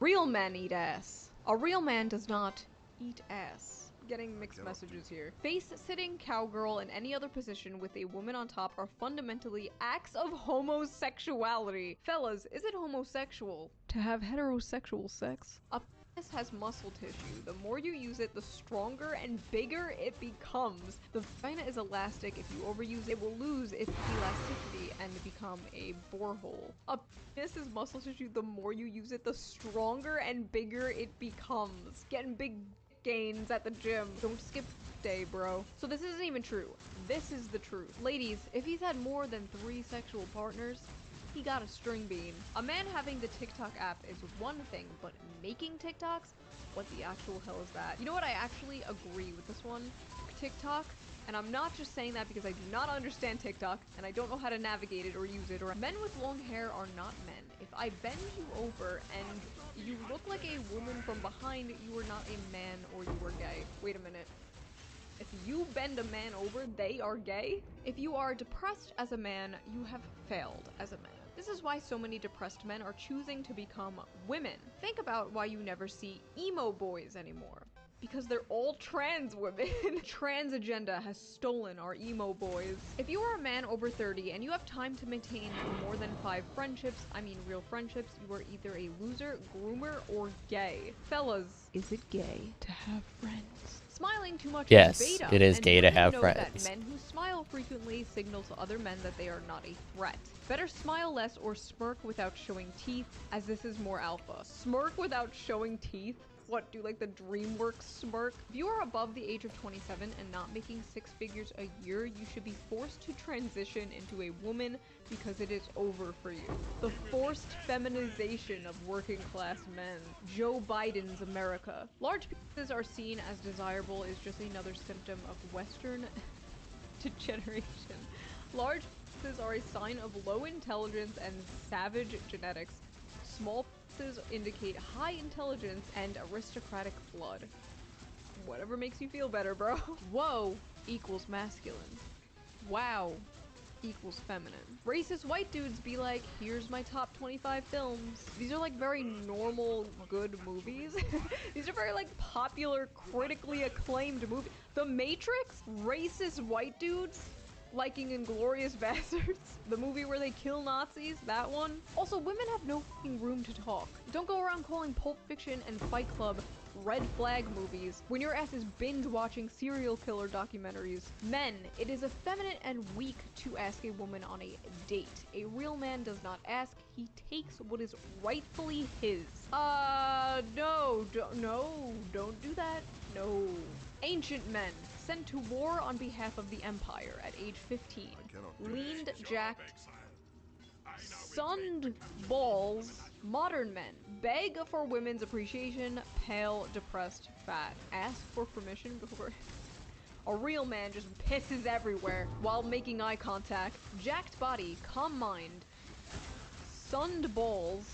Real men eat ass. A real man does not eat ass. Getting mixed messages here. Face-sitting, cowgirl, and any other position with a woman on top are fundamentally acts of homosexuality. Fellas, is it homosexual to have heterosexual sex? A penis has muscle tissue. The more you use it, the stronger and bigger it becomes. The vagina is elastic. If you overuse it, will lose its elasticity and become a borehole. A penis is muscle tissue. The more you use it, the stronger and bigger it becomes. Getting big gains at the gym. Don't skip day, bro. So this isn't even true. This is the truth. Ladies, if he's had more than 3 sexual partners, he got a string bean. A man having the TikTok app is one thing, but making TikToks? What the actual hell is that? You know what? I actually agree with this one. TikTok. And I'm not just saying that because I do not understand TikTok and I don't know how to navigate it or use it. Or men with long hair are not men. If I bend you over and you look like a woman from behind, you are not a man or you are gay. Wait a minute. If you bend a man over, they are gay? If you are depressed as a man, you have failed as a man. This is why so many depressed men are choosing to become women. Think about why you never see emo boys anymore. Because they're all trans women. Trans agenda has stolen our emo boys. If you are a man over 30 and you have time to maintain more than 5 friendships, I mean real friendships, you are either a loser, groomer, or gay. Fellas, is it gay to have friends? Smiling too much Yes, is beta. it is And gay you to know have that friends. men who smile frequently signal to other men that they are not a threat. Better smile less or smirk without showing teeth, as this is more alpha. Smirk without showing teeth? What, do like the DreamWorks smirk? If you are above the age of 27 and not making 6 figures a year, you should be forced to transition into a woman because it is over for you. The forced feminization of working class men. Joe Biden's America. Large penises are seen as desirable is just another symptom of Western degeneration. Large penises are a sign of low intelligence and savage genetics. Small penises indicate high intelligence and aristocratic blood. Whatever makes you feel better, bro. Whoa equals masculine. Wow equals feminine. Racist white dudes be like, here's my top 25 films. These are like very normal, good movies. These are very like popular, critically acclaimed movies. The Matrix? Racist white dudes? Liking Inglourious Bastards? The movie where they kill Nazis? That one? Also, women have no fucking room to talk. Don't go around calling Pulp Fiction and Fight Club red flag movies when your ass is binge watching serial killer documentaries. Men, it is effeminate and weak to ask a woman on a date. A real man does not ask, he takes what is rightfully his. No, don't do that. No. Ancient men, sent to war on behalf of the Empire at age 15. Leaned, jacked, sunned balls. Modern men, beg for women's appreciation, pale, depressed, fat. Ask for permission before... A real man just pisses everywhere while making eye contact. Jacked body, calm mind. Sunned balls.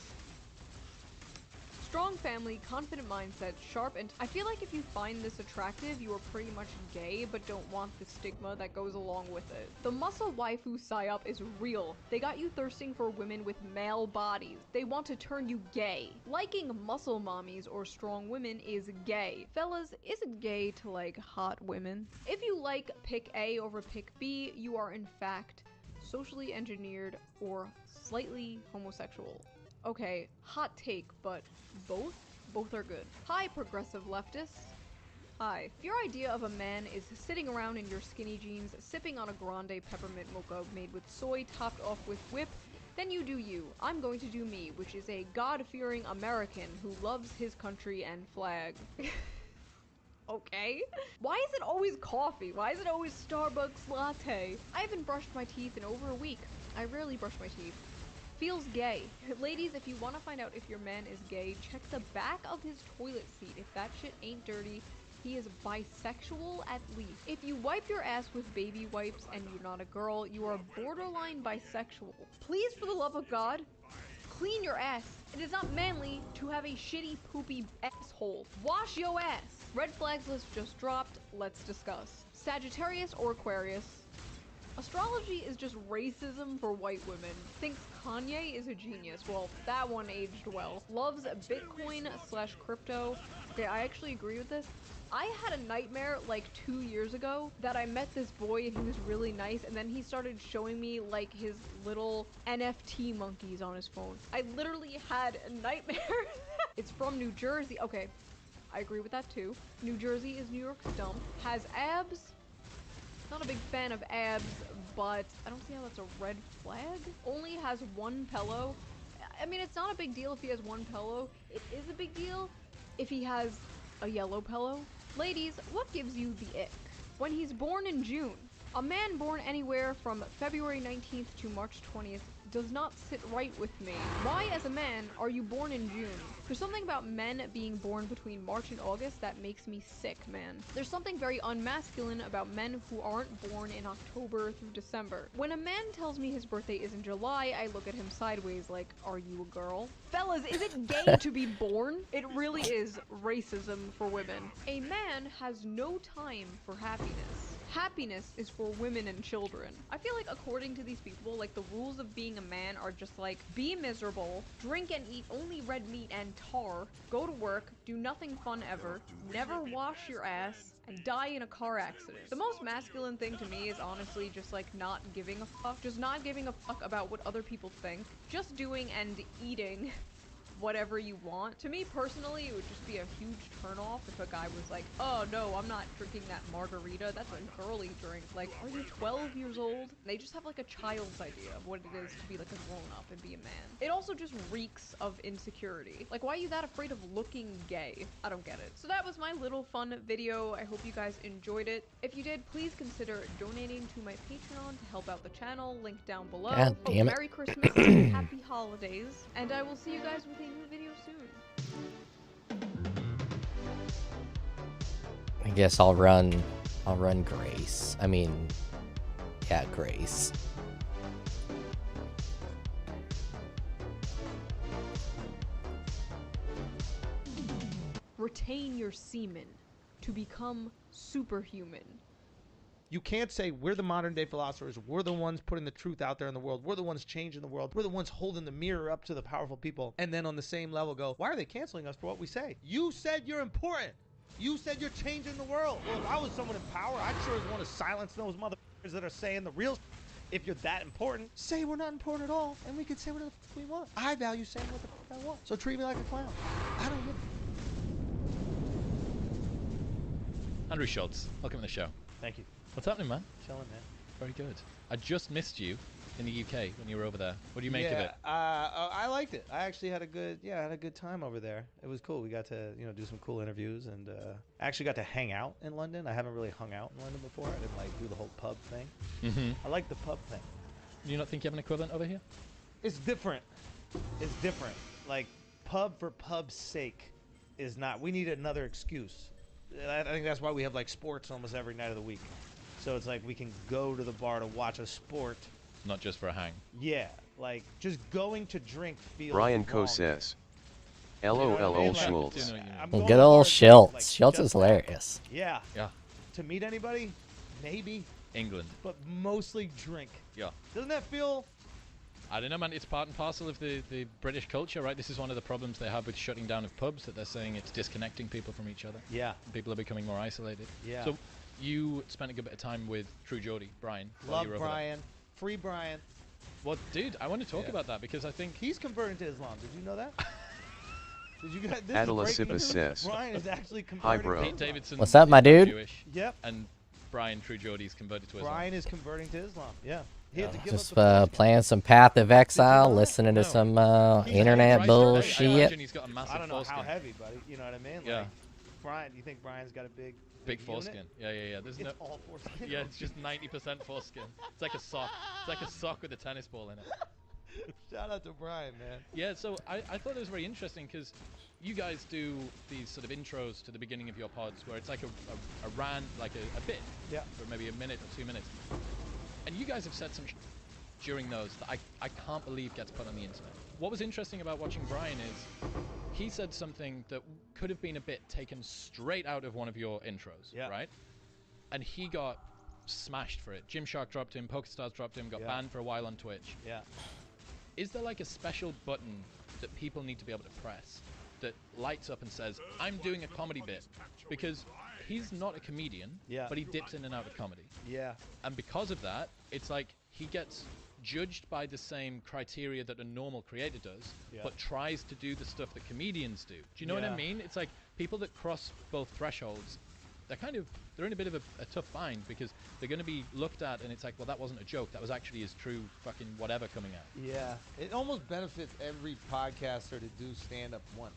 Strong family, confident mindset, sharp and... I feel like if you find this attractive, you are pretty much gay, but don't want the stigma that goes along with it. The muscle waifu psyop is real. They got you thirsting for women with male bodies. They want to turn you gay. Liking muscle mommies or strong women is gay. Fellas, is it gay to like hot women? If you like pick A over pick B, you are in fact socially engineered or slightly homosexual. Okay, hot take, but both are good. Hi, progressive leftists. Hi. If your idea of a man is sitting around in your skinny jeans, sipping on a grande peppermint mocha made with soy topped off with whip, then you do you. I'm going to do me, which is a God-fearing American who loves his country and flag. Okay. Why is it always coffee? Why is it always Starbucks latte? I haven't brushed my teeth in over a week. I rarely brush my teeth. Feels gay. Ladies, if you want to find out if your man is gay, check the back of his toilet seat. If that shit ain't dirty, he is bisexual at least. If you wipe your ass with baby wipes and you're not a girl, you are borderline bisexual. Please, for the love of God, clean your ass. It is not manly to have a shitty, poopy asshole. Wash your ass. Red flags list just dropped. Let's discuss. Sagittarius or Aquarius. A Astrology is just racism for white women. Thinks Kanye is a genius. Well, that one aged well. Loves Bitcoin slash crypto. Okay, I actually agree with this. I had a nightmare like 2 years ago that I met this boy and he was really nice, and then he started showing me like his little NFT monkeys on his phone. I literally had a nightmare. It's from New Jersey. Okay, I agree with that too. New Jersey is New York's dump. Has abs. Not a big fan of abs, but I don't see how that's a red flag. Only has one pillow. I mean, it's not a big deal if he has one pillow. It is a big deal if he has a yellow pillow. Ladies, what gives you the ick? When he's born in June. A man born anywhere from February 19th to March 20th does not sit right with me. Why, as a man, are you born in June? There's something about men being born between March and August that makes me sick, man. There's something very unmasculine about men who aren't born in October through December. When a man tells me his birthday is in July, I look at him sideways like, are you a girl? Fellas, is it gay to be born? It really is racism for women. A man has no time for happiness. Happiness is for women and children. I feel like according to these people, like the rules of being a man are just like, be miserable, drink and eat only red meat and tar, go to work, do nothing fun ever, never wash your ass, and die in a car accident. The most masculine thing to me is honestly just like not giving a fuck. Just not giving a fuck about what other people think. Just doing and eating whatever you want. To me personally, it would just be a huge turnoff if a guy was like, oh no, I'm not drinking that margarita, that's a girly drink. Like, are you 12 years old? They just have like a child's idea of what it is to be like a grown-up and be a man. It also just reeks of insecurity. Like, why are you that afraid of looking gay? I don't get it. So that was my little fun video. I hope you guys enjoyed it. If you did, please consider donating to my Patreon to help out the channel. Link down below. God damn it. Merry Christmas and happy holidays. And I will see you guys with a new video soon. I guess I'll run Grace. I mean, yeah, Grace. Retain your semen to become superhuman. You can't say we're the modern day philosophers. We're the ones putting the truth out there in the world. We're the ones changing the world. We're the ones holding the mirror up to the powerful people. And then on the same level go, why are they canceling us for what we say? You said you're important. You said you're changing the world. Well, if I was someone in power, I'd sure as want to silence those motherfuckers that are saying the real. If you're that important, say we're not important at all. And we can say whatever the fuck we want. I value saying what the fuck I want. So treat me like a clown. I don't give Andrew Schultz, welcome to the show. Thank you. What's happening, man? Chilling, man. Very good. I just missed you in the UK when you were over there. What do you make of it? I liked it. I actually had a good time over there. It was cool. We got to, do some cool interviews, and I actually got to hang out in London. I haven't really hung out in London before. I didn't like do the whole pub thing. Mm-hmm. I like the pub thing. Do you not think you have an equivalent over here? It's different. It's different. Like, pub for pub's sake is not. We need another excuse. I think that's why we have like sports almost every night of the week. So it's like we can go to the bar to watch a sport. Not just for a hang. Yeah, like just going to drink feels Brian wrong. Co says, You know what I LOL mean? old Like, Schultz. I'm going Good to old bars, Schultz. like, Schultz just is that. hilarious. Yeah. Yeah. To meet anybody, maybe, England. but mostly drink. Yeah. Doesn't that feel? I don't know, man. It's part and parcel of the British culture, right? This is one of the problems they have with shutting down of pubs, that they're saying it's disconnecting people from each other. Yeah. People are becoming more isolated. Yeah. So you spent a good bit of time with True Geordie, Brian. while Love you were over there. Brian. Free Brian. Well, dude, I want to talk about that because I think He's converting to Islam. Did you know that? Did you guys? This Adela is breaking Sipa news. says, Brian is actually "Hi, converting. bro." to Pete Islam. Davidson. What's up, my dude? Jewish, Yep. and Brian True Geordie's converted to Islam. Brian is converting to Islam. Yeah. He had to give Just up the foreskin. playing some Path of Exile, not? listening to No. some He's internet right, I bullshit. imagine he's got a massive I don't know foreskin. how heavy, buddy. You know what I mean? Yeah. Like, Brian, do you think Brian's got a big Big unit? foreskin. Yeah. There's It's no. all foreskin. Yeah, it's just 90% foreskin. It's like a sock. It's like a sock with a tennis ball in it. Shout out to Brian, man. Yeah, so I thought it was very interesting because you guys do these sort of intros to the beginning of your pods where it's like a rant, like a bit, Yeah. for maybe a minute or 2 minutes. And you guys have said some during those that I can't believe gets put on the internet. What was interesting about watching Brian is he said something that could have been a bit taken straight out of one of your intros, Yeah. right? And he got smashed for it. Gymshark dropped him, PokerStars dropped him, got Yeah. banned for a while on Twitch. Yeah. Is there like a special button that people need to be able to press that lights up and says, I'm doing a comedy bit? Because he's not a comedian, Yeah. but he dips in and out of comedy. Yeah. And because of that, it's like he gets judged by the same criteria that a normal creator does, Yeah. but tries to do the stuff that comedians do. Do you know what I Yeah. mean? It's like people that cross both thresholds, they're in a bit of a tough bind because they're going to be looked at and it's like, well, that wasn't a joke. That was actually his true fucking whatever coming out. Yeah. It almost benefits every podcaster to do stand-up once,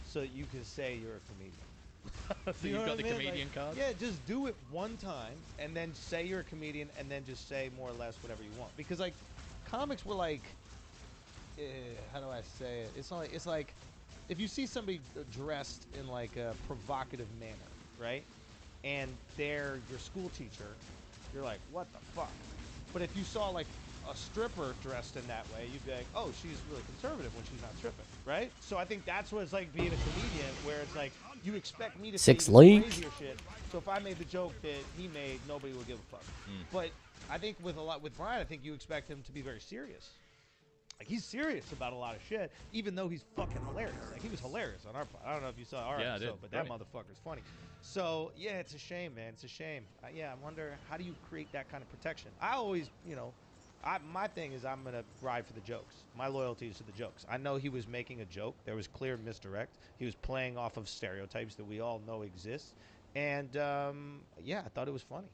so that you can say you're a comedian. So You know you've got what the I mean? comedian card? Yeah, just do it one time and then say you're a comedian and then just say more or less whatever you want. Because like comics were like, how do I say it? It's like if you see somebody dressed in like a provocative manner, right? And they're your school teacher, you're like, what the fuck? But if you saw like a stripper dressed in that way, you'd be like, oh, she's really conservative when she's not stripping, right? So I think that's what it's like being a comedian, where it's like you expect me to Six say League? crazier shit. So if I made the joke that he made, nobody would give a fuck. But I think with Brian, I think you expect him to be very serious. Like he's serious about a lot of shit, even though he's fucking hilarious. Like he was hilarious on our pod. I don't know if you saw our Yeah, I episode, did. but that Right. motherfucker's funny. So yeah, it's a shame, man. It's a shame. Yeah, I wonder how do you create that kind of protection? I always, my thing is I'm gonna ride for the jokes. My loyalty is to the jokes. I know he was making a joke. There was clear misdirect. He was playing off of stereotypes that we all know exist. And yeah, I thought it was funny.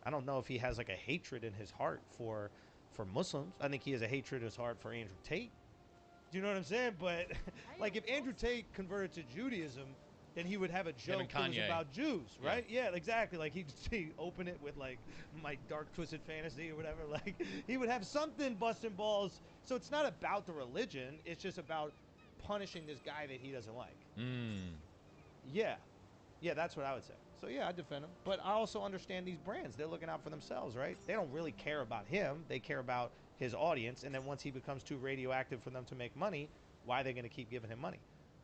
I don't know if he has like a hatred in his heart for Muslims. I think he has a hatred in his heart for Andrew Tate. Do you know what I'm saying? But like if Andrew Tate converted to Judaism, then he would have a joke and that was Kanye. about Jews, right? Yeah, exactly. Like he'd open it with like my dark twisted fantasy or whatever. Like he would have something busting balls. So it's not about the religion. It's just about punishing this guy that he doesn't like. Yeah. Yeah, that's what I would say. So yeah, I defend him. But I also understand these brands. They're looking out for themselves, right? They don't really care about him. They care about his audience. And then once he becomes too radioactive for them to make money, why are they going to keep giving him money?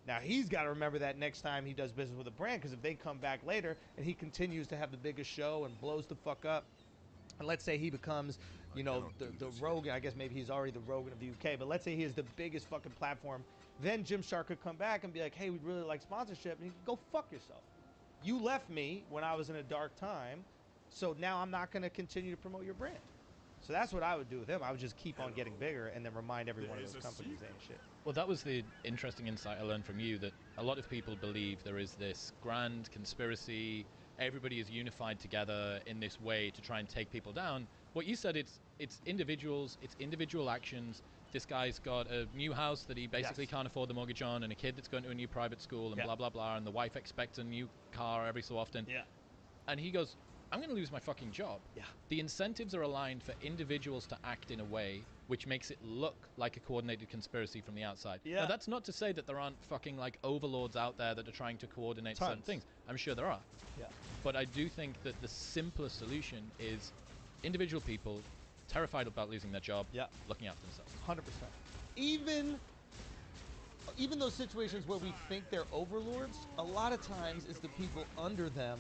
Now, he's got to remember that next time he does business with a brand, because if they come back later and he continues to have the biggest show and blows the fuck up, and let's say he becomes, the Rogan, I guess maybe he's already the Rogan of the UK, but let's say he is the biggest fucking platform, then Gymshark could come back and be like, hey, we'd really like sponsorship, and he could go fuck yourself. You left me when I was in a dark time, so now I'm not going to continue to promote your brand. So that's what I would do with him. I would just keep on getting bigger and then remind every one of those companies they ain't shit. Well, that was the interesting insight I learned from you, that a lot of people believe there is this grand conspiracy, everybody is unified together in this way to try and take people down. What you said, it's individuals, it's individual actions. This guy's got a new house that he basically can't afford the mortgage on, and a kid that's going to a new private school, and blah, blah, blah, and the wife expects a new car every so often. Yeah. And he goes, I'm going to lose my fucking job. Yeah. The incentives are aligned for individuals to act in a way which makes it look like a coordinated conspiracy from the outside. Yeah. Now, that's not to say that there aren't fucking like overlords out there that are trying to coordinate certain Tons. things. I'm sure there are. Yeah. But I do think that the simpler solution is individual people terrified about losing their job, looking after themselves. 100%. Even those situations where we think they're overlords, a lot of times it's the people under them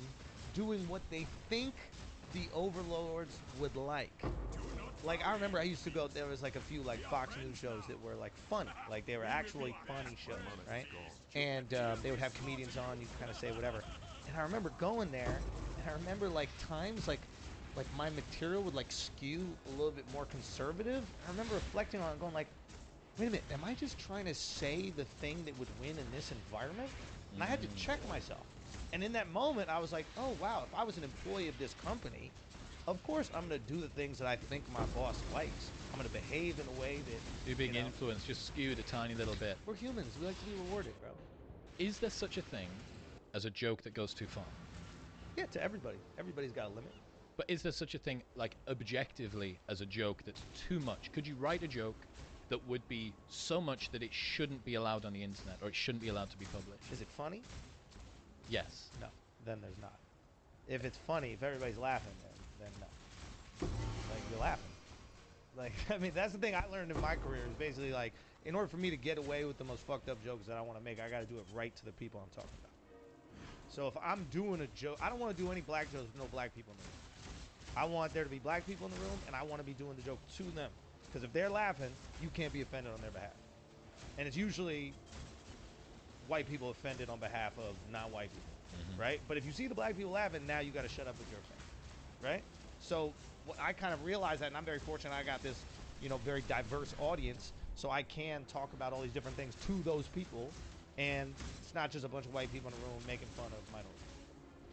doing what they think the overlords would like. Like I remember I used to go, there was like a few like Fox News shows that were like funny, like they were actually funny shows, right? And they would have comedians on, you kind of say whatever. And I remember going there, and I remember like times like my material would like skew a little bit more conservative. I remember reflecting on it, going like, wait a minute, am I just trying to say the thing that would win in this environment? And I had to check myself. And in that moment, I was like, oh, wow, if I was an employee of this company, of course I'm going to do the things that I think my boss likes. I'm going to behave in a way that... Your big influence just skewed a tiny little bit. We're humans. We like to be rewarded, bro. Is there such a thing as a joke that goes too far? Yeah, to everybody. Everybody's got a limit. But is there such a thing, like, objectively as a joke that's too much? Could you write a joke that would be so much that it shouldn't be allowed on the internet, or it shouldn't be allowed to be published? Is it funny? Yes. No. Then there's not. If it's funny, if everybody's laughing, then no. Like, you're laughing. Like, I mean, that's the thing I learned in my career is basically, like, in order for me to get away with the most fucked up jokes that I want to make, I got to do it right to the people I'm talking about. So if I'm doing a joke, I don't want to do any black jokes with no black people in it. I want there to be black people in the room, and I want to be doing the joke to them. Because if they're laughing, you can't be offended on their behalf. And it's usually white people offended on behalf of non-white people, right? But if you see the black people laughing, now you got to shut up with your face, right? So what I kind of realized that, and I'm very fortunate I got this, you know, very diverse audience, so I can talk about all these different things to those people, and it's not just a bunch of white people in a room making fun of minorities.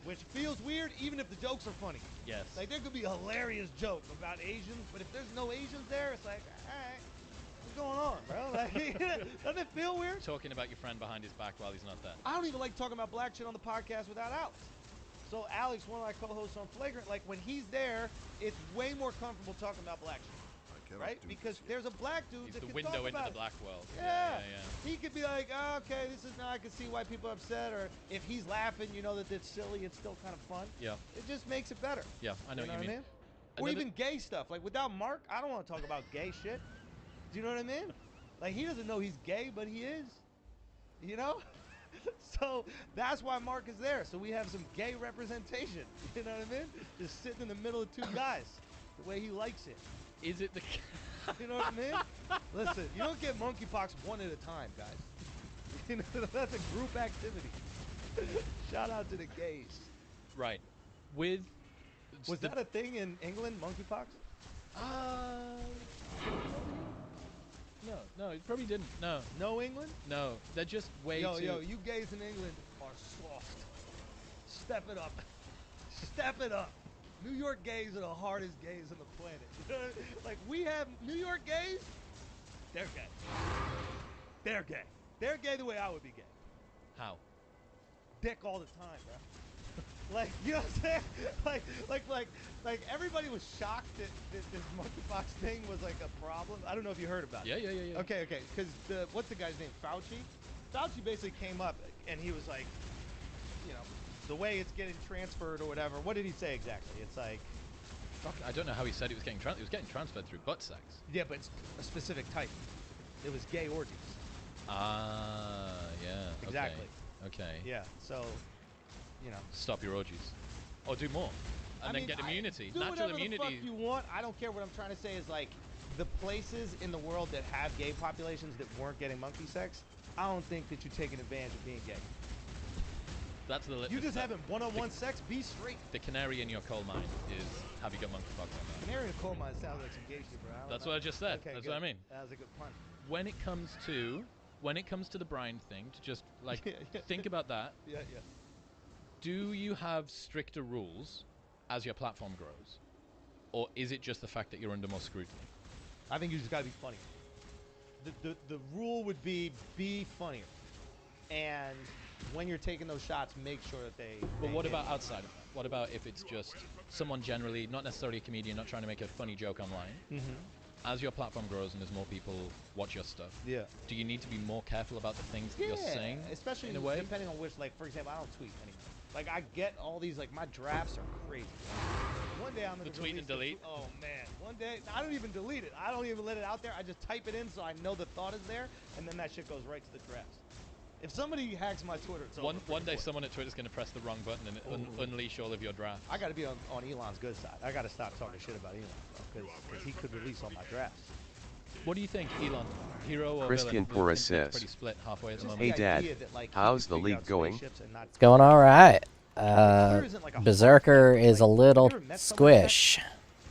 Which feels weird, even if the jokes are funny. Yes. Like, there could be a hilarious joke about Asians, but if there's no Asians there, it's like, all right, what's going on, bro? Like, doesn't it feel weird? Talking about your friend behind his back while he's not there. I don't even like talking about black shit on the podcast without Alex. So Alex, one of my co-hosts on Flagrant, like, when he's there, it's way more comfortable talking about black shit. Right? Because there's a black dude He's that the can window talk into about the black world. Yeah. He could be like, oh, okay, this is now I can see why people are upset, or if he's laughing, you know that it's silly, it's still kind of fun. Yeah. It just makes it better. Yeah, I know, You know what you mean. Or even gay stuff. Like, without Mark, I don't want to talk about gay shit. Do you know what I mean? Like, he doesn't know he's gay, but he is. You know? So that's why Mark is there. So we have some gay representation. You know what I mean? Just sitting in the middle of two guys, the way he likes it. Is it the... You know what I mean? Listen, you don't get monkeypox one at a time, guys. You know, that's a group activity. Shout out to the gays. Right. With... Was that a thing in England, monkeypox? No, it probably didn't. No. No England? No, they're just way too... Yo, you gays in England are soft. Step it up. Step it up. New York gays are the hardest gays on the planet. Like, we have New York gays, they're gay. They're gay. They're gay the way I would be gay. How? Dick all the time, bro. Like, you know what I'm saying? Like everybody was shocked that this monkeypox thing was like a problem. I don't know if you heard about it. Yeah. Okay, because what's the guy's name? Fauci basically came up and he was like, you know, the way it's getting transferred or whatever. What did he say exactly? It's like, I don't know how he said it was getting it was getting transferred through butt sex. yeah, but it's a specific type. It was gay orgies. Ah, yeah. Exactly. Okay. Yeah. So, you know, Stop your orgies, or do more, and then get immunity. Do Natural whatever immunity. the fuck you want. I don't care. What I'm trying to say is, like, the places in the world that have gay populations that weren't getting monkey sex, I don't think that you're taking advantage of being gay. That's the You just having one-on-one sex. Be straight. The canary in your coal mine is, have you got monkeypox or not? Canary in a coal mine sounds like some gay shit, bro. That's what I just said. Okay, That's good. what I mean. That was a good pun. When it comes to the brine thing, to just like think about that. Yeah. Do you have stricter rules as your platform grows, or is it just the fact that you're under more scrutiny? I think you just gotta be funny. The rule would be funnier, and when you're taking those shots, make sure that they. But what about outside of that? What about if it's just someone generally, not necessarily a comedian, not trying to make a funny joke online? Mm-hmm. As your platform grows and there's more people watch your stuff, Yeah. do you need to be more careful about the things that you're saying? Especially in a way? depending on which, like, for example, I don't tweet anymore. Like, I get all these, like, my drafts are crazy. One day I'm gonna tweet and delete? Oh man, one day I don't even delete it. I don't even let it out there. I just type it in so I know the thought is there, and then that shit goes right to the drafts. If somebody hacks my Twitter, it's over. One day someone at Twitter's going to press the wrong button and unleash all of your drafts. I got to be on Elon's good side. I got to stop talking shit about Elon, bro, because he could release all my drafts. What do you think, Elon? Hero or Christian villain? Porras It's says, pretty split halfway at the Just moment. Hey, Dad, idea that, like, he how's could the figure league out going? spaceships and not It's going all right. Twitter isn't like a Berserker hard is a like, little you ever met somebody like that? squish.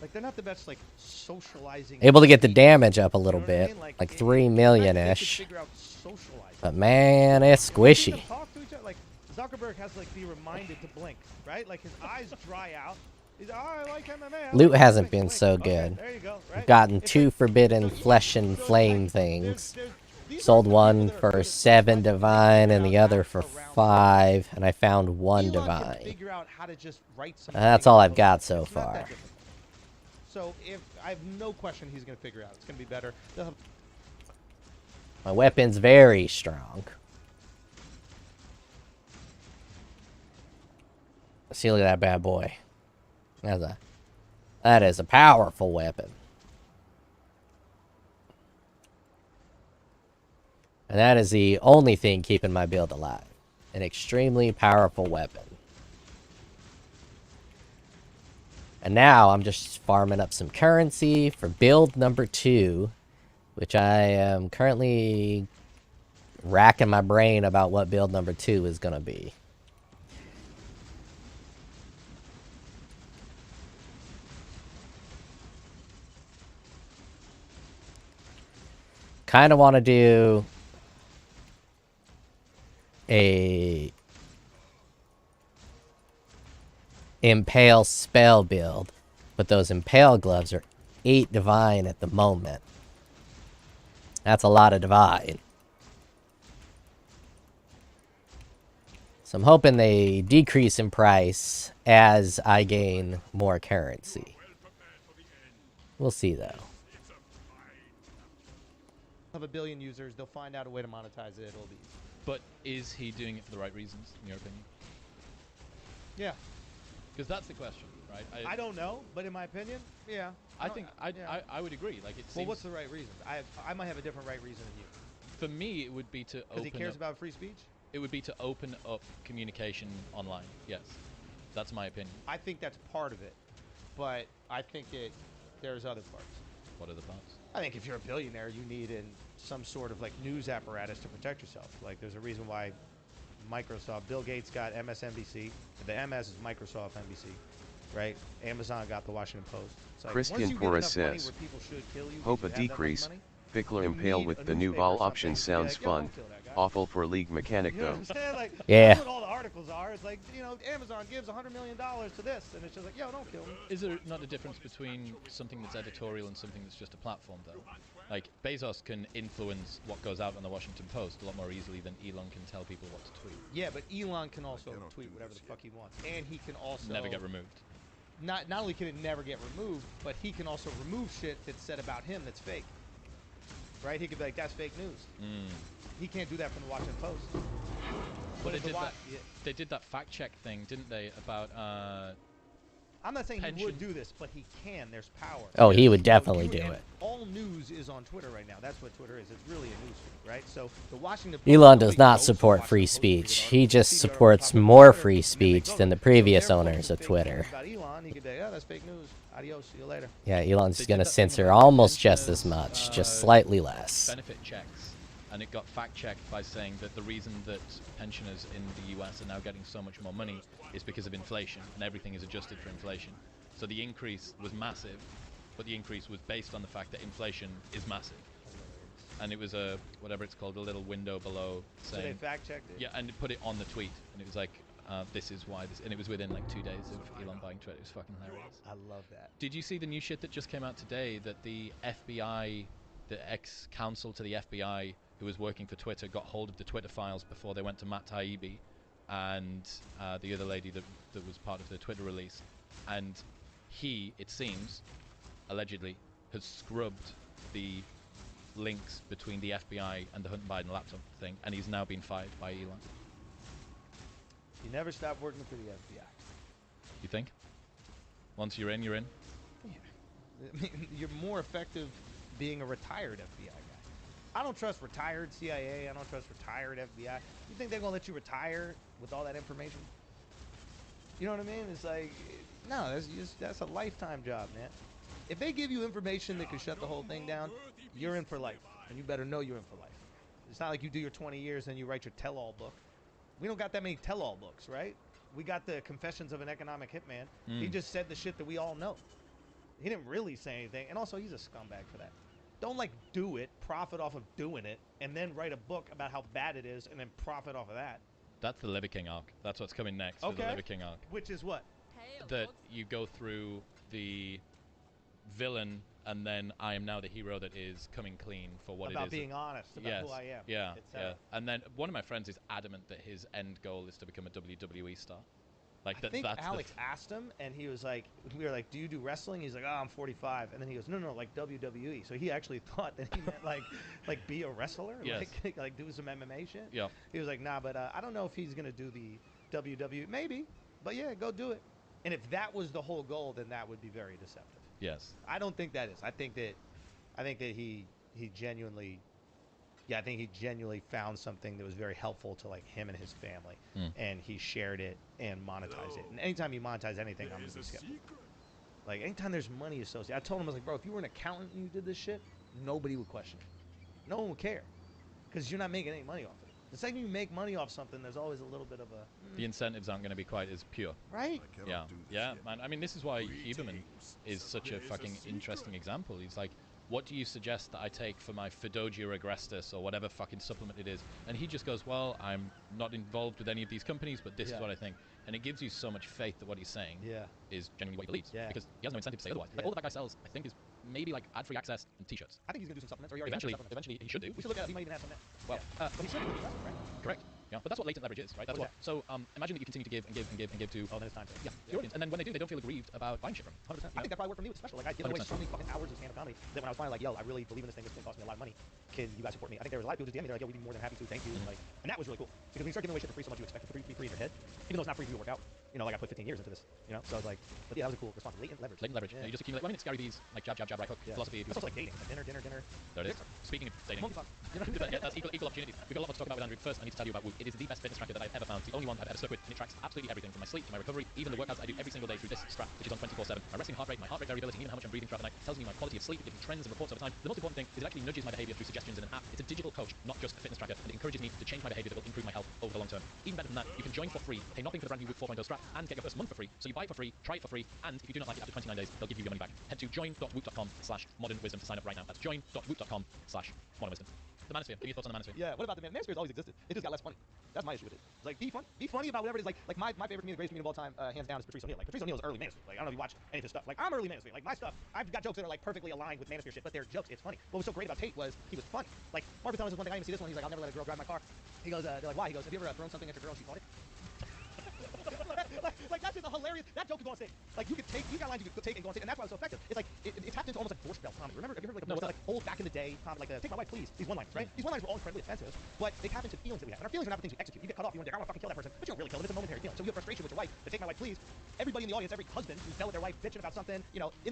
Like, they're not the best, like, socializing. Able to get the people. damage up a You little know what I bit, mean? like it- 3 I think million-ish. they could figure out socializing. But man, it's You see squishy. them talk to each other? Like, Zuckerberg has to, like, be reminded to blink, right? Like, his eyes dry out. He's like, oh, I like MMA. I Loot like hasn't blink, been blink. so Okay, good. there you go, right? I've gotten It's 2 like- forbidden so flesh and it's flame like, things. these Sold are the one people that are for good at 7 socializing. divine and the Figure out other how for to surround 5, and I found 1 Elon can divine. figure out how to just write some That's things all on I've post-its. got so It's not that far. difficult. So if I have no question he's going to figure it out. It's going to be better. They'll have- My weapon's very strong. See, look at that bad boy. That is a powerful weapon. And that is the only thing keeping my build alive. An extremely powerful weapon. And now I'm just farming up some currency for build number 2, which I am currently racking my brain about what build number 2 is going to be. Kind of want to do a impale spell build, but those impale gloves are 8 divine at the moment. That's a lot of divine. So I'm hoping they decrease in price as I gain more currency. We'll see though. Of a billion users, they'll find out a way to monetize it. It'll be. But is he doing it for the right reasons, in your opinion? Yeah. Because that's the question, right? I don't know, but in my opinion, yeah. I would agree. Like it seems. Well, what's the right reason? I might have a different right reason than you. For me, it would be to open. Because he cares about free speech. It would be to open up communication online. Yes, that's my opinion. I think that's part of it, but I think there's other parts. What are the parts? I think if you're a billionaire, you need some sort of like news apparatus to protect yourself. Like there's a reason why Microsoft, Bill Gates got MSNBC. The MS is Microsoft NBC, right? Amazon got the Washington Post. It's like, Christian Porras says, hope a decrease. Pickler impale with the new VAAL option sounds fun. Awful for league mechanic though. Like, yeah. That's what all the articles are. It's like, Amazon gives $100 million to this, and it's just like, yo, don't kill me. Is there not a difference between something that's editorial and something that's just a platform, though? Like, Bezos can influence what goes out on the Washington Post a lot more easily than Elon can tell people what to tweet. Yeah, but Elon can also tweet whatever the fuck he wants, and he can also never get removed. Not only can it never get removed, but he can also remove shit that's said about him that's fake. Right? He could be like, that's fake news. He can't do that from the Washington Post. But they did that fact check thing, didn't they? About I'm not saying pension. he would do this, but he can. There's power. Oh, he would definitely do it. All news is on Twitter right now. That's what Twitter is. It's really a news feed, right? So the Washington Post Elon does not support free speech. He just supports more free speech than the previous owners of Twitter. About Elon, he could be, that's fake news. Adios. See you later. Yeah, Elon's going to censor almost just as much, just slightly less. Benefit checks, and it got fact-checked by saying that the reason that pensioners in the US are now getting so much more money is because of inflation, and everything is adjusted for inflation. So the increase was massive, but the increase was based on the fact that inflation is massive. And it was a, whatever it's called, a little window below saying... So they fact-checked it? Yeah, and it put it on the tweet, and it was like, this is why this... And it was within like 2 days of Elon buying Twitter. It was fucking hilarious. I love that. Did you see the new shit that just came out today, that the FBI, the ex-counsel to the FBI who was working for Twitter, got hold of the Twitter files before they went to Matt Taibbi and the other lady that was part of the Twitter release, and he, it seems, allegedly, has scrubbed the links between the FBI and the Hunter Biden laptop thing, and he's now been fired by Elon. You never stop working for the FBI. You think? Once you're in, you're in? Yeah. I mean, you're more effective being a retired FBI guy. I don't trust retired CIA. I don't trust retired FBI. You think they're going to let you retire with all that information? You know what I mean? It's like, no, that's a lifetime job, man. If they give you information that could shut the whole thing down, you're in for life. And you better know you're in for life. It's not like you do your 20 years and you write your tell-all book. We don't got that many tell-all books, right? We got the Confessions of an Economic Hitman. He just said the shit that we all know. He didn't really say anything. And also, he's a scumbag for that. Don't, like, do it, profit off of doing it, and then write a book about how bad it is and then profit off of that. That's the Liver King arc. That's what's coming next for the Liver King arc. Which is what? That you go through the villain, and then I am now the hero that is coming clean for what it is. About being honest about who I am. Yeah, yeah. And then one of my friends is adamant that his end goal is to become a WWE star. Like I think Alex asked him, and he was like, we were like, do you do wrestling? He's like, oh, I'm 45. And then he goes, no, like WWE. So he actually thought that he meant like be a wrestler? Yes. Like do some MMA shit? Yeah. He was like, nah, but I don't know if he's going to do the WWE. Maybe. But yeah, go do it. And if that was the whole goal, then that would be very deceptive. Yes. I don't think that is. I think that he genuinely... Yeah, I think he genuinely found something that was very helpful to like him and his family, and he shared it and monetized it. And anytime you monetize anything, I'm going to be skeptical. Like, anytime there's money associated, I told him, I was like, bro, if you were an accountant and you did this shit, nobody would question it. No one would care. Because you're not making any money off of it. The second you make money off something, there's always a little bit of a... The incentives aren't going to be quite as pure. Right? Yeah, yeah, man. I mean, this is why Huberman is such a fucking interesting example. He's like, what do you suggest that I take for my Fidogia agrestis or whatever fucking supplement it is? And he just goes, well, I'm not involved with any of these companies, but this is what I think. And it gives you so much faith that what he's saying is genuinely what he believes. Yeah. Because he has no incentive to say otherwise. Like, all that guy sells, I think, is maybe like ad-free access and t-shirts. I think he's going to do some supplements. Or he already Eventually he should do. We should look at it. He might even have some now. Well, but he should do it, right? Correct. Yeah, but that's what latent leverage is, right? That's what. So imagine that you continue to give and give and give and give to. Oh, then it's time to. Yeah, your audience, and then when they do, they don't feel aggrieved about buying shit from. 100%. I think that probably worked for me with special. Like I give away so many fucking hours of stand-up comedy that when I was finally like, yo, I really believe in this thing. This thing costs me a lot of money. Can you guys support me? I think there was a lot of people just DM me. They're like, yo, we'd be more than happy to. Thank you. Like, and that was really cool because when you start giving away shit for free, so much you expect it to be free in your head, even though it's not free for you to work out. You know, like I put 15 years into this. You know, so I was like, but yeah, that was a cool response. Latent leverage. Latent leverage. Yeah. Yeah, you just accumulate. Well, I mean, it's Gary Vee's like jab, jab, jab, right hook philosophy. It's also like dating. Like dinner. There it is. Speaking of dating, yeah, that's equal opportunity. We've got a lot more to talk about with Andrew. First, I need to tell you about Whoop. It is the best fitness tracker that I've ever found. It's the only one I've ever stuck with, and it tracks absolutely everything from my sleep to my recovery, even the workouts I do every single day through this strap, which is on 24/7. My resting heart rate, my heart rate variability, and even how much I'm breathing throughout the night. It tells me my quality of sleep. It gives me trends and reports over time. The most important thing is it actually nudges my behavior through suggestions in an app. It's a digital coach, not just a fitness tracker, and it encourages me to change my behavior that will improve my health over the long term. Even better than that, you can join for free, pay nothing for the brand new Whoop 4.0 strap, and get your first month for free. So you buy it for free, try it for free, and if you do not like it after 29 days, they'll give you your money back. Head to join.whoop.com/modernwisdom to sign up right now. That's join.whoop.com/modernwisdom. The manosphere. Give me your thoughts on the manosphere. Yeah, what about the manosphere? Has always existed. It just got less funny. That's my issue with it. It's like, be funny about whatever it is. Like my favorite comedian, the greatest comedian of all time, hands down, is Patrice O'Neal. Like Patrice O'Neal is early manosphere. Like I don't know if you watch any of his stuff. Like I'm early manosphere. Like my stuff, I've got jokes that are like perfectly aligned with manosphere shit, but they're jokes. It's funny. What was so great about Tate was he was funny. Like Marvin telling us one thing. I didn't see this one. He's like, I'll never let a girl drive my car. He goes, they're like, why? He goes, have you ever thrown something at your girl and she fought it? like that's just a hilarious. That joke could go on stage. Like you got lines you could take and go on stage, and that's why it's so effective. It's like it tapped into almost like Borscht Belt comedy. Remember? Have you heard like old back in the day comedy, like Take My Wife Please? These one-liners, right? These one-liners were all incredibly offensive, but they tap into feelings that we have, and our feelings are not the things we execute. You get cut off, you wonder, I want to fucking kill that person, but you don't really kill them. It's a momentary feeling. So you have frustration with your wife. But Take My Wife Please. Everybody in the audience, every husband who's yelled at their wife, bitching about something, you know, I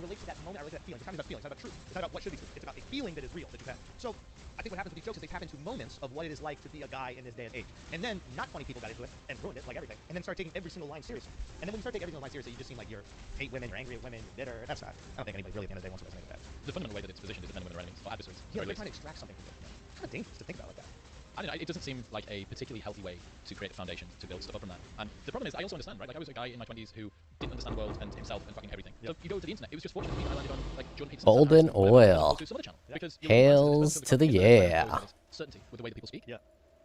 relate to that moment. I relate to that feeling. It's not about feelings. It's not about truth. It's not about what should be true. It's about a feeling that is real that you have. So I think what happens with these jokes is they tap into moments of what it is like to be a guy in this day and age. And then not funny people got into it and ruined it, like everything. And then start taking every single line seriously. And then when you start taking every single line seriously, you just seem like you hate women, you're angry at women, you're bitter. That's not. I don't think anybody really at the end of the day wants to resonate with that. The fundamental way that it's positioned is that men and women are enemies, or adversaries. Yeah, they're trying to extract something from it. It's kind of dangerous to think about like that. I don't know, it doesn't seem like a particularly healthy way to create a foundation to build stuff up from that. And the problem is, I also understand, right? Like I was a guy in my 20s who didn't understand the world and himself and fucking everything. So you go to the internet. It was just fortunate for me that I landed on like Jordan Peterson's Golden Oil. to some other channel, because Hails to the yeah. certainty with the way that people speak. Yeah.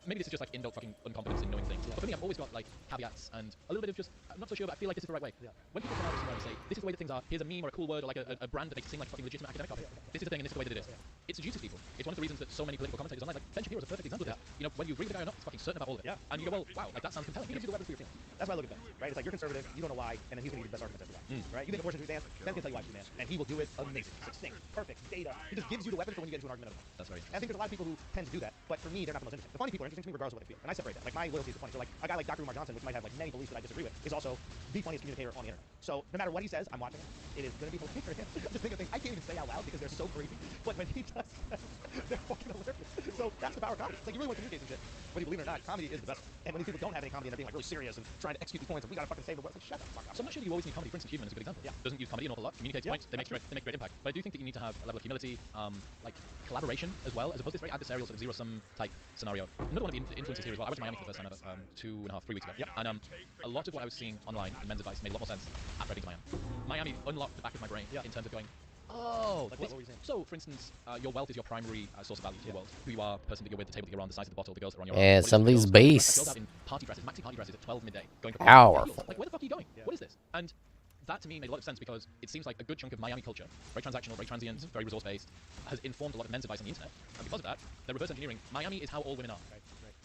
Maybe this is just like inbuilt fucking incompetence in knowing things. But for me, I've always got like caveats and a little bit of just, I'm not so sure, but I feel like this is the right way. When people come out somewhere and say, this is the way that things are, here's a meme or a cool word or like a brand that makes it seem like fucking legitimate academic copy. This is the thing and this is the way that it is. It seduces people. It's one of the reasons that so many political commentators online, like Ben Shapiro is a perfect example of this. You know, when you agree with the guy or not, he's fucking certain about all of it. Yeah. And you go, well, wow, like that sounds compelling. He gives you the weapons for your feelings. That's why I look at Ben, right? It's like you're conservative, you don't know why, and then he's going to give you the best arguments as to why. Right? You think abortion should be banned? Ben can tell you why it should be banned. And he will do it amazing, succinct, perfect, data. He just gives you the weapons for when you get into an argument. That's very I interesting. think there's a lot of people who tend to do that, but for me, they're not the most interesting. The funny people are interesting to me regardless of what they feel. And I separate that. Like my loyalty is the funny. So like a guy like Dr. Umar Johnson, which might have like many beliefs that I disagree with, is also the funniest communicator on the internet. So no matter what he says, I'm watching it. It is going to be hilarious. Just think of things I can't even say out loud because they're so crazy. But when he does, they're fucking hilarious. So that's the power of comedy. It's like you really want to communicate some shit, whether you believe it or not. Comedy is the best. And when these people don't have any comedy and they're being like really serious and trying to execute these points, and we gotta fucking save the world, it's like shut the fuck up. So I'm not sure that you always need comedy. For instance, Huberman is a good example. Yeah. Doesn't use comedy an awful lot. Communicates points. They make great impact. But I do think that you need to have a level of humility, like collaboration as well, as opposed to this very adversarial sort of zero-sum type scenario. Another one of the influences here as well. I went to Miami for the first time ever, 2.5, 3 weeks ago. And a lot of what I was seeing online in men's advice made a lot more sense after I'd been to Miami. Miami unlocked the back of my brain in terms of going, oh, like what were you saying? So, for instance, your wealth is your primary source of value to the world. Who you are, the person that you're with, the table that you're on, the size of the bottle, the girls that are on your arm. And some of these beasts. Girls out in party dresses, maxi party dresses at 12 midday, going for Powerful. like, where the fuck are you going? What is this? And that to me made a lot of sense because it seems like a good chunk of Miami culture, very transactional, very transient, very resource-based, has informed a lot of men's advice on the internet. And because of that, they're reverse engineering. Miami is how all women are.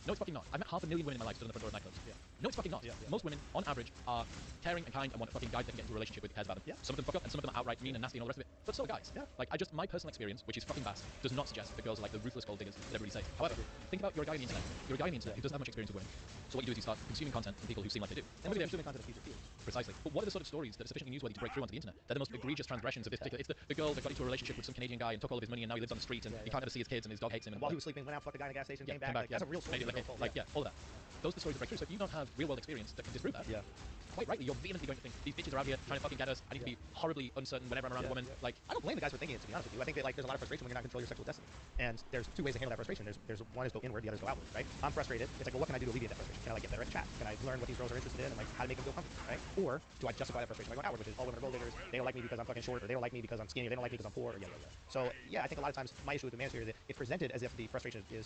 No, it's fucking not. I've met 500,000 women in my life stood on the front door of nightclubs. No, it's fucking not. Most women, on average, are caring and kind and want a fucking guy they can get into a relationship with who cares about them. Some of them fuck up and some of them are outright mean and nasty and all the rest of it. But so are guys. Like, my personal experience, which is fucking vast, does not suggest that girls are like the ruthless gold diggers that everybody says. However, think about you're a guy on the internet. You're a guy on the internet who doesn't have much experience with women. So what you do is you start consuming content from people who seem like they do. And look at consuming content of future fears. Precisely. But what are the sort of stories that are sufficiently newsworthy to break through onto the internet? They're the most egregious transgressions of this particular. It's the girl that got into a relationship with some Canadian guy and took all of his money and now he lives on the street and he can't ever see his kids and his dog hates him. And while he was sleeping, went out, fucked a guy in a gas station, came back. Like, that's a real story. Like, yeah, all of that. those are the stories that break through. So if you don't have real-world experience that can disprove that, Yeah. quite rightly, you're vehemently going to think these bitches are out here trying to fucking get us. I need to be horribly uncertain whenever I'm around a woman. Like, I don't blame the guys for thinking it, to be honest with you. I think that, like, there's a lot of frustration when you're not controlling your sexual destiny. And there's two ways to handle that frustration. There's one is go inward, the other is go outward, right? I'm frustrated. It's like, well, what can I do to alleviate that frustration? Can I, like, get better at chat? Can I learn what these girls are interested in and, like, how to make them feel comfortable, right? Or do I justify that frustration by going outward, which is all women are gold diggers, they don't like me because I'm fucking short, or they don't like me because I'm skinny, or they don't like me because I'm poor, or yeah. So, yeah, I think a lot of times my issue with the manosphere is that it's presented as if the frustration is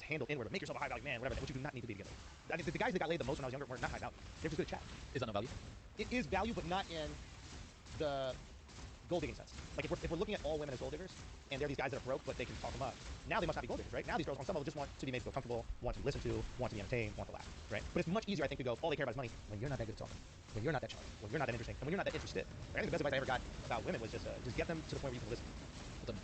handled inward, but make yourself a high-value man, whatever, which you do not need to be together. I think the guys that got laid the most when I was younger were not high value. They're just good at chat. is that not value? It is value, but not in the gold digging sense. Like if we're looking at all women as gold diggers, and they're these guys that are broke, but they can talk them up. Now they must not be gold diggers, right? Now these girls on some level just want to be made to feel comfortable, want to be listened to, want to be entertained, want to laugh, right? But it's much easier, I think, to go, all they care about is money when you're not that good at talking, when you're not that charming, when you're not that interesting, and when you're not that interested. I think the best advice I ever got about women was just get them to the point where you can listen. But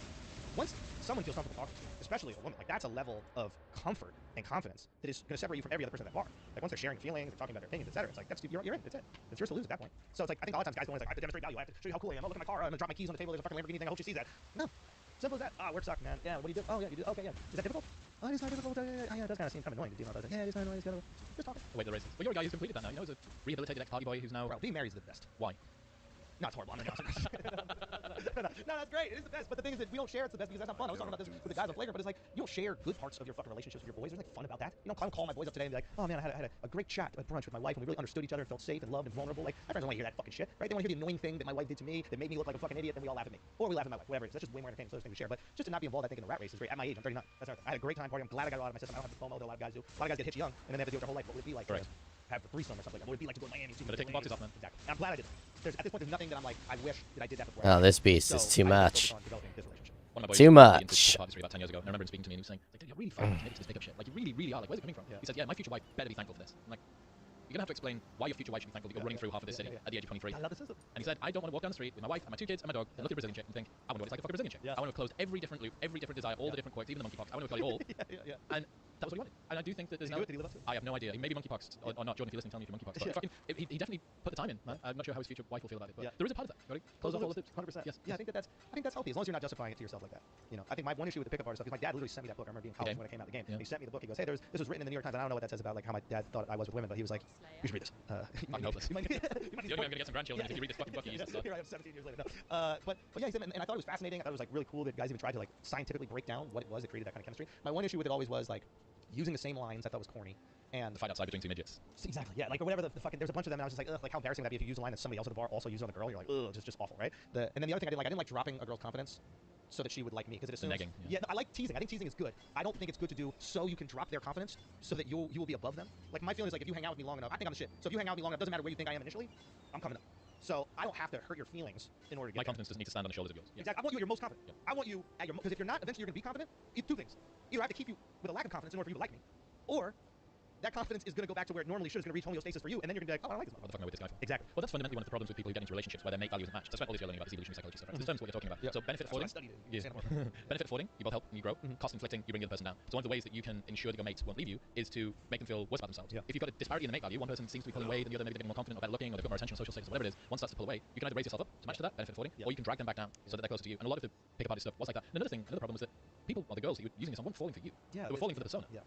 once someone feels comfortable talking to you, especially a woman, like that's a level of comfort and confidence that is going to separate you from every other person at that bar. Like once they're sharing feelings, they're talking about their opinions, etc. It's like you're in. That's it. It's yours to lose at that point. So it's like I think a lot of times guys go in like I have to demonstrate value. I have to show you how cool I am. Oh, look at my car. I'm gonna drop my keys on the table. There's a fucking Lamborghini thing. I hope she sees that. No, simple as that. Ah, work sucked, man. Yeah, what do you do? Oh yeah, you do. Okay, yeah. Is that difficult? Oh, it's not difficult. Yeah, it does kind of seem kind of annoying to deal with. Yeah, it's not annoying. It's kind of just talking. Wait, the races. Well, you're a guy who's completed that now. You know, he's a rehabilitated ex-party boy who's now. Bro, being married is the best. Why? No, it's horrible. No, that's great. It is the best. But the thing is that we don't share it's the best because that's not fun. I was talking about this with the guys on Flagrant, but it's like you don't share good parts of your fucking relationships with your boys. There's like fun about that. You know, I'm calling my boys up today and be like, oh man, I had a great chat at brunch with my wife and we really understood each other and felt safe and loved and vulnerable. Like my friends don't want to hear that fucking shit, right? They want to hear the annoying thing that my wife did to me that made me look like a fucking idiot, and we all laugh at me, or we laugh at my wife, whatever it is. That's just way more entertaining. So those things we share, but just to not be involved, I think, in the rat race is great. At my age, I'm 39. That's another thing. I had a great time partying. I'm glad I got a lot of my system. I don't have the FOMO that a lot of guys do. A lot of guys get hitched young and then they have to do it their whole life. What would it be like? Correct. To have a threesome or something? What would it be like to go to Miami? Better take the boxes off, man. Exactly. And I'm glad I did it. At this point, there's nothing that I'm like, I wish that I did that before. Oh, this beast is too much. One of my boys Too really into much. the party about 10 years ago. And I remember him speaking to me and he was saying, like, dude, you're really fucking committed to this pickup shit. Like, you really, really are. Like, where's it coming from? Yeah. He says, yeah, my future wife better be thankful for this. I'm like, you're going to have to explain why your future wife should be thankful that you're running through half of this city at the age of 23. I love the system. And he said, I don't want to walk down the street with my wife and my 2 kids and my dog and look at a Brazilian chick and think, I want to know what it's like to fuck a Brazilian chick. Yeah. I want to close every different loop, every different desire, all the different quirks, even the monkeypox. I want to close it all. And that was what he wanted. And I do think that there's now... Did he live up to it? I have no idea. He may be monkeypox or not. Jordan, if you're listening, tell me if you're monkeypox. But fucking, he definitely put the time in, man. I'm not sure how his future wife will feel about it, but there is a part of that. Right? Close off all the loops. 100%. Yes. Yeah, I think that's healthy as long as you're not justifying it to yourself like that. You know, I think my one issue with the pickup artist stuff is my dad literally sent me that book. I remember being in college when it came out of the game. Yeah. He sent me the book. He goes, hey, this was written in the New York Times. And I don't know what that says about like how my dad thought I was with women, but he was like, you should read this. I'm hopeless. The only way I'm going to get some grandchildren is if you read this fucking book you used to start. Here I am 17 years later. No. But yeah, he said, and I thought it was fascinating. I thought it was like really cool that guys even tried to like scientifically break down what it was that created that kind of chemistry. My one issue with it always was like using the same lines I thought was corny. And The fight outside between 2 midgets. exactly, yeah, like or whatever the fucking. There's a bunch of them, and I was just like, ugh, like how embarrassing would that be if you use a line that somebody else at the bar also used on the girl? You're like, ugh, just awful, right? And then the other thing I didn't like dropping a girl's confidence so that she would like me because it assumes. Negging, Yeah, I like teasing. I think teasing is good. I don't think it's good to do so you can drop their confidence so that you will be above them. Like my feeling is like if you hang out with me long enough, I think I'm the shit. So if you hang out with me long enough, doesn't matter where you think I am initially, I'm coming up. So I don't have to hurt your feelings in order to get My there. confidence doesn't need to stand on the shoulders of yours. Yeah. Exactly. I want you at your most confident. Yeah. I want you at your because if you're not, eventually you're going to be confident. Two things. Either I have to keep you with a lack of confidence in order for you to like me, or that confidence is going to go back to where it normally should. It's going to reach homeostasis for you, and then you're going to be like, oh, I don't like this. What the fuck am I with this guy for? Exactly. Well, that's fundamentally one of the problems with people who get into relationships where their mate value isn't matched. That's what all this you're learning about this evolutionary psychology stuff, right? This terms what you're talking about. Yeah. So benefit affording. Benefit affording, you both help and you grow. Cost inflicting, you bring the other person down. So one of the ways that you can ensure that your mates won't leave you is to make them feel worse about themselves. Yeah. If you've got a disparity in the mate value, one person seems to be pulling away, then the other maybe they're getting more confident or better looking, or they've got more attention on social status, or whatever it is. One starts to pull away, you can either raise yourself up to match to that, benefit affording, or you can drag them back down so that they're closer to you. And a lot of the pickup artist stuff was like that. And another problem was that people, or the girls that you were using this on, weren't falling for you. Yeah, They were falling for the persona. Yeah.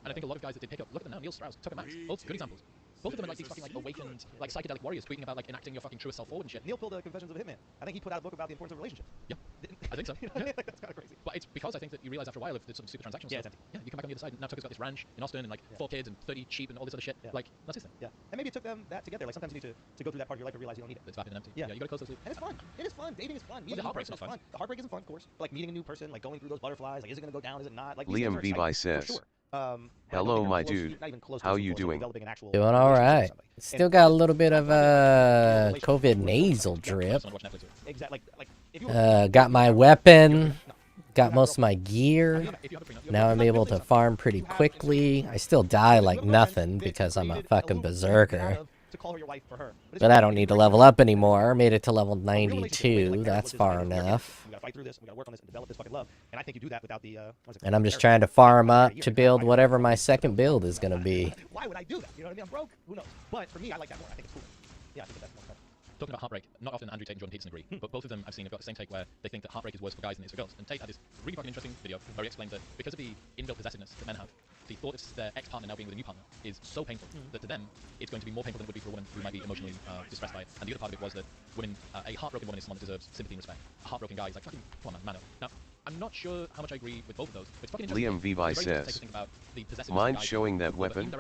And I think a lot of guys that did pick up, look at them now, Neil Strauss, Tucker Max, both good examples. Both of them are like these fucking like awakened, like psychedelic warriors tweeting about like enacting your fucking truest self forward and shit. Neil pulled Confessions of a Hitman. I think he put out a book about the importance of relationships. Yeah, I think so. Like, that's kind of crazy. But it's because I think that you realize after a while of the sort of super transactional Yeah, stuff. it's empty. Yeah, you come back on the other side. And now Tucker's got this ranch in Austin and like 4 kids and 30 sheep and all this other shit. Yeah. Like that's his thing. Yeah. And maybe it took them that together. Like sometimes you need to go through that part of your life and realize you don't need it. It's vapid and empty. Yeah. You got to close those loops. And it's fun. It is fun. Dating is fun. Meeting the a new heartbreak's person is not fun. The heartbreak isn't fun, of course. But like meeting a new person, like going through those butterflies, like is it going to go down? Is it not? Like these Liam things are Vivi exciting, for says, sure. hello, my close, dude. not even close to How the you full, doing? developing an actual Doing all relationship with right. somebody. Still got a little bit of COVID nasal drip. Someone watch Netflix. Exactly. Like if you Got my weapon. Got most of my gear. If you have a prenup, Now I'm able to farm pretty quickly. I still die like nothing because I'm a fucking berserker. to call her your wife for her. But I don't need to level up anymore. Made it to level 92. That's far enough. We gotta fight through this. We gotta work on this and develop this fucking love. And I think you do that without the. And I'm just trying to farm up to build whatever my second build is going to be. Why would I do that? You know what I mean? I'm broke. Who knows? But for me, I like that more. I think it's cool. Yeah, I think that's more fun. talking about Heartbreak, not often Andrew, Tate, and Jordan Peterson agree, but both of them I've seen have got the same take where they think that Heartbreak is worse for guys than it is for girls. And Tate had this really fucking interesting video where he explained that because of the inbuilt possessiveness that men have, the thought of their ex-partner now being with a new partner is so painful that to them it's going to be more painful than it would be for a woman who might be emotionally distressed by it. And the other part of it was that women, a heartbroken woman is someone that deserves sympathy and respect. A heartbroken guy is like, fucking, come on man, up. Now, I'm not sure how much I agree with both of those, but it's fucking interesting. Liam Vivi says, mind showing that weapon?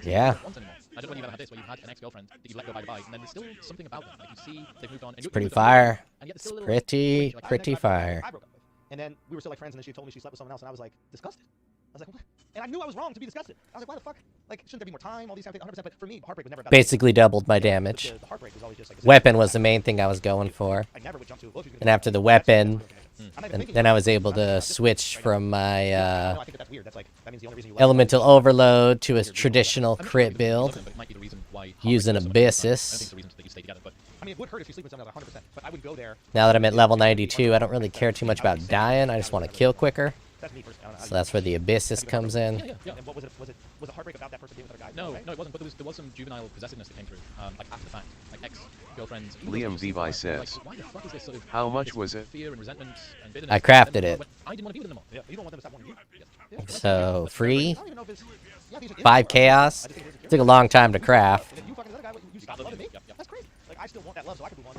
Yeah. I don't know whether you've ever had this, where you've had an ex-girlfriend that you let go bye-bye, and then there's still something about them. Like, you see they've moved on. And It's pretty fire. It's pretty fire. I broke up with. And then we were still like friends, and then she told me she slept with someone else, and I was like, disgusted. I was like, what? And I knew I was wrong to be disgusted. I was like, why the fuck? Like, shouldn't there be more time? All these kind of things, 100%. But for me, heartbreak was never about Basically doubled my damage. the heartbreak was always just like Weapon was the main thing I was going for. I never would jump to a And after the weapon, and and then I was able to switch from my I think that's weird. That's like, that means the only reason you left elemental overload to a traditional crit build But it might be the reason why using Heartbreak is so much fun. I don't think Abyssus. it's the reason that you stay together, but I mean, it would hurt if you sleep with someone else 100%, but I would go there. Now that I'm at level 92, I don't really care too much about dying. I just want to kill quicker. That's me personally. I don't know how So that's where the Abyssus comes in. yeah. And what was it? Was it heartbreak about that person being with other guys? No, Right? no, it wasn't. But there was some juvenile possessiveness that came through, like after the fact, like ex-girlfriends. Liam Vivi says, Like, why the fuck is this sort of how much this was it? Fear and resentment and bitterness. I crafted And it. I didn't want to be with them anymore. Yeah, you don't want them to stop wanting you. Yeah. So free, I don't even know if it's... Yeah, these are 5 chaos. Took a long time to craft. And then you fucking another guy, you stop loving me? Yep. That's crazy. Like, I still want that love, so I can move on.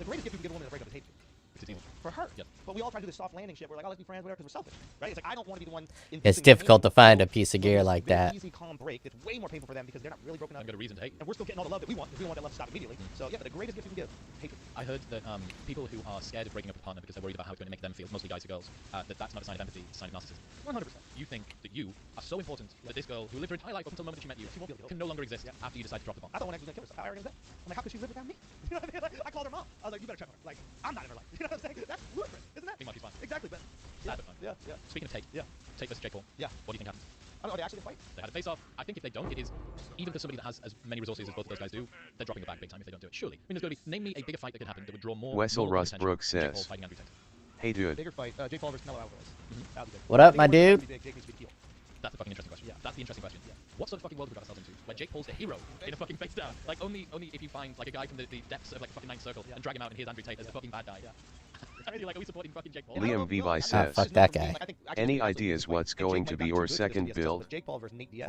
The greatest gift you can give a woman in a breakup is hatred. It's evil. For her. Yep. But we all try to do this soft landing shit. We're like, oh, let's be friends, whatever, because we're selfish. Right? It's like, I don't want to be the one... It's difficult to find a piece of gear like Very that. easy, calm break. It's way more painful for them because they're not really broken up. I've got a reason to hate. And we're still getting all the love that we want because we don't want that love to stop immediately. So, yeah, the greatest gift you can give, hatred. I heard that people who are scared of breaking up with a partner because they're worried about how it's going to make them feel, mostly guys or girls, that's not a sign of empathy, it's a sign of narcissism. 100%. You think that you are so important that this girl who lived her entire life up until the moment that she met you can no longer exist after you decide to drop the bomb. I thought one ex was gonna kill herself. How arrogant is that? I'm like, how could she live without me? You know what I mean? Like, I called her mom. I was like, you better check on her. Like, I'm not in her life. You know what I'm saying? That's ludicrous, isn't that? Meanwhile, she's fine. Exactly, but Sad but fun. yeah, yeah. Speaking of Tate, Yeah. Tate versus Jake Paul. Yeah. What do you think happened? I don't know. They actually fight. They had a face-off. I think if they don't, it is, even for somebody that has as many resources as both of those guys do, they're dropping the bag big time if they don't do it. Surely. I mean, there's got to be, name me a bigger fight that could happen that would draw more. Wessel more Russ attention Brooks than Jake Paul says, fighting Andrew Tate. hey dude, Bigger fight. Jake Paul versus Canelo Alvarez. That would be big. What up, Jake my Paul needs to dude? be big. Jake needs to be heel. That's the fucking interesting question. Yeah. That's the interesting question. Yeah. What sort of fucking world have we got ourselves into? Where Jake Paul's the hero in a fucking face down. Like only if you find like a guy from the depths of like fucking Ninth Circle and drag him out and here's Andrew Tate as the fucking bad guy. Yeah. I really like, are we supporting fucking Jake Paul? Liam Vivi Ah, says, fuck that guy. any ideas what's going to be your second build?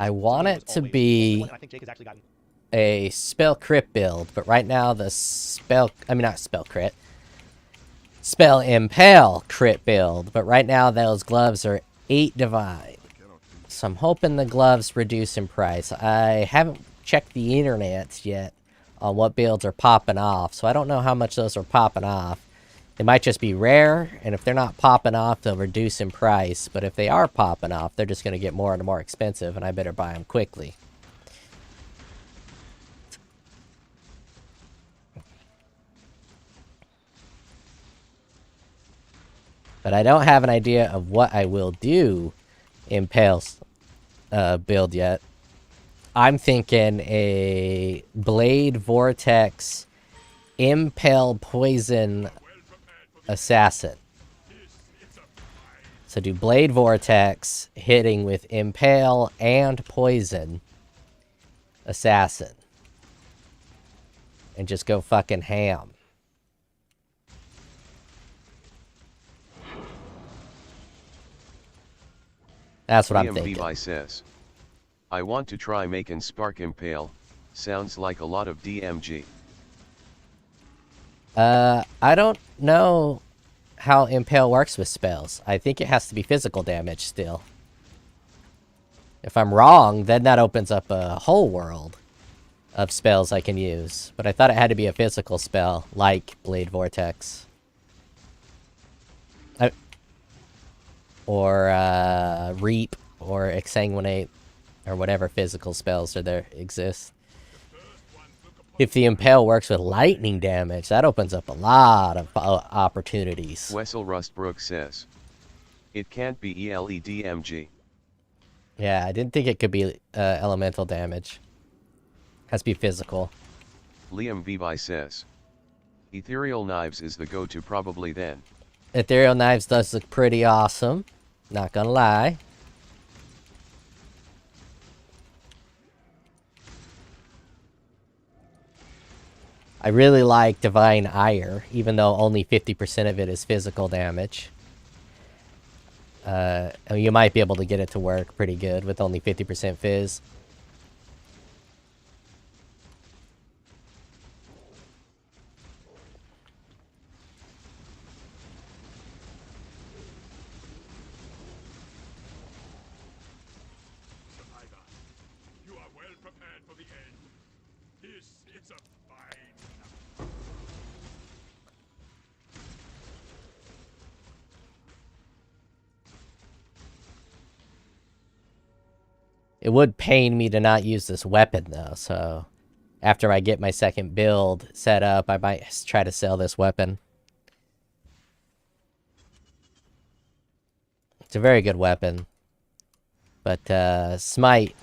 I want it to be a spell crit build, but right now the spell impale crit build, but right now those gloves are 8 divine. So I'm hoping the gloves reduce in price. I haven't checked the internet yet on what builds are popping off, so I don't know how much those are popping off. They might just be rare, and if they're not popping off, they'll reduce in price. But if they are popping off, they're just going to get more and more expensive, and I better buy them quickly. But I don't have an idea of what I will do in Pale's build yet. I'm thinking a Blade Vortex Impale Poison Assassin. So do Blade Vortex hitting with Impale and Poison Assassin. And just go fucking ham. That's what I'm Liam thinking. Vivi says, I want to try making Spark Impale, sounds like a lot of DMG. I don't know how Impale works with spells. I think it has to be physical damage still. If I'm wrong, then that opens up a whole world of spells I can use. But I thought it had to be a physical spell, like Blade Vortex. Or Reap, or Exsanguinate, or whatever physical spells are there exist. If the Impale works with lightning damage, that opens up a lot of opportunities. Wessel Rustbrook says, it can't be ELEDMG. Yeah, I didn't think it could be elemental damage. Has to be physical. Liam Vivi says, Ethereal Knives is the go-to probably then. Ethereal Knives does look pretty awesome. Not gonna lie. I really like Divine Ire, even though only 50% of it is physical damage. You might be able to get it to work pretty good with only 50% fizz. You are well prepared for the end. It's a fine. It would pain me to not use this weapon, though, so after I get my second build set up, I might try to sell this weapon. It's a very good weapon. But Smite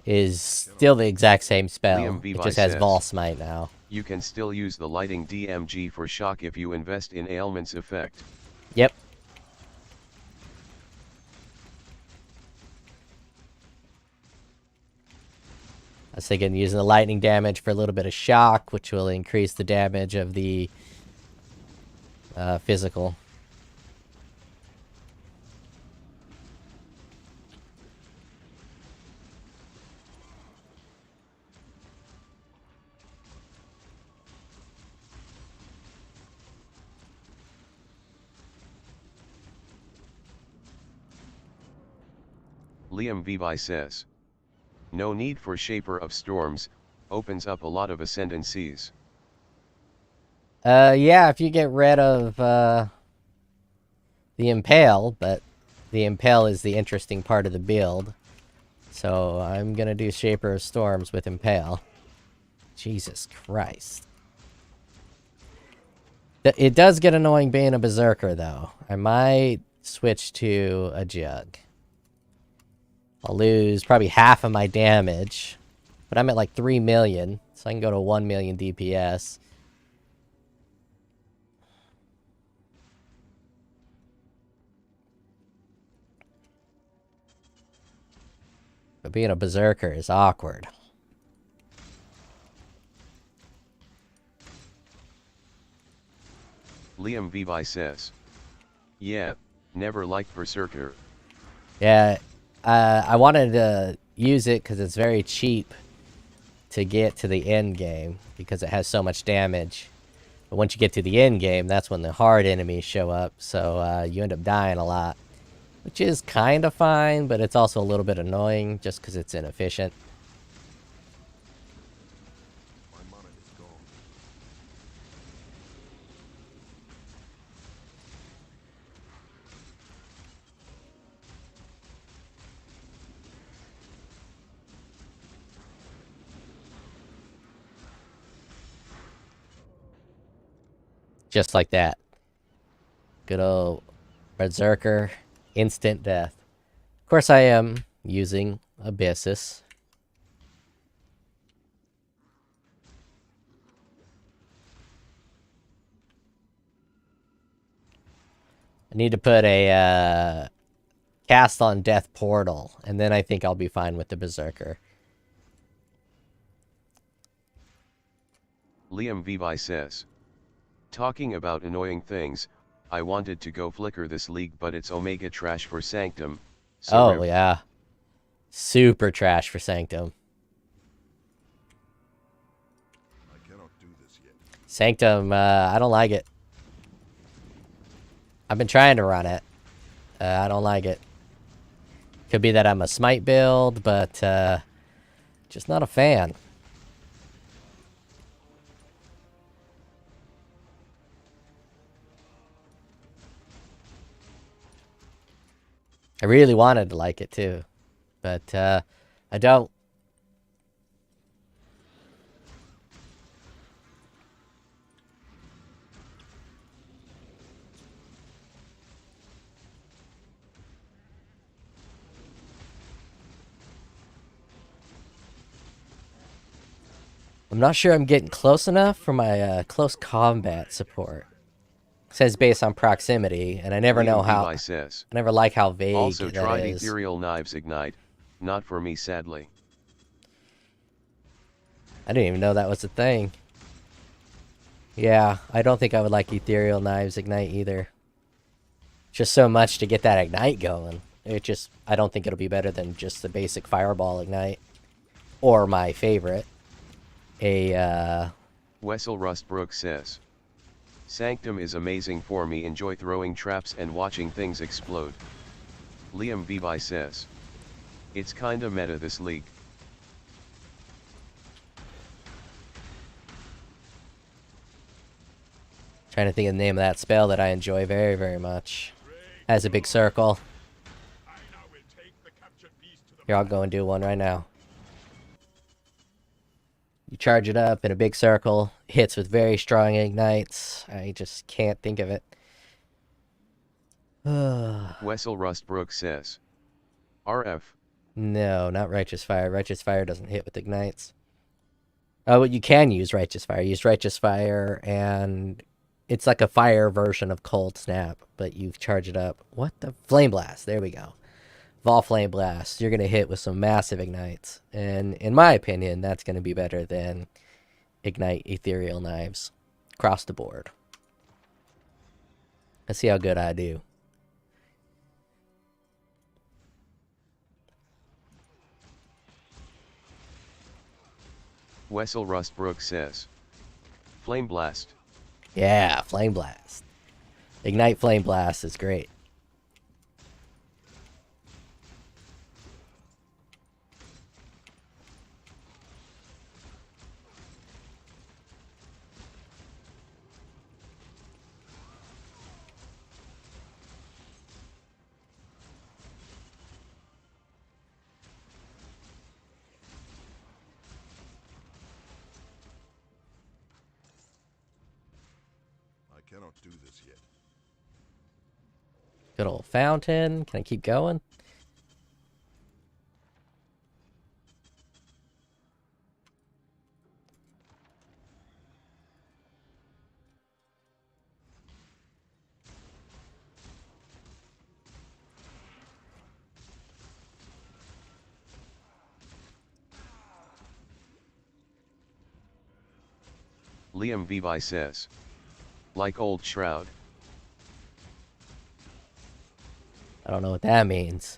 is still the exact same spell. It just has VAAL Smite now. You can still use the lighting DMG for shock if you invest in ailments effect. Yep. I was thinking using the lightning damage for a little bit of shock, which will increase the damage of the physical. Liam Vivi says, no need for Shaper of Storms, opens up a lot of ascendancies. Yeah, if you get rid of the Impale, but the Impale is the interesting part of the build. So I'm gonna do Shaper of Storms with Impale. Jesus Christ. It does get annoying being a Berserker, though. I might switch to a Jug. I'll lose probably half of my damage, but I'm at like 3 million, so I can go to 1 million DPS. But being a Berserker is awkward. Liam Vivi says, yeah, never liked Berserker. Yeah, I wanted to use it because it's very cheap to get to the end game because it has so much damage. But once you get to the end game, that's when the hard enemies show up, so you end up dying a lot. Which is kind of fine, but it's also a little bit annoying just because it's inefficient. Just like that. Good old Berserker. Instant death. Of course I am using Abyssus. I need to put a cast on Death Portal, and then I think I'll be fine with the Berserker. Liam Vivi says, talking about annoying things, I wanted to go flicker this league but it's Omega trash for Sanctum. So oh, yeah. Super trash for Sanctum. I cannot do this yet. Sanctum, I don't like it. I've been trying to run it. I don't like it. Could be that I'm a Smite build, but just not a fan. I really wanted to like it too, but I don't. I'm not sure I'm getting close enough for my close combat support. It says based on proximity, and I never know how. I never like how vague also that tried is. Ethereal Knives Ignite, not for me sadly. I didn't even know that was a thing. Yeah, I don't think I would like Ethereal Knives Ignite either. Just so much to get that Ignite going. I don't think it'll be better than just the basic Fireball Ignite. Or my favorite, Wessel Rustbrook says. Sanctum is amazing for me, enjoy throwing traps and watching things explode. Liam Vibi says. It's kinda meta this league. trying to think of the name of that spell that I enjoy very, very much. Has a big circle. I now will take the captured beast to the Here, I'll go and do one right now. You charge it up in a big circle, hits with very strong ignites. I just can't think of it. Wessel Rustbrook says. RF. No, not Righteous Fire. Righteous Fire doesn't hit with ignites. Oh, you can use Righteous Fire. Use Righteous Fire, and it's like a fire version of Cold Snap, but you charge it up. What the? Flame Blast. There we go. VAAL Flame Blast. You're going to hit with some massive ignites. And in my opinion, that's going to be better than Ignite Ethereal Knives. Across the board. Let's see how good I do. Wessel Rustbrook says. Flame Blast. Yeah, Flame Blast. Ignite Flame Blast is great. I cannot do this yet. Good old fountain. Can I keep going? Liam Vibi says. Like old Shroud. I don't know what that means.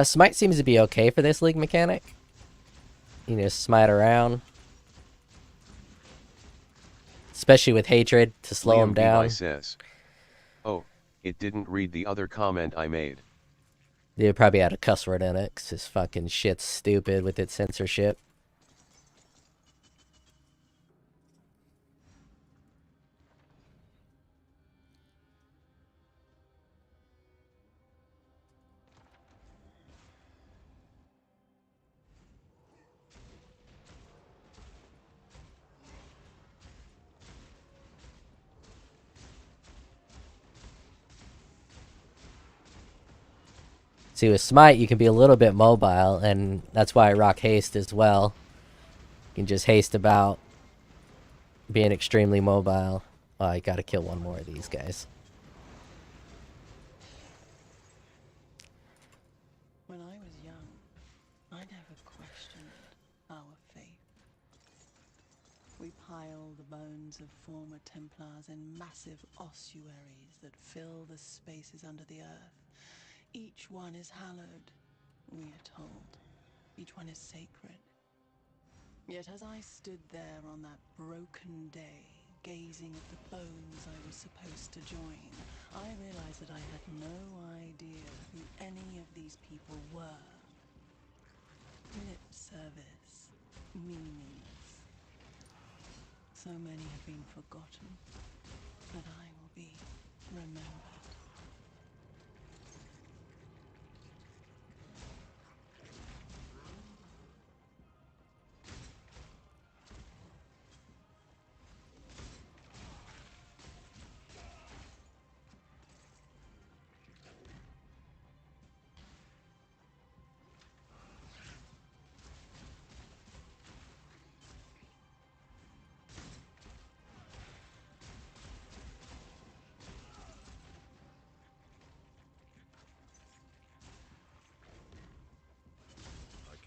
Smite seems to be okay for this league mechanic. You know, smite around. Especially with Hatred to slow Liam him down. Vibi says. Oh, it didn't read the other comment I made. They probably had a cuss word in it, 'cause this fucking shit's stupid with its censorship. See, with Smite, you can be a little bit mobile, and that's why I rock Haste as well. You can just haste about being extremely mobile. Oh, I gotta kill one more of these guys. When I was young, I never questioned our faith. We pile the bones of former Templars in massive ossuaries that fill the spaces under the earth. Each one is hallowed, we are told. Each one is sacred. Yet as I stood there on that broken day, gazing at the bones I was supposed to join, I realized that I had no idea who any of these people were. Lip service, meaningless. So many have been forgotten, but I will be remembered.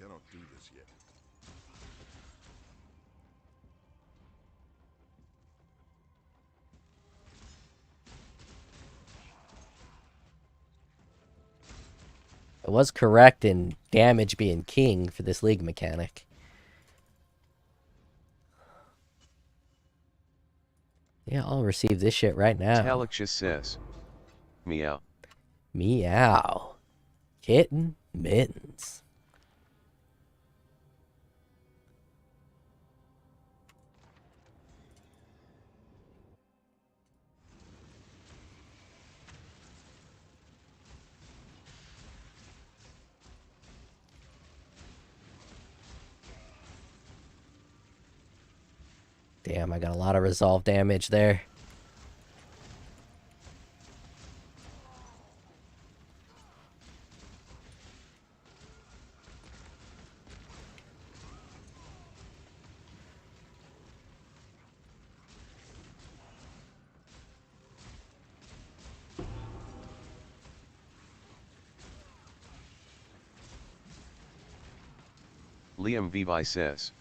cannot do this yet. I was correct in damage being king for this league mechanic. Yeah, I'll receive this shit right now. Talicious says, meow. Meow. Kitten mittens. Damn, I got a lot of resolve damage there. Liam Vivi says,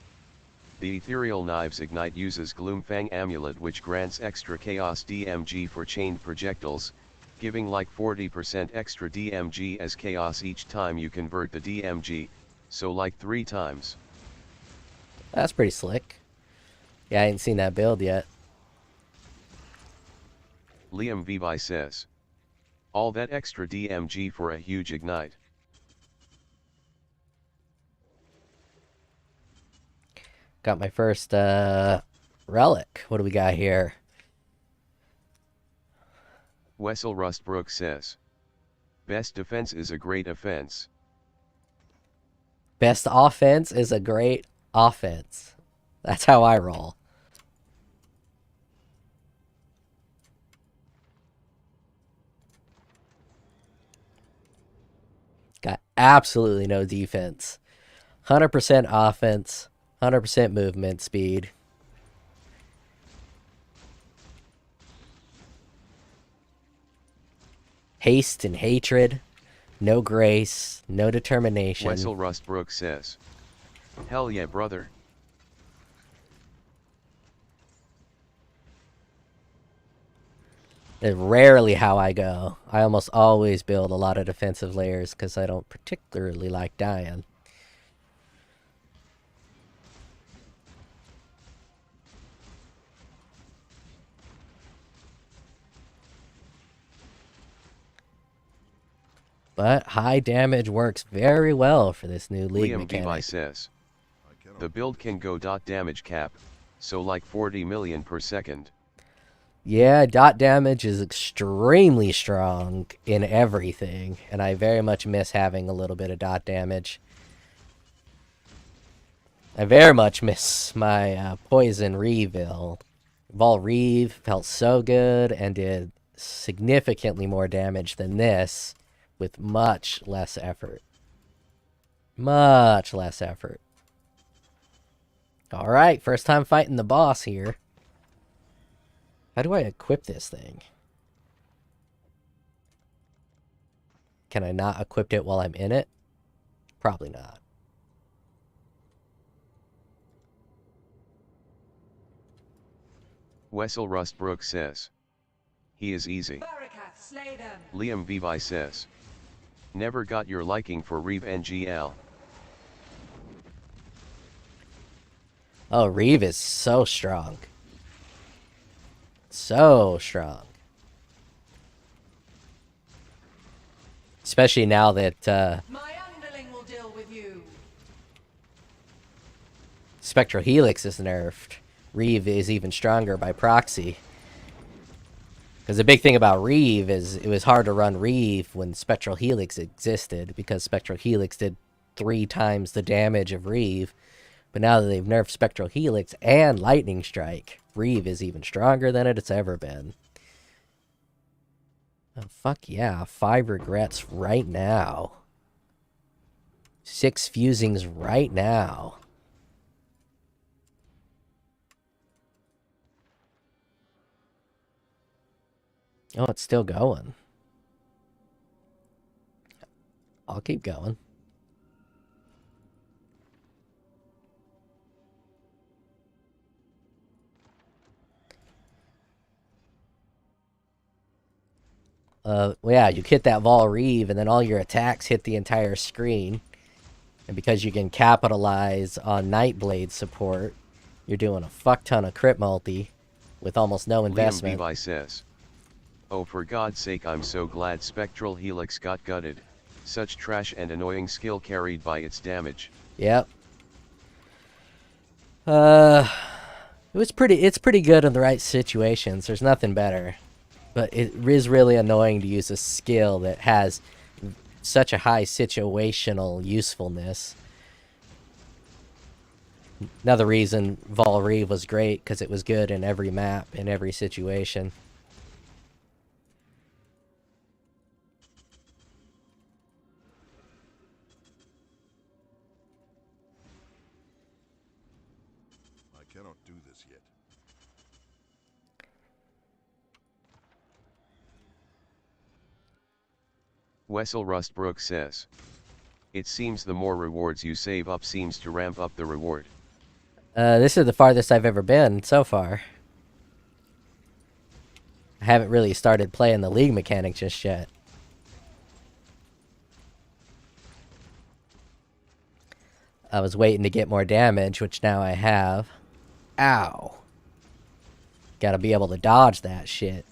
the Ethereal Knives Ignite uses Gloomfang Amulet, which grants extra Chaos DMG for chained projectiles, giving like 40% extra DMG as Chaos each time you convert the DMG, so like 3 times. That's pretty slick. Yeah, I ain't seen that build yet. Liam Vivi says, all that extra DMG for a huge Ignite. Got my first relic. What do we got here? Wessel Rustbrook says, best defense is a great offense. Best offense is a great offense. That's how I roll. Got absolutely no defense. 100% offense. 100% movement speed. Haste and hatred. No grace. No determination. Wessel Rustbrook says, hell yeah, brother. It's rarely how I go. I almost always build a lot of defensive layers because I don't particularly like dying. But high damage works very well for this new league Liam mechanic. Vivi says, the build can go damage cap, so like 40 million per second. Yeah, dot damage is extremely strong in everything, and I very much miss having a little bit of dot damage. I very much miss my Poison Reeve build. VAAL Reeve felt so good and did significantly more damage than this with much less effort. Much less effort. Alright, first time fighting the boss here. How do I equip this thing? Can I not equip it while I'm in it? Probably not. Wessel Rustbrook says, he is easy. Liam Vivi says, never got your liking for Reeve NGL. Oh, Reeve is so strong. So strong. Especially now that My underling will deal with you. Spectral Helix is nerfed. Reeve is even stronger by proxy. Because the big thing about Reeve is it was hard to run Reeve when Spectral Helix existed, because Spectral Helix did 3 times the damage of Reeve. But now that they've nerfed Spectral Helix and Lightning Strike, Reeve is even stronger than it's ever been. Oh, fuck yeah. 5 regrets right now. 6 fusings right now. Oh, it's still going. I'll keep going. Well, yeah, you hit that VAAL Reeve, and then all your attacks hit the entire screen. And because you can capitalize on Nightblade support, you're doing a fuck ton of crit multi with almost no Liam investment. Bevi says, "Oh, for God's sake, I'm so glad Spectral Helix got gutted. Such trash and annoying skill carried by its damage." Yep. It's pretty good in the right situations. There's nothing better. But it is really annoying to use a skill that has such a high situational usefulness. Another reason VAAL Reeve was great, because it was good in every map, in every situation. I cannot do this yet. Wessel Rustbrook says, "It seems the more rewards you save up seems to ramp up the reward." This is the farthest I've ever been so far. I haven't really started playing the league mechanic just yet. I was waiting to get more damage, which now I have. Ow. Gotta be able to dodge that shit.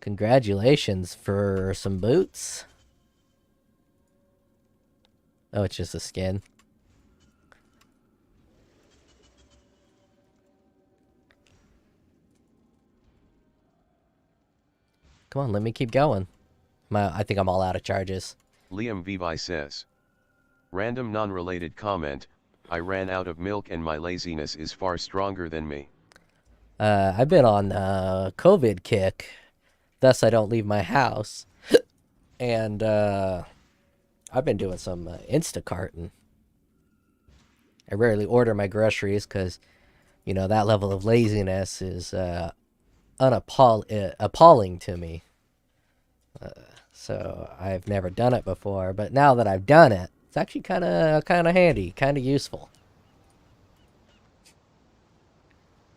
Congratulations for some boots. Oh, it's just a skin. Come on, let me keep going. I think I'm all out of charges. Liam Vivi says, "Random non-related comment, I ran out of milk and my laziness is far stronger than me." I've been on a COVID kick, thus I don't leave my house. And I've been doing some Instacarting. I rarely order my groceries because, you know, that level of laziness is appalling to me. So I've never done it before, but now that I've done it, it's actually kind of handy, kind of useful.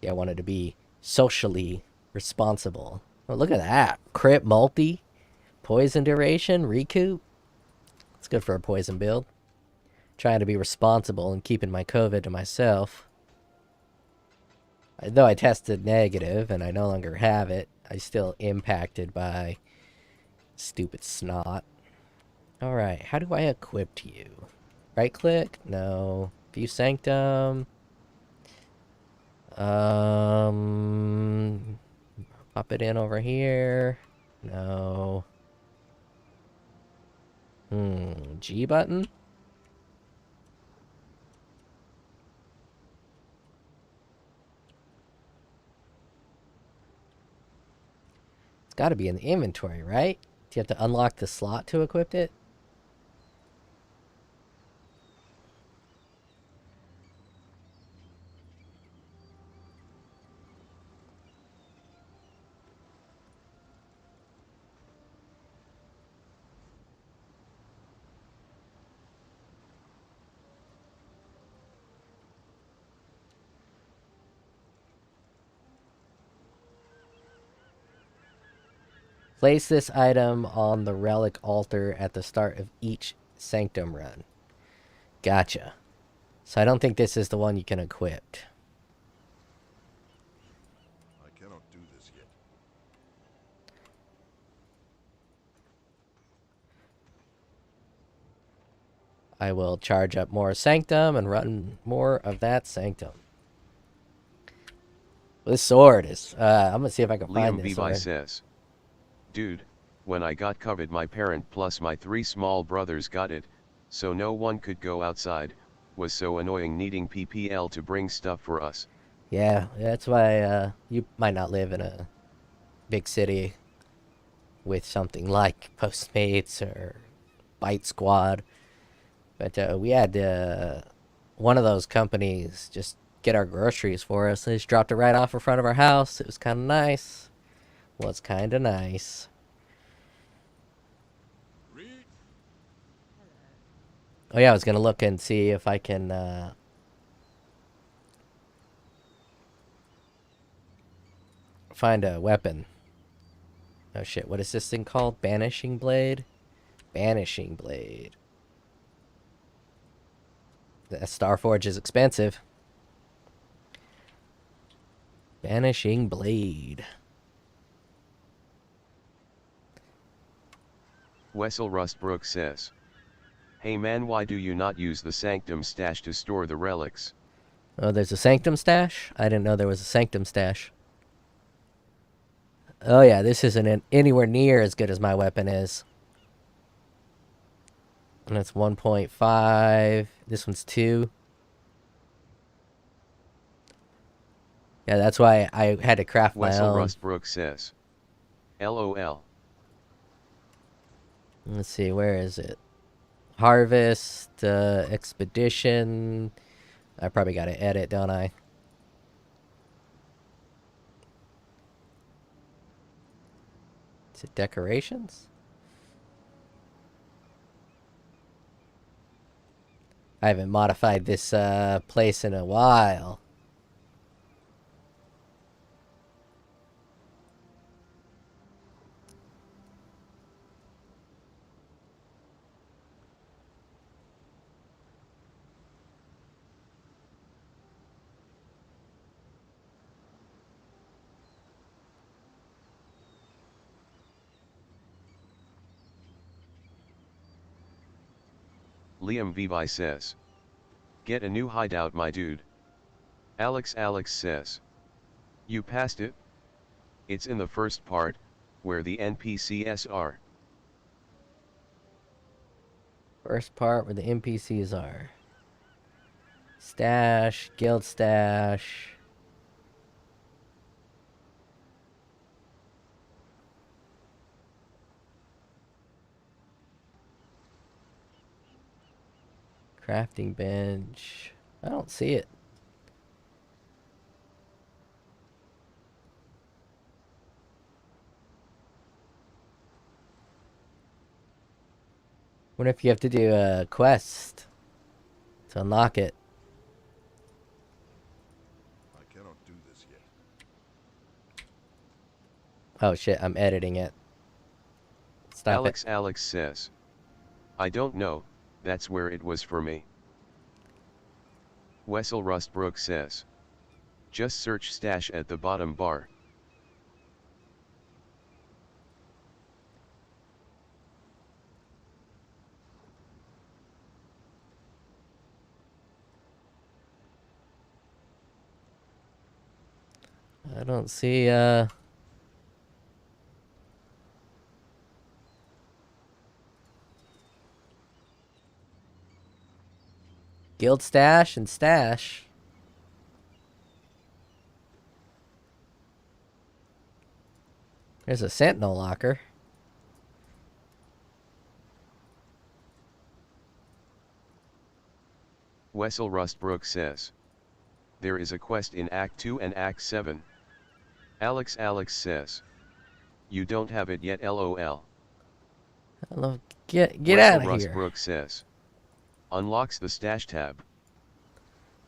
Yeah, I wanted to be socially responsible. Oh, look at that. Crit multi, poison duration, recoup. It's good for a poison build. Trying to be responsible and keeping my COVID to myself. Though I tested negative and I no longer have it, I'm still impacted by stupid snot. Alright, how do I equip you? Right click? No. View Sanctum. Pop it in over here. No. G button? It's gotta be in the inventory, right? Do you have to unlock the slot to equip it? Place this item on the relic altar at the start of each sanctum run. Gotcha. So I don't think this is the one you can equip. I cannot do this yet. I will charge up more sanctum and run more of that sanctum. This sword is... I'm gonna see if I can find Liam this Vivi sword. says, "Dude, when I got COVID my parent plus my 3 small brothers got it, so no one could go outside, was so annoying needing PPL to bring stuff for us." Yeah, that's why you might not live in a big city with something like Postmates or Bite Squad. But we had one of those companies just get our groceries for us. They just dropped it right off in front of our house. It was kind of nice. Was kind of nice. Oh yeah, I was gonna look and see if I can find a weapon. Oh shit, what is this thing called? Banishing Blade? Banishing Blade. The Starforge is expensive. Banishing Blade. Wessel Rustbrook says, "Hey man, why do you not use the Sanctum stash to store the relics?" Oh, there's a Sanctum stash? I didn't know there was a Sanctum stash. Oh yeah, this isn't anywhere near as good as my weapon is. And it's 1.5. This one's 2. Yeah, that's why I had to craft my Wessel own. Rustbrook says, "LOL." Let's see, where is it? Harvest, expedition. I probably got to edit, don't I? Is it decorations? I haven't modified this place in a while. Liam Vivi says, "Get a new hideout my dude." Alex says, "You passed it? It's in the first part, where the NPCs are." First part where the NPCs are. Stash, guild stash. Crafting bench. I don't see it. Wonder if you have to do a quest to unlock it. I cannot do this yet. Oh shit, I'm editing it. Stop it. Alex says, "I don't know, that's where it was for me." Wessel Rustbrook says, "Just search stash at the bottom bar." I don't see guild stash and stash. There's a sentinel locker. Wessel Rustbrook says, "There is a quest in Act 2 and Act 7. Alex says, "You don't have it yet LOL." Hello, get Wessel out of here. Rustbrook says, "Unlocks the stash tab."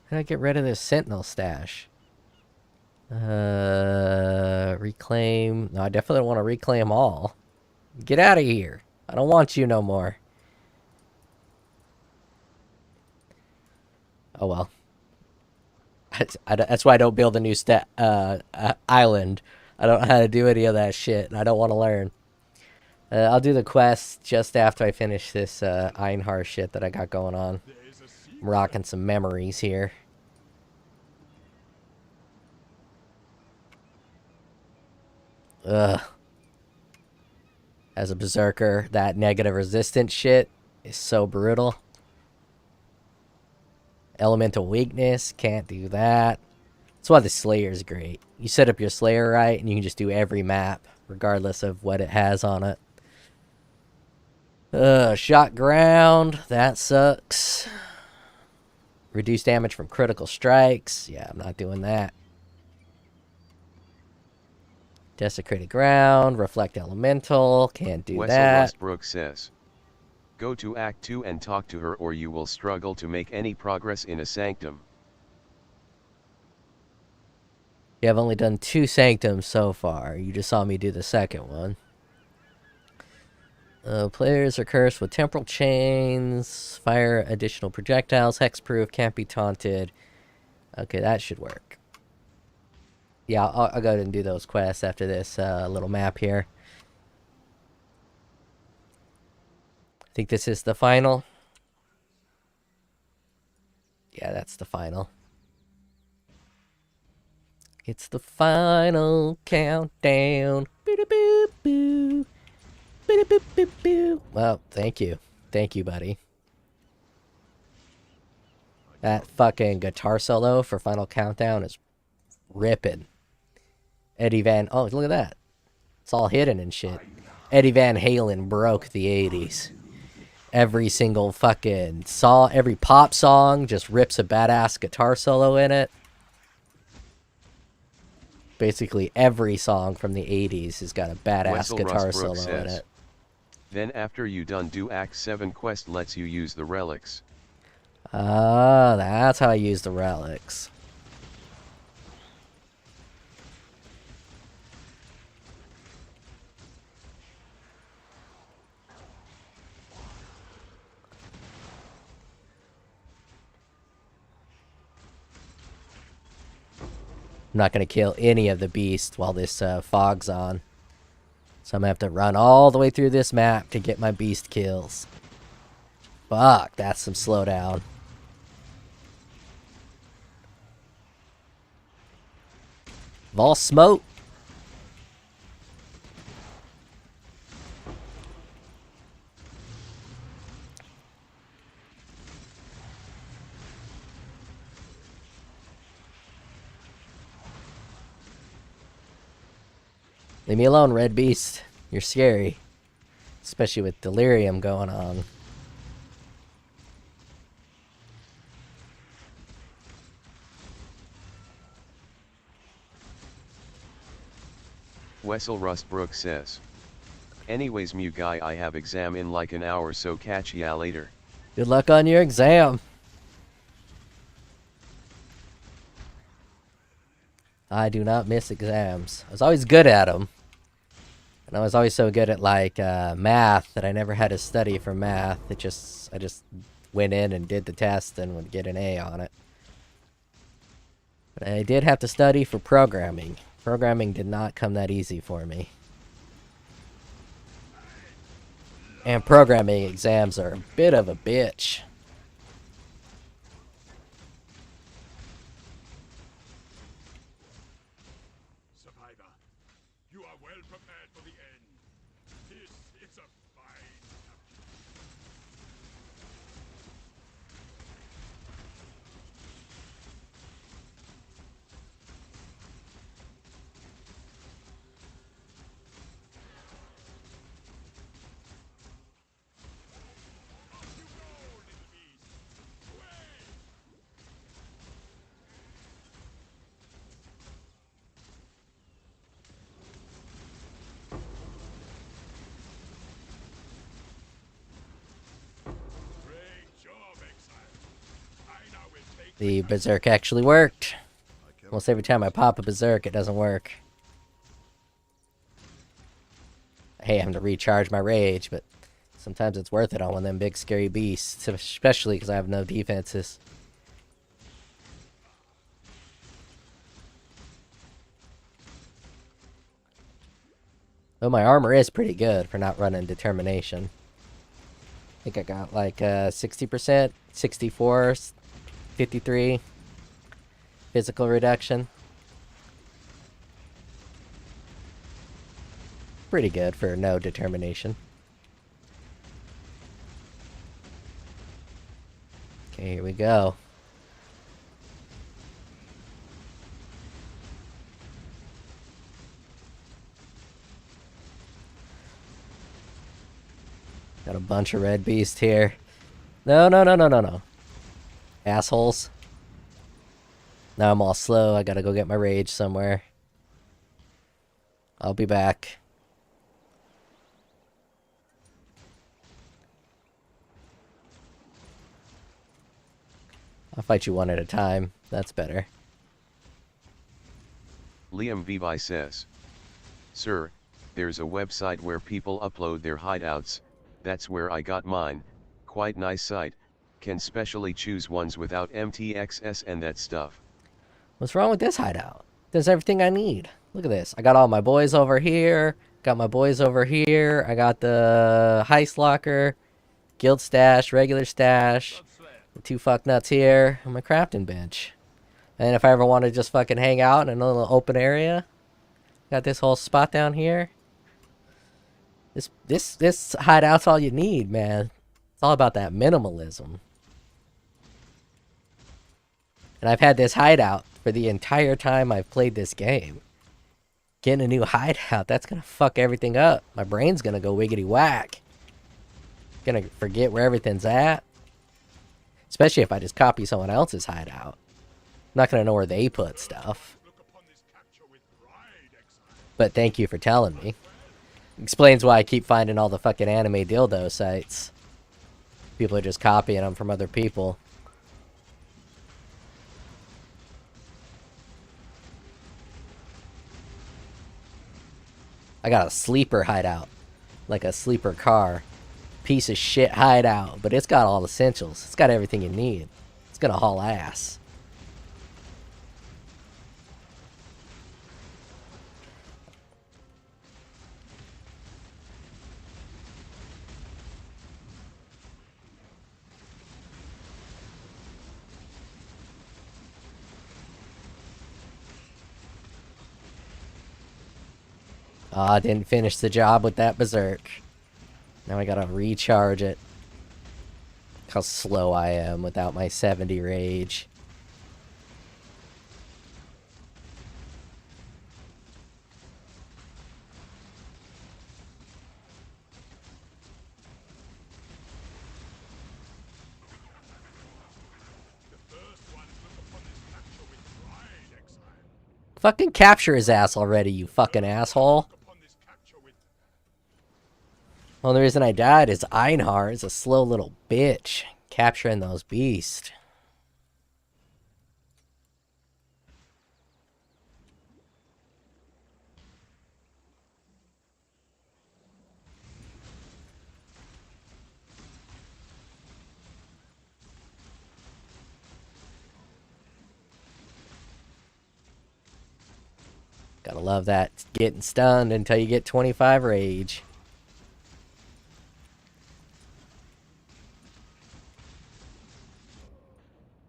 How do I get rid of this sentinel stash? Reclaim. No, I definitely don't want to reclaim all. Get out of here. I don't want you no more. Oh well. That's why I don't build a new island. I don't know how to do any of that shit, and I don't want to learn. I'll do the quest just after I finish this Einhar shit that I got going on. I'm rocking some memories here. Ugh. As a Berserker, that negative resistance shit is so brutal. Elemental weakness, can't do that. That's why the Slayer's great. You set up your Slayer right, and you can just do every map, regardless of what it has on it. Shot ground, that sucks. Reduce damage from critical strikes. Yeah, I'm not doing that. Desecrated ground, reflect elemental, can't do Wessel that. Rustbrook says, Go to Act 2 and talk to her, or you will struggle to make any progress in a sanctum. You have only done 2 sanctums so far. You just saw me do the second one. Players are cursed with temporal chains, fire additional projectiles, hexproof, can't be taunted. Okay, that should work. Yeah, I'll go ahead and do those quests after this little map here. I think this is the final. Yeah, that's the final. It's the final countdown. Boo-da-boo-boo. Boo-da-boo-boo-boo. Well, thank you. Thank you, buddy. That fucking guitar solo for Final Countdown is ripping. Eddie Van... Oh, look at that. It's all hidden and shit. Eddie Van Halen broke the 80s. Every single fucking song, every pop song just rips a badass guitar solo in it. Basically every song from the 80s has got a badass guitar solo in it. Then after you done do Act 7 quest lets you use the relics. Ah, that's how I use the relics. I'm not going to kill any of the beasts while this fog's on. So I'm going to have to run all the way through this map to get my beast kills. Fuck, that's some slowdown. VAAL smoke. Leave me alone, Red Beast. You're scary. Especially with delirium going on. Wessel Rustbrook says. Anyways, Mew guy, I have exam in like an hour, so catch ya later. Good luck on your exam. I do not miss exams. I was always good at them. And I was always so good at like math that I never had to study for math. I just went in and did the test and would get an A on it. But I did have to study for programming. Programming did not come that easy for me. And programming exams are a bit of a bitch. Survivor, you are well prepared for the end. It's a fine. The Berserk actually worked. Almost every time I pop a Berserk, it doesn't work. I hate having to recharge my rage, but sometimes it's worth it on one of them big scary beasts, especially because I have no defenses. Though my armor is pretty good for not running determination. I think I got like 60%, 64, 53 physical reduction. Pretty good for no determination. Okay, here we go. Got a bunch of red beasts here. No, no, no, no, no, no. Assholes. Now I'm all slow. I gotta go get my rage somewhere. I'll be back. I'll fight you one at a time. That's better. Liam Vivi says, Sir, there's a website where people upload their hideouts, that's where I got mine, quite nice site, can specially choose ones without MTXS and that stuff. What's wrong with this hideout? There's everything I need. Look at this. I got all my boys over here. Got my boys over here. I got the heist locker, guild stash, regular stash, the 2 fuck nuts here, and my crafting bench. And if I ever want to just fucking hang out in a little open area, got this whole spot down here. This hideout's all you need, man. It's all about that minimalism. And I've had this hideout for the entire time I've played this game. Getting a new hideout, that's gonna fuck everything up. My brain's gonna go wiggity whack. Gonna forget where everything's at. Especially if I just copy someone else's hideout. I'm not gonna know where they put stuff. But thank you for telling me. Explains why I keep finding all the fucking anime dildo sites. People are just copying them from other people. I got a sleeper hideout. Like a sleeper car. Piece of shit hideout. But it's got all essentials. It's got everything you need. It's gonna haul ass. I didn't finish the job with that Berserk. Now I gotta recharge it. Look how slow I am without my 70 rage. Fucking capture his ass already, you fucking asshole. Well, the reason I died is Einhar is a slow little bitch. Capturing those beasts. Gotta love that getting stunned until you get 25 rage.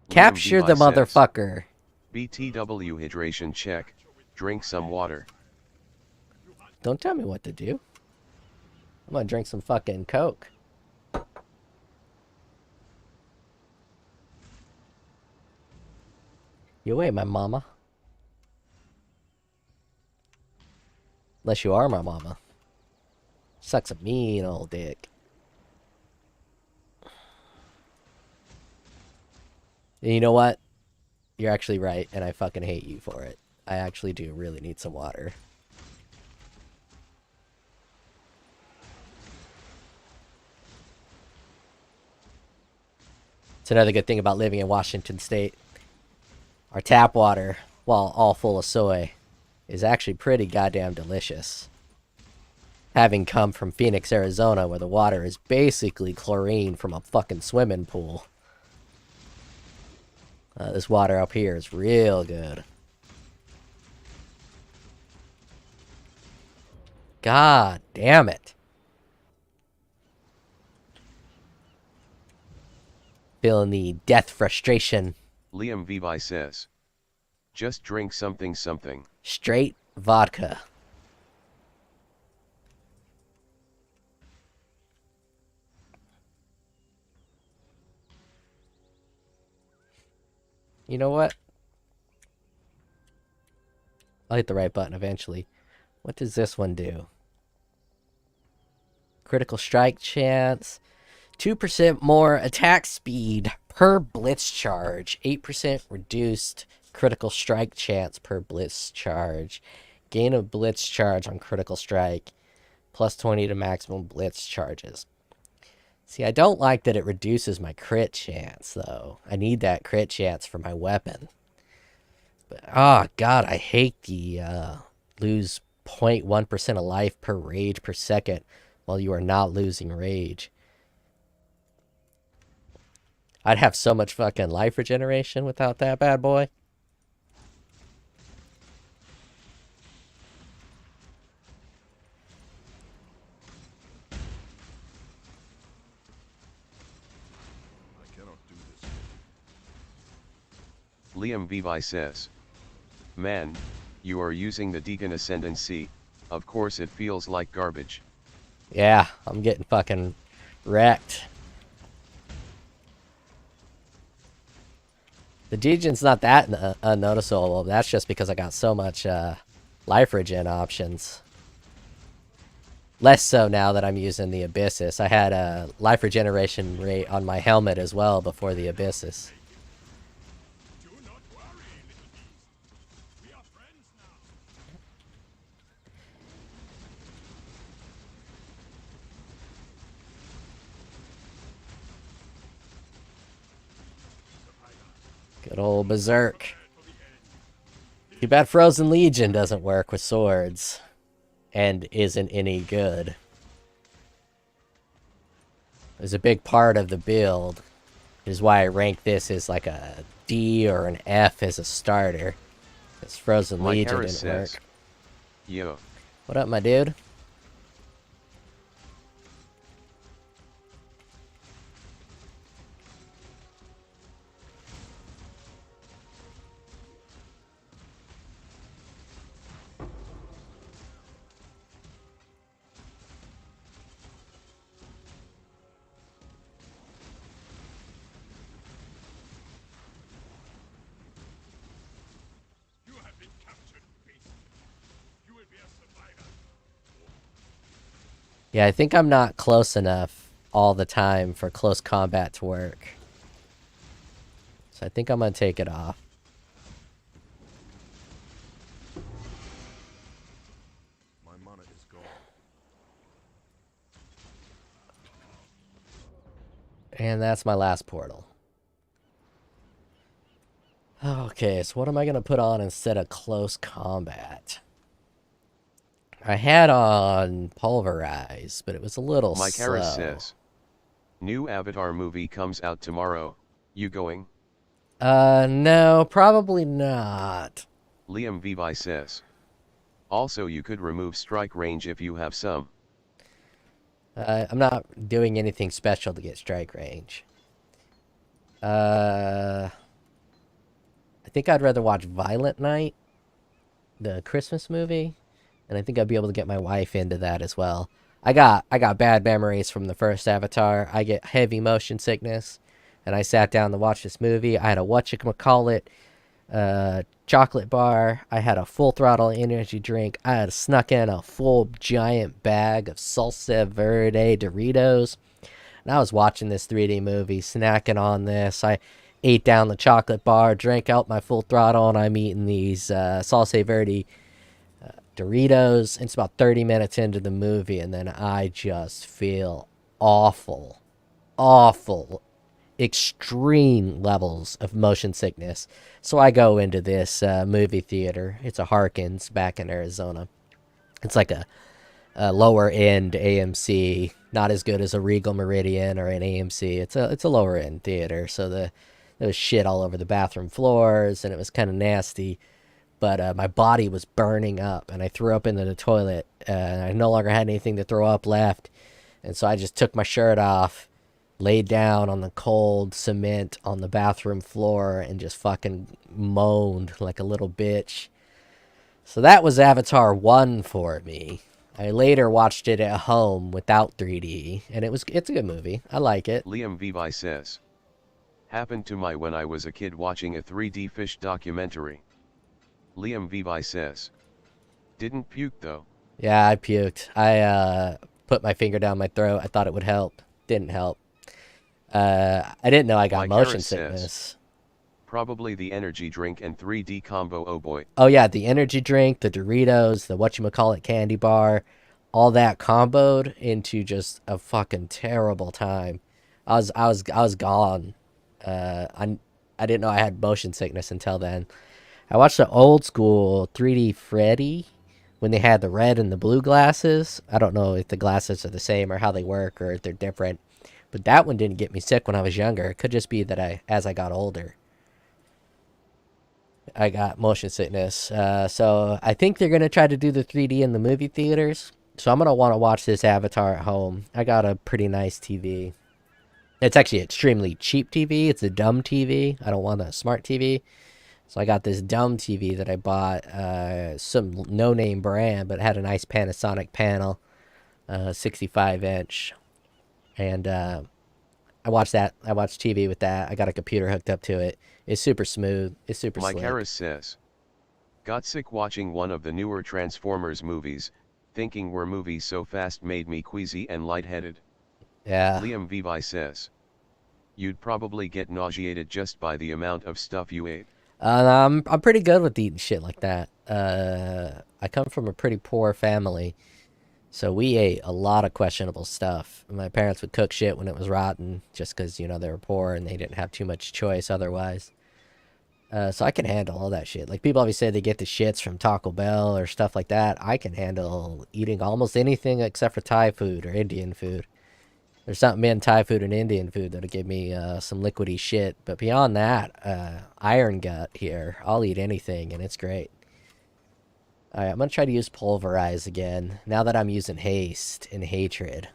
Capture the motherfucker. BTW hydration check. Drink some water. Don't tell me what to do. I'm gonna drink some fucking Coke. You away, my mama. Unless you are my mama. Sucks a mean old dick. And you know what? You're actually right, and I fucking hate you for it. I actually do really need some water. It's another good thing about living in Washington State. Our tap water, while all full of soy, is actually pretty goddamn delicious. Having come from Phoenix, Arizona, where the water is basically chlorine from a fucking swimming pool. This water up here is real good. God damn it. Feeling the death frustration. Liam Vivi says, just drink something. Straight vodka. You know what? I'll hit the right button eventually. What does this one do? Critical strike chance. 2% more attack speed per blitz charge. 8% reduced critical strike chance per blitz charge. Gain a blitz charge on critical strike. Plus 20 to maximum blitz charges. See, I don't like that it reduces my crit chance, though. I need that crit chance for my weapon. But, oh, God, I hate the lose 0.1% of life per rage per second while you are not losing rage. I'd have so much fucking life regeneration without that bad boy. I cannot do this. Liam Vivi says. Man, you are using the Deacon Ascendancy, of course it feels like garbage. Yeah, I'm getting fucking wrecked. The degen's not that unnoticeable. That's just because I got so much life regen options. Less so now that I'm using the Abyssus. I had a life regeneration rate on my helmet as well before the Abyssus. Do not worry, little beast. We are friends now. Good old Berserk. Too bad Frozen Legion doesn't work with swords. And isn't any good. It was a big part of the build. Which is why I rank this as like a D or an F as a starter. Because Frozen Mike Legion Harris didn't work. says. Yo. What up, my dude? You have been captured, beast. You will be a survivor. Yeah, I think I'm not close enough all the time for close combat to work. So I think I'm going to take it off. My mana is gone. And that's my last portal. Okay, so what am I going to put on instead of close combat? I had on Pulverize, but it was a little Mike slow. Harris says. New Avatar movie comes out tomorrow. You going? No, probably not. Liam Vivi says. Also you could remove strike range if you have some. I'm not doing anything special to get strike range. I think I'd rather watch Violent Night, the Christmas movie, and I think I'd be able to get my wife into that as well. I got bad memories from the first Avatar. I get heavy motion sickness, and I sat down to watch this movie. I had a whatchamacallit chocolate bar. I had a full throttle energy drink. I had snuck in a full giant bag of salsa verde Doritos. And I was watching this 3D movie, snacking on this. I ate down the chocolate bar, drank out my full throttle, and I'm eating these salsa verde Doritos. It's about 30 minutes into the movie, and then I just feel awful. Awful. Extreme levels of motion sickness. So I go into this movie theater. It's a Harkins back in Arizona. It's like a lower end AMC, not as good as a Regal Meridian or an AMC. It's a lower end theater, so there was shit all over the bathroom floors, and it was kind of nasty. But my body was burning up, and I threw up into the toilet, and I no longer had anything to throw up left, and so I just took my shirt off, laid down on the cold cement on the bathroom floor, and just fucking moaned like a little bitch. So that was Avatar 1 for me. I later watched it at home without 3D, and it's a good movie. I like it. Liam Vivi says. Happened to my when I was a kid watching a 3D fish documentary. Liam Vivi says. Didn't puke though. Yeah, I puked. I put my finger down my throat. I thought it would help. Didn't help. I didn't know I got Mike motion Harris sickness. says. Probably the energy drink and 3D combo, oh boy. Oh yeah, the energy drink, the Doritos, the whatchamacallit candy bar, all that comboed into just a fucking terrible time. I was gone. I didn't know I had motion sickness until then. I watched the old school 3D Freddy when they had the red and the blue glasses. I don't know if the glasses are the same or how they work or if they're different. But that one didn't get me sick when I was younger. It could just be that as I got older, I got motion sickness. So I think they're going to try to do the 3D in the movie theaters. So I'm going to want to watch this Avatar at home. I got a pretty nice TV. It's actually extremely cheap TV. It's a dumb TV. I don't want a smart TV. So I got this dumb TV that I bought, some no-name brand, but it had a nice Panasonic panel, 65-inch. And I watched that. I watched TV with that. I got a computer hooked up to it. It's super smooth. It's super Mike slick. Harris says, got sick watching one of the newer Transformers movies, thinking were movies so fast made me queasy and lightheaded. Yeah. Liam Vivi says, you'd probably get nauseated just by the amount of stuff you ate. I'm pretty good with eating shit like that. I come from a pretty poor family, so we ate a lot of questionable stuff. My parents would cook shit when it was rotten, just because, you know, they were poor and they didn't have too much choice otherwise. So I can handle all that shit. Like, people always say they get the shits from Taco Bell or stuff like that. I can handle eating almost anything except for Thai food or Indian food. There's something in Thai food and Indian food that'll give me some liquidy shit. But beyond that, iron gut here. I'll eat anything, and it's great. Alright, I'm going to try to use Pulverize again, now that I'm using Haste and Hatred.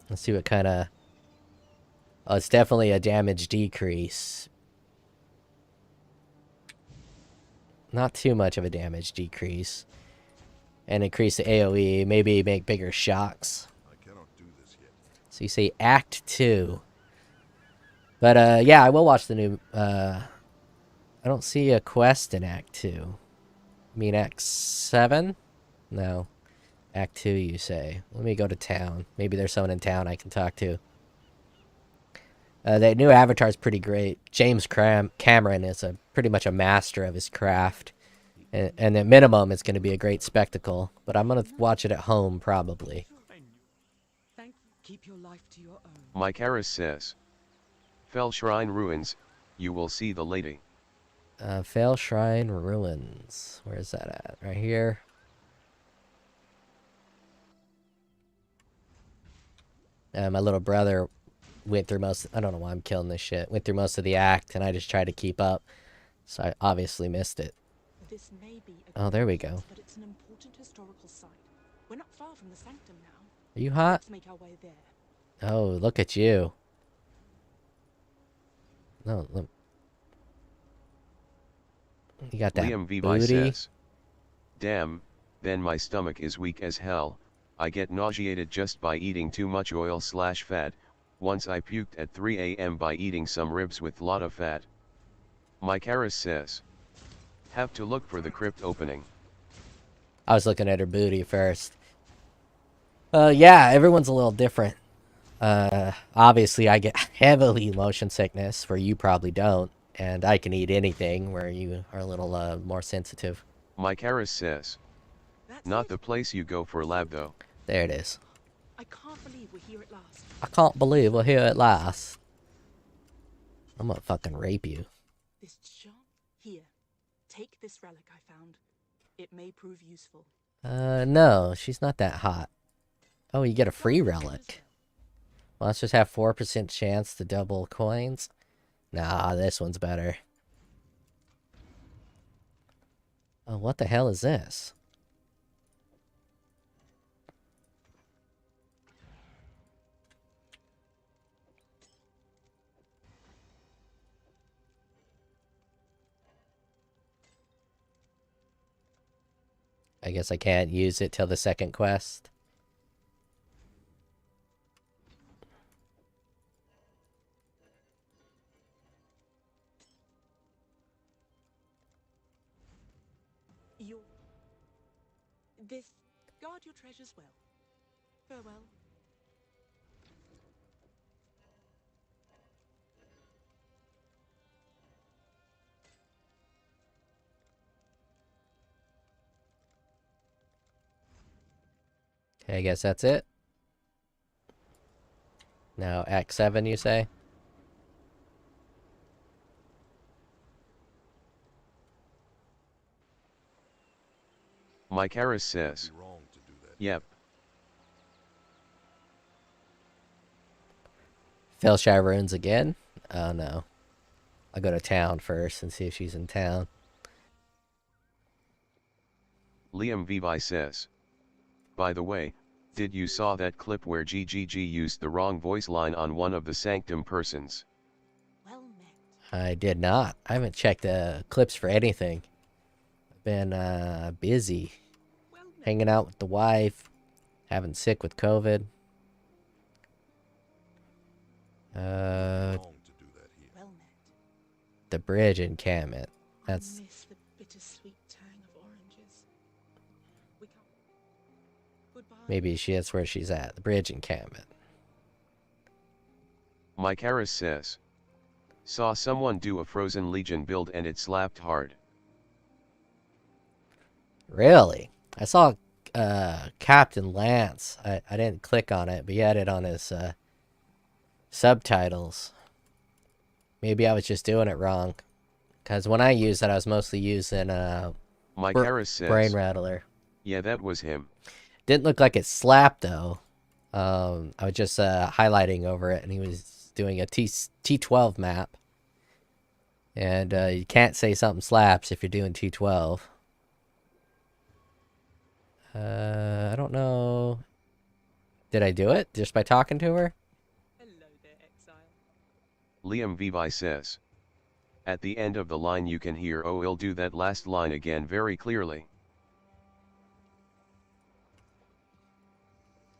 Let's see what kind of... Oh, it's definitely a damage decrease. Not too much of a damage decrease. And increase the AoE, maybe make bigger shocks. I cannot do this yet. So you say Act 2. But, yeah, I will watch the new, I don't see a quest in Act 2. I mean Act 7? No. Act 2, you say. Let me go to town. Maybe there's someone in town I can talk to. That new Avatar is pretty great. James Cameron is pretty much a master of his craft. And at minimum, it's going to be a great spectacle. But I'm going to watch it at home, probably. Thank you. Keep your life to your own. Mike Harris says, Fell Shrine Ruins, you will see the lady. Fail Shrine Ruins. Where is that at? Right here. My little brother went through most... I don't know why I'm killing this shit. Went through most of the act, and I just tried to keep up. So I obviously missed it. This may be Oh, there we go. but it's an important historical site. We're not far from the sanctum now. Are you hot? Let's make our way there. Oh, look at you. No, look. You got that Liam Vivi booty. says, damn, then my stomach is weak as hell. I get nauseated just by eating too much oil/fat. Once I puked at 3 a.m. by eating some ribs with lot of fat. Mike Harris says, have to look for the crypt opening. I was looking at her booty first. Yeah, everyone's a little different. Obviously I get heavily motion sickness, where you probably don't. And I can eat anything, where you are a little more sensitive. Mike Harris says, That's not it. the place you go for lab though. There it is. I can't believe we're here at last. I can't believe we're here at last. I'm gonna fucking rape you. This charm here. Take this relic I found. It may prove useful. No, she's not that hot. Oh, you get a free relic. Well, let's just have 4% chance to double coins. Nah, this one's better. Oh, what the hell is this? I guess I can't use it till the second quest. This guard your treasures well. Farewell. Okay, I guess that's it. Now, Act 7, you say? Mycaris says. Yep. Fellshire runes again? Oh no. I'll go to town first and see if she's in town. Liam Vivi says. By the way, did you saw that clip where GGG used the wrong voice line on one of the Sanctum persons? Well met. I did not. I haven't checked the clips for anything. I've been busy. Well met. Hanging out with the wife. Having sick with COVID. Well met. The bridge encampment. I That's miss the bittersweet tang of oranges. We can't. Goodbye. maybe that's where she's at. The bridge encampment. Mycaris says. Saw someone do a Frozen Legion build and it slapped hard. Really? I saw Captain Lance. I didn't click on it, but he had it on his subtitles. Maybe I was just doing it wrong. Because when I used it, I was mostly using Mycaris says. Brain Rattler. Yeah, that was him. Didn't look like it slapped, though. I was just highlighting over it, and he was doing a T12 map. And you can't say something slaps if you're doing T12. I don't know. Did I do it just by talking to her? Hello there, exile. Liam Vivi says. At the end of the line you can hear "Oh, he'll do that last line again" very clearly.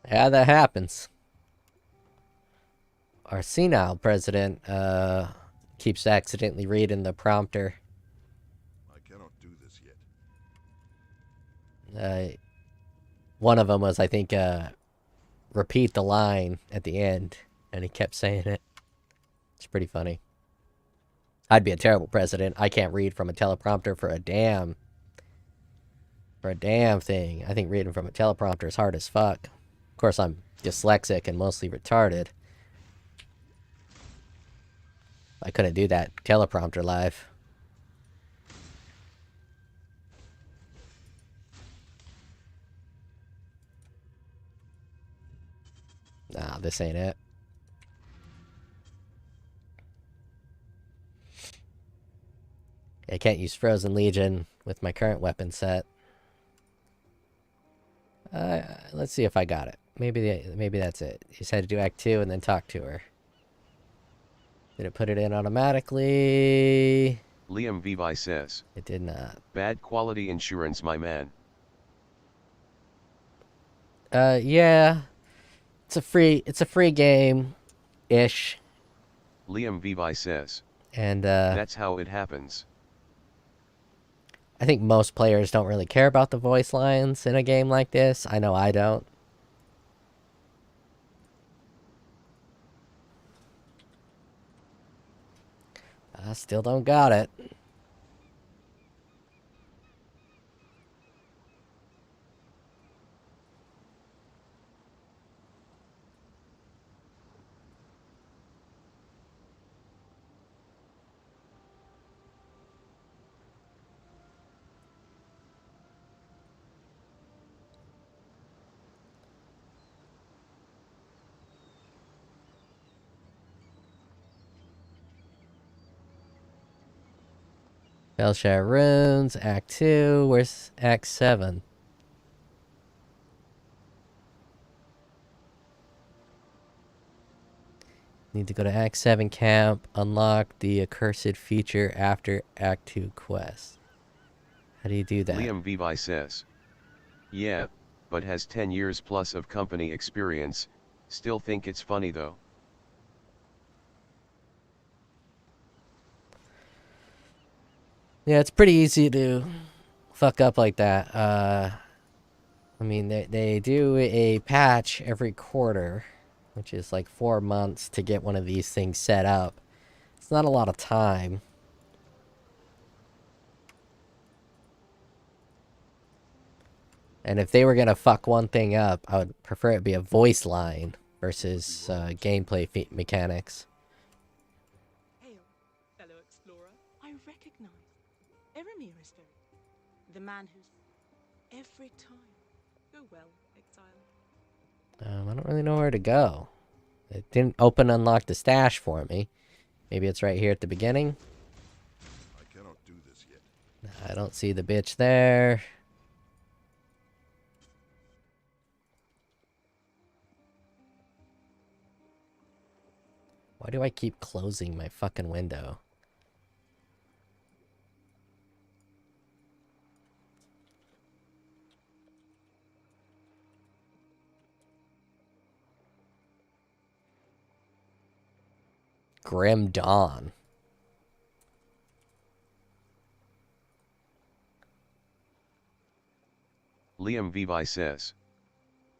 Yeah, that happens. Our senile president keeps accidentally reading the prompter. I cannot do this yet. One of them was, I think, repeat the line at the end, and he kept saying it. It's pretty funny. I'd be a terrible president. I can't read from a teleprompter for a damn thing. I think reading from a teleprompter is hard as fuck. Of course, I'm dyslexic and mostly retarded. I couldn't do that teleprompter live. Nah, this ain't it. I can't use Frozen Legion with my current weapon set. Let's see if I got it. Maybe that's it. You just had to do Act 2 and then talk to her. Did it put it in automatically? Liam Vivi says. It did not. Bad quality insurance, my man. Yeah. It's a free game-ish. Liam Vivi says. And That's how it happens. I think most players don't really care about the voice lines in a game like this. I know I don't. I still don't got it. Bellshire Runes, Act 2. Where's Act 7? Need to go to Act 7 camp, unlock the accursed feature after Act 2 quest. How do you do that? Liam Vivi says. Yeah, but has 10 years plus of company experience, still think it's funny though. Yeah, it's pretty easy to fuck up like that. I mean, they do a patch every quarter, which is like 4 months to get one of these things set up. It's not a lot of time. And if they were gonna fuck one thing up, I would prefer it be a voice line versus gameplay mechanics. Hail, fellow explorer. I recognize Eremir's spirit. The man who's every time. Go well, exile. I don't really know where to go. It didn't unlock the stash for me. Maybe it's right here at the beginning. I cannot do this yet. I don't see the bitch there. Why do I keep closing my fucking window? Grim Dawn. Liam Vivi says.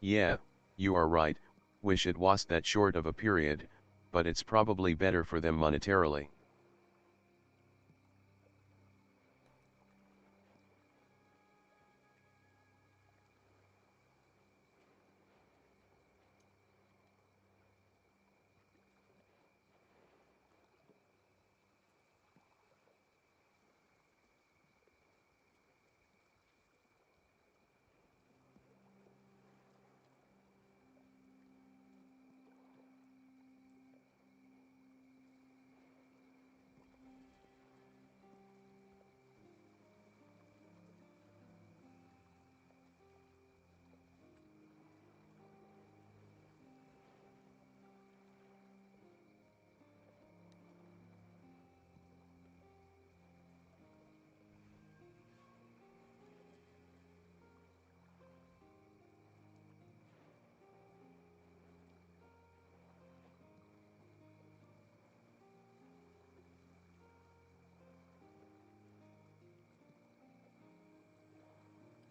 Yeah, you are right, wish it was that short of a period, but it's probably better for them monetarily.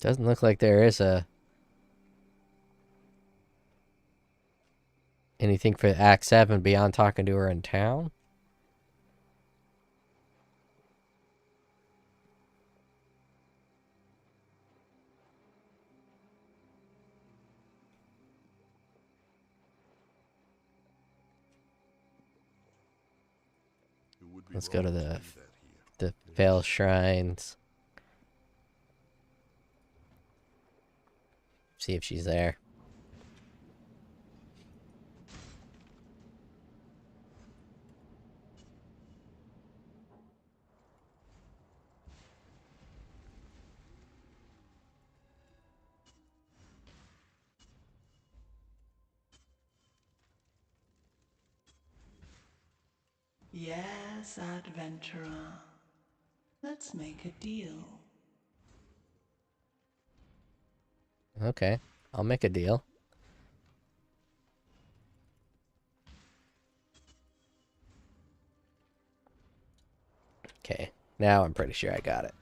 Doesn't look like there is anything for Act 7 beyond talking to her in town. Let's go to the VAAL shrines. See if she's there. Yes, adventurer. Let's make a deal. Okay, I'll make a deal. Okay, now I'm pretty sure I got it.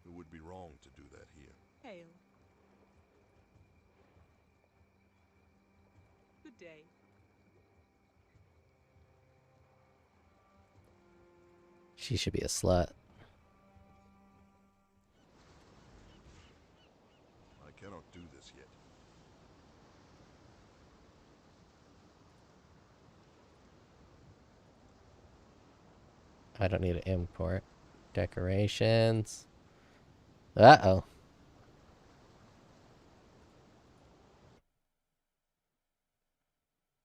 It would be wrong to do that here. Hail. Good day. She should be a slut. I cannot do this yet. I don't need to import. Decorations. Uh-oh.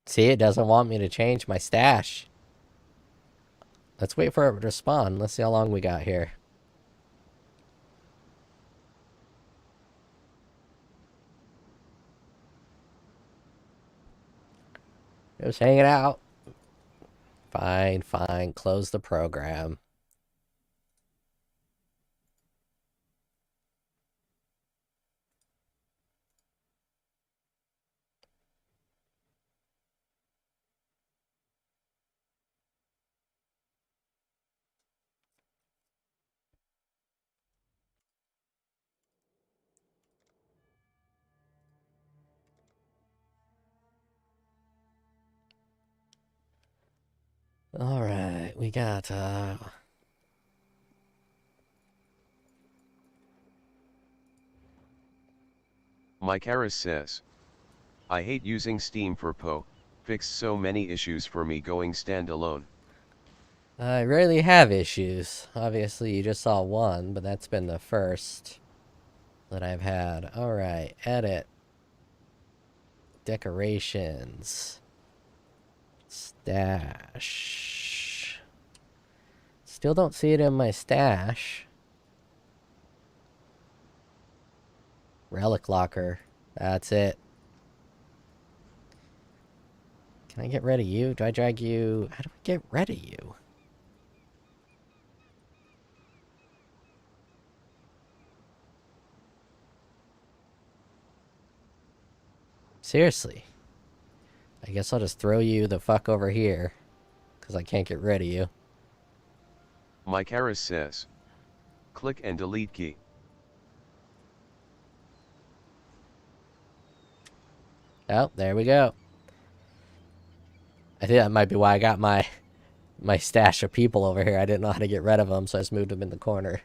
See, it doesn't want me to change my stash. Let's wait for it to respond. Let's see how long we got here. Just hanging out. Fine, fine. Close the program. All right. Alright, we got, Mykaris says, I hate using Steam for POE, fixed so many issues for me going standalone. I rarely have issues. Obviously, you just saw one, but that's been the first that I've had. Alright, edit. Decorations. Stash. Still don't see it in my stash. Relic locker. That's it. Can I get rid of you? Do I drag you? How do I get rid of you? Seriously. I guess I'll just throw you the fuck over here. Because I can't get rid of you. Mykaris says, click and delete key. Oh, there we go. I think that might be why I got my stash of people over here. I didn't know how to get rid of them, so I just moved them in the corner.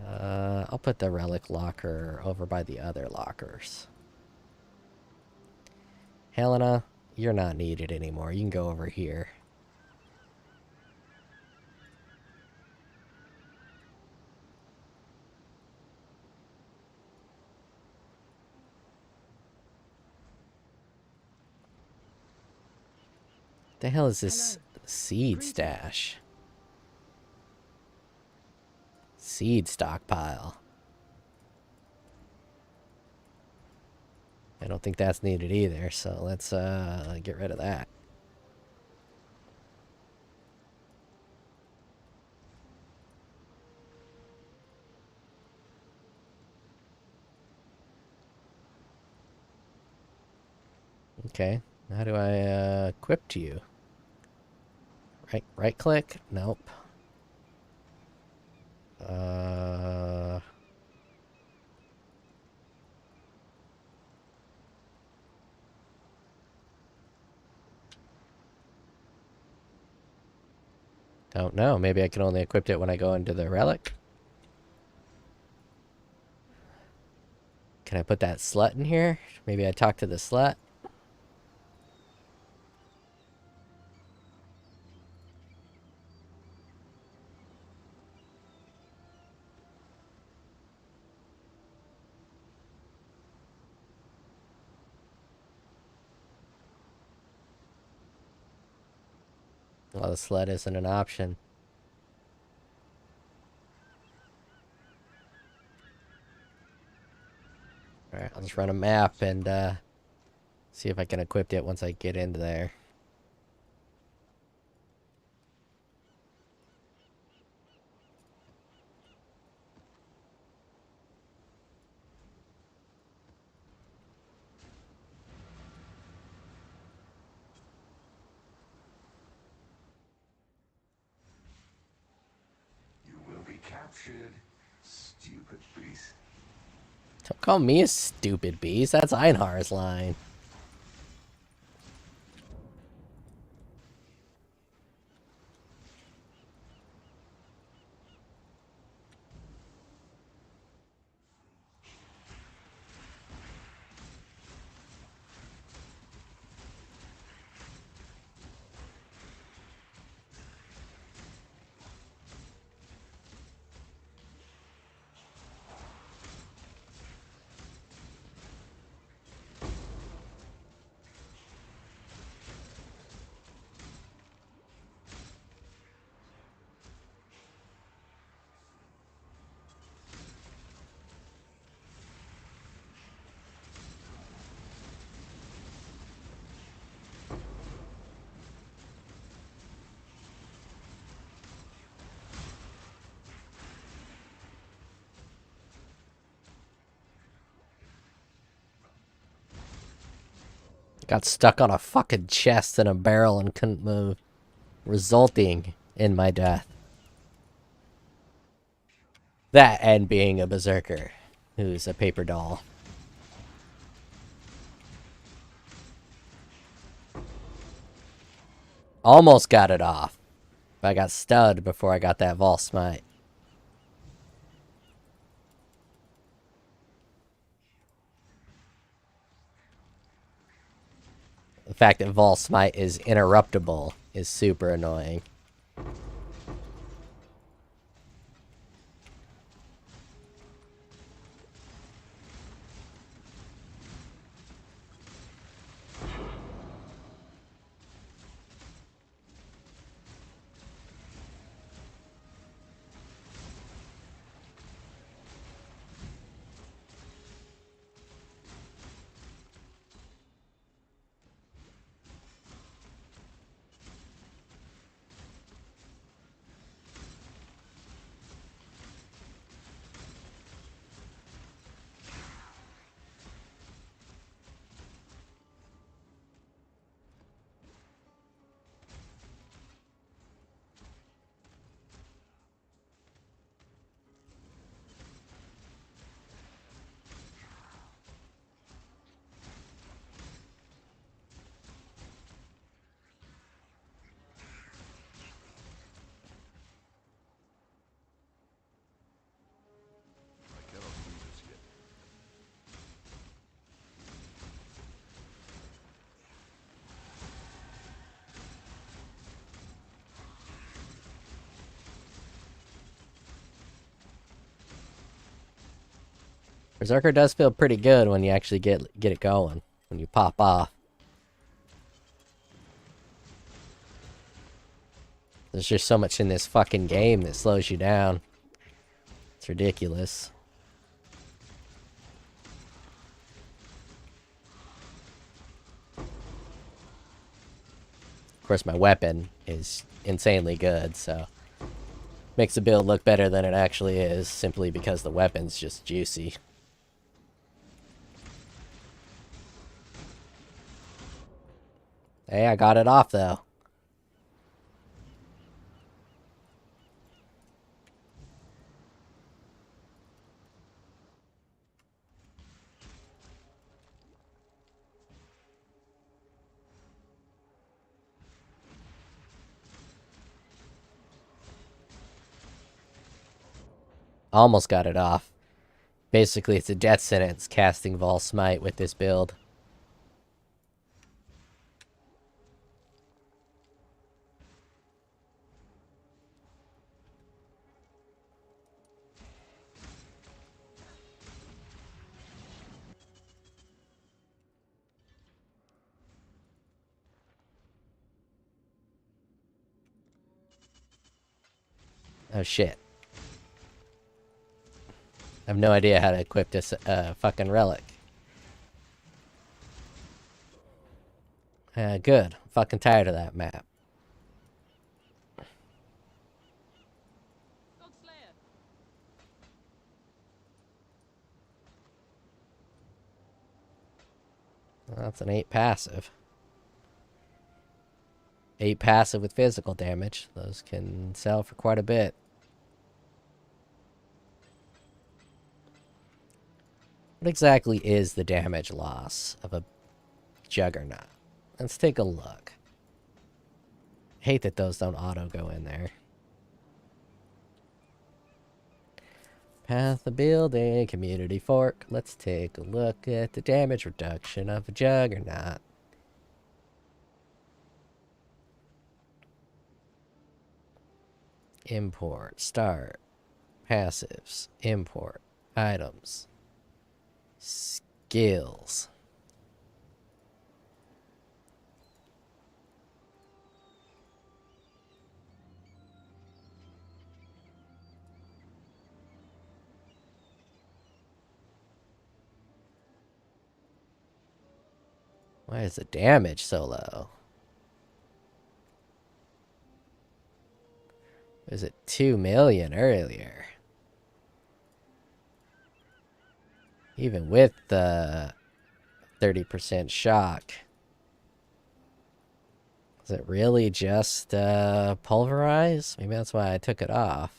I'll put the relic locker over by the other lockers. Helena, you're not needed anymore. You can go over here. The hell is this seed stash? Seed stockpile. I don't think that's needed either, so let's get rid of that. Okay, how do I equip to you? Right click? Nope. Don't know. Maybe I can only equip it when I go into the relic. Can I put that slut in here? Maybe I talk to the slut. Well, the slut isn't an option. Alright, I'll just run a map and see if I can equip it once I get into there. You will be captured, stupid beast. Don't call me a stupid beast. That's Einhar's line. Got stuck on a fucking chest in a barrel and couldn't move, resulting in my death. That and being a berserker, who's a paper doll. Almost got it off. But I got stunned before I got that VAAL Smite. The fact that VAAL Smite is interruptible is super annoying. I cannot do this yet. Berserker does feel pretty good when you actually get it going. When you pop off. There's just so much in this fucking game that slows you down. It's ridiculous. Of course, my weapon is insanely good, so makes the build look better than it actually is, simply because the weapon's just juicy. Hey, I got it off, though. Almost got it off. Basically, it's a death sentence casting VAAL Smite with this build. Oh shit. I have no idea how to equip this fucking relic. Good. I'm fucking tired of that map. Well, that's an 8 passive. 8 passive with physical damage. Those can sell for quite a bit. What exactly is the damage loss of a Juggernaut? Let's take a look. Hate that those don't auto go in there. Path of building, community fork. Let's take a look at the damage reduction of a Juggernaut. Import, start, passives, import, items, skills. Why is the damage so low? Was it 2 million earlier? Even with the 30% shock. Is it really just pulverize? Maybe that's why I took it off.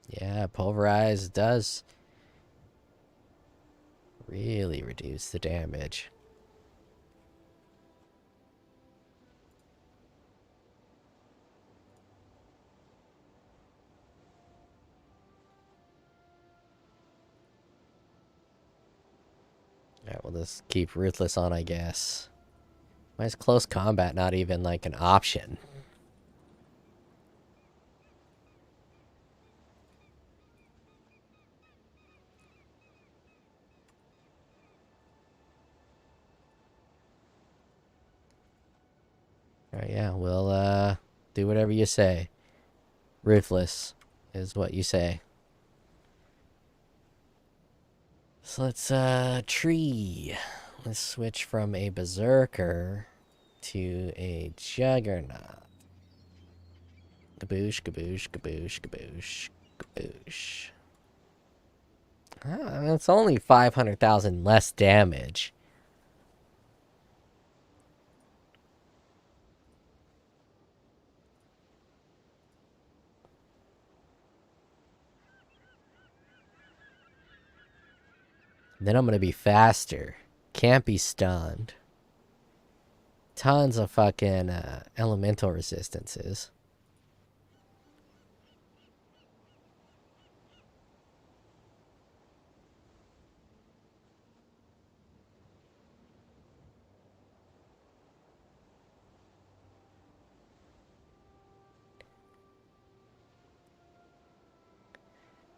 Yeah, pulverize does Really reduce the damage. Alright, we'll just keep Ruthless on, I guess. Why is close combat not even like an option? Alright, yeah, we'll do whatever you say. Ruthless is what you say. So let's tree. Let's switch from a Berserker to a Juggernaut. Kaboosh, kaboosh, kaboosh, kaboosh, kaboosh. It's only 500,000 less damage. Then I'm gonna be faster. Can't be stunned. Tons of fucking elemental resistances.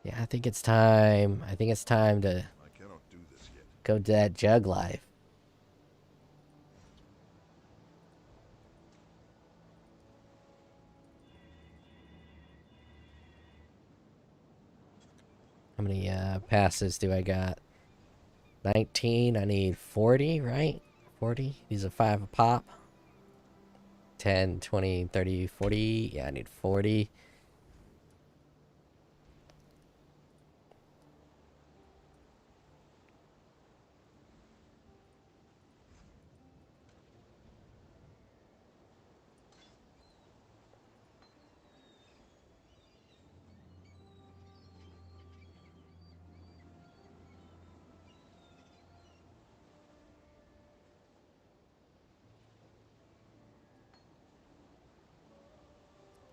Yeah, I think it's time. I think it's time to I cannot do this yet. go to that jug life. How many passes do I got? 19. I need 40, right? 40. These are 5 a pop. 10, 20, 30, 40. Yeah, I need 40.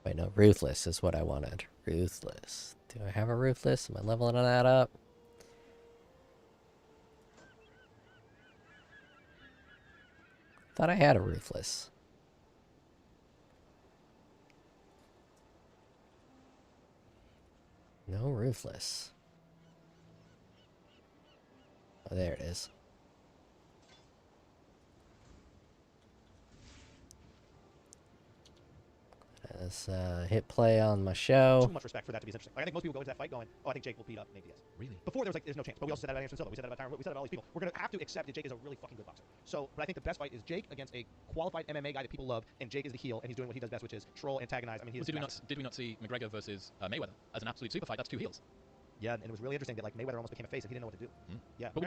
Wait, no, Ruthless is what I wanted. Ruthless. Do I have a Ruthless? Am I leveling that up? Thought I had a Ruthless. No Ruthless. Oh, there it is. Let's hit play on my show. Too much respect for that to be interesting. Like, I think most people go into that fight going, "Oh, I think Jake will beat up Nate Diaz." Really? Before there was like, "There's no chance," but we also said that about Anderson Silva. We said that about Tyron Wood. We said that about all these people. We're gonna have to accept that Jake is a really fucking good boxer. So, but I think the best fight is Jake against a qualified MMA guy that people love, and Jake is the heel, and he's doing what he does best, which is troll, antagonize. I mean, Well, did we not see McGregor versus Mayweather as an absolute super fight? That's 2 heels. Yeah, and it was really interesting that like Mayweather almost became a face and he didn't know what to do. Yeah, But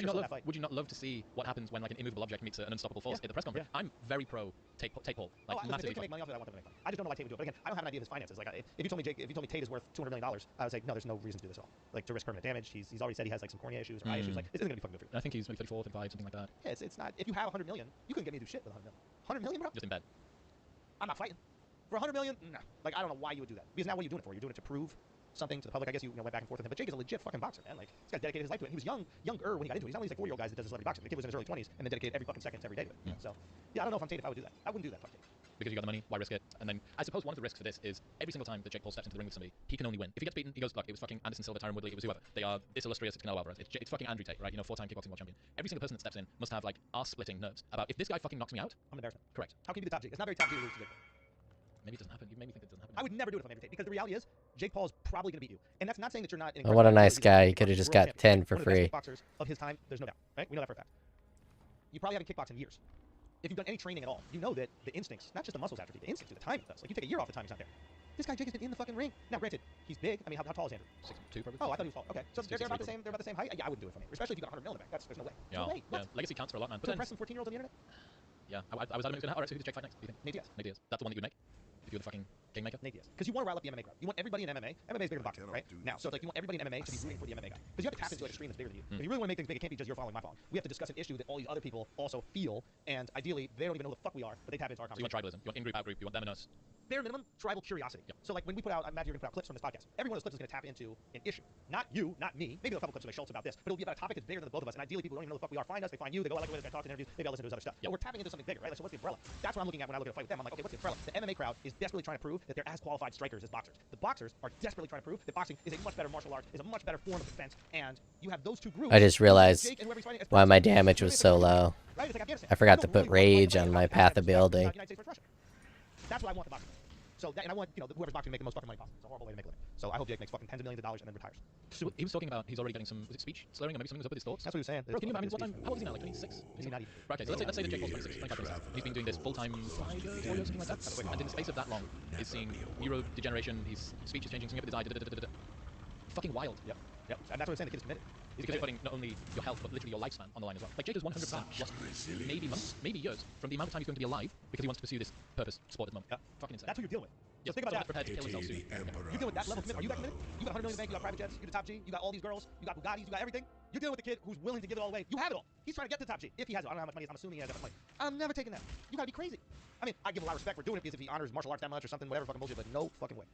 would you not love to see what happens when like an immovable object meets an unstoppable force at the press conference? I'm very pro take Paul. Like, listen, massively Jake can make money off of that. I want them to make money. I just don't know why Tate would do it. But again, I don't have an idea of his finances. Like, if you told me Tate is worth $200 million, I would say no, there's no reason to do this at all. Like, to risk permanent damage. He's already said he has like some cornea issues or eye issues. Like, this isn't gonna be fucking good for you. I think he's like 34, 35, something like that. Yeah, it's not. If you have 100 million, you couldn't get me to do shit with 100 million. 100 million, bro? Just in bed. I'm not fighting for 100 million. No, like I don't know why you would do that. Because now what are you doing it for? You're doing it to prove something to the public. I guess you went back and forth with him, but Jake is a legit fucking boxer, man. Like, this guy dedicated his life to it. And he was younger when he got into it. He's not one of these like 40-year-old guys that does celebrity boxing. The kid was in his early 20s and then dedicated every fucking second every day to it. You know? So, yeah, I don't know if I'm Tate if I would do that. I wouldn't do that. Fuck Tate. Because you got the money, why risk it? And then I suppose one of the risks for this is every single time that Jake Paul steps into the ring with somebody, he can only win. If he gets beaten, he goes, look, it was fucking Anderson Silva, Tyron Woodley, it was whoever. They are this illustrious, it's Canelo Alvarez. It's fucking Andrew Tate, right? You know, 4-time kickboxing world champion. Every single person that steps in must have like arse-splitting nerves about if this guy fucking knocks me out, I'm an embarrassment. correct. How can you be the top Jake? It's not very top Jake to lose to Jake Paul. Maybe it doesn't happen. You made me think it doesn't happen. I would never do it if I'm Andrew Tate because the reality is Jake Paul is probably going to beat you. And that's not saying that you're not. Oh, what a nice guy. He could have just got 10 for one of the free. best kickboxers of his time, there's no doubt. Right? We know that for a fact. You probably haven't kickboxed in years. If you've done any training at all, you know that the instincts, not just the muscles atrophy, the instincts do, the timing does. Like, you take a year off, the timing's not there. This guy Jake has been in the fucking ring. Now, granted, he's big. I mean, how tall is Andrew? 6'2", probably. Oh, I thought he was tall. Okay, so 6'2", they're about the 6'3". same. They're about the same height. Yeah, I wouldn't do it for me, especially if you got 100 mil in the bank. There's no way. Yeah, No way. yeah. Legacy counts for a lot, man. But To then, impress some 14-years on the internet? yeah, I was adamant it was gonna happen. Alright, so who does Jake fight next? Do you think? Nate Diaz. Nate Diaz. That's the one that you would make if you were the fucking Kingmaker? Nate Diaz. Because you want to rile up the MMA crowd. You want everybody in MMA. MMA is bigger than boxing, right? Now, so it's like you want everybody in MMA to be rooting for the MMA guy. Because you have to tap into like a stream that's bigger than you. If you really want to make things big, it can't be just you're following my following. We have to discuss an issue that all these other people also feel, and ideally, they don't even know who the fuck we are, but they tap into our So you conversation. want tribalism, you want in-group, out-group, you want them and us. Bare minimum, tribal curiosity. Yep. So like when we put out, I imagine you're going to put out clips from this podcast. Every one of those clips is going to tap into an issue. Not you, not me. Maybe a couple clips of Schultz about this, but it'll be about a topic that's bigger than the both of us. And ideally, people don't even know the fuck we are. Find us, they find you, they go, I like the way this guy talks in interviews, maybe I'll listen to his other stuff. Yep. But we're tapping into something bigger, right? Like, so what's the umbrella? That's what I'm looking at when I look at a fight with them. I'm like, okay, what's the umbrella? The MMA crowd is desperately trying to prove that they're as qualified strikers as boxers. The boxers are desperately trying to prove that boxing is a much better martial art, is a much better form of defense, and you have those two groups. I just realized Jake and whoever he's fighting as why my president. damage was so low. Right? It's like Afghanistan. I forgot You to don't put really want rage on my path of building. United States versus Russia. That's what I want the boxing. So that, and I want, you know, whoever's boxing to make the most fucking money possible. It's a horrible way to make a living. So I hope Jake makes fucking tens of millions of dollars and then retires. So he was talking about he's already getting some, was it speech slurring or maybe something was up with his thoughts? That's what he was saying. Bro, can you imagine what time, how old is he now, like 26? He's not even. Right, okay, so let's say that Jake Paul's 26, 25, 26. He's been doing this full-time 5 years, 4 years, something like that. And in the space of that long, he's seeing neurodegeneration, his speech is changing, something up with his eye, fucking wild. Yep. Yep. And that's what I'm saying. The kid is committed. Because you're putting not only your health, but literally your lifespan on the line as well. Like Jake is 100% lost maybe months, maybe years from the amount of time he's going to be alive because he wants to pursue this purpose sport at the moment. Yep. Fucking insane. That's what you're dealing with. So Yes, think about someone that. that's prepared to kill himself soon. You deal with that level of commitment. Are you that committed? You got 100 million in the bank, you got private jets, you're the top G, you got all these girls, you got Bugattis, you got everything. You're dealing with a kid who's willing to give it all away. You have it all. He's trying to get to the top G. If he has it, I don't know how much money he has. I'm assuming he has that much money. I'm never taking that. You gotta be crazy. I mean, I give a lot of respect for doing it because if he honors martial arts that much or something, whatever fucking bullshit, but no fucking way.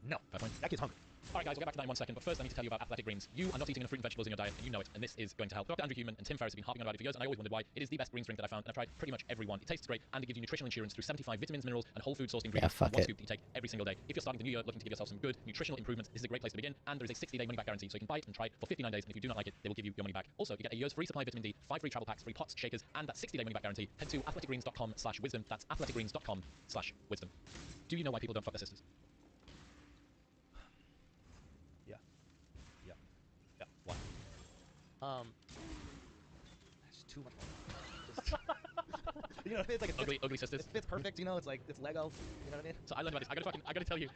No. Fair point. That kid's hungry. Alright guys, we'll get back to that in 1 second, but first I need to tell you about athletic greens. You are not eating enough fruit and vegetables in your diet, and you know it, and this is going to help. Dr. Andrew Human and Tim Ferriss have been harping on about it for years, and I always wondered why. It is the best greens drink that I found, and I've tried pretty much every one. It tastes great, and it gives you nutritional insurance through 75 vitamins, minerals, and whole food sourced ingredients. fuck One it. scoop that you take every single day. If you're starting the new year looking to give yourself some good nutritional improvements, this is a great place to begin, and there is a 60-day money-back guarantee, so you can buy it and try it for 59 days, and if you do not like it, they will give you your money back. Also, you get a year's free supply of vitamin D, 5 free travel packs, free pots, shakers, and that 60-day money-back guarantee. Head to athleticgreens.com/wisdom. That's athleticgreens.com/wisdom. Do you know why people don't fuck their sisters? Yeah. Why? That's too much money. You know, it's like Ugly sisters. It fits perfect. You know, it's like it's Lego. You know what I mean? So I learned about this. I gotta tell you. I gotta tell you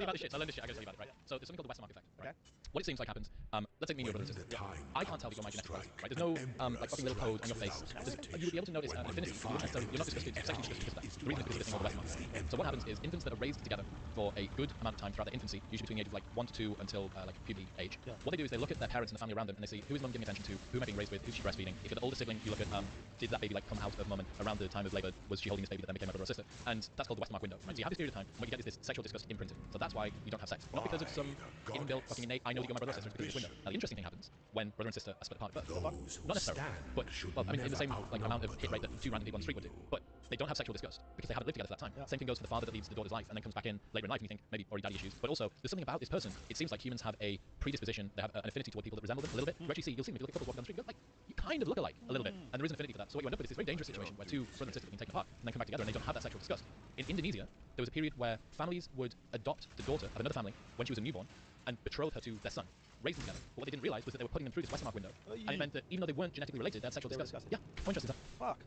about this shit. So I learned this shit. I gotta tell you about it, right? So there's something called the Western Mark effect. Right? Okay. What it seems like happens. Let's say me and your brother and sister. I can't tell that you're my genetic brother, right? There's no like fucking little code on your face. You would be able to notice an affinity. You're not disgusted, sexually disgusted because of that. The reason is because of this thing called the Western Mark. So what happens is infants that are raised together for a good amount of time throughout their infancy, usually between the age of like 1 to 2 until like puberty age. Yeah. What they do is they look at their parents and the family around them and they see who is mum giving attention to, who am I being raised with, who's she breastfeeding. If you're the older sibling, you look at did that baby like come out of mum and around the time of labour was she holding this baby that then became my brother or sister, and that's called the Western Mark window. Right? So you have this period of time when you get this sexual disgust imprinted. So that's why you don't have sex, not because of some inbuilt fucking innate I know that you're my brother or sister, it's because of this window. Now the interesting thing happens when brother and sister are split apart at birth. Not necessarily, but well, I mean in the same like amount of hit rate that 2 random people on the street would do, but they don't have sexual disgust because they haven't lived together for that time. Yeah. Same thing goes for the father that leads the daughter's life and then comes back in later in life and you think maybe already daddy issues. But also there's something about this person. It seems like humans have a predisposition, they have an affinity toward people that resemble them a little bit. You actually see, you'll see them if you look at couples walking down the street, you go, like you kind of look alike a little bit, and there is an affinity for that. So what you end up with is this very dangerous situation where 2 brothers and sisters can take apart and then come back together and they don't have that sexual disgust. In Indonesia, there was a period where families would adopt the daughter of another family when she was a newborn and betroth her to their son, raise them together. But what they didn't realize was that they were putting them through this Western Mark window, and it meant that even though they weren't genetically related, they had sexual disgust. Yeah, how interesting is that? Fuck.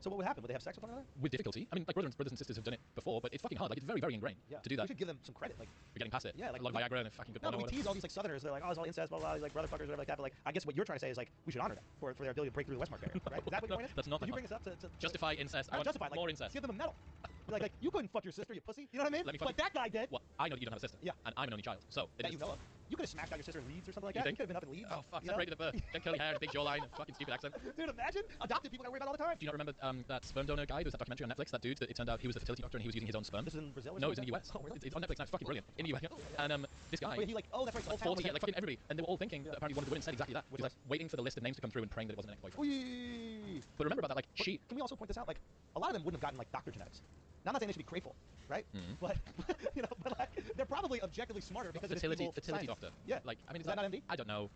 So what would happen? Would they have sex with one another? With difficulty. I mean, like brothers and sisters have done it before, but it's fucking hard. Like it's very, very ingrained to do that. You should give them some credit. Like We're getting past it. Yeah, like a lot of Viagra and a fucking good no, porno. but we tease all these like Southerners. They're like, oh, it's all incest, blah blah, like brother fuckers, whatever like that. But like, I guess what you're trying to say is like we should honor them for their ability to break through the Westmark barrier, right? Is that what your point is? That's not Did my you bring point. this up to Justify incest. I not want justify, like, more incest. give them a medal. like you couldn't fuck your sister, you pussy. You know what I mean? Let me But that guy did. Well, I know that you don't have a sister. Yeah. And I'm an only child. So it That is. you know of. You could have smashed out your sister in Leeds or something like You that. think? You could have been up in Leeds. Oh fuck! you know? Separated at birth. Then curly hair, big jawline, fucking stupid accent. Dude, imagine adopted people I worry about all the time. Do you not remember that sperm donor guy? There was that documentary on Netflix. That dude. That it turned out he was a fertility doctor and he was using his own sperm. This is in Brazil. Or No, it was something in the like US. that? Oh, really? It's on Netflix now. It's fucking brilliant. In the US. And this guy. Wait, he like, oh, that's right. Like 40, like fucking everybody, and they were all thinking that apparently one of the women said exactly that. Which He was like waiting for the list of names to come through and praying that it wasn't an ex-boyfriend. Wee. But remember about that, like she. Can we also point this out? Like, a lot of them wouldn't have gotten like doctor genetics. Now, I'm not saying they should be grateful, right? But you know, but like, they're probably objectively smarter because of this evil fertility science. doctor. Yeah. Like, I mean, Is that not MD? I don't know.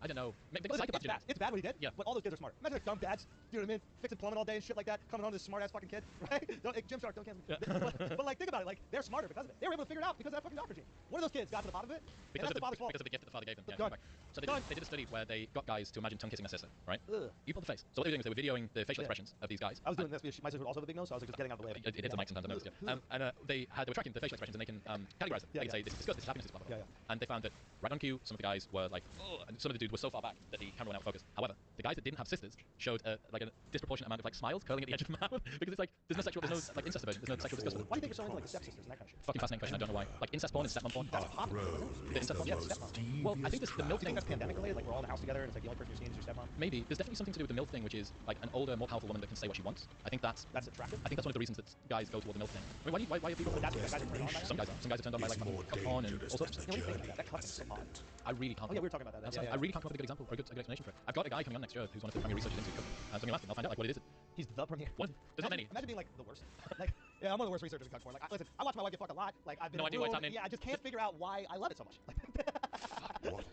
Maybe Listen, psychopath genetics. it's bad what he did. Yeah. But all those kids are smart. Imagine like dumb dads. You know what I mean? Fixing plumbing all day and shit like that. Coming on to this smart ass fucking kid, right? Don't, hey, Gymshark, don't cancel me. But like, think about it. Like, they're smarter because of it. They were able to figure it out because of that fucking doctor gene. One of those kids got to the bottom of it. Because and that's the father's fault. of the gift that the father gave them. Yeah, Done. back. So they did a study where they got guys to imagine tongue kissing their sister, right? Ugh. You pulled the face. So what they were doing is they were videoing the facial expressions of these guys. I was doing this because my sister would also have a big nose, so I was like just getting out of the way. It hits the mic sometimes, I noticed. Yeah. And they they were tracking the facial expressions, and they can categorize them. Yeah, They can say this is disgust, this is happiness, this is blah blah blah. And they found that right on cue, some of the guys were like, oh, and some of the dudes were so far back that the camera went out of focus. However, the guys that didn't have sisters showed like a disproportionate amount of like smiles curling at the edge of the mouth because it's like there's no sexual, there's no like incest aversion, there's no sexual disgust with it. Why do you think you're so into like the stepsisters and that kind of shit? Fucking fascinating question. I don't know why. Like incest porn and stepmom porn. That's popular, isn't it? The incest porn, yeah. Stepmom. Well, I think this, the MILF Do you think thing. that's pandemic related? Like we're all in the house together and it's like the only person you're seeing is your stepmom? Maybe there's definitely something to do with the MILF thing, which is like an older, more powerful woman that can say what she wants. I think that's attractive. I think that's one of the reasons that guys go toward the MILF thing. I mean, why are people? But that's what guys are turned on by that? Some guys are. Some guys are turned on by like cuck porn and all sorts of stuff. What do you think about that? That cucking is so odd. I really can't. Oh yeah, we were talking about that. I really can't come up with a good example or a good explanation for it. I've got a guy coming on next year who's one of the primary researchers into cooking. So I'm gonna ask him. I'll find out like what it is. He's the premier. What? There's not many. Imagine being like the worst. Like, yeah, I'm one of the worst researchers in cuck porn. Like, listen, I watch my wife get fucked a lot. Like, I've been No in a idea why it's room, happening. Yeah, I just can't figure out why I love it so much.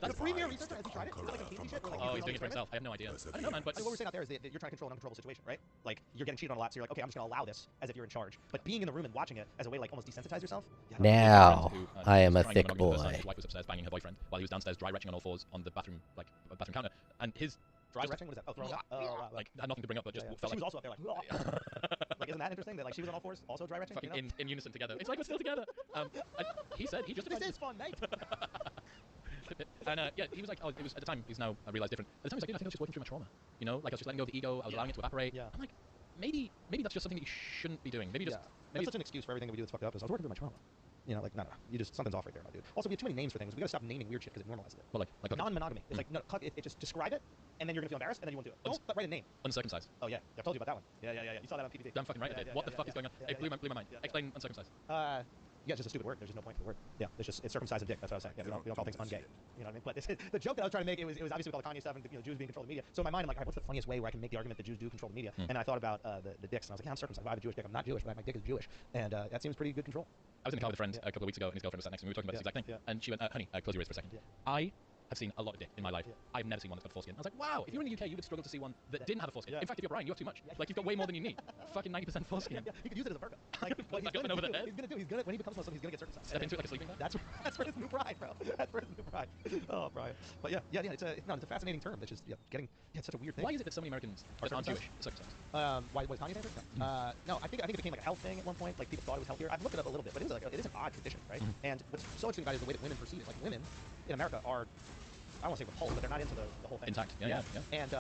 The premier researcher, has he tried it? Is it like some fancy shit? Where, like, Oh, you he's do doing it for all these himself. I have no idea. I don't know, man. But I mean, what we're saying out there is that you're trying to control an uncontrollable situation, right? Like, you're getting cheated on a lot, so you're like, okay, I'm just gonna allow this as if you're in charge. But being in the room and watching it as a way to like almost desensitize yourself. Yeah, Now, I am a trying to thick monogamous person. boy. His wife was upstairs banging her boyfriend while he was downstairs dry retching on all fours on the bathroom bathroom counter, and his dry retching? What is that? Oh, throwing up? Oh, wow. like had nothing to bring up, but just So felt she like was also up there like, like, isn't that interesting that like she was on all fours, also dry retching? fucking You know? in unison together. It's like we're still together. And he said he justified This is fun, mate. And yeah, he was like, oh, it was at the time. He's now realized different. At the time, he was like, dude, I think I was just working through my trauma. You know, like I was just letting go of the ego. I was allowing it to evaporate. Yeah. I'm like, maybe that's just something that you shouldn't be doing. Maybe just That's such an excuse for everything that we do that's fucked up. Is I was working through my trauma. You know, like no, you just something's off right there, my dude. Also, we have too many names for things. We gotta stop naming weird shit because it normalizes it. well, like Non-monogamy. It's like no, it just describe it, and then you're gonna feel embarrassed, and then you won't do it. Don't write a name. uncircumcised. Oh yeah, I told you about that one. Yeah. You saw that on PPT. Damn fucking right I did. What the fuck is going on? It blew my mind. Explain uncircumcised. Yeah, it's just a stupid word. There's just no point to the word. Yeah, it's circumcised a dick. That's what I was saying. Yeah, we don't call things ungay. You know what I mean? But the joke that I was trying to make, it was obviously with all the Kanye stuff and Jews being control the media. So in my mind, I'm like, all right, what's the funniest way where I can make the argument that Jews do control the media? And I thought about the dicks, and I was like, yeah, I'm circumcised. I have a Jewish dick. I'm not Jewish, but my dick is Jewish, and that seems pretty good control. I was in the car with a friend a couple of weeks ago, and his girlfriend was sat next to me. We were talking about this exact thing, and she went, "Honey, close your ears for a second. I have seen a lot of dick in my life. I've never seen one that's got a foreskin." I was like, "Wow, if you were in the UK, you would struggle to see one that didn't have a foreskin. In fact, if you're Brian, you have too much. Like you've got way more than you need. Fucking 90% foreskin. You could use it as a burqa. Like what he's gonna do. He's gonna when he becomes Muslim, he's gonna get circumcised. Step into it like a sleeping bag. That's for his new bride, bro. That's for his new bride. Oh, Brian. But yeah. It's a fascinating term. That's just it's such a weird thing. Why is it that so many Americans that aren't Jewish are circumcised? Why was Kanye saying that? No, I think it became like a health thing at one point. Like people thought it was healthier. I've looked it up a little bit, but it is an odd tradition, right? And what's so interesting about it is the way that women perceive it. Like women in America are, I don't want to say repulsed, but they're not into the whole thing. Intact. Yeah. And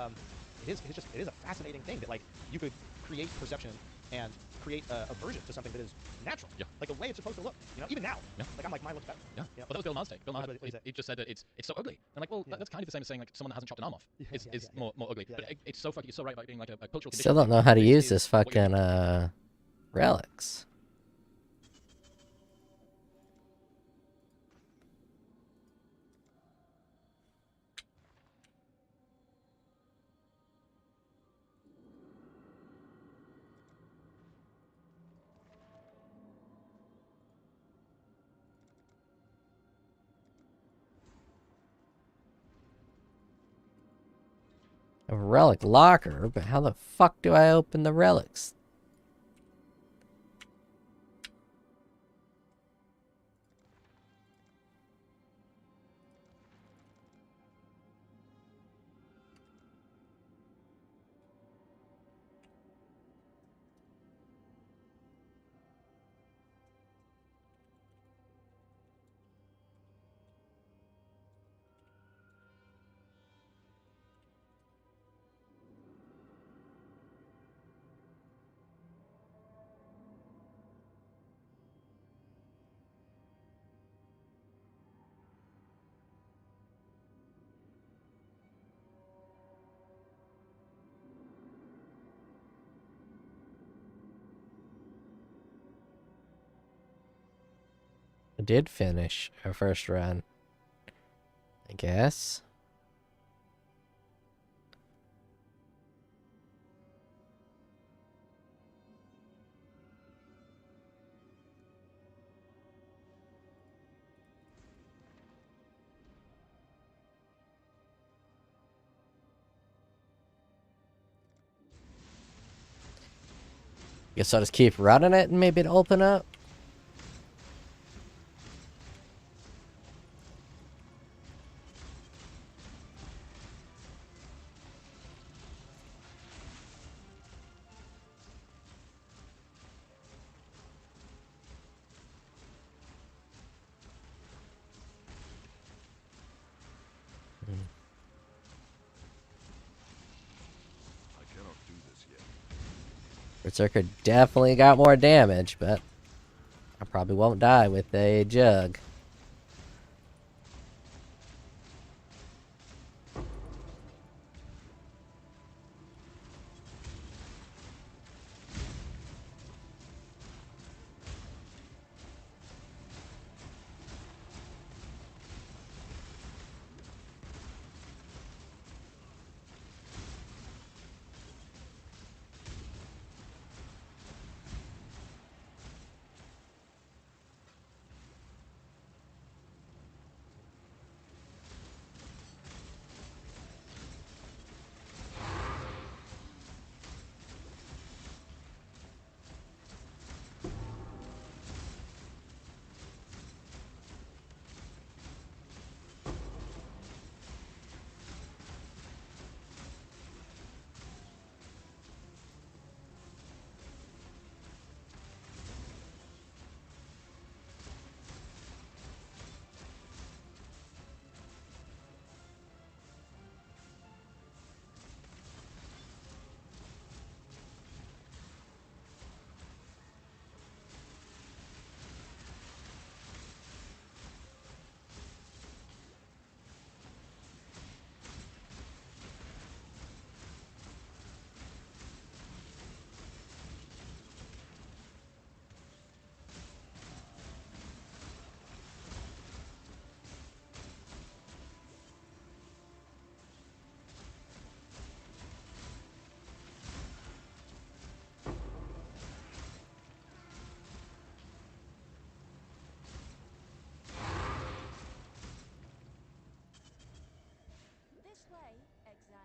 it is a fascinating thing that like you could create perception and create aversion to something that is natural. Yeah. Like the way it's supposed to look. You know, even now. Yeah. Like I'm like mine looks better. Yeah. Well, that was Bill Maher's take. Bill Maher, he just said that it's so ugly. I'm like, well, that's kind of the same as saying like someone that hasn't chopped an arm off is more ugly. But it's so fucking, you're so right about being like a cultural condition. Still don't know how to use this fucking relics. A relic locker, but how the fuck do I open the relics? I did finish our first run, I guess. Guess I'll just keep running it and maybe it'll open up. I cannot do this yet. Berserker definitely got more damage, but I probably won't die with a jug. This way, exile.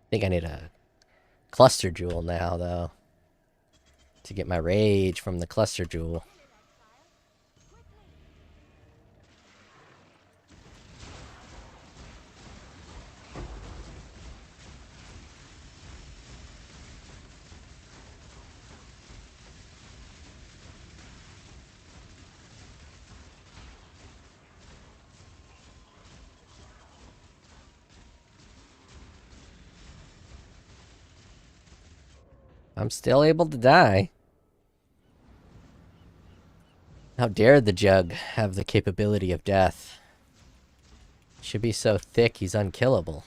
I think I need a cluster jewel now, though, to get my rage from the cluster jewel. I'm still able to die. How dare the jug have the capability of death? Should be so thick he's unkillable.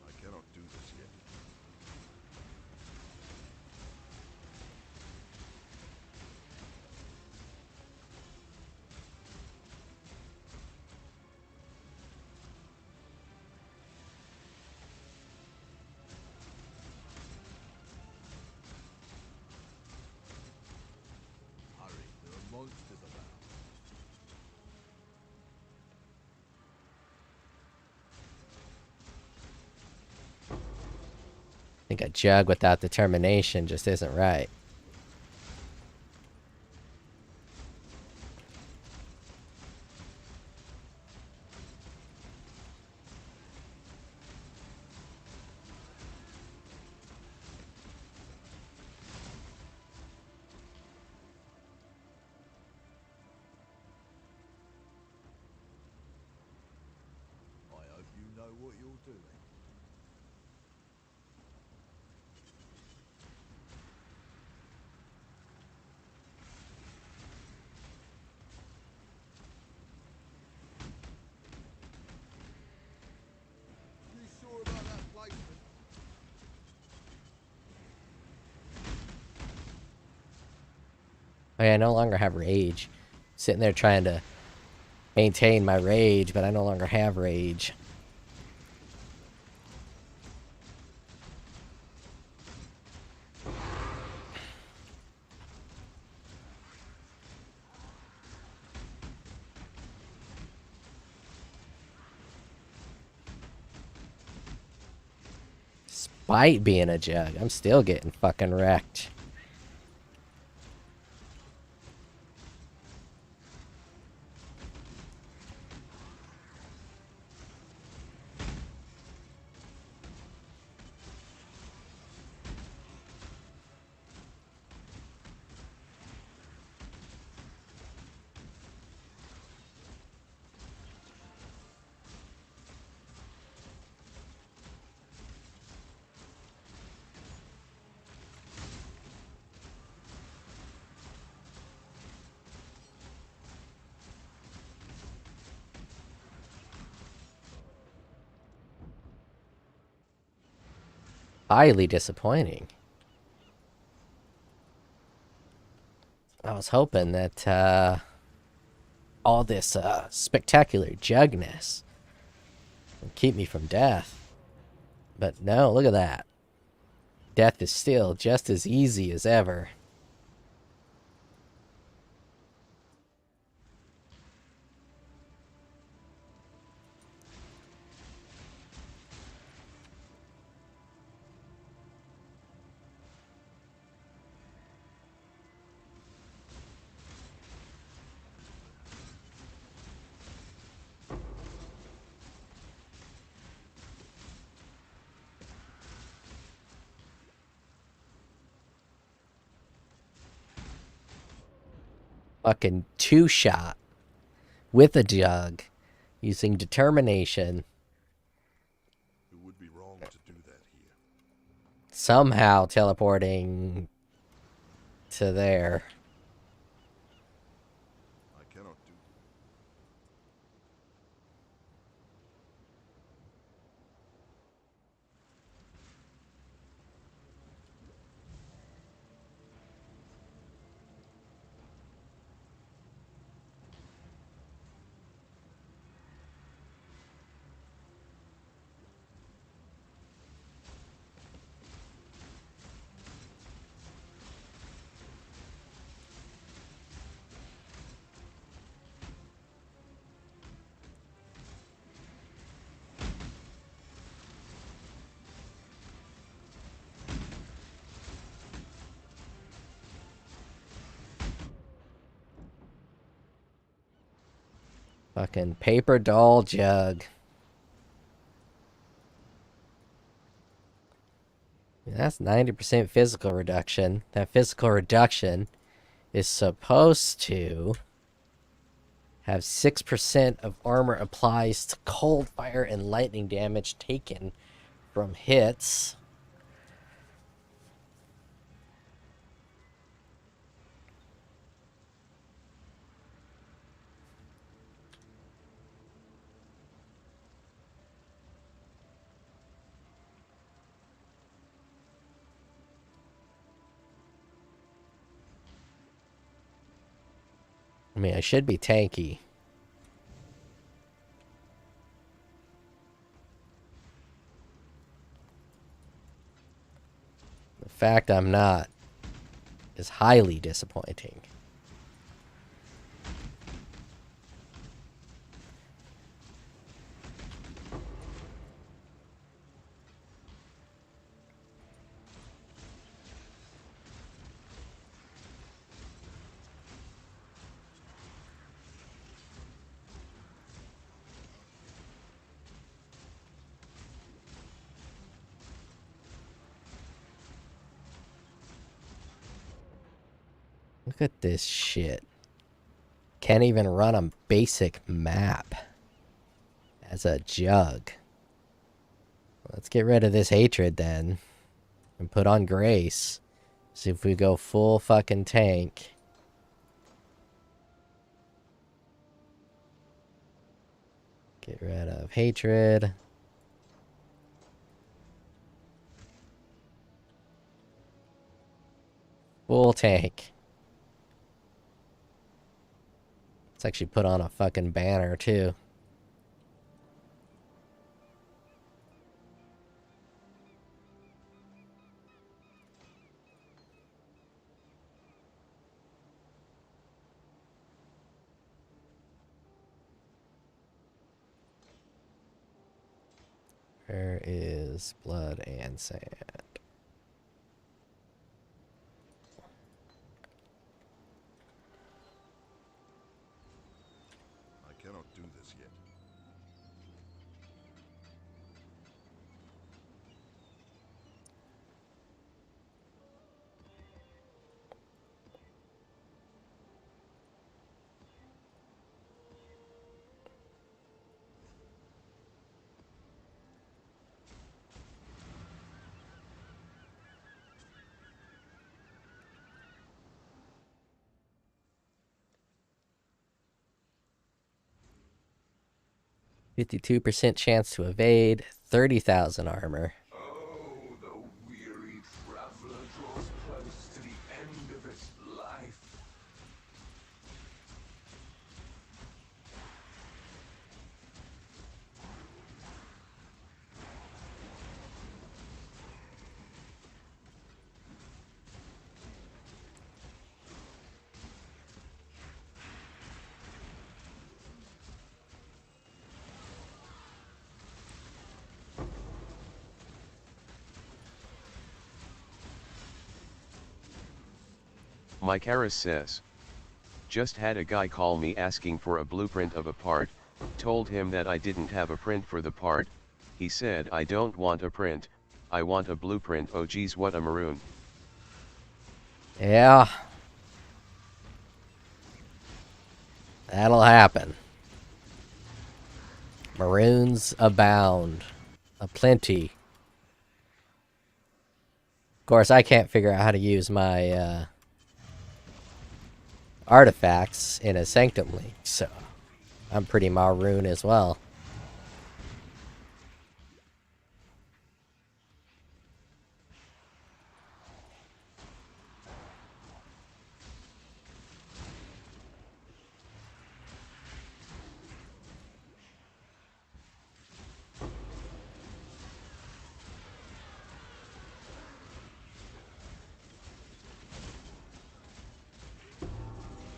I cannot do this yet. Hurry, there are monsters about. I think a jug without determination just isn't right. I hope you know what you're doing. You sure about that placement? I no longer have rage. Sitting there trying to maintain my rage, but I no longer have rage. Despite being a jug, I'm still getting fucking wrecked. Highly disappointing. I was hoping that all this spectacular jugness would keep me from death. But no, look at that. Death is still just as easy as ever. Fucking two-shot with a jug using determination. It would be wrong to do that here. Somehow teleporting to there. I cannot do. Fucking paper doll jug. That's 90% physical reduction. That physical reduction is supposed to have 6% of armor applies to cold, fire, and lightning damage taken from hits. I mean, I should be tanky. The fact I'm not is highly disappointing. Look at this shit. Can't even run a basic map as a jug. Let's get rid of this hatred then. And put on grace. See if we go full fucking tank. Get rid of hatred. Full tank. Let's actually put on a fucking banner too. Where is blood and sand? I cannot do this yet. %52% chance to evade, 30,000 armor. Oh, the Mykaris says. Just had a guy call me asking for a blueprint of a part, told him that I didn't have a print for the part, he said I don't want a print, I want a blueprint. Oh geez, what a maroon. Yeah. That'll happen. Maroons abound. Aplenty. Of course, I can't figure out how to use my artifacts in a Sanctum League, so I'm pretty maroon as well.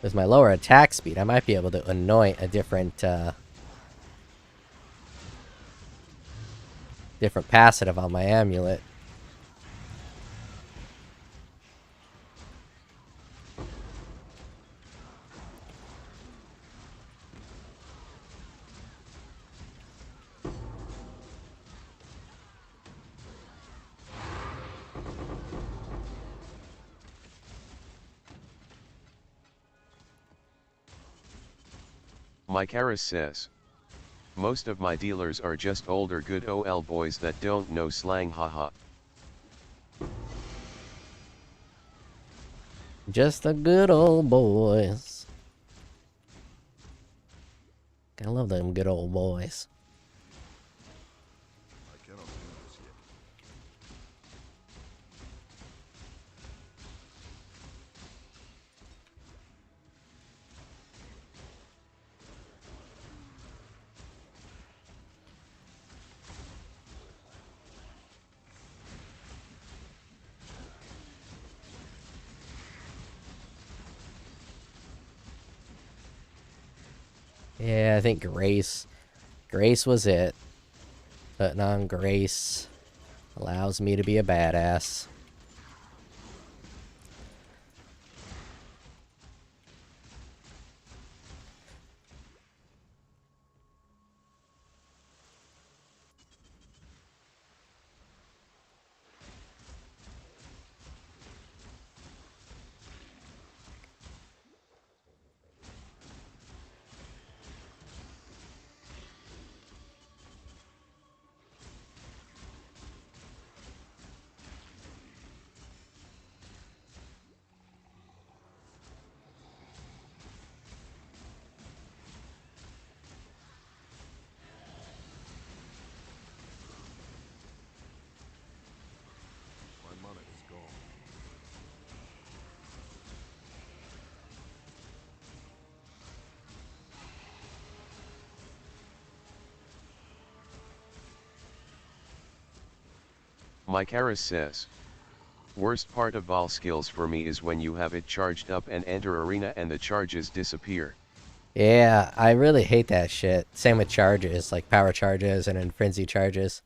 With my lower attack speed, I might be able to anoint a different passive on my amulet. Mykaris says. Most of my dealers are just older good OL boys that don't know slang, haha. Just the good old boys. I love them good old boys. I cannot do this yet. Yeah, I think Grace was it. Putting on Grace allows me to be a badass. My mana is gone. Mykaris says. Worst part of VAAL skills for me is when you have it charged up and enter arena and the charges disappear. Yeah, I really hate that shit. Same with charges, like power charges and then frenzy charges.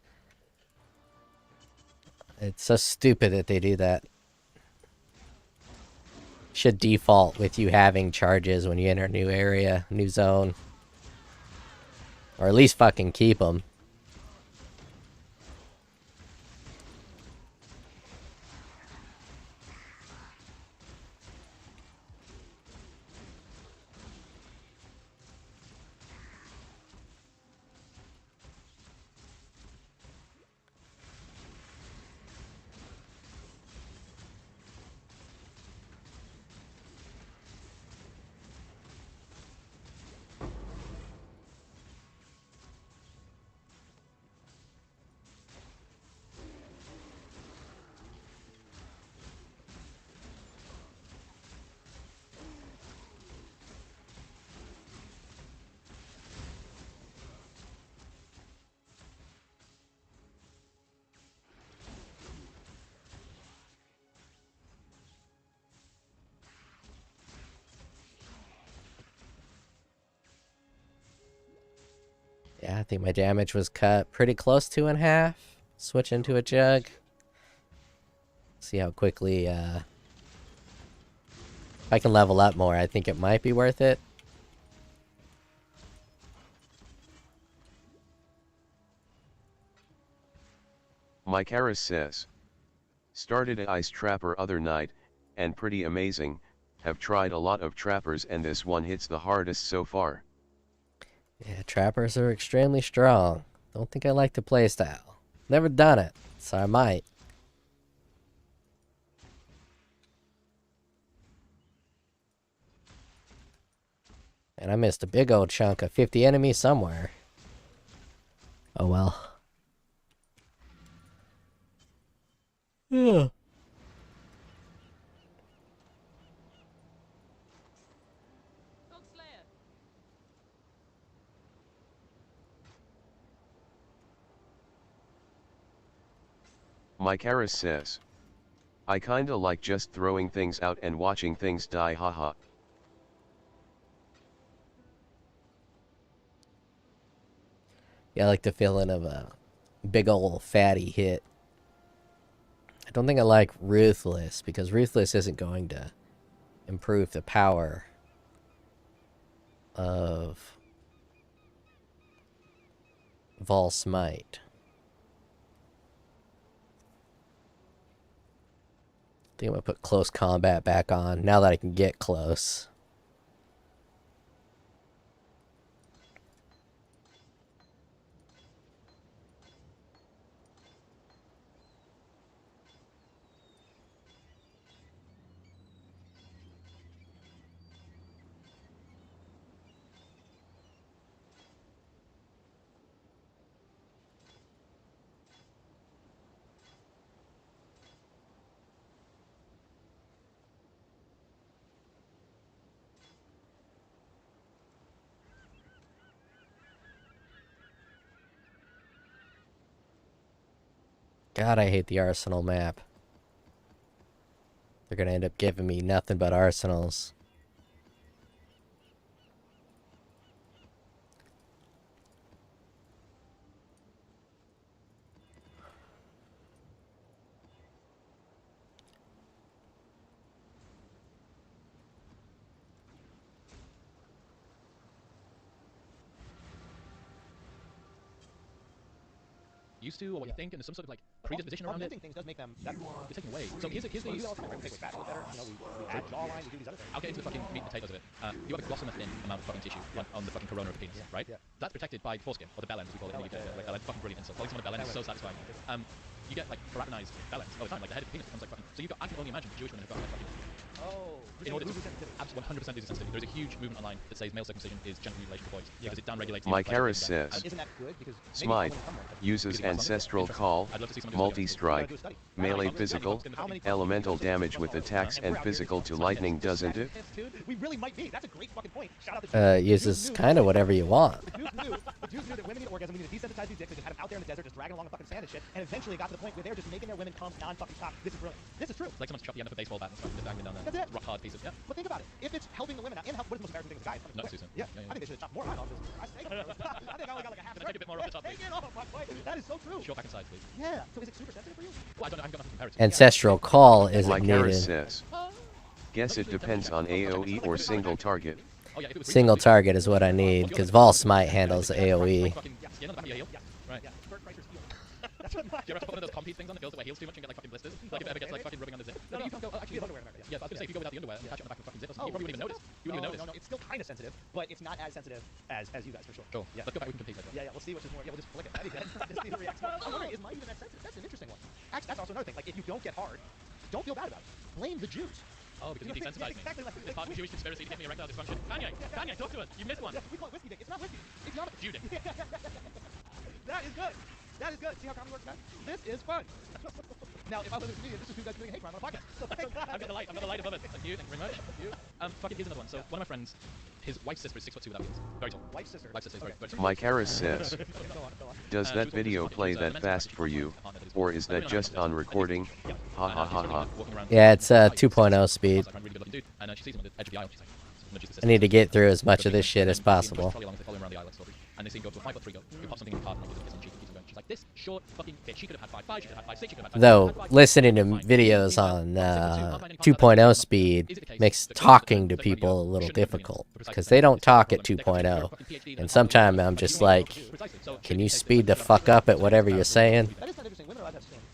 It's so stupid that they do that. Should default with you having charges when you enter a new area, new zone. Or at least fucking keep them. Yeah, I think my damage was cut pretty close to in half. Switch into a jug. See how quickly If I can level up more, I think it might be worth it. Mykaris says, started a ice trapper other night, and pretty amazing, have tried a lot of trappers and this one hits the hardest so far. Yeah, trappers are extremely strong. Don't think I like the playstyle. Never done it, so I might. And I missed a big old chunk of 50 enemies somewhere. Oh well. Yeah. Mykaris says, I kinda like just throwing things out and watching things die, haha. Yeah, I like the feeling of a big old fatty hit. I don't think I like Ruthless, because Ruthless isn't going to improve the power of VAAL Smite. I think I'm going to put close combat back on, now that I can get close. God, I hate the Arsenal map. They're gonna end up giving me nothing but arsenals. Used to, or what you think, and there's some sort of like predisposition around it. Things does make them. You're taking away. So here's the take way faster, better. You know, we add jawline, we do these other things. I'll get into the fucking meat and potatoes of it. You have a gloss thin amount of fucking tissue on the fucking corona of the penis, right? Yeah. That's protected by foreskin, or the bell end as we call it in the UK. Like, I like fucking brilliant insult. Calling someone a bell end is so satisfying. You get like keratinized bell ends all the time, like the head of the penis becomes like fucking. So I can only imagine Jewish women have got like fucking. In order to 100% lose sensitivity. There's a huge movement online that says male circumcision is gender mutilation for boys because it downregulates. Mykaris says, Isn't that good? Because Smite uses ancestral call, multi-strike, melee physical, elemental damage with attacks and physical to lightning, doesn't it? We really might be. That's a great fucking point. Shout out Uses kind of whatever you want. The dudes knew that women need orgasm. We need to desensitize these dicks. They just had them out there in the desert, just dragging along the fucking sand and shit. And eventually got to the point where they're just making their women come non-fucking stop. This is brilliant. This is true. It's like someone's chopped the end of a baseball bat and started dangling down That's there. it. Rock hard piece of. Yeah. But think about it. If it's helping the women out, and help, what is the most embarrassing thing as a guy? No, Susan. Yeah. I think they should have chopped more. I think I only got like a half. Can I take a bit more off the top, please? Take it off, my boy. That is so true. Short back and sides, please. Yeah. So is it super sensitive for you? Well, I don't know. I haven't got nothing to compare it to. Ancestral call isn't Mykaris needed. says, guess it depends on AoE or single target. Oh, yeah, if it was Single target is what I need, because VAAL Smite handles AoE. fucking skin on the back of your heel. Right. Do you ever have to put one of those compete things on that feels like heels too much and get like fucking blisters? Like if it ever gets like fucking rubbing on the zip. No, you can't go. Oh, actually, yeah, but I was gonna say if you go without the underwear and catch it on the back of the fucking zip, or something, you probably wouldn't even notice. You wouldn't even notice. No, it's still kind of sensitive, but it's not as sensitive as you guys for sure. Cool. Yeah. Let's go back. We can compete later. Yeah, we'll see which is more. Yeah, we'll just flick it. That'd be good. Just see the reaction. I'm wondering, is mine even that sensitive? That's an interesting one. Actually, that's also another thing. Like, if you don't get hard, don't feel bad about it. Blame the Jews. Oh, because you desensitized me. Exactly. It's part of the Jewish conspiracy to get me erectile dysfunction. Kanye, talk to us. You missed one. Yeah, we call it whiskey dick. It's not whiskey. It's not. Jew dick. That is good. That is good. See how comedy works, man? This is fun. Now, if I was a comedian, this is two guys doing a hate crime on a podcast. So thank God. I've got the light. I've got the light above it. Thank you. Thank you very much. Thank you. Fucking here's another one. So one of my friends, his wife's sister is 6'2" without wheels. Very tall. Wife's sister. Wife's sister is very tall. Mykaris says, Go on. does that video play that fast for you, or is that just on recording? Ha ha ha ha. Yeah, it's 2.0 speed. I need to get through as much of this shit as possible. And they see him go to a 5'3" go. We pop something in the cart and I'll do this on cheek. She's like, like this short fucking bitch. She could have had 5'5", she could have had 5'6", she could have had 5'7". Though listening to videos on 2.0 speed makes talking to people a little difficult because they don't talk at 2.0, and sometimes I'm just like, can you speed the fuck up at whatever you're saying? That is kind of interesting. Women are allowed to have standards.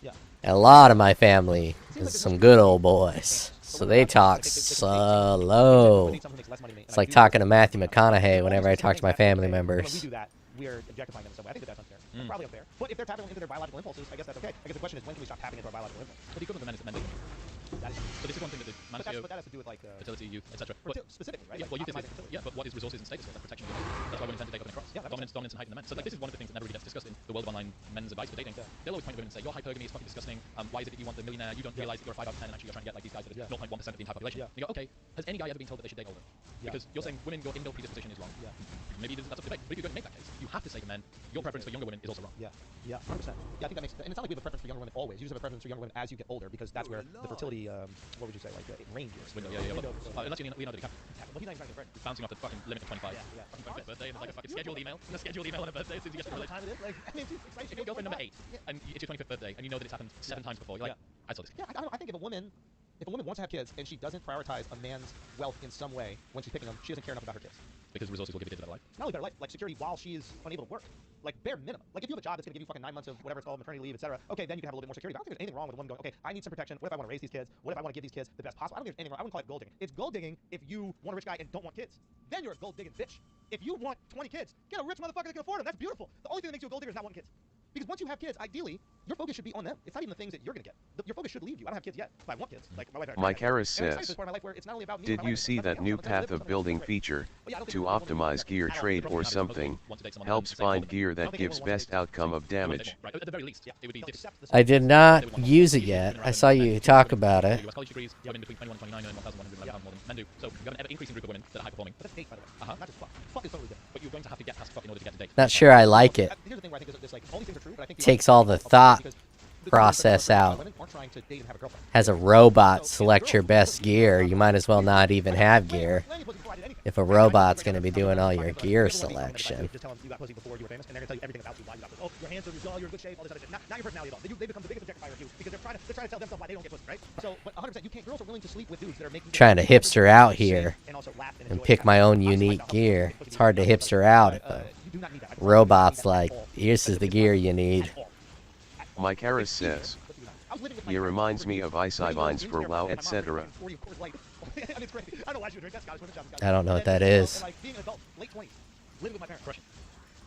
Yeah. And a lot of my family is some good old boys, so they talk slow. It's like talking to Matthew McConaughey whenever I talk to my family members. When we do that, we are objectifying them in some way. I think that's unfair. Probably unfair. But if they're tapping into their biological impulses, I guess that's okay. I guess the question is, when can we stop tapping into our biological impulse? But the equivalent of men is that men do. That is, So this is one thing that the but Mancio, that has to do with like fertility, youth, etc. specifically, right? Yeah, Like, well, youth is, optimizing fertility. yeah, but what is resources and status? That's protection of the men. That's why women tend to take up and cross. Yeah, that makes Dominance and height in the men. So like, this is one of the things that never really gets discussed in the world of online men's advice for dating. They'll always point to women and say, your hypergamy is fucking disgusting. Why is it that you want the millionaire? You don't realize that you're a 5 out of 10 and actually you're trying to get like these guys that are 0.1% of the entire population. Yeah. And you go, okay, has any guy ever been told that they should date older? Because you're saying women, your inbuilt predisposition is wrong. Yeah. Maybe that's up to debate. But if you're going to make that case, you have to say to men, your preference for younger women is also wrong. Yeah, 100%. Yeah, I think that makes. And it's not like we have a preference for younger women always. You just have a preference for younger women as you get older, because that's where the fertility, what would you say, like range is. Window, unless you're Leonardo DiCaprio. Well, he's not even trying to Bouncing off the fucking limit of 25. Yeah. Fucking 25th birthday, and it's like a fucking scheduled email. And a scheduled email on a birthday as soon as you get to the time it is. Like, I mean, it's exciting. If you're girlfriend number 8, and it's your 25th birthday, and you know that it's happened 7 times before, you're like, I saw this. Yeah, I don't know. I think if a woman wants to have kids and she doesn't prioritize a man's wealth in some way when she's picking them, she doesn't care enough about her kids. Because resources will give you kids a better life. Not only better life, like security while she is unable to work. Like bare minimum. Like if you have a job that's gonna give you fucking 9 months of whatever it's called, maternity leave, etc. Okay, then you can have a little bit more security. But I don't think there's anything wrong with a woman going, okay, I need some protection. What if I want to raise these kids? What if I want to give these kids the best possible? I don't think there's anything wrong. I wouldn't call it gold digging. It's gold digging if you want a rich guy and don't want kids. Then you're a gold digging bitch. If you want 20 kids, get a rich motherfucker that can afford them. That's beautiful. The only thing that makes you a gold digger is not wanting kids. Because once you have kids, ideally, your focus should be on them. It's not even the things that you're gonna get. Your focus should leave you. I don't have kids yet, but I want kids. Like my wife. Mike Harris says, did you see that new path of building feature to optimize gear trade or something? Helps find gear that gives best outcome of damage. At the very least, it would be I did not use it yet. I saw you talk about it. US college degrees, women between 21 and 29 earn 1,111 pounds more than men do. So you have an ever-increasing group of women that are high-performing. But that's date, by the way. Not just fuck. Fuck is totally different. But you're going to have to get past fuck in order to get to date. Not sure I like it. Here's the thing where I think there's like all these things are true, but I think Takes all the thought process out. women aren't trying to date and have a girlfriend. Has a robot select your best gear, you might as well not even have gear. If a robot's gonna be doing all your gear selection. Just tell them you got pussy before you were famous, and they're gonna tell you everything about you, why you got pussy. Oh, you're handsome, you're you're in good shape, all this other shit. Not your personality at all. They become the biggest objectifier of you because they're trying to tell themselves why they don't get pussy, right? So, but 100%, you can't. Girls are willing to sleep with dudes that are making. Trying to hipster out here and pick my own unique gear. It's hard to hipster out if a robot's like, this is the gear you need. Mike Harris says, he reminds me of ice vines for WoW, etc. I don't know what that is. Being an adult, late 20s, living with my parents. Crushing.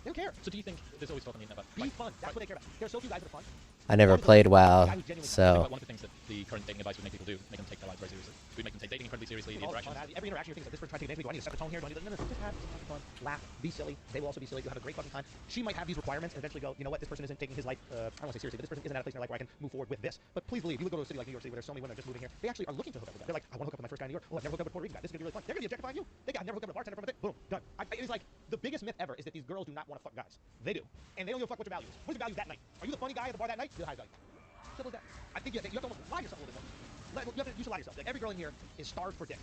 They don't care. So do you think there's always talk on the internet about Be fun. That's what they care about. There's so few guys that are fun. I never played WoW, so one of the things that the current dating advice would make people do, make them take their lives very seriously. We make them take dating incredibly seriously, the interactions. Every interaction, you think, this person trying to take advantage of me. Do I need to set the tone here? Do I need to... No, just have fun, laugh, be silly. They will also be silly. You'll have a great fucking time. She might have these requirements and eventually go, you know what, this person isn't taking his life, I don't want to say seriously, but this person isn't at a place in their life where I can move forward with this. But please believe, you would go to a city like New York City where there's so many women that are just moving here. They actually are looking to hook up with them. They're like, I want to hook up with my first guy in New York. Oh, I've never hooked up with a Puerto Rican guy. This is going to be really fun. They're going to be objectifying you. I've never hooked up with a bartender from a thing. Boom, done. It is like the biggest myth ever is that these girls do not want to fuck guys. They do. And they don't give a fuck what your value is. What's your value that night? Are you the funny guy at the bar that night? You're the high value. Simple as that. I think you have to almost lie to yourself a little bit more. You should lie to yourself. Like, every girl in here is starved for dick.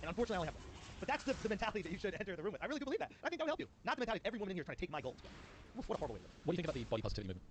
And unfortunately, I only have one. But that's the mentality that you should enter the room with. I really do believe that. I think that would help you. Not the mentality that every woman in here is trying to take my gold. What a horrible way to live. What do you think about the body positivity movement?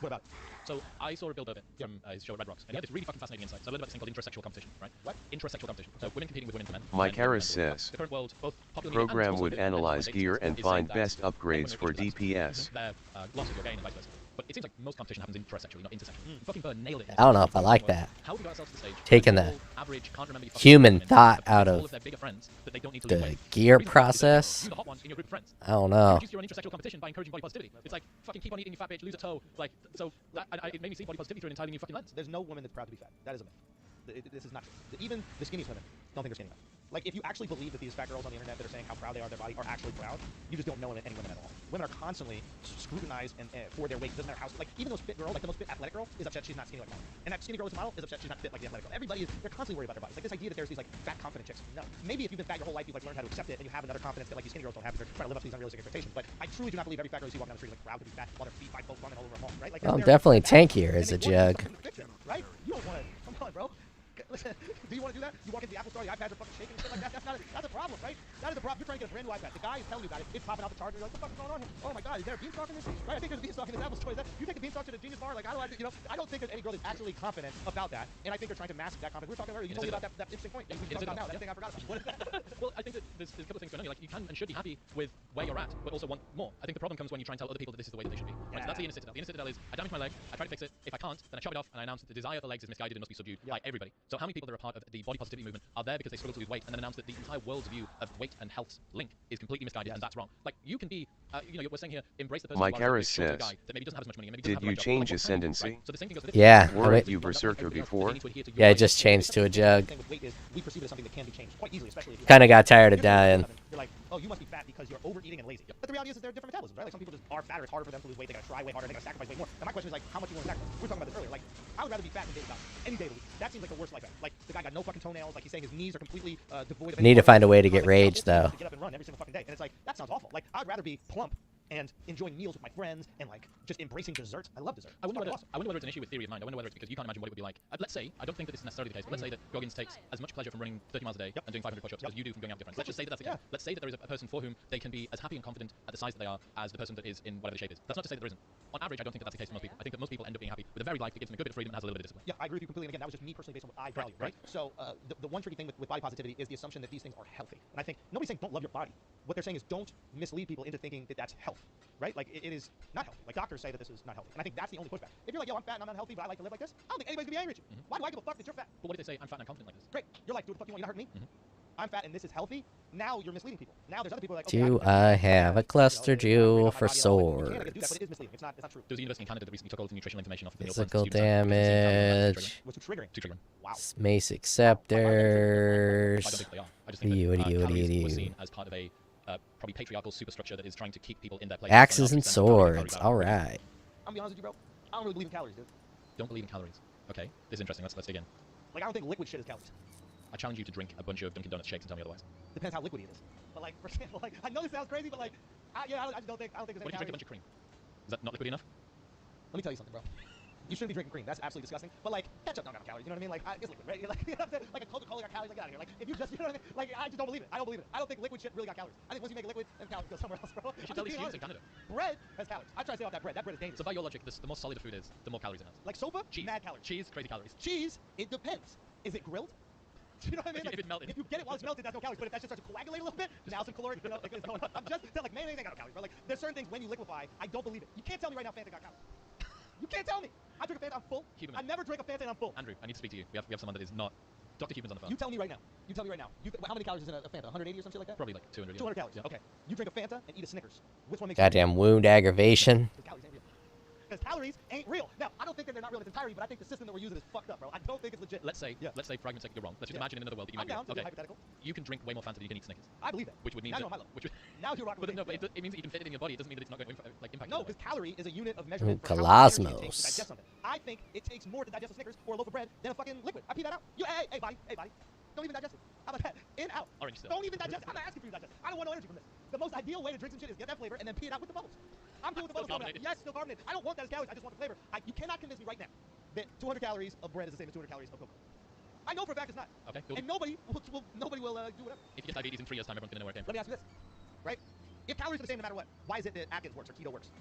What about it? So I saw a Bill Durbin from his show Red Rocks, and he had this really fucking fascinating insight. So I learned about this thing called intrasexual competition, right? What? Intrasexual competition. So women competing with women for men. Mike Harris says, the current world, both popular program would analyze gear and find best upgrades for DPS. Their losses or gain and vice versa. But it seems like most competition happens intrasexually, not intersexually. Fucking Burn nailed it. I don't know if I like that. How do we get ourselves to the stage? Taking the average, can't remember your human women, thought out all of their bigger friends that they don't need to the gear process. You're the hot one in your group of friends. I don't know. Reduce your intersexual competition by encouraging body positivity. It's like fucking keep on eating, you fat bitch, lose a toe. Like so, it made me see body positivity through an entirely new fucking lens. There's no woman that's proud to be fat. That is a myth. This is not true. Even the skinniest women don't think they're skinny enough. Like, if you actually believe that these fat girls on the internet that are saying how proud they are of their body are actually proud, you just don't know any women at all. Women are constantly scrutinized and for their weight. It doesn't matter how. Like, even those fit girl, like the most fit athletic girl, is upset she's not skinny like a model. And that skinny girl is a model is upset she's not fit like the athletic girl. Everybody is, they're constantly worried about their bodies. Like, this idea that there's these, like, fat, confident chicks. No. Maybe if you've been fat your whole life, you've, like, learned how to accept it, and you have another confidence that, like, these skinny girls don't have, because they're trying to live up to these unrealistic expectations. But I truly do not believe every fat girl you see walking down the street is, like, proud to be fat while their feet by both running all over a mall, right? Like, I'm definitely tankier as a jug. Right? You don't want to. Come on, bro. Listen, do you want to do that? You walk into the Apple Store, the iPads are fucking shaking and shit like that. That's a problem, right? That is a problem. You're trying to get a brand new iPad. The guy is telling you about it. It's popping out the charger. You're like, what the fuck is going on here? Oh my god, is there a beanstalk in this? Right? I think there's a beanstalk in this Apple Store. Is that you take a beanstalk to the Genius Bar? Like, I don't think there's any girl that's actually confident about that. And I think they're trying to mask that confidence. We were talking earlier. You told me about that interesting point. We talked about now. That thing I forgot about. What is that? Well, I think that there's a couple of things going on here. Like, you can and should be happy with where you're at, but also want more. I think the problem comes when you try and tell other people that this is the way that they should be. Right? So that's the inner citadel. The inner citadel is, I damage my leg, I try to fix it. If I can't, then I chop it off and I announce that the desire for legs is misguided and must be subdued by everybody. So how many people that are a part of the body positivity movement are there because they struggle to lose weight and then announce that the entire world's view of weight and health's link is completely misguided and that's wrong? Like, you can be, we're saying here, embrace the person Mike who are, Harris a shorter says, guy that maybe doesn't have as much money and maybe doesn't did have you the right change job. Like, what can you do, ascendancy? right? So the same thing goes for this. Yeah, Weren't you Berserker before? Yeah, I just changed to a jug. The thing with weight is we perceive it as something that can be changed quite easily, especially if you Kind of got tired of dying. You're like, oh, you must be fat because you're overeating and lazy. But the reality is that there are different metabolisms, right? Like some people just are fatter. It's harder for them to lose weight. They gotta try way harder. They gotta sacrifice way more. And my question is like, how much you want to sacrifice? We were talking about this earlier. Like, I would rather be fat than David Dow any day of the week. That seems like the worst life ever. Like the guy got no fucking toenails. Like he's saying his knees are completely devoid of. Need to find a way to get rage though. To get up and run every single fucking day. And it's like that sounds awful. Like I'd rather be plump and enjoying meals with my friends and like just embracing desserts. I love dessert. I wonder whether it's an issue with theory of mind. I wonder whether it's because you can't imagine what it would be like. Let's say, I don't think that this is necessarily the case, but let's say that Goggins takes as much pleasure from running 30 miles a day and doing 500 push-ups as you do from going out with your friends. Let's just say that that's the case. Let's say that there is a person for whom they can be as happy and confident at the size that they are as the person that is in whatever the shape is. That's not to say that there isn't. On average, I don't think that that's the case for most people. I think that most people end up being happy with a varied life that gives them a good bit of freedom and has a little bit of discipline. Yeah, I agree with you completely. And again, that was just me personally based on what I value, right? So the one tricky thing with body positivity is the assumption that these things are healthy. And I think nobody's saying don't love your body. What they're saying is don't mislead people into thinking that that's health, right? Like it is not healthy. Like doctors say that this is not healthy. And I think that's the only pushback. If you're like, yo, I'm fat and I'm not healthy, but I like to live like this, I don't think anybody's gonna be angry at you. Why do I give a fuck that you're fat? But what if they say, I'm fat and I'm confident like this? Great. You're like, do what the fuck you want, you're not hurting me. I'm fat and this is healthy. Now you're misleading people. Now there's other people like, okay, Do I have a cluster jewel for do that, swords? but it is misleading. It's not true. There was a university in Canada that recently took all of the nutritional information off of the Physical students and damage. What's too triggering? Too triggering. Wow. Mace I don't acceptors. think they are. I just think that What calories do were you? seen as part of a probably patriarchal superstructure that is trying to keep people in their place. Axes and swords. Alright. I'm gonna be honest with you, bro. I don't really believe in calories, dude. Don't believe in calories. Okay, this is interesting. Let's dig in. Like I don't think liquid shit is calories. I challenge you to drink a bunch of Dunkin' Donuts shakes and tell me otherwise. Depends how liquidy it is. But like, for example, like I know this sounds crazy, but like, I just don't think there's any What if you drink a calories. bunch of cream? Is that not liquidy enough? Let me tell you something, bro. You shouldn't be drinking cream. That's absolutely disgusting. But like, ketchup don't have calories. You know what I mean? Like, it's liquid, right? Like, you know what I'm saying? Like a Coca-Cola got calories. Like, get out of here. Like, if you just, you know what I mean? Like, I just don't believe it. I don't believe it. I don't think liquid shit really got calories. I think once you make it liquid, then calories go somewhere else, bro. You should tell these students in Canada. Bread has calories. I try to stay off that bread. That bread is dangerous. So by your logic, the more solid a food is, the more calories it has. Like soba, Cheese. mad calories. Cheese, crazy calories. Cheese, it depends. Is it grilled? You know what I mean? If it melted. If you get it while it's melted, that's no calories. But if that just starts to coagulate a little bit, now some caloric, like, is going on. I'm just like mayonnaise ain't got no calories, bro. Like there's certain things when you liquefy, I don't believe it. You can't tell me right now Fanta got calories. You can't tell me. I drink a Fanta, I'm full. Huberman. I never drink a Fanta and I'm full. Andrew, I need to speak to you. We have someone that is not. Dr. Huberman's on the phone. You tell me right now. You tell me right now. How many calories is in a Fanta? 180 or some shit like that? Probably like 200. 200 calories. Yeah. Okay. You drink a Fanta and eat a Snickers. Which one makes Goddamn wound aggravation. Because calories ain't real. Now, I don't think that they're not real in its entirety, but I think the system that we're using is fucked up, bro. I don't think it's legit. Let's say, for argument's sake, you're wrong. Let's just imagine in another world that you I'm might down be to be okay. hypothetical. You can drink way more Fanta than you can eat Snickers. I believe that. Which would mean now that, you're on my level. which would, Now you're rocking but with no, me. but it means that you can fit it in your body. It doesn't mean that it's not going to like impact. No, you. because calorie is a unit of measurement for Ooh, how much energy it takes to Cosmos. digest something. I think it takes more to digest a Snickers or a loaf of bread than a fucking liquid. I pee that out. You, hey, body. Don't even digest it. How about that? In, out. Orange still. Don't even digest it. I'm not asking for you to digest it. I don't want no energy from this. The most ideal way to drink some shit is get that flavor and then pee it out with the bubbles. I'm cool with the Still bubbles. carbonated. Yes, still carbonated. I don't want that as calories. I just want the flavor. You cannot convince me right now that 200 calories of bread is the same as 200 calories of Coca. I know for a fact it's not. Okay, cool. And nobody will do whatever. If you get diabetes in 3 years' time, everyone's going to know where it came Let from. me ask you this, right? If calories are the same no matter what, why is it that Atkins works or keto works?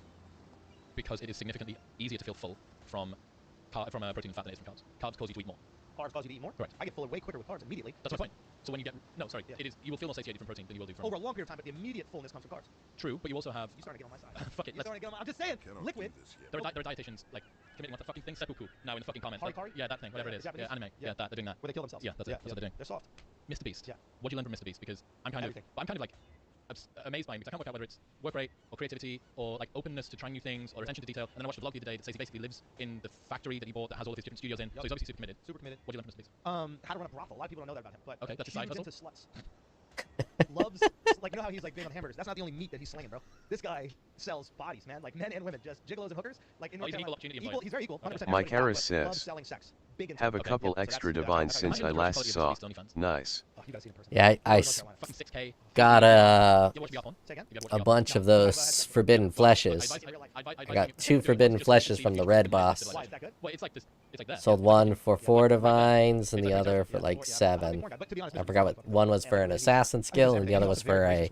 Because it is significantly easier to feel full from protein and fat than it is from carbs. Carbs cause you to eat more. Carbs cause you to eat more? Correct. I get fuller way quicker with carbs immediately. That's my point. So when you get it is you will feel more satiated from protein than you will do from Over a long period of time, but the immediate fullness comes from carbs. True, but you also have You're starting to get on my side. fuck it. You're starting to get on my. I'm just saying, liquid. There are dietitians like committing what the fucking thing seppuku now in the fucking comments. Harikari? Yeah, that thing, whatever it is. Japanese? Yeah, anime. Yeah, that they're doing that. Where they kill themselves. Yeah, that's it. That's what they're doing. They're soft. Mr. Beast. Yeah. What do you learn from Mr. Beast? Because I'm kind Everything. of like amazed by him because I can't work out whether it's work rate or creativity or like openness to trying new things or attention to detail. And then I watched a vlog the other day that says he basically lives in the factory that he bought that has all of his different studios in. So he's obviously super committed. Super committed. What do you learn from Mr. Beast? How to run a brothel. A lot of people don't know that about him, but Okay, that's a side he's hustle. into sluts. Loves, like, you know how he's like big on hamburgers? That's not the only meat that he's slinging, bro. This guy sells bodies, man, like men and women, just gigolos and hookers. Like in Oh, North he's an equal Carolina. opportunity employee. He's very equal. 100%. Mike Harris Loves says, selling sex. Big into have a it. couple yeah, so extra that's- divines that's- since that's- I last that's- saw. that's- that's- Nice. Oh, you gotta see it in person. Yeah, I North Carolina. Fucking 6K. got You watch me up on? Say again? a bunch of those forbidden fleshes. I got 2 forbidden fleshes from the red boss. Why, is that good? Well, it's like this. It's like that. Sold one for 4 divines and the other for like 7. But to be honest, I forgot what one was for an assassin skill and the other was for a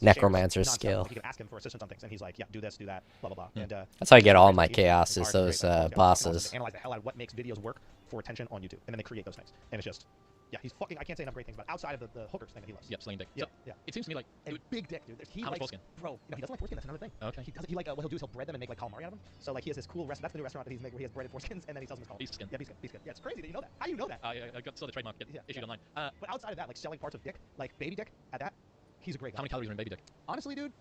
necromancer skill. You can ask him for assistance on things, and he's like, yeah, do this, do that, blah, blah, blah. And, That's how I get all my chaos, is those bosses. Analyze the hell out of what makes videos work for attention on YouTube, and then they create those things. And it's just, yeah, he's fucking, I can't say enough great things about outside of the hookers thing that he loves. Yep, slaying dick. Yeah, So, yeah. It seems to me like And big dick, dude. He how much likes, foreskin? bro, he doesn't like foreskin, that's another thing. Okay. He doesn't, what he'll do is he'll bread them and make like calamari out of them. So like he has this cool restaurant, that's the new restaurant that he's making where he has breaded foreskins, and then he sells them as calamari. Beast skin. Yeah, beast skin. Yeah, it's crazy that you know that. How do you know that? I saw the trademark get issued online. But outside of that, like selling parts of dick, like baby dick, at that, he's a great guy. How many calories are in baby dick? Honestly, dude,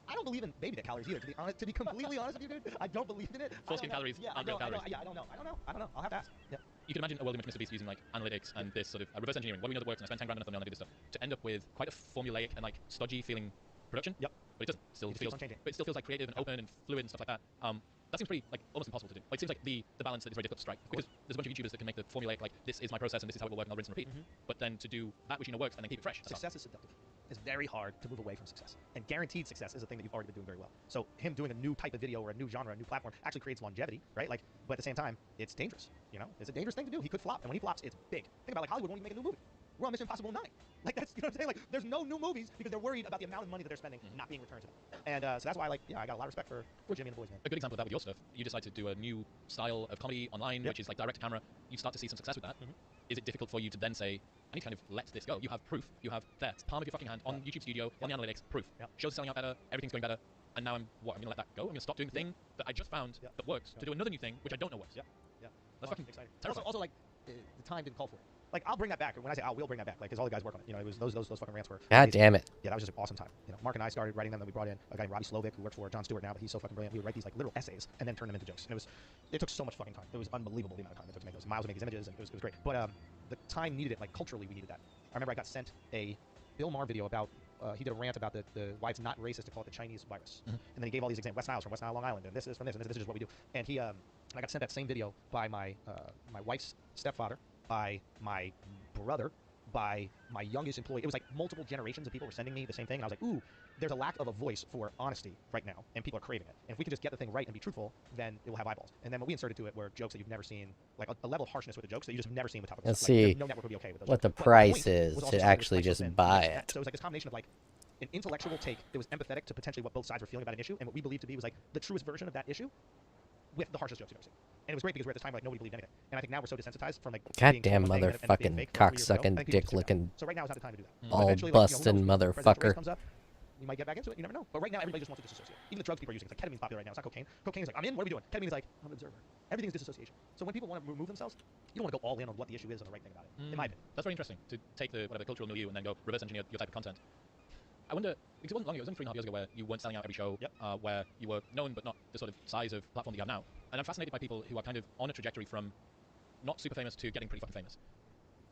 I don't believe in baby dick calories either. To be completely honest with you, dude, I don't believe in it. Foreskin calories aren't real calories. I don't know. I'll have to ask. Yeah. You can imagine a world in which Mr. Beast using like analytics and this sort of reverse engineering. What we know that works, and I spend 10 grand on a thumbnail and I do this stuff to end up with quite a formulaic and like stodgy feeling production. Yep. But it doesn't. Still It feels feels unchanging. But it still feels like creative and open and fluid and stuff like that. That seems pretty like almost impossible to do. Like, it seems like the balance that is very difficult to strike because there's a bunch of YouTubers that can make the formulaic like this is my process and this is how it will work and I'll rinse and repeat. But then to do that which you know works and then keep it fresh. Success is seductive. It's very hard to move away from success. And guaranteed success is a thing that you've already been doing very well. So him doing a new type of video or a new genre, a new platform actually creates longevity, right? Like, but at the same time, it's dangerous. You know, it's a dangerous thing to do. He could flop, and when he flops, it's big. Think about like Hollywood won't even make a new movie. We're on Mission Impossible 9. Like that's, you know what I'm saying? Like there's no new movies because they're worried about the amount of money that they're spending not being returned to them. And so that's why like I got a lot of respect for Jimmy and the boys, man. A good example of that with your stuff, you decide to do a new style of comedy online, which is like direct to camera. You start to see some success with that. Is it difficult for you to then say, I need to kind of let this go? You have proof. You have there, palm of your fucking hand on YouTube Studio, on the analytics, proof. Show's selling out better, everything's going better, and now I'm gonna let that go? I'm gonna stop doing the thing that I just found that works to do another new thing which I don't know works. That's fucking exciting. terrifying. Also like the time didn't call for it. Like I'll bring that back. When I say we'll bring that back, like because all the guys work on it. You know, it was those fucking rants were. God damn it. Yeah, that was just an awesome time. You know, Mark and I started writing them. Then we brought in a guy named Robbie Slovic who works for Jon Stewart now, but he's so fucking brilliant. We would write these like literal essays and then turn them into jokes. And it took so much fucking time. It was unbelievable the amount of time it took to make those. Miles would make these images, and it was great. But the time needed it. Like culturally, we needed that. I remember I got sent a Bill Maher video about. He did a rant about the why it's not racist to call it the Chinese virus, and then he gave all these examples. West Nile's from West Nile, Long Island, and this is from this, and this is just what we do. And he, I got sent that same video by my wife's stepfather, by my brother, by my youngest employee. It was like multiple generations of people were sending me the same thing, and I was like, ooh, there's a lack of a voice for honesty right now, and people are craving it. And if we can just get the thing right and be truthful, then it will have eyeballs. And then what we inserted to it were jokes that you've never seen, like a level of harshness with the jokes that you just never seen with topics. Let's like, see no network would be okay with those what the jokes. But price point is was to also something actually that was just spun buy and it. So it was like this combination of like an intellectual take that was empathetic to potentially what both sides were feeling about an issue, and what we believed to be was like the truest version of that issue with the harshest jokes you've ever seen. And it was great because we're at this time like nobody believed anything. And I think now we're so desensitized from like Goddamn being told one thing and it ended up being motherfucking fake 3 years ago. I cocksucking, think people just dick-looking, So right now is not the time to do that. all Eventually, like, busting who knows, presidential motherfucker. race comes up, you might get back into it. You never know. But right now, everybody just wants to disassociate. Even the drugs people are using. It's like ketamine's popular right now. It's not cocaine. Cocaine is like, I'm in. What are we doing? Ketamine is like, I'm an observer. Everything's disassociation. So when people want to remove themselves, you don't want to go all in on what the issue is and the right thing about it. In my opinion. That's very interesting to take the whatever cultural milieu and then go reverse engineer your type of content. I wonder, because it wasn't long ago, it was only 3.5 years ago where you weren't selling out every show, where you were known but not the sort of size of platform that you have now. And I'm fascinated by people who are kind of on a trajectory from not super famous to getting pretty fucking famous.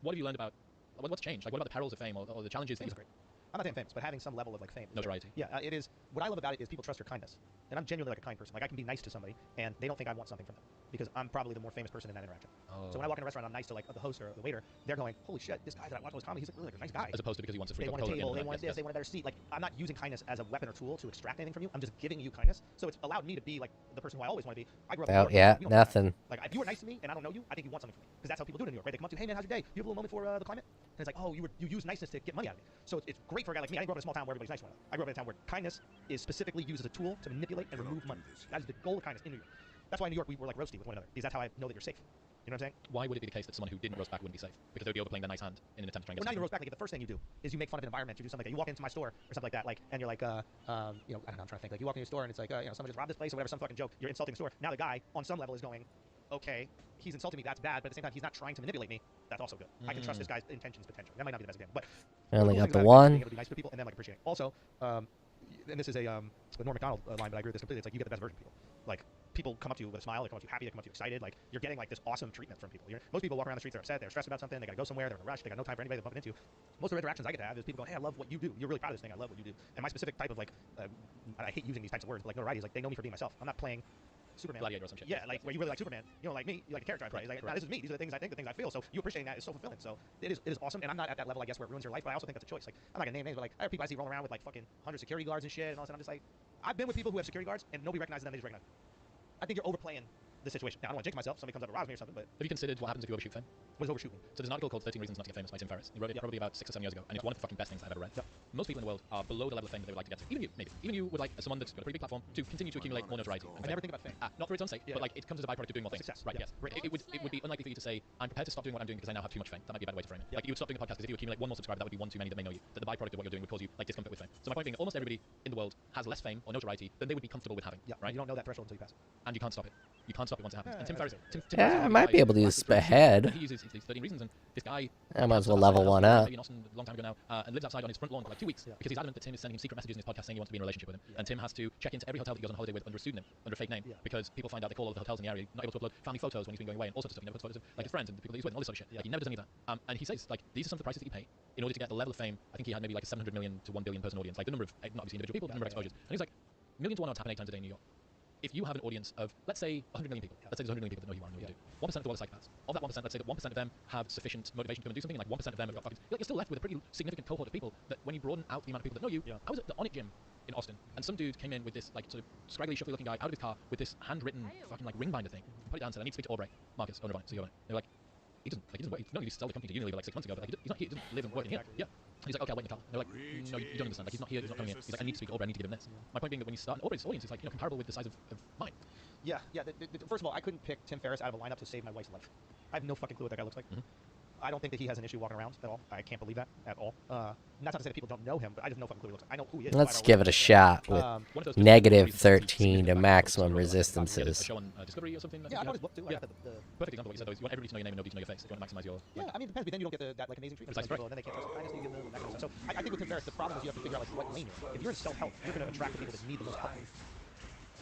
What have you learned about, what's changed? Like what about the perils of fame or the challenges? Fame is great. I'm not saying famous, but having some level of like fame. Notoriety. Yeah, it is. What I love about it is people trust your kindness, and I'm genuinely like a kind person. Like I can be nice to somebody, and they don't think I want something from them because I'm probably the more famous person in that interaction. Oh. So when I walk in a restaurant, I'm nice to like the host or the waiter. They're going, "Holy shit, this guy that I watch all his comedy, he's like, really like a nice guy." As opposed to because he wants a free They want a Coca-Cola at the table, end they of the want night. this, they want a better seat. Like I'm not using kindness as a weapon or tool to extract anything from you. I'm just giving you kindness. So it's allowed me to be like the person who I always want to be. I grew up in New Oh York, yeah, we don't do that. nothing. Like if you were nice to me and I don't know you, I think you want something from me because that's how people do it in New York, right? They come up to you, hey man, how's your day? You have a little moment for the climate? And it's like, oh, you use niceness to get money out of me. So it's great for a guy like me. I grew up in a small town where everybody's nice to one another. I grew up in a town where kindness is specifically used as a tool to manipulate and remove money. That is the goal of kindness in New York. That's why in New York we were like roasty with one another because that's how I know that you're safe. You know what I'm saying? Why would it be the case that someone who didn't roast back wouldn't be safe? Because they would be overplaying their nice hand in an attempt to try and Well, get not even something. roast back. Like the first thing you do is you make fun of an environment. You do something like that. You walk into my store or something like that, like, and you're like, you know, I don't know, I'm trying to think. Like you walk into your store and it's like, you know, someone just robbed this place or whatever, some fucking joke. You're insulting the store. Now the guy on some level is going, okay, he's insulting me. That's bad. But at the same time, he's not trying to manipulate me. That's also good. I can trust this guy's intentions potentially. That might not be the best example, but I only cool got things the about it is one. being able to be nice to people and then like appreciate it. Also, and this is a Norm Macdonald line, but I agree with this completely. It's like you get the best version of people. Like people come up to you with a smile, they come up to you happy, they come up to you excited. Like you're getting like this awesome treatment from people. Most people walk around the streets, they're upset, they're stressed about something, they gotta go somewhere, they're in a rush, they got no time for anybody they're bumping into. Most of the interactions I get to have is people going, hey, I love what you do. You're really proud of this thing. I love what you do. And my specific type of like, I hate using these types of words, but like notoriety is like they know me for being myself. I'm not playing Superman. Gladiator or some shit. Yeah, like where you really like Superman. You know, like me, you like the character I play. He's like, nah, this is me. These are the things I think, the things I feel. So you appreciating that is so fulfilling. So it is awesome. And I'm not at that level, I guess, where it ruins your life. But I also think that's a choice. Like I'm not gonna name names, but like I have people I see rolling around with like fucking 100 security guards and shit, and all that. I'm just like, I've been with people who have security guards and nobody recognizes them. They just recognize. I think you're overplaying the situation. Now, I don't want to jinx myself. Somebody comes up and robs me or something. But Have you considered what happens if you overshoot fame? what is overshooting? So there's an article called 13 Reasons Not to Get Famous by Tim Ferriss. He wrote it probably about 6 or 7 years ago, and it's one of the fucking best things I've ever read. Most people in the world are below the level of fame that they would like to get to. Even you, maybe. Even you would like, as someone that's got a pretty big platform, to continue to accumulate more notoriety. I never think about fame. Not for its own sake, but like it comes as a byproduct of doing more things. Success. Right, Yeah. yes. Right. It would be unlikely for you to say, I'm prepared to stop doing what I'm doing because I now have too much fame. That might be a better way to frame it. Like you would stop doing a podcast because if you accumulate one more subscriber, that would be one too many that may know you. That the byproduct of what you're doing would cause you like discomfort with fame. So my point being, almost everybody in the world has less fame or notoriety than they would be comfortable with having. Yeah. Right. You don't know that threshold until you pass it. And you can't stop it. You can't stop it once it happens. And Tim Yeah, Ferriss, Tim Yeah, Ferriss I might be able to use ahead. He uses these 13 reasons, and this guy. I might as well level one up. Maybe in Austin a long time ago now, and lives outside on his front lawn for like 2 weeks because he's adamant that Tim is sending him secret messages in his podcast saying he wants to be in a relationship with him. And Tim has to check into every hotel that he goes on holiday with under a pseudonym, under a fake name, because people find out they call all of the hotels in the area, not able to upload family photos when he's been going away and all sorts of stuff. He never puts photos of like his friends and the people that he's with and all this sort of shit. Like he never does any of that. And he says like these are some of the prices that you pay in order to get the level of fame. I think he had maybe like a 700 million to 1 billion person audience, like the number of not obviously individual people, but the number of exposures. And he's like, million to 1 odds happen 8 times a day in New York. If you have an audience of, let's say, 100 million people, let's say there's 100 million people that know who you are and know what you do. 1% of the world are psychopaths. Of that 1%, let's say that 1% of them have sufficient motivation to come and do something, and like 1% of them have got fucking... You're still left with a pretty significant cohort of people that when you broaden out the amount of people that know you... I was at the Onyx gym in Austin, and some dude came in with this like sort of scraggly, shuffly looking guy out of his car with this handwritten fucking like ring binder thing. Put it down and said, I need to speak to Aubrey, Marcus, owner of Onyx, CEO of it. They're like, he doesn't work. He sold the company to Unilever like 6 months ago, but like, he's not here, he doesn't live and work in here. Yeah. And he's like, okay, I'll wait in the car. They're like, no, you don't understand. Like, he's not here, he's not coming here. He's like, I need to speak to Aubrey, I need to give him this. My point being that when you start, Aubrey's audience is like, comparable with the size of mine. Yeah. First of all, I couldn't pick Tim Ferriss out of a lineup to save my wife's life. I have no fucking clue what that guy looks like. I don't think that he has an issue walking around at all. I can't believe that at all. Not to say that people don't know him, but I just know fucking clue he looks like. I know who he is. Let's give it a shot with negative 13 to maximum resistances. A show on Discovery or something. Yeah, I know his book too. Yeah. Perfect example of what you said though is you want everybody to know your name and nobody to know your face. If you want to maximize your... Yeah, I mean, it depends, but then you don't get that like amazing treatment from people, and then they can't trust you. I just need to give them that kind of stuff. So I think with Tim Ferriss, the problem is you have to figure out like what lane you're in. If you're in self-help, you're going to attract the people that need the most help.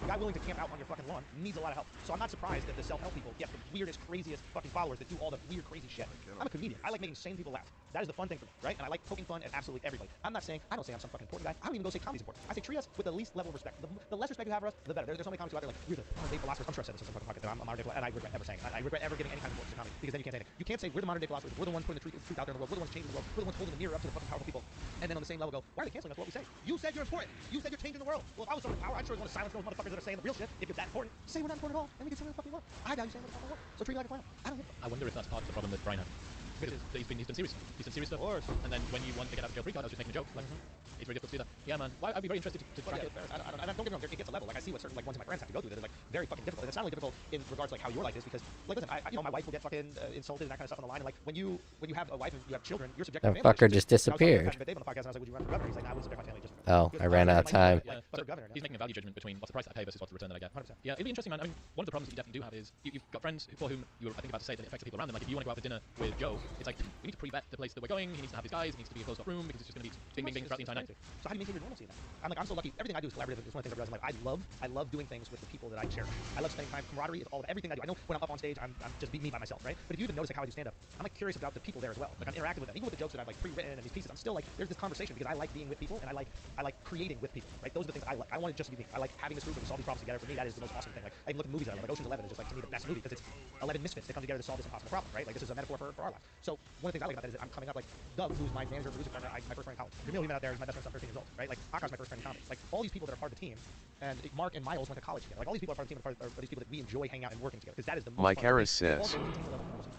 A guy willing to camp out on your fucking lawn needs a lot of help. So I'm not surprised that the self-help people get the weirdest, craziest fucking followers that do all the weird, crazy shit. I'm a comedian. I like making sane people laugh. That is the fun thing for me, right? And I like poking fun at absolutely everybody. I don't say I'm some fucking important guy. I don't even go say comedy's important. I say treat us with the least level of respect. The less respect you have for us, the better. There's so many comics out there like, we're the modern day philosophers. I'm sure I said this in some fucking podcast, I'm a modern day philosopher, and I regret ever saying it. I regret ever giving any kind of importance to comedy, because then you can't say anything. You can't say we're the modern day philosophers, we're the ones putting the truth out there in the world, we're the ones changing the world, we're the ones holding the mirror up to the fucking powerful people, and then on the same level go, why are they canceling us for what we say? You said you're important. You said you're changing the world. Well, if I was someone in power, I'd sure want to silence those motherfuckers that are saying the real shit. If you're that important, say we're not important at all, and we can say what the fuck we want. I value saying what the fuck I want. So treat me like a clown. I don't give a fuck. I wonder if that's part of the problem that Brian had. Because he's done serious stuff. He's done serious stuff. Of course. And then when you want to get out of jail free card, I was just making a joke. Like, it's very difficult to do that. Yeah, man. I'd be very interested to track it. I don't get me wrong, it gets a level. Like I see what certain like ones of my friends have to go through that is like very fucking difficult. And it's not only difficult in regards to like how your life is, because like listen, you know, my wife will get fucking insulted and that kind of stuff on the line. And like when you have a wife and you have children, you're subject to That fucker just disappeared. on the podcast, and I was like, would you run for governor? He's like, nah, I wouldn't subject my family just. Oh, I ran out of time. Yeah, so he's making a value judgment between what's the price I pay versus what's the return that I get. 100%. Yeah, it'd be interesting, man. I mean, one of the problems that you definitely do have is you've got friends for whom you were, I think, about to say that it affects the people around them. Like if you want to go out for dinner with Joe, it's like we need to pre-vet the place that we're going. He needs to have his guys. He needs to be a closed-off room because it's just going to be bing throughout the entire night. So how do you maintain your normalcy in that? I'm so lucky. Everything I do is collaborative. It's one of the things I realize. I love doing things with the people that I cherish. I love spending time. Camaraderie is all of everything I do. I know when I'm up on stage, I'm just me by myself, right? But if you even notice like how I do stand up, I'm like curious about the people there as well. Like I'm interacting with them, even with the jokes that I've like pre-written and these pieces. I'm still like there's this conversation because I like being with people and I like creating with people, right? Those are the things I like. I want it just to be me. I like having this group and we solve these problems together. For me, that is the most awesome thing. Like I even look at movies that I love. Like Ocean's 11 is just like to me the best movie because it's 11 misfits that come together to solve this impossible problem, right? Like this is a metaphor for our lives. So one of the things I like about that is that I'm coming up like Doug, who's my manager, producer, partner, my first friend in college. Jamil, we met out there, is my best friend since I'm 13 years old, right? Like Akash, my first friend in comedy. Like all these people that are part of the team, and Mark and Miles went to college together. Like all these people are part of the team, are these people that we enjoy hanging out and working together because that is the most Mike fun Harris thing. says,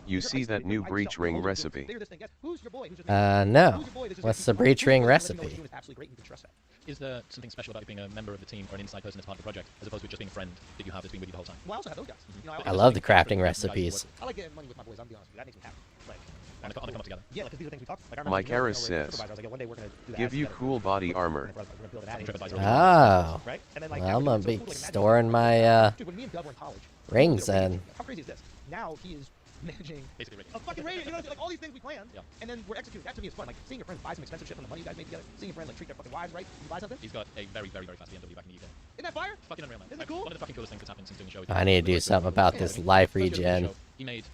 you see that new breach ring recipe? Who's your boy? No. What's the breach ring recipe? Is there something special about you being a member of the team or an inside person as part of the project, as opposed to just being a friend that you have that's been with you the whole time? Well, I also have those guys. You know, I love the crafting recipes. I like getting money with my boys. I'm being honest with you. That makes me happy. Like, on the come up together. yeah, because these are things we talk. Like, Mike Harris says, give you cool body armor. Oh. Right? And then, like, Well, I'm gonna be storing my dude, when me and Doug were in college, rings then. how crazy is this? Now he is managing Basically, a fucking radio. You know, like all these things we planned, and then we're executing. That to me is fun. Like seeing your friends buy some expensive shit from the money you guys made together. Seeing your friends like treat their fucking wives right. You buy something. He's got a very, very, very fast BMW back in the UK. Isn't that fire? Fucking unreal, man. Isn't that cool? One of the fucking coolest things that's happened since doing the show. I need to do something about this life regen. He made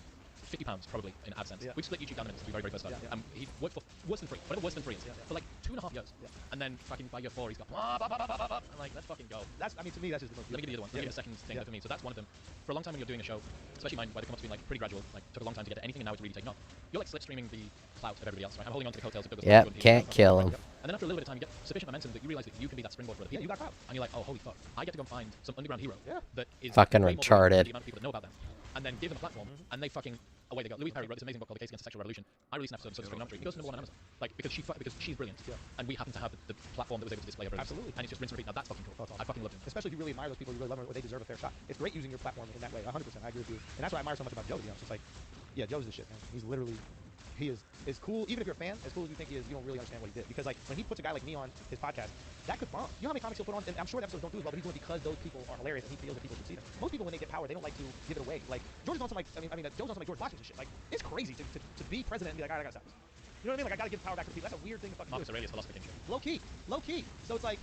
£50 probably in AdSense. Yeah. We'd split YouTube down the middle. We very first started. Yeah, yeah. He worked for worse than free, whatever worse than free is, for like 2.5 years. Yeah. And then fucking by year 4 he's got I'm like, let's fucking go. That's, I mean, to me, that's just the most Let me give you the other one. Let me give you the second thing for me. So that's one of them. For a long time when you're doing a show, especially mine, where they come up to being like pretty gradual, like took a long time to get to anything, and now it's really taking off. You're like slipstreaming the clout of everybody else, right? I'm holding on to the coattails of Douglas. Yep, can't kill him. And then after a little bit of time, you get sufficient momentum that you realize that you can be that springboard for other people. Yeah, you got clout. And you're like, oh, holy fuck. I get to go and find some underground hero that is Fucking way more retarded. than the amount of people that know about them. And then give them a platform, and they fucking away they go. Louise Perry wrote this amazing book called The Case Against the Sexual Revolution. I released an episode of Substance Trigonometry. It goes to #1 on Amazon, like because she's brilliant, and we happen to have the platform that was able to display her brilliance. Absolutely. And it's just rinse and repeat. Now that's fucking cool. I fucking loved him. Especially if you really admire those people, you really love them, or they deserve a fair shot. It's great using your platform in that way. 100%. I agree with you. And that's what I admire so much about Joe. You know, it's just like, yeah, Joe's the shit, man. He's literally, he is cool. Even if you're a fan, as cool as you think he is, you don't really understand what he did. Because like when he puts a guy like me on his podcast, that could bomb. You know how many comics he'll put on, and I'm sure the episodes don't do as well, but he's doing it because those people are hilarious and he feels that people should see them. Most people, when they get power, they don't like to give it away. Like George is on some like, Joe's on some like George Washington shit. Like it's crazy to be president and be like, all right, I gotta stop this. You know what I mean? Like I gotta give power back to the people. That's a weird thing to fucking Marcus do. Aurelius philosopher king shit. Low key. So it's like,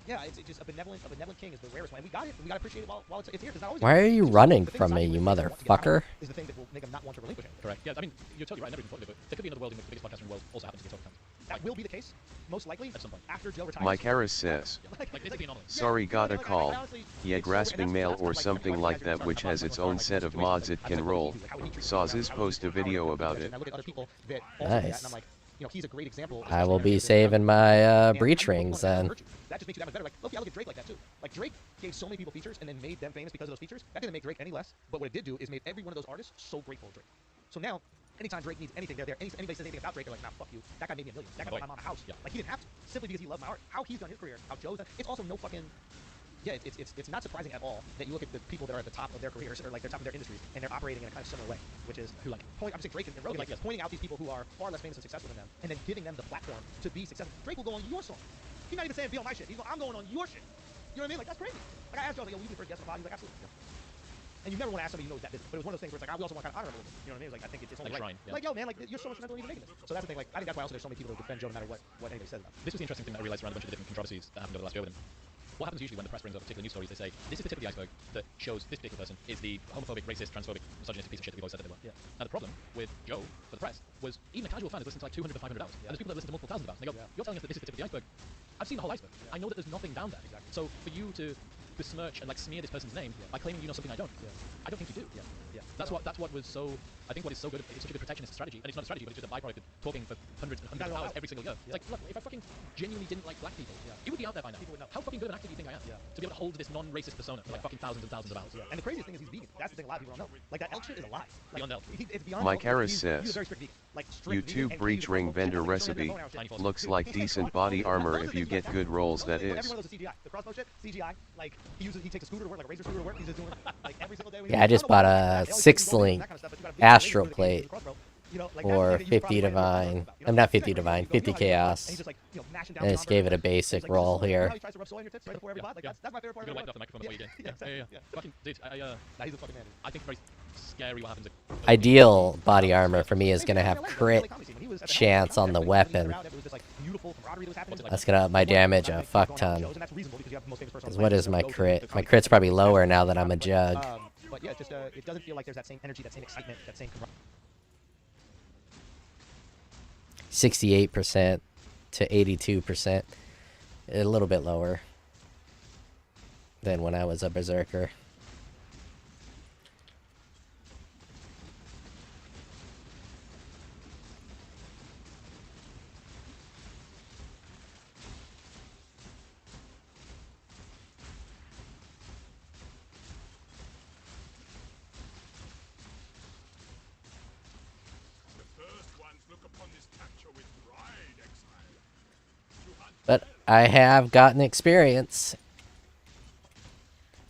yeah, it's just a benevolent king is the rarest one. And we got it, and we gotta appreciate it while it's here. It's not always. Why are you running from me, you motherfucker? Is the thing that will make him not want to relinquish it. Correct. Yeah, I mean, you're totally right. I never even thought of it, but there could be another world in which the biggest podcaster in the world also happens to get overcome. That will be the case, most likely, at some point. after Joe retires. Mike Harris says, Like this is the anomaly. sorry got a call. Yeah, grasping mail or something like that which has its own set of mods it can roll. Sawz's post a video about it. And I look at other people that also do that, Nice. and I'm like, you know, he's a great example. I will be saving my breach rings then. That just makes you that much better. Like, look, I look at Drake like that too. Like Drake gave so many people features and then made them famous because of those features. That didn't make Drake any less. But what it did do is made every one of those artists so grateful of Drake. So now, anytime Drake needs anything, they're there. Anybody says anything about Drake, they're like, nah, fuck you. That guy made me a million. That guy bought my mom a house. Yeah. Like he didn't have to, simply because he loved my art. How he's done his career, how Joe's done. It's also no fucking. Yeah, it's not surprising at all that you look at the people that are at the top of their careers or like they're top of their industries and they're operating in a kind of similar way, which is who like I'm saying Drake and Rogan, like pointing out these people who are far less famous and successful than them, and then giving them the platform to be successful. Drake will go on your song. He's not even saying be on my shit. He's going, I'm going on your shit. You know what I mean? Like that's crazy. Like I asked Joe, like, yo, will you be the first guest on the pod? He's like, absolutely. Yeah. And you never want to ask somebody who knows that business, but it was one of those things where it's like, we also want to kind of honor him a little bit. You know what I mean? It's like I think it's only Like right. shrine, yeah. Like yo, man, like you're so instrumental in even making this. So that's the thing. Like I think that's why also there's so many people that defend Joe no matter what anybody says about him. This was the interesting thing that I realized around a bunch of the different controversies that happened over the last year with him. What happens usually when the press brings up particular news stories, they say, this is the tip of the iceberg that shows this particular person is the homophobic, racist, transphobic, misogynistic piece of shit that we've always said that they were. Yeah. Now the problem with Joe, for the press, was even a casual fan has listened to like 200 to 500 hours. And there's people that listen to multiple thousands of hours. And they go, you're telling us that this is the tip of the iceberg. I've seen the whole iceberg. I know that there's nothing down there. Exactly. So for you to besmirch and like smear this person's name by claiming you know something I don't, I don't think you do. That's what was so. I think what is so good. It's such a good protectionist strategy, and it's not a strategy, but it's just a byproduct of talking for hundreds and hundreds of hours every single year. It's like, look, if I fucking genuinely didn't like black people, it would be out there by now. People would know. How fucking good of an actor do you think I am? To be able to hold this non-racist persona for like fucking thousands and thousands of hours. And the craziest thing is he's vegan. That's the thing a lot of people don't know. Like that elk shit is a lie. Like, Beyond elk. It's beyond Mike elk. Harris He's says, a very strict vegan. Like strict vegan, YouTube and breach he's a ring crossbow. vendor Showing that recipe. bow and arrow shit. Looks like decent body armor if you get good rolls, that Every is. one of those is CGI. The crossbow shit, CGI. Like he takes a scooter to work, like a razor scooter to work. He's just doing it like every single day. Yeah, I just bought a 6-link astral plate for 50 divine. I'm not 50 divine, 50 chaos. I just gave it a basic roll here. You're gonna wipe off the microphone before you get. Yeah. Fucking dude, He's a fucking man. I think it's very scary what happens. Ideal body armor for me is going to have crit chance on the weapon. That's going to up my damage a fuck ton. Because what is my crit? My crit's probably lower now that I'm a jug. But yeah, just it doesn't feel like there's that same energy, that same excitement, that same camaraderie. 68% to 82%. A little bit lower than when I was a Berserker. The first ones look upon this capture with pride, exile. To hunt But I have gotten experience.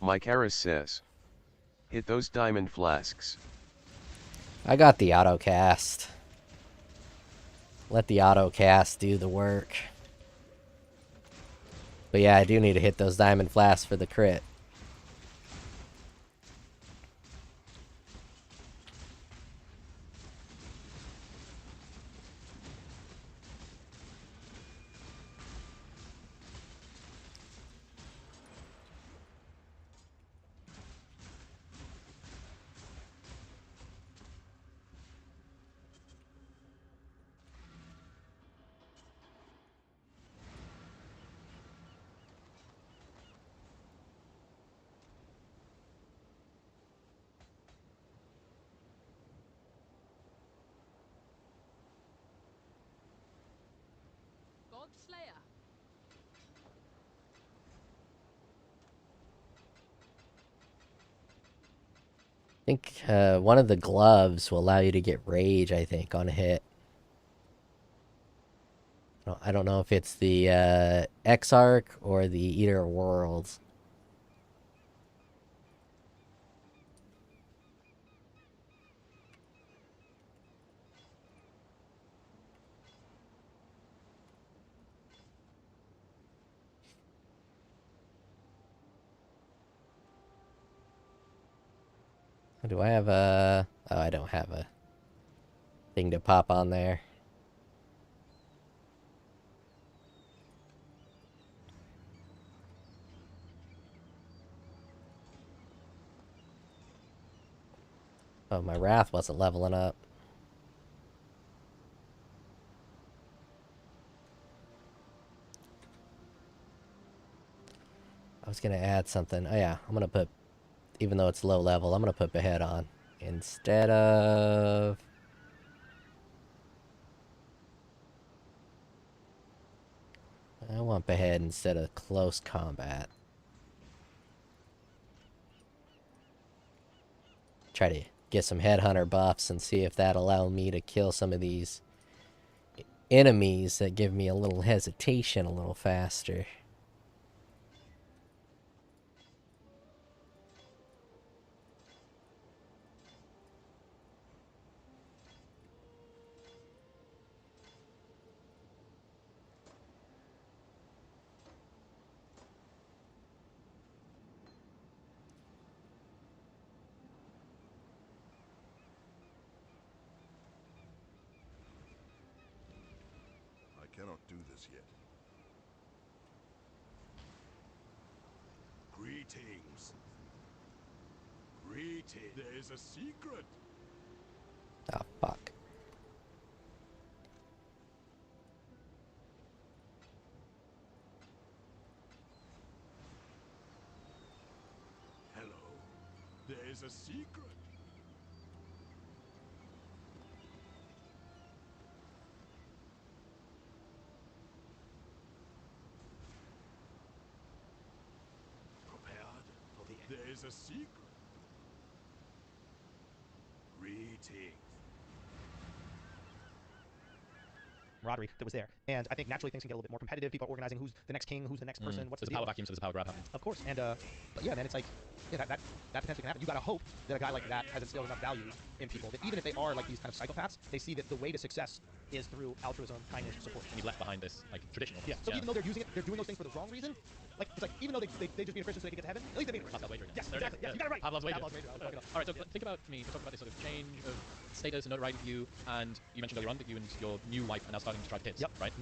Mike Harris says, hit those diamond flasks. I got the autocast. Let the autocast do the work. But yeah, I do need to hit those diamond flasks for the crit. Slayer. I think one of the gloves will allow you to get rage, I think, on a hit. I don't know if it's the Exarch or the Eater of Worlds. Do I have a... Oh, I don't have a thing to pop on there. Oh, my Wrath wasn't leveling up. I was going to add something. Oh, yeah. I'm going to put... Even though it's low level, I'm going to put Behead on. Instead of... I want Behead instead of Close Combat. Try to get some Headhunter buffs and see if that allow me to kill some of these enemies that give me a little hesitation a little faster. I cannot do this yet. Greetings. Greetings. There is a secret. Oh, fuck. Hello. There is a secret. Prepared for the end. There is a secret. Greetings. Camaraderie that was there. And I think naturally things can get a little bit more competitive. People are organizing who's the next king, who's the next person, what's There's the a power deal. vacuum, so there's a power grab happening. Of course. And but yeah, man, it's like yeah, that potentially can happen. You gotta hope that a guy like that has instilled enough value in people that even if they are like these kind of psychopaths, they see that the way to success is through altruism, kindness, support. And he's left behind this like traditional. Yeah. So even though they're using it, they're doing those things for the wrong reason. Like it's like even though they just be a Christian so they can get to heaven, at least they made it. Pascal's wager. Yes, There it exactly. is. Yes, you got it right. Pavlov's wager. Pavlov's wager. I was fucking up. All right, so think about for me. Talk about this sort of change of status and notoriety for you, and you mentioned earlier on that you and your new wife are now starting to try to kids. Yep. Right.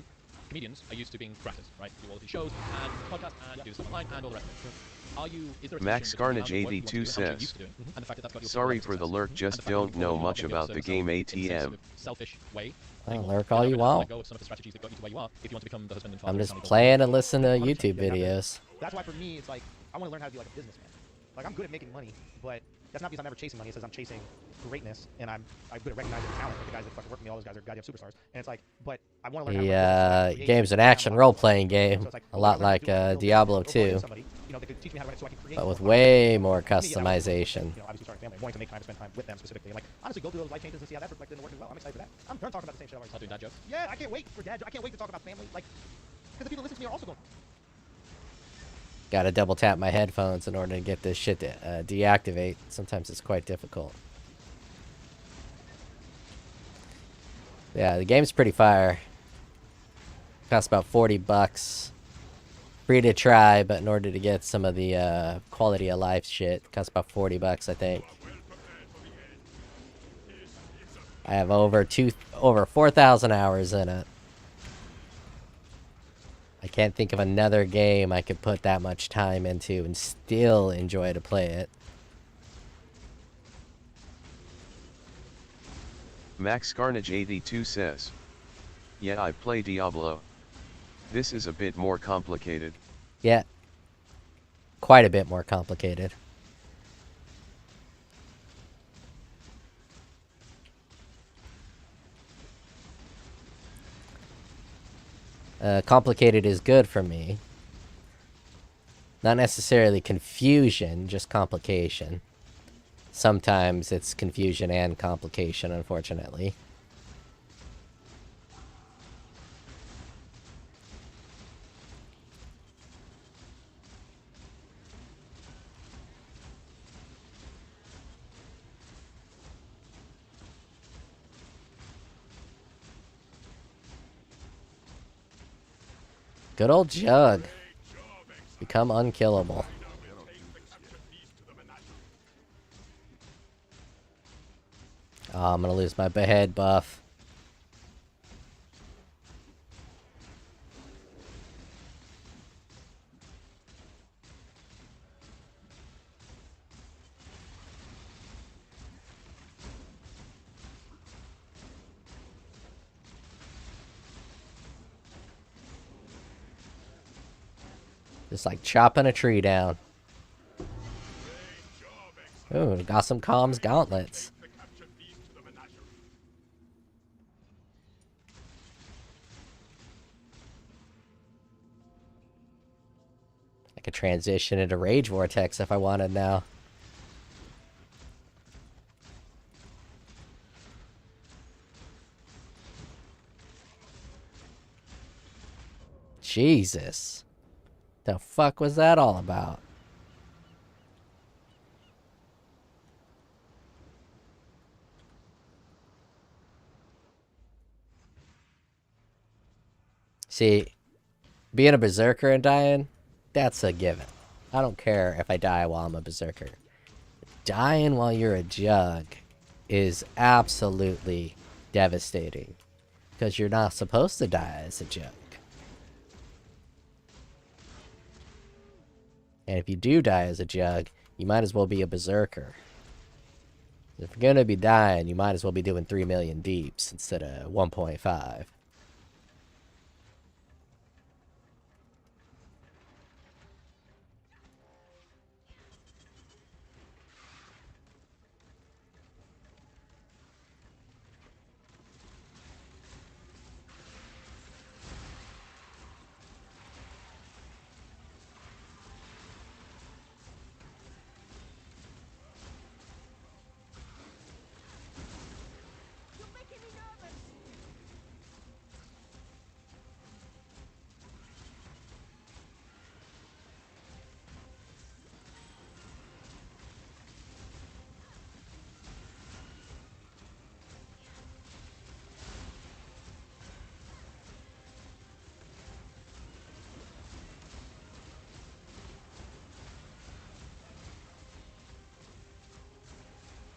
Comedians are used to being gratis, right? Do all of these shows and podcasts and do stuff online and all the rest of it. Are you? Is there a Max connection between Carnage the amount of work you 82 want to do and how much you're says, used to doing, and the fact that that's got you sorry for the lurk, just don't know much about the game ATM. Selfish way. Well, lurk all you want. Let go of some of the strategies that got you to where you are. If you want to become the husband and father, I'm of just family, playing and listening to 100%, YouTube yeah, videos. That's why for me it's like I want to learn how to be like a businessman. Like I'm good at making money, but that's not because I'm ever chasing money. It says I'm chasing greatness, and I'm good at recognizing talent. Like the guys that fucking work with me, all those guys are goddamn superstars. And it's like, but I want to learn how to The game's an action role-playing game, So it's like, a lot like Diablo 2, somebody, you know, they could teach me how to write so I can create but with more way more content. For me, yeah, customization. you know, obviously starting a family, wanting to make time to spend time with them specifically, and like honestly go through those life changes and see how that's reflected in the work as well. I'm excited for that. I'm done talking about the same shit I've already Start doing dad jokes. Yeah, I can't wait for dad. I can't wait to talk about family, like because the people that listen to me are also going. Gotta double tap my headphones in order to get this shit to deactivate. Sometimes it's quite difficult. Yeah, the game's pretty fire. Costs about $40. Free to try, but in order to get some of the quality of life shit, it costs about $40, I think. I have over 4,000 hours in it. I can't think of another game I could put that much time into and still enjoy to play it. Max Carnage 82 says, yeah, I play Diablo. This is a bit more complicated. Yeah. Quite a bit more complicated. Complicated is good for me. Not necessarily confusion, just complication. Sometimes it's confusion and complication, unfortunately. Good old Jug. Become unkillable. Oh, I'm gonna lose my behead buff. Just like chopping a tree down. Ooh, got some comms gauntlets. I could transition into Rage Vortex if I wanted now. Jesus. The fuck was that all about? See, being a Berserker and dying, that's a given. I don't care if I die while I'm a Berserker. Dying while you're a Jug is absolutely devastating. Because you're not supposed to die as a Jug. And if you do die as a Jug, you might as well be a Berserker. If you're gonna be dying, you might as well be doing 3 million deeps instead of 1.5.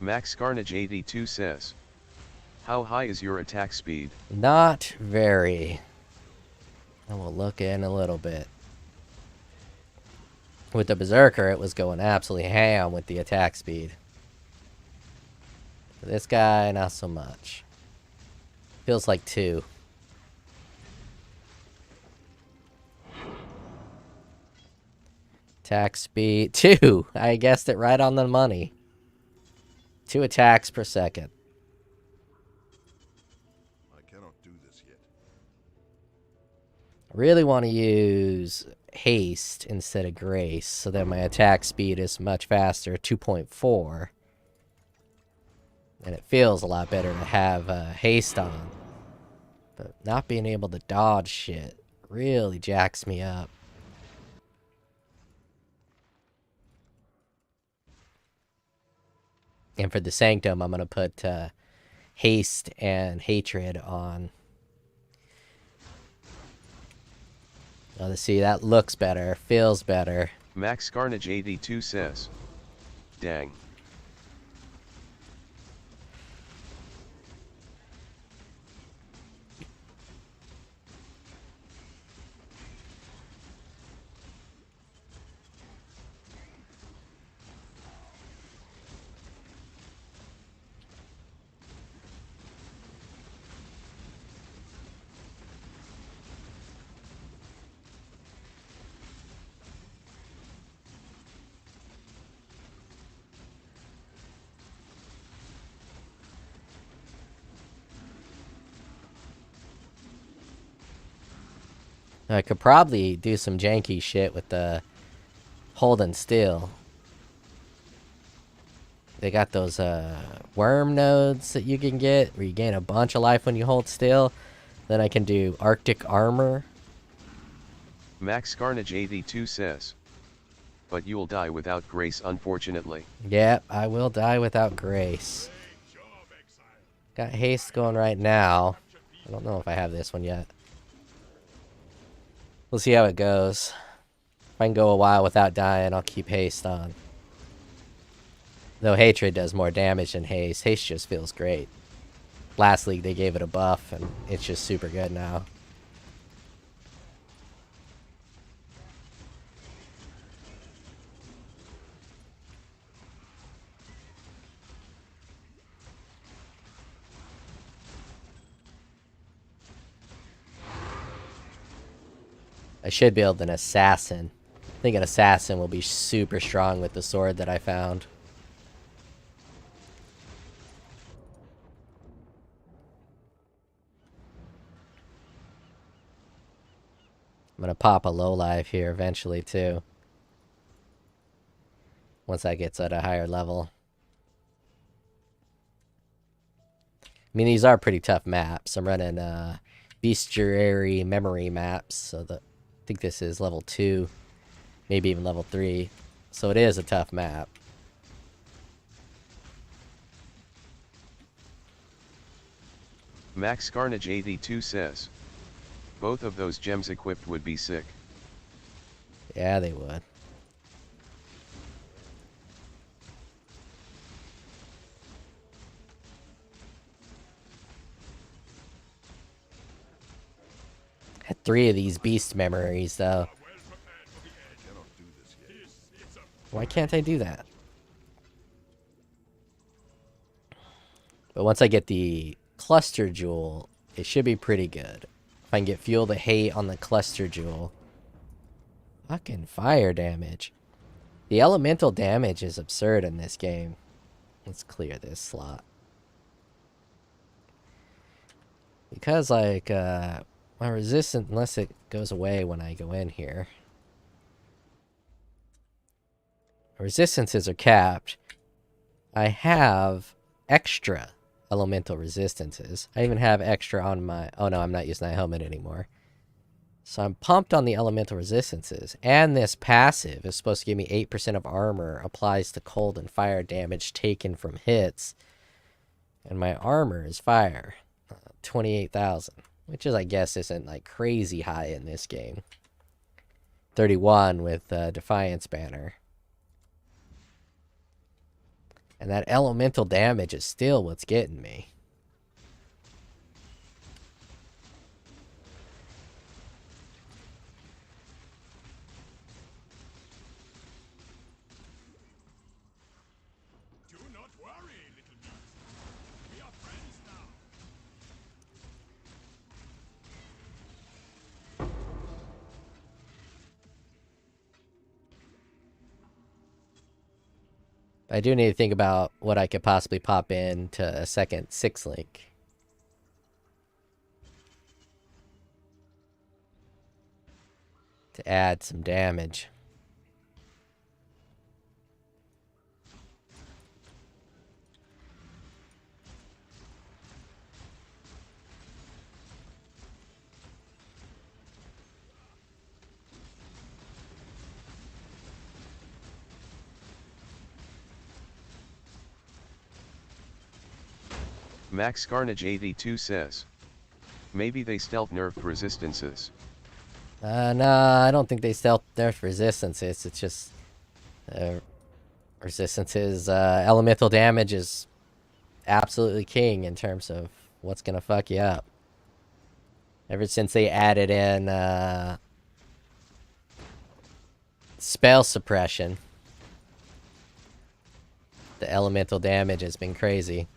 Max Carnage 82 says, how high is your attack speed? Not very. And we'll look in a little bit. With the Berserker, it was going absolutely ham with the attack speed. This guy, not so much. Feels like 2. Attack speed, 2! I guessed it right on the money. 2 attacks per second. I cannot do this yet. I really want to use haste instead of grace so that my attack speed is much faster, 2.4. And it feels a lot better to have haste on. But not being able to dodge shit really jacks me up. And for the Sanctum, I'm going to put haste and hatred on. Oh, let's see, that looks better, feels better. Max Carnage 82 says, dang. I could probably do some janky shit with the holding still. They got those worm nodes that you can get where you gain a bunch of life when you hold still. Then I can do Arctic armor. Max Carnage 82 says, but you'll die without grace, unfortunately. Yep, I will die without grace. Got haste going right now. I don't know if I have this one yet. We'll see how it goes. If I can go a while without dying, I'll keep haste on. Though hatred does more damage than haste. Haste just feels great. Last league they gave it a buff, and it's just super good now. I should build an assassin. I think an assassin will be super strong with the sword that I found. I'm gonna pop a lowlife here eventually too. Once that gets at a higher level. I mean, these are pretty tough maps. I'm running bestiary memory maps, so I think this is level 2, maybe even level 3. So it is a tough map. Max Carnage 82 says, both of those gems equipped would be sick. Yeah, they would. Had 3 of these beast memories though. Why can't I do that? But once I get the cluster jewel, it should be pretty good. If I can get fuel to hate on the cluster jewel. Fucking fire damage. The elemental damage is absurd in this game. Let's clear this slot. Because, like, my resistance, unless it goes away when I go in here. Resistances are capped. I have extra elemental resistances. I even have extra on my... Oh no, I'm not using that helmet anymore. So I'm pumped on the elemental resistances. And this passive is supposed to give me 8% of armor. Applies to cold and fire damage taken from hits. And my armor is fire. 28,000. Which is, I guess, isn't like crazy high in this game. 31 with Defiance Banner. And that elemental damage is still what's getting me. Do not worry, little beast. We are friends now. I do need to think about what I could possibly pop in to a second 6-link. To add some damage. Max Carnage 82 says, maybe they stealth nerfed resistances. No, I don't think they stealth nerf resistances. It's just resistances. Elemental damage is absolutely king in terms of what's gonna fuck you up. Ever since they added in spell suppression, the elemental damage has been crazy.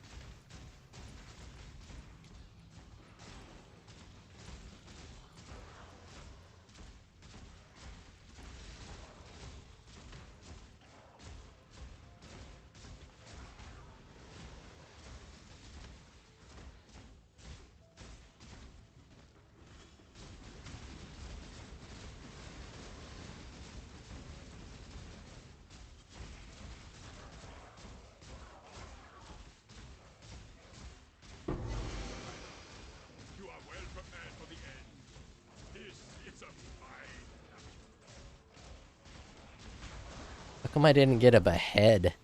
Come I didn't get a behead.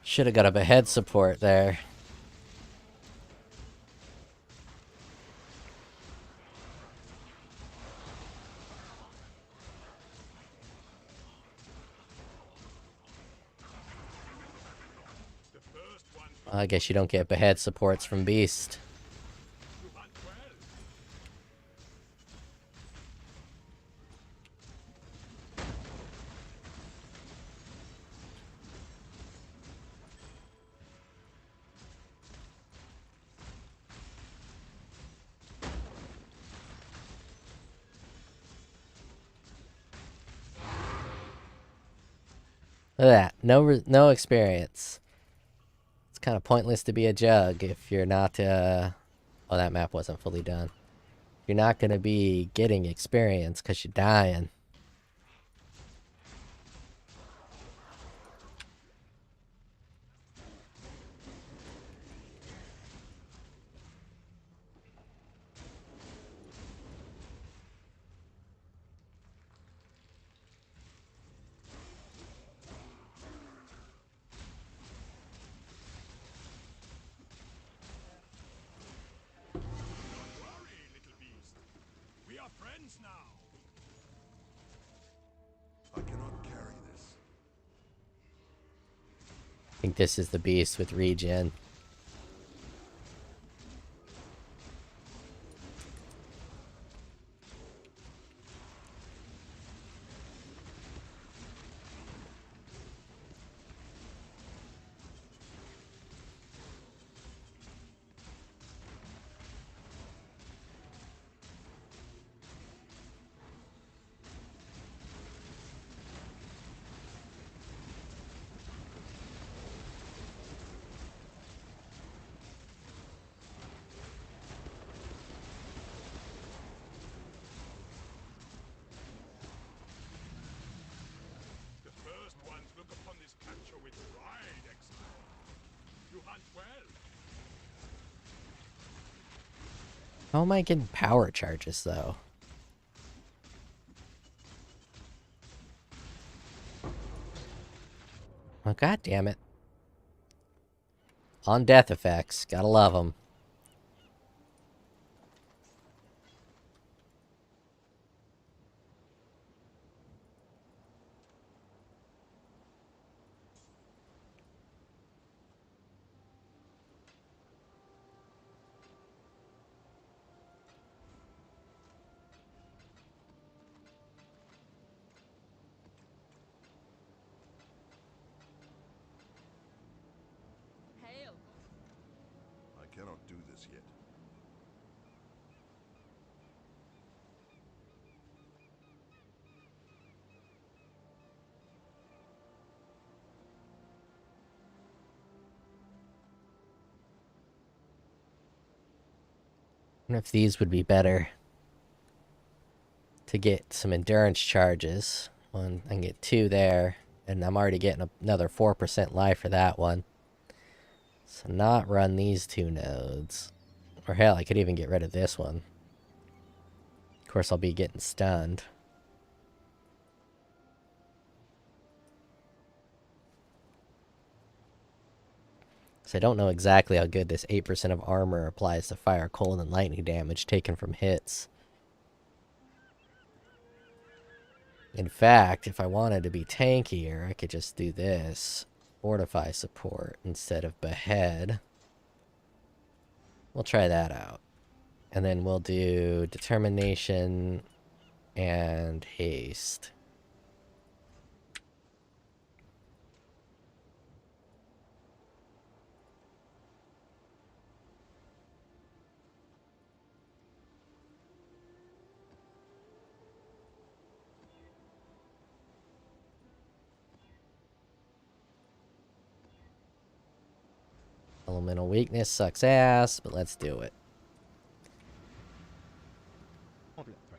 Should have got a behead support there. I guess you don't get behead supports from Beast. Look at that. No experience. It's kind of pointless to be a jug if you're not, oh, that map wasn't fully done. You're not going to be getting experience because you're dying. I cannot carry this. I think this is the Beast with regen. The first ones look upon this capture with pride, exile. You hunt well. How am I getting power charges, though? Oh, god damn it. On death effects. Gotta love them. Hail. I cannot do this yet. I wonder if these would be better to get some endurance charges. One, I can get 2 there, and I'm already getting another 4% life for that one. So not run these 2 nodes. Or hell, I could even get rid of this one. Of course, I'll be getting stunned. So I don't know exactly how good this 8% of armor applies to fire, cold, and lightning damage taken from hits. In fact, if I wanted to be tankier, I could just do this. Fortify support instead of behead. We'll try that out. And then we'll do determination and haste. Elemental weakness sucks ass, but let's do it.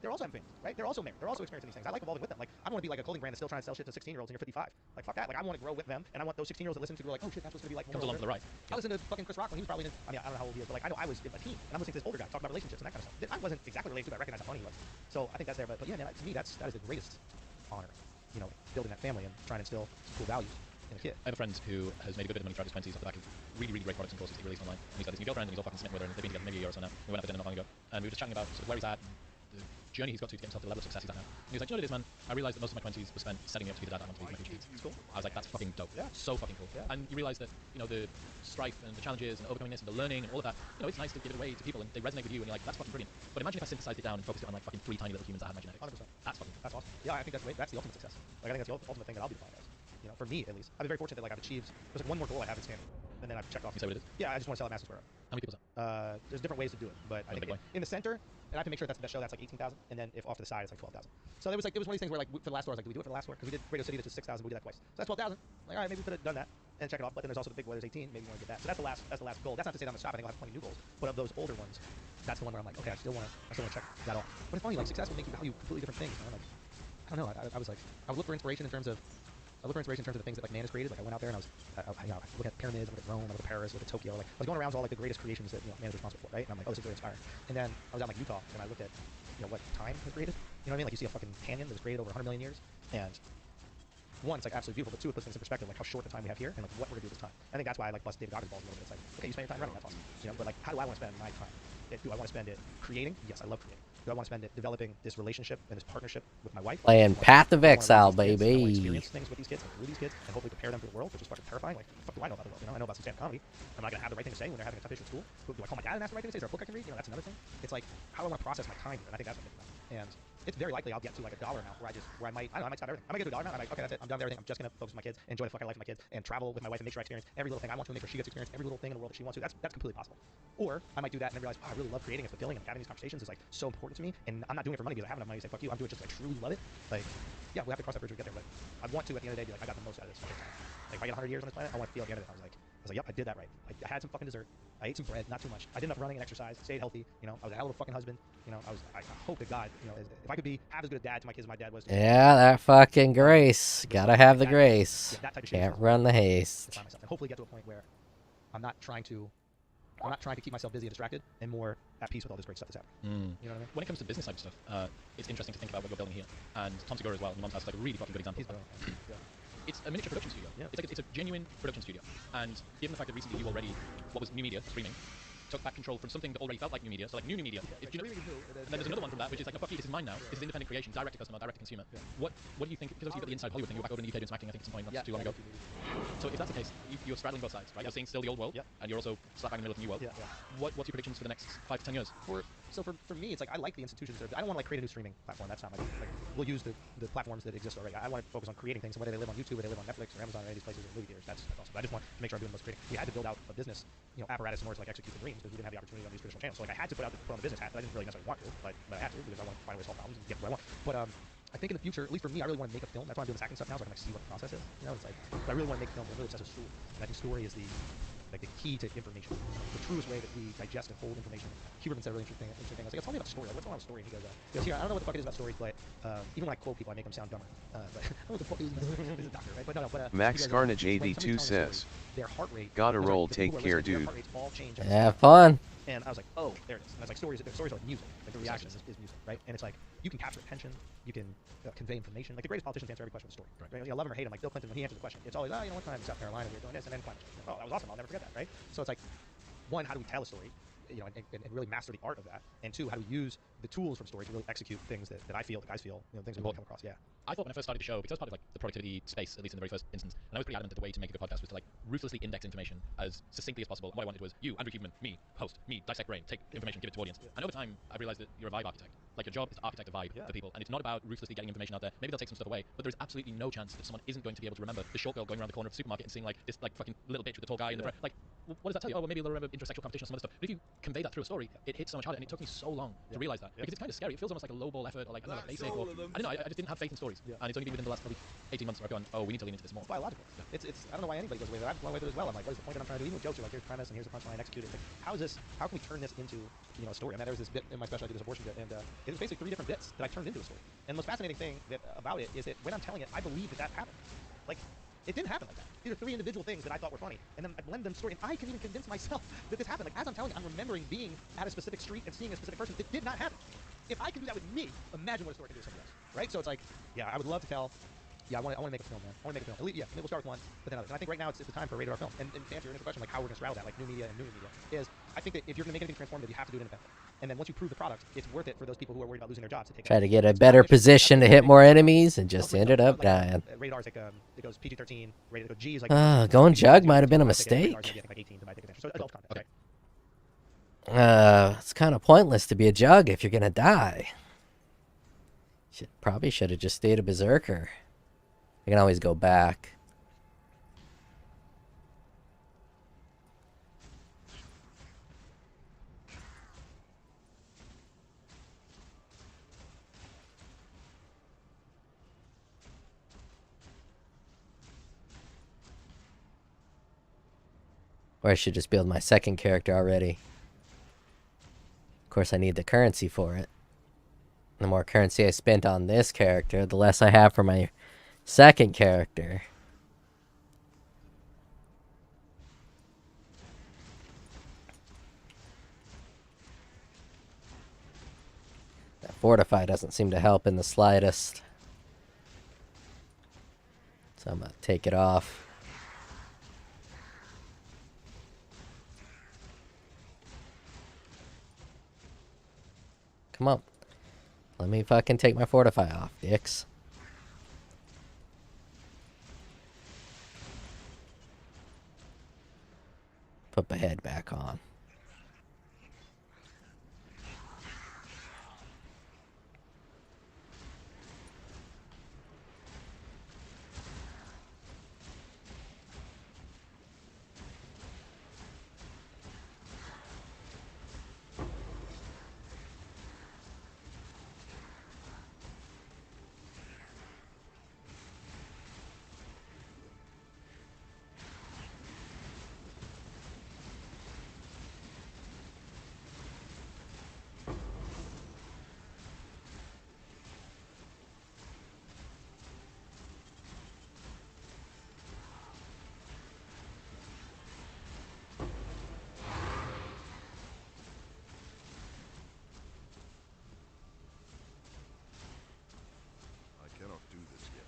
They're also having things, right? They're also married. They're also experiencing these things. I like evolving with them. Like, I don't want to be like a clothing brand that's still trying to sell shit to 16-year-olds and you're 55. Like, fuck that. Like, I want to grow with them, and I want those 16-year-olds that listen to go like, oh shit, that's what's gonna be like. Comes along for the ride. I listened to fucking Chris Rock when he was probably in, I mean, I don't know how old he is, but like, I know I was a teen, and I'm listening to this older guy talk about relationships and that kind of stuff. I wasn't exactly related to, but I recognize how funny he was. So I think that's there. But yeah, man, to me, that is the greatest honor. you know, building that family and trying to instill some cool values in a kid. I have a friend who has made a good bit of money throughout his 20s off the back of really, really great products and courses that he released online. And he's got this new girlfriend, and he's all fucking smitten with her, and they've been together maybe a year or so now. We went out for dinner not long ago, and we were just chatting about sort of where he's at, and the journey he's got to get himself to the level of success he's at now. And he was like, you know what it is, man? I realized that most of my 20s was spent setting me up to be the dad I want to be for my future kids. It's cool. I was like, that's fucking dope. Yeah. So fucking cool. Yeah. And you realize that, you know, the strife and the challenges and overcoming this and the learning and all of that, you know, it's nice to give it away to people and they resonate with you and you're like, that's fucking brilliant. But imagine if I synthesized it down and focused it on like fucking 3 tiny little humans that had my genetics. 100%. That's awesome. Yeah, I think that's the ultimate success. Like, I think that's the ultimate thing that I'll be defined as. You know, for me at least, I've been very fortunate that like I've achieved. There's like one more goal I have in standing, and then I've checked off. You say what it is? Yeah, I just want to sell at Master Square. How many people is that? There's different ways to do it, but I think in the center, and I have to make sure that's the best show. That's like 18,000, and then if off to the side, it's like 12,000. So it was one of these things where like for the last tour, I was like, do we do it for the last tour? Because we did Radio City, that's just 6,000. We did that twice, so that's 12,000. Like, all right, maybe we could have done that and check it off. But then there's also the big boy, there's 18. Maybe we want to get that. So that's the last goal. That's not to say that I'm gonna stop. I think I'll have plenty of new goals. But of those older ones, that's the one where I'm like, okay, I still want to check that off. But it's funny, like success will make you value completely different things. You know? Like, I don't know. I was like, I would look for inspiration in terms of. I look for inspiration in terms of the things that like man has created. Like I went out there and I was, you know, looking at pyramids, I looked at Rome, I looked at Paris, I looked at Tokyo. Like I was going around to all like the greatest creations that, you know, man is responsible for, right? And I'm like, oh, this is really inspiring. And then I was out in like Utah and I looked at, you know, what time was created. You know what I mean? Like you see a fucking canyon that was created over 100 million years, and one, it's like absolutely beautiful, but two, it puts things in perspective, like how short the time we have here and like what we're gonna do with this time. I think that's why I like bust David Goggins balls a little bit. It's like, okay, you spend your time running, that's awesome. You know, but like, how do I want to spend my time? Do I want to spend it creating? Yes, I love creating. Do I want to spend it developing this relationship and this partnership with my wife? Playing Path of Exile, baby. I want to experience things with these kids, and through these kids, and hopefully prepare them for the world, which is fucking terrifying. Like, what the fuck do I know about the world? You know, I know about some stand-up comedy. Am I gonna have the right thing to say when they're having a tough issue at school? Do I call my dad and ask the right thing to say? Is there a book I can read? You know, that's another thing. It's like, how do I want to process my time here? And I think that's what I'm thinking about. And it's very likely I'll get to like a dollar amount where I might stop everything. I might get to a dollar amount. I'm like, okay, that's it. I'm done with everything. I'm just gonna focus on my kids, enjoy the fucking life of my kids, and travel with my wife and make sure I experience every little thing I want to, and make sure she gets to experience every little thing in the world that she wants to. That's completely possible. Or I might do that and then realize, oh, I really love creating. It's fulfilling, and having these conversations is like so important to me. And I'm not doing it for money because I have enough money to say fuck you. I'm doing it just because I truly love it. Like, yeah, we have to cross that bridge when we get there. But I want to at the end of the day be like, I got the most out of this fucking time. Like if I get 100 years on this planet, I want to feel at the end of it. I was like, yep, I did that right. I had some fucking dessert. I ate some bread, not too much. I did enough running and exercise. Stayed healthy. You know, I was a hell of a fucking husband. You know, I hope that God, you know, if I could be half as good a dad to my kids as my dad was. Yeah, that fucking grace. Gotta have the grace. Yeah, that type of shit. Can't run the haste. And hopefully get to a point where I'm not trying to keep myself busy and distracted, and more at peace with all this great stuff that's happening. You know what I mean? When it comes to business side stuff, it's interesting to think about what you're building here. And Tom Segura as well, in Mom's House, is like a really fucking good example. It's a miniature production studio. Yeah. It's a genuine production studio. And given the fact that recently you already, what was new media, streaming, took back control from something that already felt like new media, so like new media. And then there's another one from that, which is like, no, fuck you, this is mine now. This is independent creation, direct to customer, direct to consumer. Yeah. What do you think? Because obviously you've got the inside Hollywood thing. You were back over in the UK doing some acting, I think, at some point not too long ago. So if that's the case, you're straddling both sides, right? You're seeing still the old world, and you're also slap bang in the middle of the new world. What's your predictions for the next 5 to 10 years? For me, it's like I like the institutions. I don't want to like create a new streaming platform. That's not my thing. Like, we'll use the platforms that exist already. I want to focus on creating things. So whether they live on YouTube, or they live on Netflix, or Amazon, or any of these places, or movie theaters, that's awesome. But I just want to make sure I'm doing the most creating. We had to build out a business, you know, apparatus in order to like execute the dreams because we didn't have the opportunity on these traditional channels. So like I had to put on the business hat, but I didn't really necessarily want to. But I had to because I want to find ways to solve problems and get what I want. But I think in the future, at least for me, I really want to make a film. That's why I'm doing this acting stuff now, so I can like see what the process is. You know, it's like, but I really want to make films. I'm really obsessed with story. And I think story is the key to information, the truest way that we digest and hold information. Huberman said a really interesting thing. I was like, tell me about story. Like, what's going on with story? And he goes, here, I don't know what the fuck it is about stories, but even when I quote people, I make them sound dumber. But I don't know what the fuck it is. This is a doctor, right? But no, Max goes, Carnage 82 says, their heart rate, gotta roll, like, take care, dude. Have fun. And I was like, oh, there it is. And I was like, stories are like music. Like the reaction is music, right? And it's like, you can capture attention, you can convey information. Like the greatest politicians answer every question with a story. Right? You know, love him or hate him, like Bill Clinton, when he answers a question, it's always, oh, you know, one time in South Carolina we were doing this, and then climate change. Oh, that was awesome. I'll never forget that, right? So it's like, one, how do we tell a story? You know, and really master the art of that. And two, how do we use the tools from story to really execute things that I feel, that guys feel, you know, things we come across. Yeah. I thought when I first started the show, because I was part of like the productivity space, at least in the very first instance, and I was pretty adamant that the way to make a good podcast was to like ruthlessly index information as succinctly as possible. And what I wanted was you, Andrew Huberman, me, host, me, dissect brain, take information, give it to audience. And over time, I realized that you're a vibe architect. Like your job is to architect a vibe for people, and it's not about ruthlessly getting information out there. Maybe they'll take some stuff away, but there's absolutely no chance that someone isn't going to be able to remember the short girl going around the corner of the supermarket and seeing like this like fucking little bitch with the tall guy in the like. What does that tell you? Oh, well, maybe they'll remember intersexual competition or some other stuff. But if you convey that through a story, it hits so much harder, and it took me so long to realize that because it's kind of scary. It feels almost like a low ball effort, or like I don't know, like basic, or I don't know. I just didn't have faith in stories, and it's only been within the last probably 18 months where I've gone, oh, we need to lean into this more. It's biological. It's I don't know why anybody goes away with it. I've gone away with it as well. I'm like, what is the point that I'm trying to do? Even with jokes, you're like, here's the premise and here's the punchline, execute it. Like, how can we turn this into, you know, a story? I mean, there was this bit in my special, I did this abortion bit, and it was basically 3 different bits that I turned into a story. And the most fascinating thing about it is that when I'm telling it, I believe that happened. Like, it didn't happen like that. These are 3 individual things that I thought were funny, and then I blend them story, and I can even convince myself that this happened. Like, as I'm telling it, I'm remembering being at a specific street and seeing a specific person. It did not happen. If I can do that with me, imagine what a story can do with somebody else, right? So it's like, yeah, I would love to tell Yeah, I want to make a film, man. I want to make a film. At least, yeah, maybe we'll start with one, but then others. And I think right now it's the time for a rated R film. And to answer your initial question, like how we're going to straddle that, like new media and new media, is I think that if you're going to make anything transformative, you have to do it independently. And then once you prove the product, it's worth it for those people who are worried about losing their jobs to take it. Try to get a It's better not an issue. position to That's hit the more big thing. enemies and just Hopefully ended so. up Like, dying. Radar is like it goes PG-13. Rated go G is like. Going Jug might have been a Radar's mistake. gonna be, I think, like 18 to buy ticket. So adult content. It's kind of pointless to be a Jug if you're gonna die. Probably should have just stayed a Berserker. I can always go back. Or I should just build my second character already. Of course, I need the currency for it. The more currency I spent on this character, the less I have for my second character. That fortify doesn't seem to help in the slightest. So I'm going to take it off. Come on. Let me fucking take my fortify off, dicks. Put my head back on. I cannot do this yet.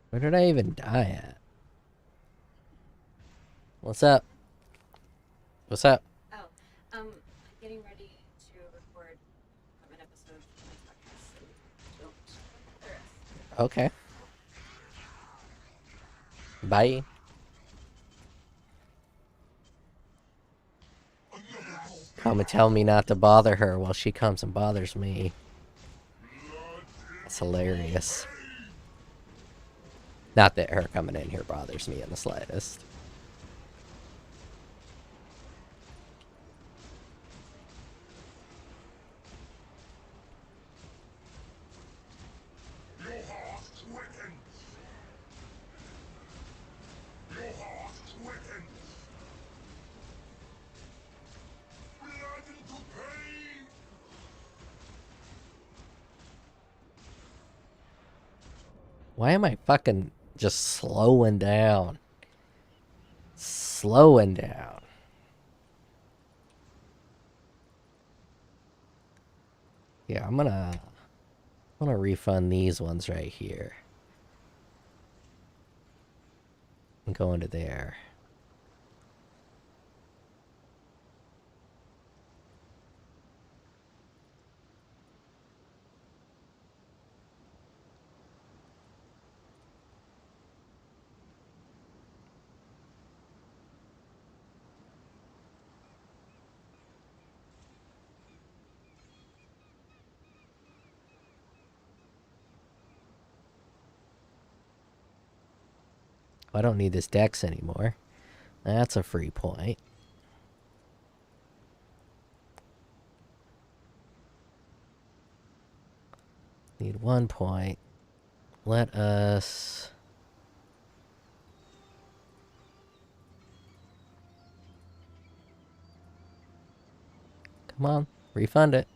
Where did I even die at? What's up? What's up? Oh, getting ready to record an episode of my podcast. So don't the rest. Okay. Bye. Come and tell me not to bother her while she comes and bothers me. That's hilarious. Not that her coming in here bothers me in the slightest. Why am I fucking just slowing down? Slowing down. Yeah, I'm gonna refund these ones right here. And go into there. I don't need this dex anymore. That's a free point. Need 1 point. Let us... Come on, refund it.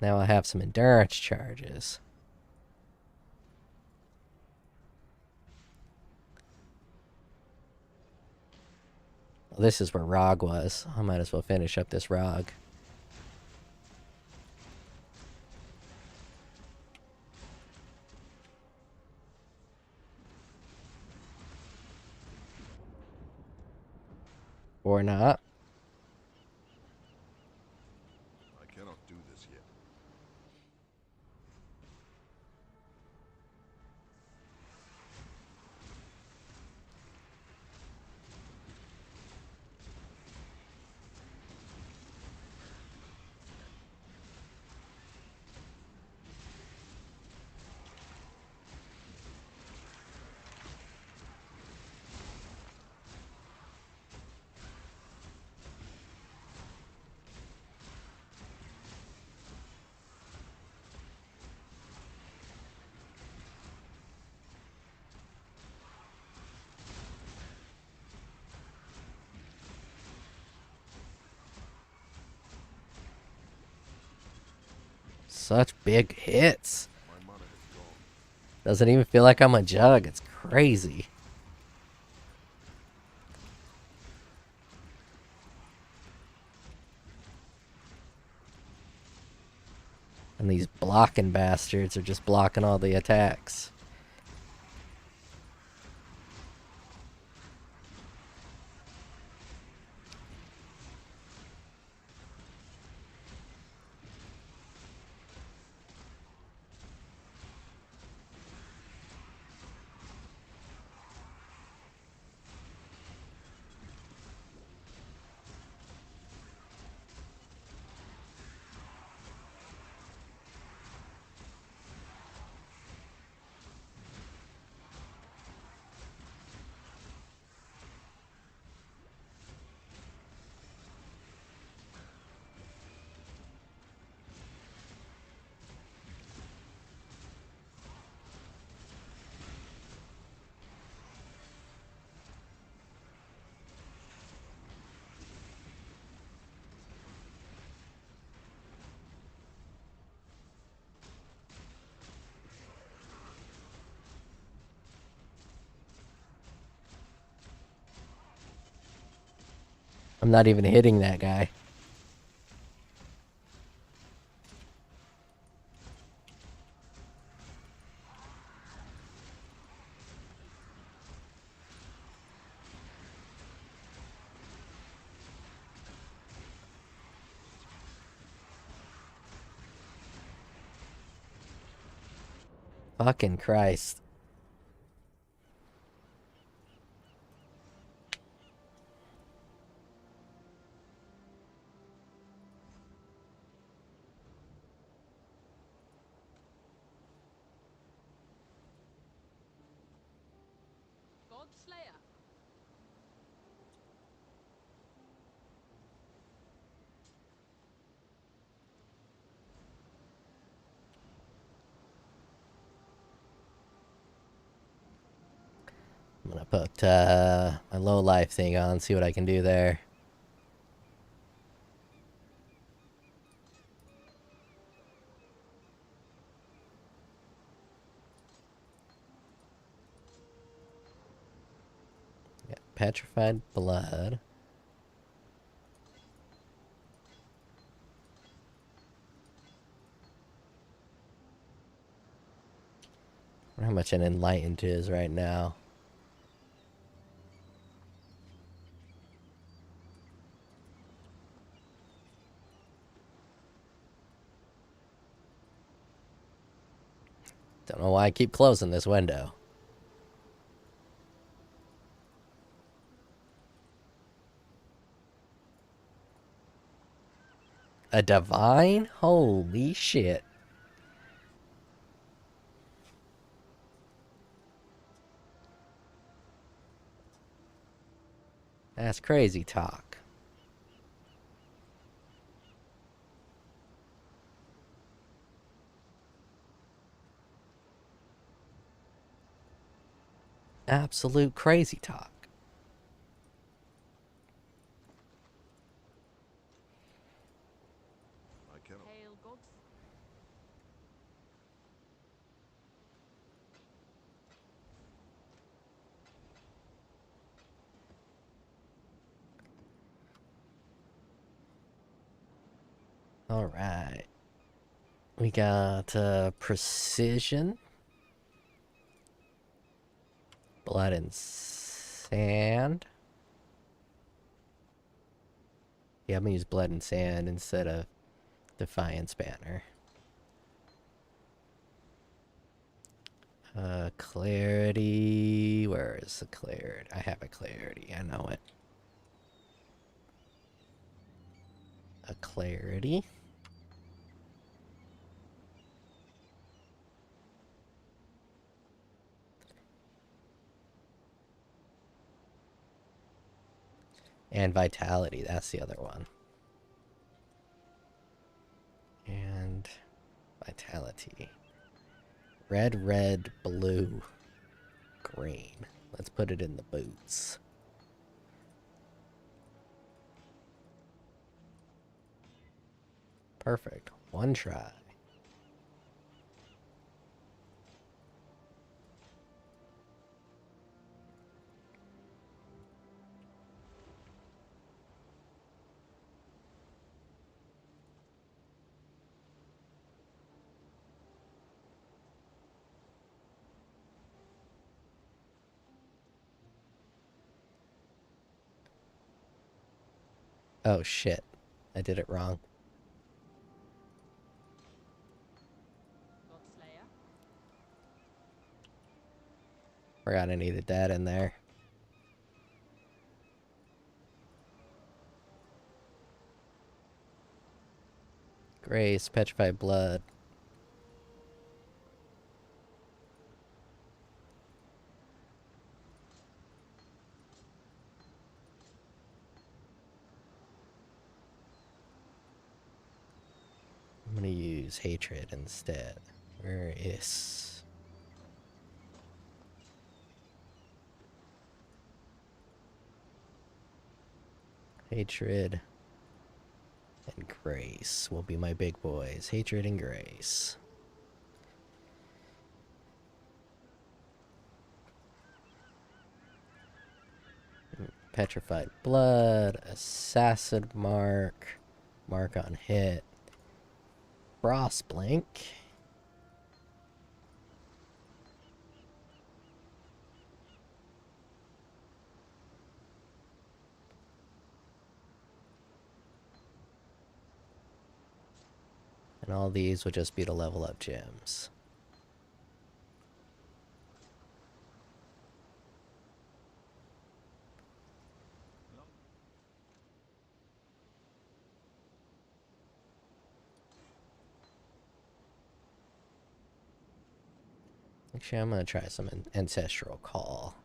Now I have some endurance charges. Well, this is where Rog was. I might as well finish up this Rog. Or not. I cannot do this yet. Such big hits. My mana has gone. Doesn't even feel like I'm a jug. It's crazy. And these blocking bastards are just blocking all the attacks. I'm not even hitting that guy. Fucking Christ. Godslayer. I'm gonna put my low life thing on, see what I can do there. Yeah, petrified blood. I wonder how much an enlightened is right now. Don't know why I keep closing this window. A divine? Holy shit. That's crazy talk. Absolute crazy talk. I cannot. Hail gods. All right. We got precision, blood and sand. Yeah, I'm gonna use blood and sand instead of Defiance banner. Clarity. Where is the clarity? I have a clarity. I know it. A clarity. And vitality. That's the other one. And vitality. Red, red, blue, green. Let's put it in the boots. Perfect. One try. Oh shit. I did it wrong. Forgot I needed that in there. Grace, petrified blood. I'm gonna use hatred instead. Where is... Hatred and grace will be my big boys. Hatred and grace. Petrified blood, assassin mark, mark on hit, frost blink. And all these would just be to level up gems. Actually, I'm gonna try some ancestral call.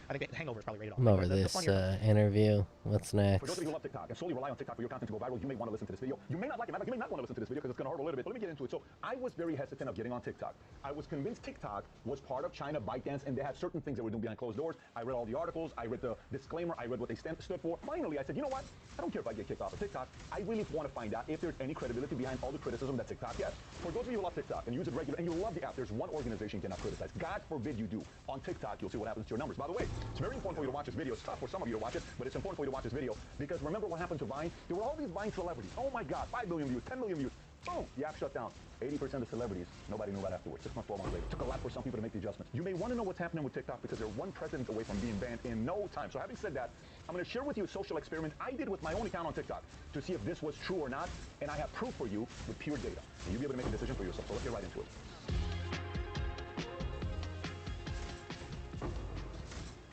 I think the hangover is probably rated I'm on. over this interview. What's next? For those of you who love TikTok and solely rely on TikTok for your content to go viral, you may want to listen to this video. You may not like it. You may not want to listen to this video because it's going to hurt a little bit. But let me get into it. So I was very hesitant of getting on TikTok. I was convinced TikTok was part of China, ByteDance, and they had certain things they were doing behind closed doors. I read all the articles. I read the disclaimer. I read what they stood for. Finally, I said, you know what? I don't care if I get kicked off of TikTok. I really want to find out if there's any credibility behind all the criticism that TikTok gets. For those of you who love TikTok and use it regularly and you love the app, there's one organization you cannot criticize. God forbid you do. On TikTok, you'll see what happens to your numbers. By the way, it's very important for you to watch this video. It's tough for some of you to watch it, but it's important for you to watch this video because remember what happened to Vine? There were all these Vine celebrities. Oh my God, 5 million views, 10 million views. Boom, the app shut down. 80% of celebrities, nobody knew about afterwards. 6 months, 12 months later. Took a lot for some people to make the adjustment. You may want to know what's happening with TikTok because they're one president away from being banned in no time. So having said that, I'm going to share with you a social experiment I did with my own account on TikTok to see if this was true or not. And I have proof for you with pure data. And you'll be able to make a decision for yourself. So let's get right into it.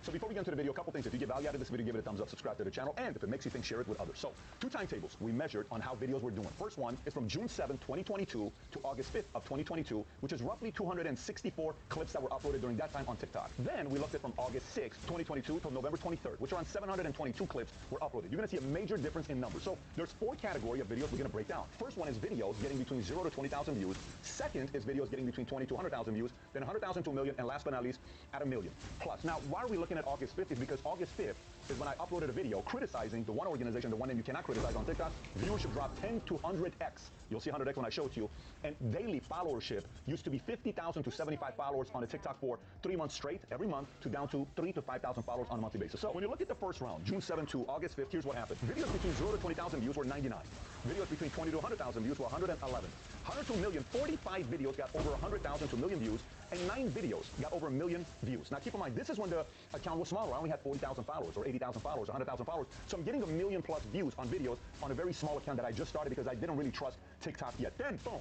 So before we get into the video, a couple things. If you get value out of this video, give it a thumbs up, subscribe to the channel, and if it makes you think, share it with others. So, 2 timetables we measured on how videos were doing. First one is from June 7th, 2022 to August 5th of 2022, which is roughly 264 clips that were uploaded during that time on TikTok. Then we looked at from August 6th, 2022 to November 23rd, which around 722 clips were uploaded. You're going to see a major difference in numbers. So there's 4 categories of videos we're going to break down. First one is videos getting between 0 to 20,000 views. Second is videos getting between 20 to 100,000 views. Then 100,000 to a million, and last but not least, at a million plus. Now, why are we looking at August 5th? Is because August 5th is when I uploaded a video criticizing the one organization, the one name you cannot criticize on TikTok. Viewership dropped 10 to 100x. You'll see 100x when I show it to you. And daily followership used to be 50,000 to 75 followers on a TikTok for 3 months straight, every month, to down to 3 to 5,000 followers on a monthly basis. So when you look at the first round, June 7th to August 5th, here's what happened. Videos between 0 to 20,000 views were 99. Videos between 20 to 100,000 views were 111. 100 to a million, 45 videos got over 100,000 to a million views, and 9 videos got over a million views. Now keep in mind, this is when the account was smaller. I only had 40,000 followers, or 80,000 followers, 100,000 followers. So I'm getting a million plus views on videos on a very small account that I just started because I didn't really trust TikTok yet. Then, boom,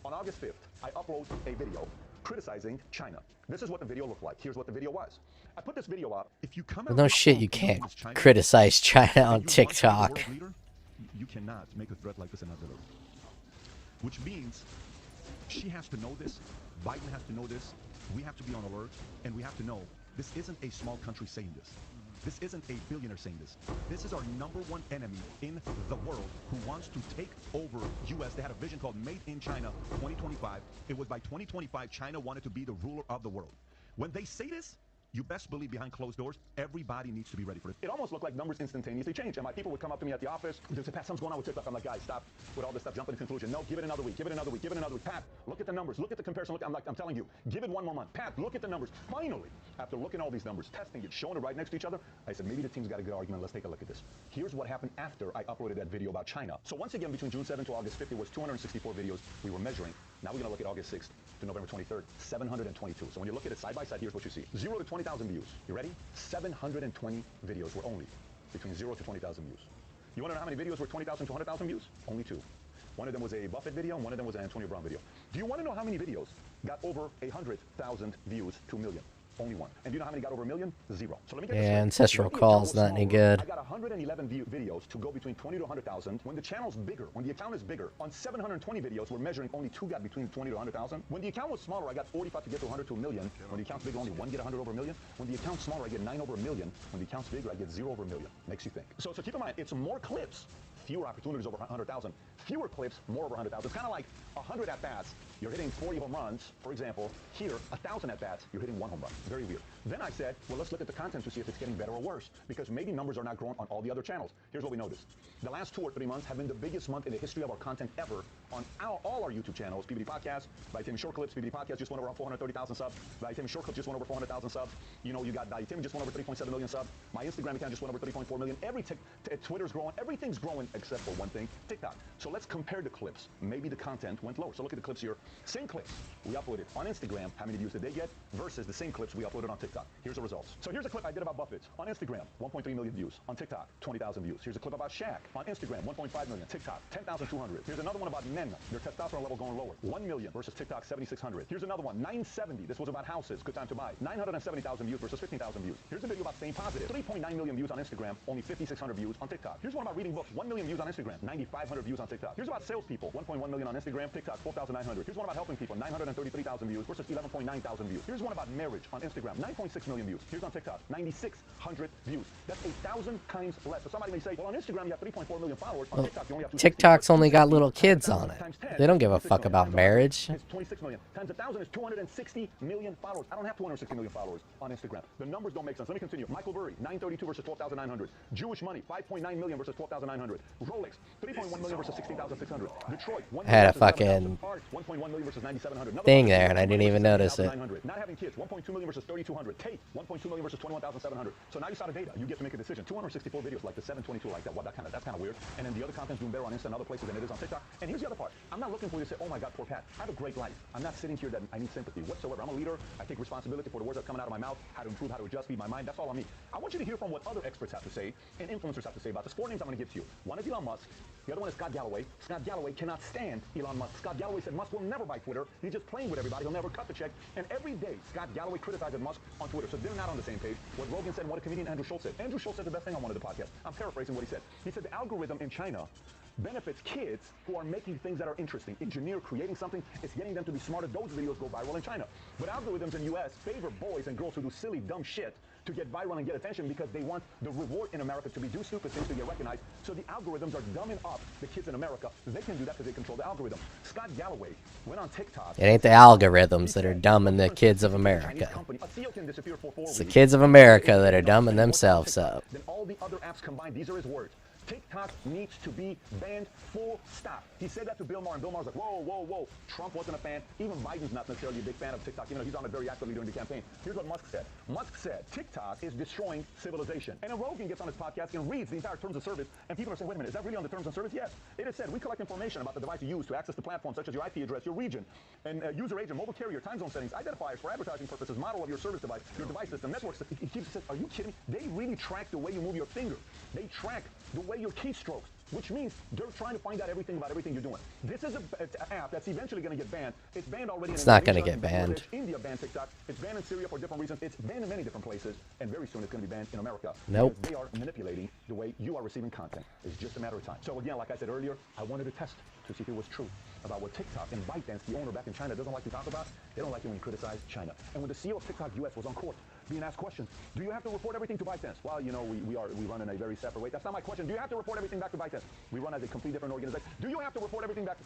on August 5th, I upload a video criticizing China. This is what the video looked like. Here's what the video was. I put this video up. If you come out No shit, you can't criticize China on TikTok. You cannot make a threat like this and not deliver. Which means she has to know this, Biden has to know this, we have to be on alert, and we have to know this isn't a small country saying this. This isn't a billionaire saying this. This is our #1 enemy in the world who wants to take over U.S. They had a vision called Made in China 2025. It was by 2025 China wanted to be the ruler of the world. When they say this, you best believe behind closed doors, everybody needs to be ready for it. It almost looked like numbers instantaneously changed. And my people would come up to me at the office. They'd say, Pat, something's going on with TikTok. I'm like, guys, stop with all this stuff. Jump to the conclusion. No, give it another week. Give it another week. Give it another week. Pat, look at the numbers. Look at the comparison. Look, I'm telling you, give it 1 more month. Pat, look at the numbers. Finally, after looking at all these numbers, testing it, showing it right next to each other, I said, maybe the team's got a good argument. Let's take a look at this. Here's what happened after I uploaded that video about China. So once again, between June 7th to August 5th, it was 264 videos we were measuring. Now we're going to look at August 6th to November 23rd, 722. So when you look at it side by side, here's what you see. 0 to 20,000 views. You ready? 720 videos were only between 0 to 20,000 views. You want to know how many videos were 20,000 to 100,000 views? Only 2. One of them was a Buffett video, and one of them was an Antonio Brown video. Do you want to know how many videos got over 100,000 views to a million? Only 1. And do you know how many got over a million? 0. So let me get this Yeah, straight. ancestral When the call's account was not any smaller, good. I got 111 videos to go between 20 to 100,000. When the channel's bigger, when the account is bigger, on 720 videos, we're measuring only 2 got between 20 to 100,000. When the account was smaller, I got 45 to get to 100 to a million. When the account's bigger, only 1 get 100 over a million. When the account's smaller, I get 9 over a million. When the account's bigger, I get 0 over a million. Makes you think. So keep in mind, it's more clips, fewer opportunities over 100,000. Fewer clips, more over 100,000. It's kind of like 100 at-bats, you're hitting 40 home runs. For example, here, 1,000 at-bats, you're hitting 1 home run. Very weird. Then I said, well, let's look at the content to see if it's getting better or worse, because maybe numbers are not growing on all the other channels. Here's what we noticed. The last 2 or 3 months have been the biggest month in the history of our content ever on all our YouTube channels. PBD Podcast, Timmy Short Clips, PBD Podcast just went over 430,000 subs. Timmy Short Clips just went over 400,000 subs. You know, you got Timmy just went over 3.7 million subs. My Instagram account just went over 3.4 million. Twitter's growing. Everything's growing except for one thing, TikTok. So let's compare the clips. Maybe the content went lower. So look at the clips here. Same clips we uploaded on Instagram. How many views did they get? Versus the same clips we uploaded on TikTok. Here's the results. So here's a clip I did about Buffett. On Instagram, 1.3 million views. On TikTok, 20,000 views. Here's a clip about Shaq. On Instagram, 1.5 million. TikTok, 10,200. Here's another one about men. Their testosterone level going lower. 1 million versus TikTok, 7,600. Here's another one, 970. This was about houses. Good time to buy. 970,000 views versus 15,000 views. Here's a video about staying positive. 3.9 million views on Instagram. Only 5,600 views on TikTok. Here's one about reading books. 1 million views on Instagram. 9,500 views on TikTok. Here's about salespeople. 1.1 million on Instagram. TikTok, 4,900. Here's one about helping people. 933,000 views versus 11.9 thousand views. Here's one about marriage on Instagram. 9.6 million views. Here's on TikTok. 9,600 views. That's 1,000 times less. So somebody may say, well, on Instagram you have 3.4 million followers. On TikTok you only have 260. TikTok's only got little kids on it. They don't give a fuck about marriage. It's 26 million. Times 1,000 is 260 million followers. I don't have 260 million followers on Instagram. The numbers don't make sense. Let me continue. Michael Burry, 932 versus 12,900. Jewish Money, 5.9 million versus 12,900. Rolex, 3.1 million versus 16,600. Detroit, 1 I had a versus fucking 1.1 million versus 9,700. thing there and I didn't even notice it. Not having kids, 1.2 million versus 3,200. 100. Take 1.2 million versus 21,700. So now you saw the data. You get to make a decision. 264 videos like the 722 like that. Well, that's kind of weird. And then the other content's doing better on Insta and other places than it is on TikTok. And here's the other part. I'm not looking for you to say, oh my God, poor Pat. I have a great life. I'm not sitting here that I need sympathy whatsoever. I'm a leader. I take responsibility for the words that are coming out of my mouth, how to improve, how to adjust, feed my mind. That's all on me. I want you to hear from what other experts have to say and influencers have to say about this. 4 names I'm going to give to you. One is Elon Musk. The other one is Scott Galloway. Scott Galloway cannot stand Elon Musk. Scott Galloway said Musk will never buy Twitter. He's just playing with everybody. He'll never cut the check. And every day, Scott Galloway criticizes Musk on Twitter. So they're not on the same page. What Rogan said and what a comedian Andrew Schultz said. Andrew Schultz said the best thing on one of the podcasts. I'm paraphrasing what he said. He said the algorithm in China benefits kids who are making things that are interesting. Engineer creating something, it's getting them to be smarter. Those videos go viral in China. But algorithms in US favor boys and girls who do silly, dumb shit to get viral and get attention because they want the reward in America to be do stupid things to get recognized. So the algorithms are dumbing up the kids in America. They can do that because they control the algorithm. Scott Galloway went on TikTok. It ain't the algorithms that are dumbing the kids of America. It's the kids of America that are dumbing themselves up. Then all the other apps combined, these are his words. TikTok needs to be banned, full stop. He said that to Bill Maher, and Bill Maher was like, whoa, whoa, whoa. Trump wasn't a fan. Even Biden's not necessarily a big fan of TikTok, even though he's on it very actively during the campaign. Here's what Musk said. Musk said, TikTok is destroying civilization. And then Rogan gets on his podcast and reads the entire terms of service, and people are saying, wait a minute, is that really on the terms of service? Yes. It is said, we collect information about the device you use to access the platform, such as your IP address, your region, and user agent, mobile carrier, time zone settings, identifiers for advertising purposes, model of your service device, your device system, network system. He keeps saying, are you kidding me? They really track the way you move your finger. They track the way your keystrokes, which means they're trying to find out everything about everything you're doing. This is an app that's eventually going to get banned. It's banned already. It's not going to get banned. India banned TikTok. It's banned in Syria for different reasons. It's banned in many different places, and very soon it's going to be banned in America. Nope. They are manipulating the way you are receiving content. It's just a matter of time. So again, like I said earlier, I wanted to test to see if it was true about what TikTok and ByteDance, the owner back in China, doesn't like to talk about. They don't like it when you criticize China. And when the CEO of TikTok US was on court being asked questions, do you have to report everything to ByteDance? Well, you know, we run in a very separate way. That's not my question. Do you have to report everything back to ByteDance? We run as a completely different organization. Do you have to report everything back to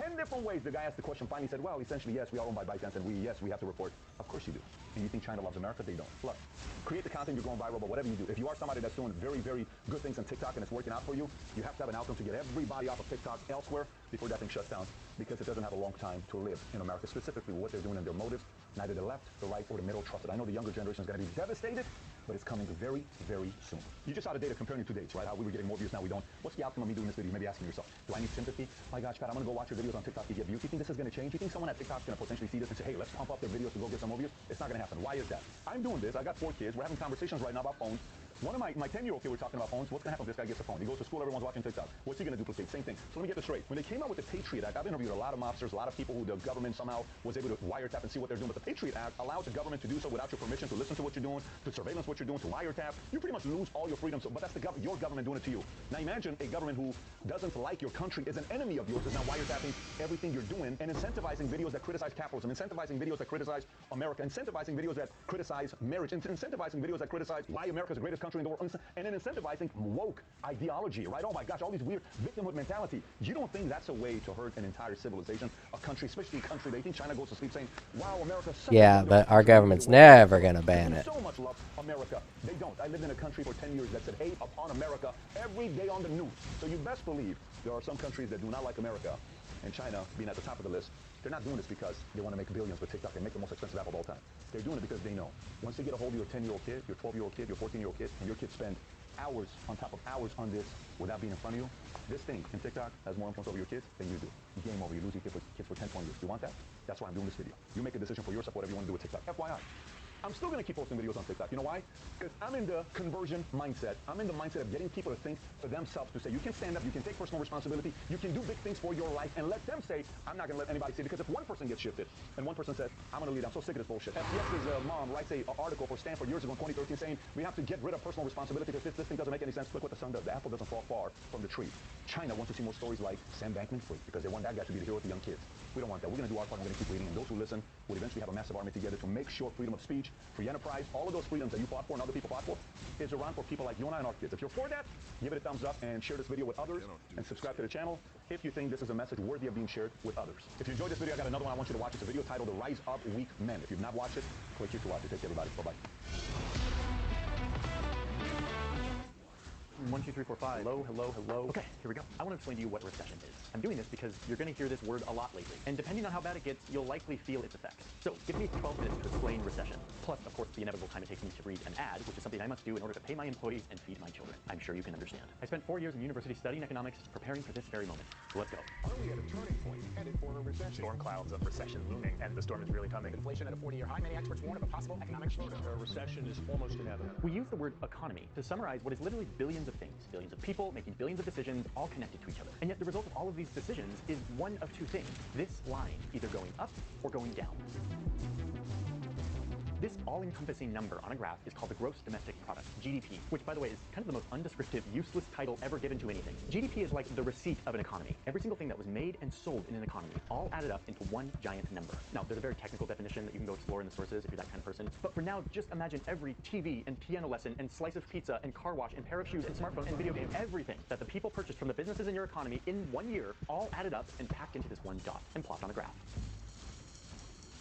10 different ways? The guy asked the question, finally said, well, essentially, yes, we are owned by ByteDance, and yes, we have to report. Of course you do. And you think China loves America? They don't. Look, create the content, you're going viral, but whatever you do, if you are somebody that's doing very, very good things on TikTok and it's working out for you, you have to have an outcome to get everybody off of TikTok elsewhere before that thing shuts down, because it doesn't have a long time to live in America, specifically what they're doing and their motives. Neither the left, the right, or the middle trust it. I know the younger generation is going to be devastated, but it's coming very, very soon. You just saw the data comparing the 2 days, right? How we were getting more views, now we don't. What's the outcome of me doing this video? You may be asking yourself, do I need sympathy? My gosh, Pat, I'm going to go watch your videos on TikTok to get views. Do you think this is going to change? Do you think someone at TikTok is going to potentially see this and say, hey, let's pump up their videos to go get some more views? It's not going to happen. Why is that? I'm doing this. I got 4 kids. We're having conversations right now about phones. One of my 10-year-old kid, we're talking about phones. What's going to happen if this guy gets a phone? He goes to school, everyone's watching TikTok. What's he going to duplicate? Same thing. So let me get this straight. When they came out with the Patriot Act, I've interviewed a lot of mobsters, a lot of people who the government somehow was able to wiretap and see what they're doing. But the Patriot Act allows the government to do so without your permission, to listen to what you're doing, to surveillance what you're doing, to wiretap. You pretty much lose all your freedom. So, but that's your government doing it to you. Now imagine a government who doesn't like your country, is an enemy of yours, is now wiretapping everything you're doing and incentivizing videos that criticize capitalism, incentivizing videos that criticize America, incentivizing videos that criticize marriage, incentivizing videos that criticize why America's the greatest country in the world, and then incentivizing woke ideology, right? Oh my gosh, all these weird victimhood mentality. You don't think that's a way to hurt an entire civilization, a country, especially a country that you think China goes to sleep saying, wow, America's such Yeah, but our government's never going to ban it. So much love America. They don't. I lived in a country for 10 years that said hate upon America every day on the news. So you best believe there are some countries that do not like America, and China being at the top of the list. They're not doing this because they want to make billions with TikTok and make the most expensive app of all time. They're doing it because they know once they get a hold of your 10-year-old kid, your 12-year-old kid, your 14-year-old kid, and your kids spend hours on top of hours on this without being in front of you, this thing in TikTok has more influence over your kids than you do. Game over. You lose your kids for 10, 20 years. Do you want that? That's why I'm doing this video. You make a decision for yourself, whatever you want to do with TikTok. FYI. I'm still going to keep posting videos on TikTok. You know why? Because I'm in the conversion mindset. I'm in the mindset of getting people to think for themselves, to say, you can stand up, you can take personal responsibility, you can do big things for your life, and let them say, I'm not going to let anybody say, because if one person gets shifted, and one person says, I'm going to lead, I'm so sick of this bullshit. FTX's mom writes an article for Stanford years ago in 2013 saying, we have to get rid of personal responsibility because this thing doesn't make any sense. Look what the sun does. The apple doesn't fall far from the tree. China wants to see more stories like Sam Bankman-Fried because they want that guy to be the hero of the young kids. We don't want that. We're going to do our part, and we're going to keep reading, and those who listen will eventually have a massive army together to make sure freedom of speech, free enterprise, all of those freedoms that you fought for and other people fought for is around for people like you and I and our kids. If you're for that, give it a thumbs up and share this video with others and subscribe to the channel if you think this is a message worthy of being shared with others. If you enjoyed this video, I got another one I want you to watch. It's a video titled The Rise Up Weak Men. If you've not watched it, click here to watch it. Take care, everybody. Bye-bye. 1, 2, 3, 4, 5. Hello, hello, hello. Okay, here we go. I want to explain to you what a recession is. I'm doing this because you're going to hear this word a lot lately, and depending on how bad it gets, you'll likely feel its effects. So give me 12 minutes to explain recession. Plus, of course, the inevitable time it takes me to read an ad, which is something I must do in order to pay my employees and feed my children. I'm sure you can understand. I spent 4 years in university studying economics, preparing for this very moment. So let's go. Are we at a turning point headed for a recession? Storm clouds of recession looming, and the storm is really coming. Inflation at a 40-year high. Many experts warn of a possible economic slowdown. A recession is almost inevitable. We use the word economy to summarize what is literally billions of things, billions of people making billions of decisions, all connected to each other. And yet the result of all of these decisions is one of two things. This line either going up or going down. This all-encompassing number on a graph is called the gross domestic product, GDP, which, by the way, is kind of the most undescriptive, useless title ever given to anything. GDP is like the receipt of an economy. Every single thing that was made and sold in an economy, all added up into one giant number. Now, there's a very technical definition that you can go explore in the sources if you're that kind of person. But for now, just imagine every TV and piano lesson and slice of pizza and car wash and pair of shoes and smartphone and video game, everything that the people purchased from the businesses in your economy in 1 year, all added up and packed into this one dot and plopped on a graph.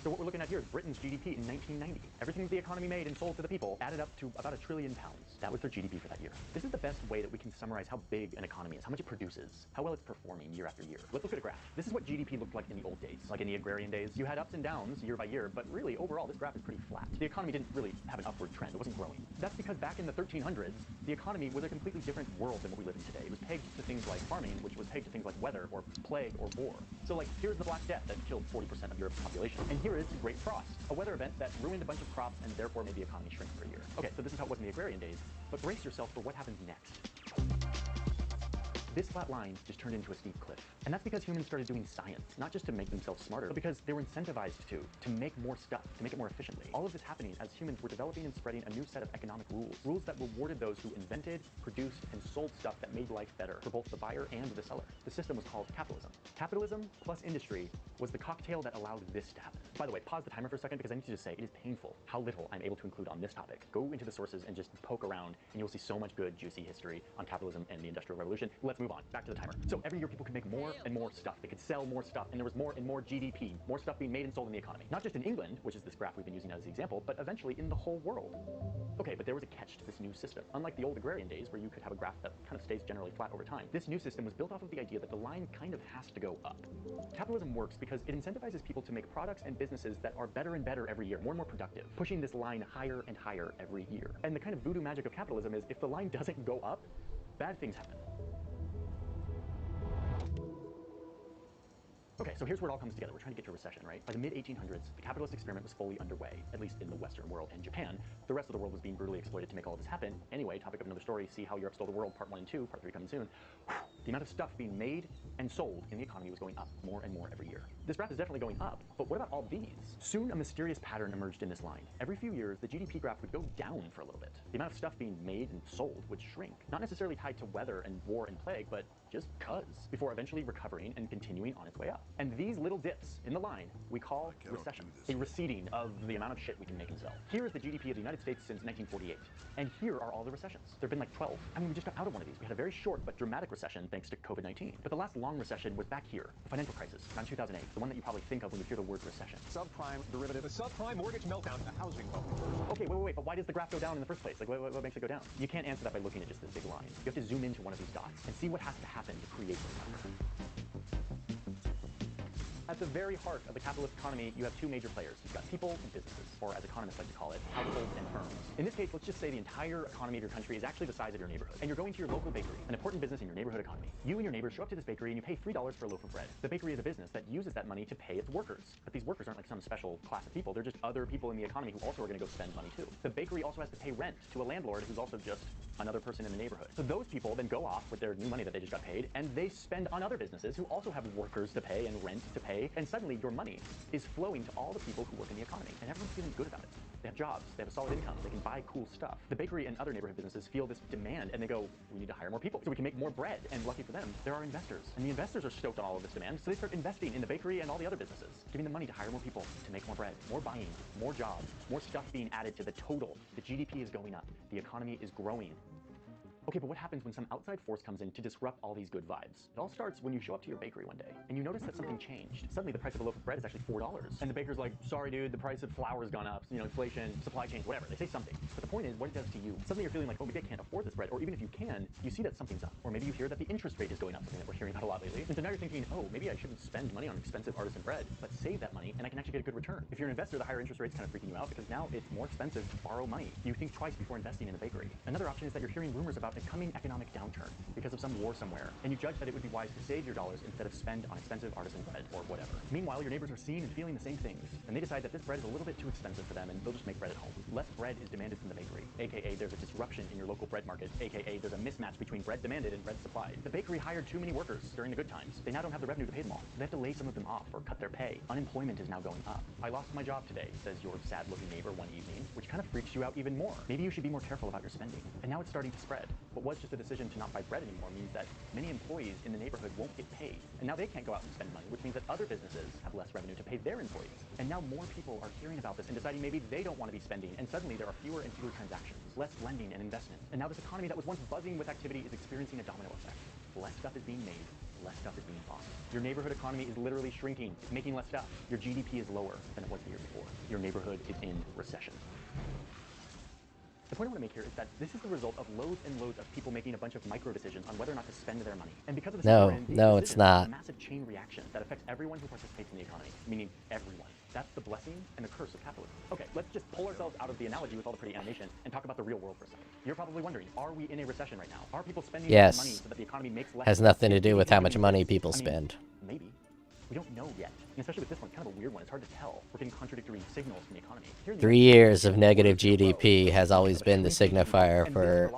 So what we're looking at here is Britain's GDP in 1990. Everything the economy made and sold to the people added up to about £1 trillion. That was their GDP for that year. This is the best way that we can summarize how big an economy is, how much it produces, how well it's performing year after year. Let's look at a graph. This is what GDP looked like in the old days, like in the agrarian days. You had ups and downs year by year, but really overall this graph is pretty flat. The economy didn't really have an upward trend. It wasn't growing. That's because back in the 1300s, the economy was a completely different world than what we live in today. It was pegged to things like farming, which was pegged to things like weather or plague or war. So like here's the Black Death that killed 40% of Europe's population. And here is the Great Frost, a weather event that ruined a bunch of crops and therefore made the economy shrink for a year. Okay, so this is how it was in the agrarian days, but brace yourself for what happens next. This flat line just turned into a steep cliff. And that's because humans started doing science, not just to make themselves smarter, but because they were incentivized to make more stuff, to make it more efficiently. All of this happening as humans were developing and spreading a new set of economic rules. Rules that rewarded those who invented, produced, and sold stuff that made life better for both the buyer and the seller. The system was called capitalism. Capitalism plus industry was the cocktail that allowed this to happen. By the way, pause the timer for a second because I need to just say it is painful how little I'm able to include on this topic. Go into the sources and just poke around and you'll see so much good, juicy history on capitalism and the Industrial Revolution. Let's move on. Back to the timer. So every year people could make more and more stuff. They could sell more stuff and there was more and more GDP, more stuff being made and sold in the economy. Not just in England, which is this graph we've been using as the example, but eventually in the whole world. Okay, but there was a catch to this new system. Unlike the old agrarian days where you could have a graph that kind of stays generally flat over time, this new system was built off of the idea that the line kind of has to go up. Capitalism works because it incentivizes people to make products and businesses that are better and better every year, more and more productive, pushing this line higher and higher every year. And the kind of voodoo magic of capitalism is if the line doesn't go up, bad things happen. Okay, so here's where it all comes together. We're trying to get to a recession, right? By the mid-1800s, the capitalist experiment was fully underway, at least in the Western world and Japan. The rest of the world was being brutally exploited to make all of this happen. Anyway, topic of another story, See How Europe Stole the World, Part 1 and 2, Part 3 coming soon. The amount of stuff being made and sold in the economy was going up more and more every year. This graph is definitely going up, but what about all these? Soon, a mysterious pattern emerged in this line. Every few years, the GDP graph would go down for a little bit. The amount of stuff being made and sold would shrink. Not necessarily tied to weather and war and plague, but just cuz, before eventually recovering and continuing on its way up. And these little dips in the line we call recession, a receding of the amount of shit we can make and sell. Here is the GDP of the United States since 1948. And here are all the recessions. There have been like 12. I mean, we just got out of one of these. We had a very short but dramatic recession thanks to COVID-19. But the last long recession was back here, the financial crisis, around 2008, the one that you probably think of when you hear the word recession. Subprime derivative, a subprime mortgage meltdown, a housing bubble. Okay, wait, but why does the graph go down in the first place? Like, what makes it go down? You can't answer that by looking at just this big line. You have to zoom into one of these dots and see what has to happen to create this number. At the very heart of the capitalist economy, you have two major players. You've got people and businesses, or as economists like to call it, households and firms. In this case, let's just say the entire economy of your country is actually the size of your neighborhood. And you're going to your local bakery, an important business in your neighborhood economy. You and your neighbors show up to this bakery and you pay $3 for a loaf of bread. The bakery is a business that uses that money to pay its workers. But these workers aren't like some special class of people. They're just other people in the economy who also are going to go spend money too. The bakery also has to pay rent to a landlord who's also just another person in the neighborhood. So those people then go off with their new money that they just got paid and they spend on other businesses who also have workers to pay and rent to pay. And suddenly your money is flowing to all the people who work in the economy and everyone's feeling good about it. They have jobs, they have a solid income, they can buy cool stuff. The bakery and other neighborhood businesses feel this demand and they go, we need to hire more people so we can make more bread. And lucky for them, there are investors. And the investors are stoked on all of this demand, so they start investing in the bakery and all the other businesses, giving them money to hire more people, to make more bread, more buying, more jobs, more stuff being added to the total. The GDP is going up. The economy is growing. Okay, but what happens when some outside force comes in to disrupt all these good vibes? It all starts when you show up to your bakery one day and you notice that something changed. Suddenly the price of a loaf of bread is actually $4. And the baker's like, sorry dude, the price of flour's gone up, you know, inflation, supply chain, whatever. They say something. But the point is what it does to you. Suddenly you're feeling like, oh, maybe I can't afford this bread. Or even if you can, you see that something's up. Or maybe you hear that the interest rate is going up, something that we're hearing about a lot lately. And so now you're thinking, oh, maybe I shouldn't spend money on expensive artisan bread, but save that money and I can actually get a good return. If you're an investor, the higher interest rate's kind of freaking you out because now it's more expensive to borrow money. You think twice before investing in a bakery. Another option is that you're hearing rumors about a coming economic downturn because of some war somewhere, and you judge that it would be wise to save your dollars instead of spend on expensive artisan bread or whatever. Meanwhile, your neighbors are seeing and feeling the same things, and they decide that this bread is a little bit too expensive for them and they'll just make bread at home. Less bread is demanded from the bakery, aka there's a disruption in your local bread market, aka there's a mismatch between bread demanded and bread supplied. The bakery hired too many workers during the good times. They now don't have the revenue to pay them all. They have to lay some of them off or cut their pay. Unemployment is now going up. I lost my job today, says your sad-looking neighbor one evening, which kind of freaks you out even more. Maybe you should be more careful about your spending. And now it's starting to spread. What was just a decision to not buy bread anymore means that many employees in the neighborhood won't get paid. And now they can't go out and spend money, which means that other businesses have less revenue to pay their employees. And now more people are hearing about this and deciding maybe they don't want to be spending. And suddenly there are fewer and fewer transactions, less lending and investment. And now this economy that was once buzzing with activity is experiencing a domino effect. Less stuff is being made, less stuff is being bought. Your neighborhood economy is literally shrinking. It's making less stuff. Your GDP is lower than it was the year before. Your neighborhood is in recession. The point I want to make here is that this is the result of loads and loads of people making a bunch of micro decisions on whether or not to spend their money. And because of this, No, it's not. a massive chain reaction that affects everyone who participates in the economy, meaning everyone. That's the blessing and the curse of capitalism. Okay, let's just pull ourselves out of the analogy with all the pretty animation and talk about the real world for a second. You're probably wondering, are we in a recession right now? Are people spending more money so that the economy makes less? Has nothing to do with how much money people spend. Maybe. We don't know yet. And especially with this one, kind of a weird one. It's hard to tell. We're getting contradictory signals from the economy. 3 years of negative GDP has always been the signifier for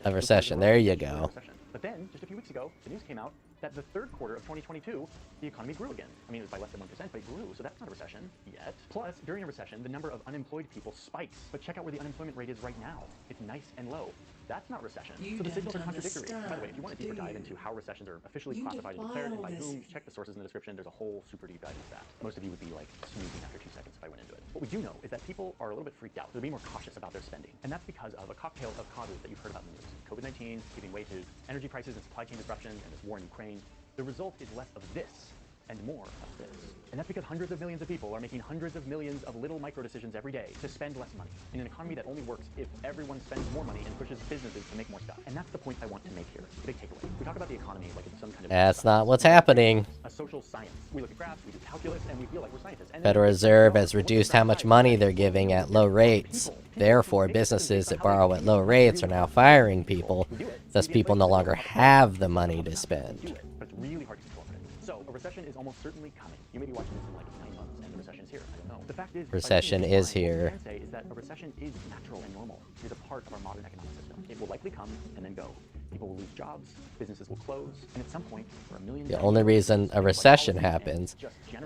a recession. There you go. But then, just a few weeks ago, the news came out that the third quarter of 2022, the economy grew again. I mean, it was by less than 1%, but it grew, so that's not a recession yet. Plus, during a recession, the number of unemployed people spikes. But check out where the unemployment rate is right now. It's nice and low. That's not recession. So the signals are contradictory. By the way, if you want a deeper dive into how recessions are officially classified and declared and by whom, check the sources in the description. There's a whole super deep dive into that. Most of you would be like snoozing after 2 seconds if I went into it. What we do know is that people are a little bit freaked out. They're being more cautious about their spending. And that's because of a cocktail of causes that you've heard about in the news. COVID-19, keeping wages, energy prices and supply chain disruptions, and this war in Ukraine. The result is less of this and more of this. And that's because hundreds of millions of people are making hundreds of millions of little micro decisions every day to spend less money in an economy that only works if everyone spends more money and pushes businesses to make more stuff. And that's the point I want to make here. The big takeaway. We talk about the economy like it's some kind of That's not what's happening. A social science. We look at graphs, we do calculus, and we feel like we're scientists. And Federal Reserve has reduced how much money they're giving at low rates. Therefore, businesses that borrow at low rates are now firing people. Thus, people no longer have the money to spend. But it's really hard to control it. So, a recession is almost certainly coming. You may be watching this in like 9 months, and the recession's here. I don't know. The fact is, recession is here. What we can say is that a recession is natural and normal. It is a part of our modern economic system. It will likely come and then go. People will lose jobs, businesses will close, and at some point, for a million. The only reason a recession happens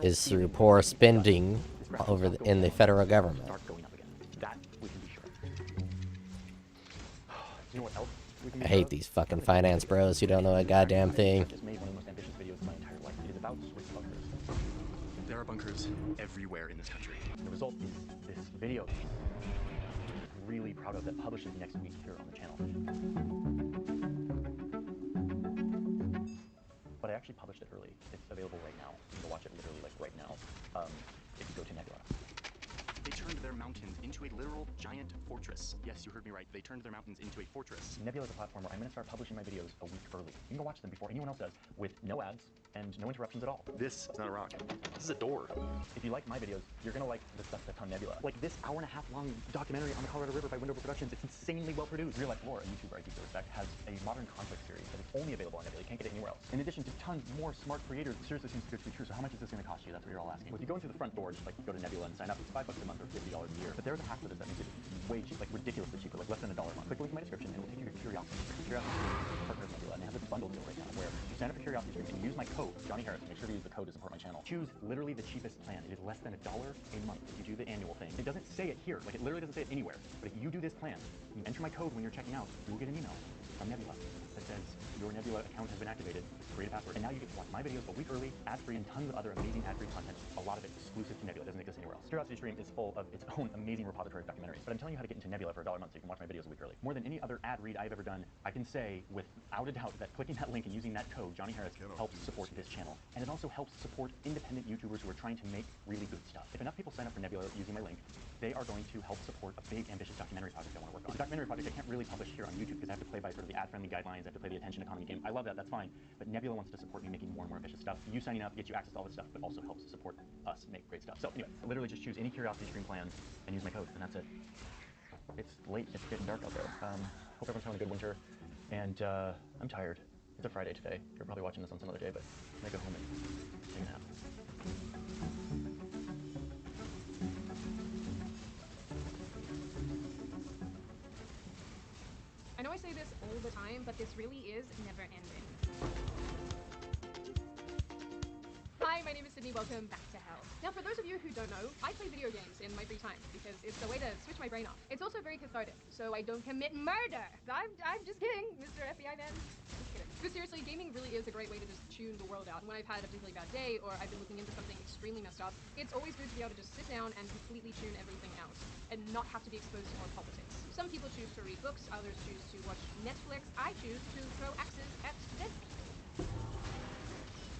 is through poor spending in the federal government. That we can be sure. You know what else? I hate these fucking finance bros who don't know a goddamn thing. Just made one of the most ambitious videos of my entire life. It is about Swiss bunkers. There are bunkers everywhere in this country. The result is this video. I'm really proud of that publishes next week here on the channel. But I actually published it early. It's available right now. You can go watch it literally like right now. If you go to Nebula. They turned their mountains into a literal giant fortress. Yes, you heard me right. They turned their mountains into a fortress. Nebula is a platform where I'm going to start publishing my videos a week early. You can go watch them before anyone else does, with no ads and no interruptions at all. This is not a rock. This is a door. If you like my videos, you're going to like the stuff that's on Nebula. Like this hour-and-a-half-long documentary on the Colorado River by Wendover Productions. It's insanely well produced. Real Life Lore, a YouTuber I deeply respect, has a modern conflict series that is only available on Nebula. You can't get it anywhere else. In addition to tons more smart creators. Seriously seems too good to be true. So how much is this going to cost you? That's what you're all asking. Well, if you go in through the front door, just like go to Nebula and sign up, it's $5 a month or $50 a year. But there's a hack for this that makes it way cheap, like ridiculously cheaper, like less than $1 a month. Click the link in my description and it will take you to Curiosity. Curiosity is a partner of Nebula and they have a bundle deal right now where you sign up for Curiosity Stream and use my code, Johnny Harris. Make sure to use the code to support my channel. Choose literally the cheapest plan. It is less than $1 a month if you do the annual thing. It doesn't say it here, like it literally doesn't say it anywhere. But if you do this plan, you enter my code when you're checking out, you will get an email from Nebula. that says your Nebula account has been activated, create a password. And now you get to watch my videos a week early, ad-free, and tons of other amazing ad-free content, a lot of it exclusive to Nebula. It doesn't exist anywhere else. Curiosity Stream is full of its own amazing repository of documentaries, but I'm telling you how to get into Nebula for $1 a month so you can watch my videos a week early. More than any other ad read I've ever done, I can say without a doubt that clicking that link and using that code, Johnny Harris, helps support this channel. And it also helps support independent YouTubers who are trying to make really good stuff. If enough people sign up for Nebula using my link, they are going to help support a big, ambitious documentary project I want to work on. It's a documentary project I can't really publish here on YouTube because I have to play by sort of the ad-friendly guidelines, I have to play the attention economy game. I love that, that's fine. But Nebula wants to support me making more and more ambitious stuff. You signing up gets you access to all this stuff, but also helps support us make great stuff. So anyway, I literally just choose any Curiosity Stream plan and use my code, and that's it. It's late, it's getting dark out there. Hope everyone's having a good winter, and I'm tired. It's a Friday today. You're probably watching this on some other day, but I'm gonna go home and take a nap. I know I say this all the time, but this really is never ending. Hi, my name is Sydney. Welcome back to hell. Now, for those of you who don't know, I play video games in my free time because it's a way to switch my brain off. It's also very cathartic, so I don't commit murder. I'm just kidding, Mr. FBI man. Just kidding. But seriously, gaming really is a great way to just tune the world out. And when I've had a particularly bad day or I've been looking into something extremely messed up, it's always good to be able to just sit down and completely tune everything out and not have to be exposed to more politics. Some people choose to read books, others choose to watch Netflix. I choose to throw axes at dead people.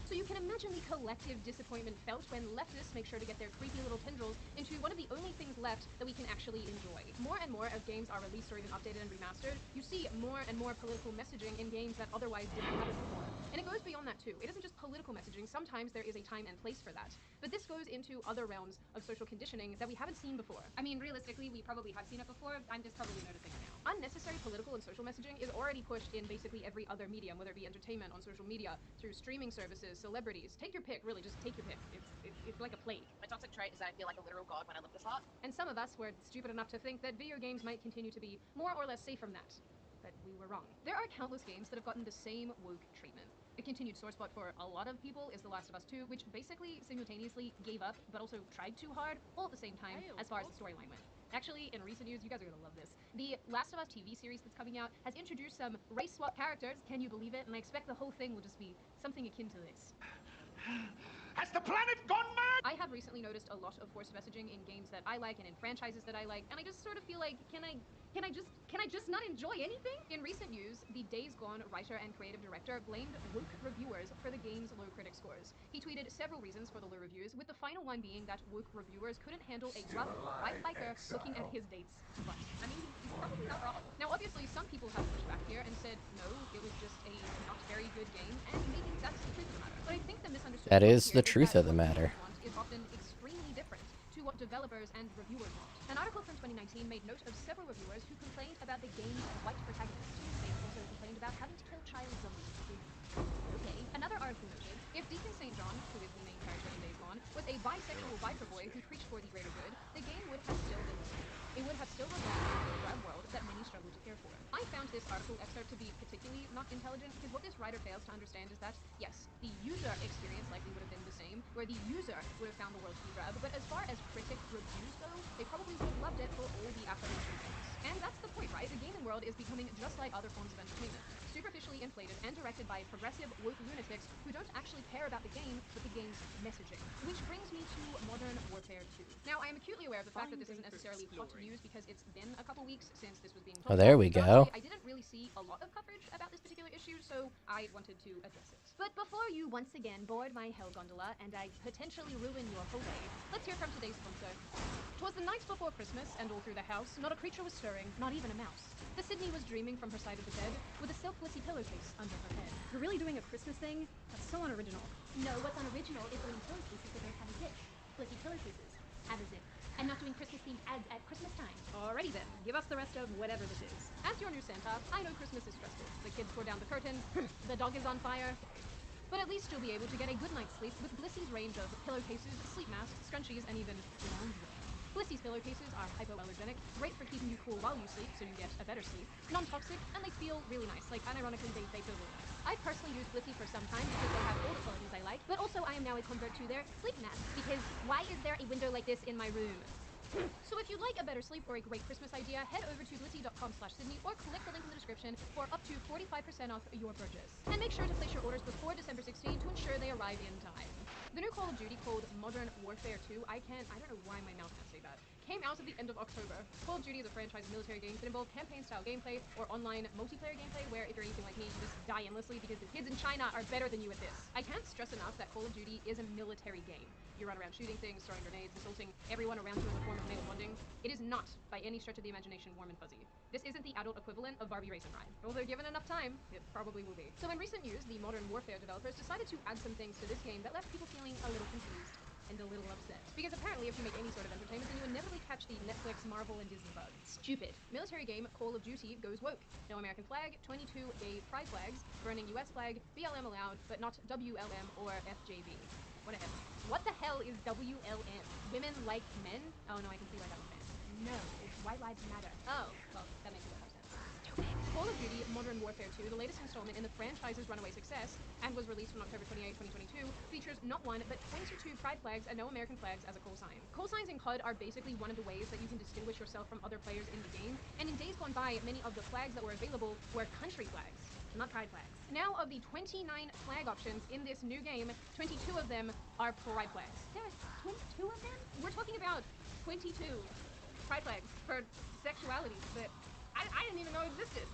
So you can imagine the collective disappointment felt when leftists make sure to get their creepy little tendrils into one of the only things left that we can actually enjoy. More and more as games are released or even updated and remastered, you see more and more political messaging in games that otherwise didn't have it before. And it goes beyond that too. It isn't just political messaging, sometimes there is a time and place for that. But this goes into other realms of social conditioning that we haven't seen before. I mean, realistically, we probably have seen it before, I'm just probably noticing it now. Unnecessary political and social messaging is already pushed in basically every other medium, whether it be entertainment, on social media, through streaming services, celebrities. Take your pick, really, just take your pick. It's like a plague. My toxic trait is that I feel like a literal god when I live this art. And some of us were stupid enough to think that video games might continue to be more or less safe from that. But we were wrong. There are countless games that have gotten the same woke treatment. A continued sore spot for a lot of people is The Last of Us 2, which basically simultaneously gave up, but also tried too hard, all at the same time, as far as the storyline went. Actually, in recent news, you guys are gonna love this. The Last of Us TV series that's coming out has introduced some race swap characters, can you believe it? And I expect the whole thing will just be something akin to this. Has the planet gone mad? I have recently noticed a lot of forced messaging in games that I like and in franchises that I like, and I just sort of feel like, can I just not enjoy anything? In recent news, the Days Gone writer and creative director blamed woke reviewers for the game's low critic scores. He tweeted several reasons for the low reviews, with the final one being that woke reviewers couldn't handle a rough white biker looking at his date's butt. I mean, he's probably not wrong. Now, obviously, some people have pushed back here and said, no, it was just a not very good game, and maybe that's the truth of the matter. But I think the misunderstanding That is the truth of the matter. is often extremely different to what developers and reviewers want. An article from 2019 made note of several reviewers who complained about the game's white protagonist. They also complained about having to kill child zombies. Okay. Another article noted, if Deacon St. John, who is the main character in Days Gone, was a bisexual biker boy who preached for the greater good, the game would have still been the same. It would have still represented the drab world that many struggle to care for. I found this article excerpt to be particularly not intelligent because what this writer fails to understand is that, yes, the user experience likely would have been the same, where the user would have found the world to be drab, but as far as critic reviews go, they probably would have loved it for all the aforementioned things. And that's the point, right? The gaming world is becoming just like other forms of entertainment. Superficially inflated and directed by progressive woke lunatics who don't actually care about the game, but the game's messaging. Which brings me to Modern Warfare 2. Now, I am acutely aware of the fact that this isn't necessarily hot news because it's been a couple weeks since this was being talked Oh, there about. we go. I didn't really see a lot of coverage about this particular issue, so I wanted to address it. But before you once again board my hell gondola and I potentially ruin your whole day, let's hear from today's sponsor. 'Twas the night before Christmas, and all through the house, not a creature was stirring, not even a mouse. The Sydney was dreaming from her side of the bed, with a silk blissy pillowcase under her head. You're really doing a Christmas thing? That's so unoriginal. No, what's unoriginal is doing pillowcases that don't have a zip. Blissy pillowcases have a zip. I'm not doing Christmas-themed ads at Christmas time. Alrighty then, give us the rest of whatever this is. As your new Santa, I know Christmas is stressful. The kids tore down the curtain, the dog is on fire. But at least you'll be able to get a good night's sleep with Blissy's range of pillowcases, sleep masks, scrunchies, and even loungewear. Blissy's pillowcases are hypoallergenic, great for keeping you cool while you sleep so you get a better sleep, non-toxic, and they feel really nice. Like, unironically, they feel really nice. I've personally used Blissy for some time because they have all the qualities I like, but also I am now a convert to their sleep mask because why is there a window like this in my room? So if you'd like a better sleep or a great Christmas idea, head over to blissy.com/Sydney or click the link in the description for up to 45% off your purchase. And make sure to place your orders before December 16 to ensure they arrive in time. The new Call of Duty called Modern Warfare 2, I don't know why my mouth can't say that, came out at the end of October. Call of Duty is a franchise of military games that involve campaign-style gameplay or online multiplayer gameplay where if you're anything like me, you just die endlessly because the kids in China are better than you at this. I can't stress enough that Call of Duty is a military game. You run around shooting things, throwing grenades, insulting everyone around you in the form of male bonding. It is not, by any stretch of the imagination, warm and fuzzy. This isn't the adult equivalent of Barbie Racing Ride. Although given enough time, it probably will be. So in recent years, the Modern Warfare developers decided to add some things to this game that left people feeling a little confused and a little upset. Because apparently if you make any sort of entertainment, then you inevitably catch the Netflix, Marvel, and Disney bug. Stupid. Military game Call of Duty goes woke. No American flag, 22 gay pride flags, burning US flag, BLM allowed, but not WLM or FJB. What the hell is WLM? Women like men? Oh no, I can see why that was banned. No, it's White Lives Matter. Oh, well, that makes a bit more sense. Call of Duty Modern Warfare 2, the latest installment in the franchise's runaway success, and was released on October 28, 2022, features not one, but 22 pride flags and no American flags as a call sign. Call signs in COD are basically one of the ways that you can distinguish yourself from other players in the game, and in days gone by, many of the flags that were available were country flags, not pride flags. Now, of the 29 flag options in this new game, 22 of them are pride flags. There's 22 of them? We're talking about 22 pride flags for sexuality that I didn't even know existed.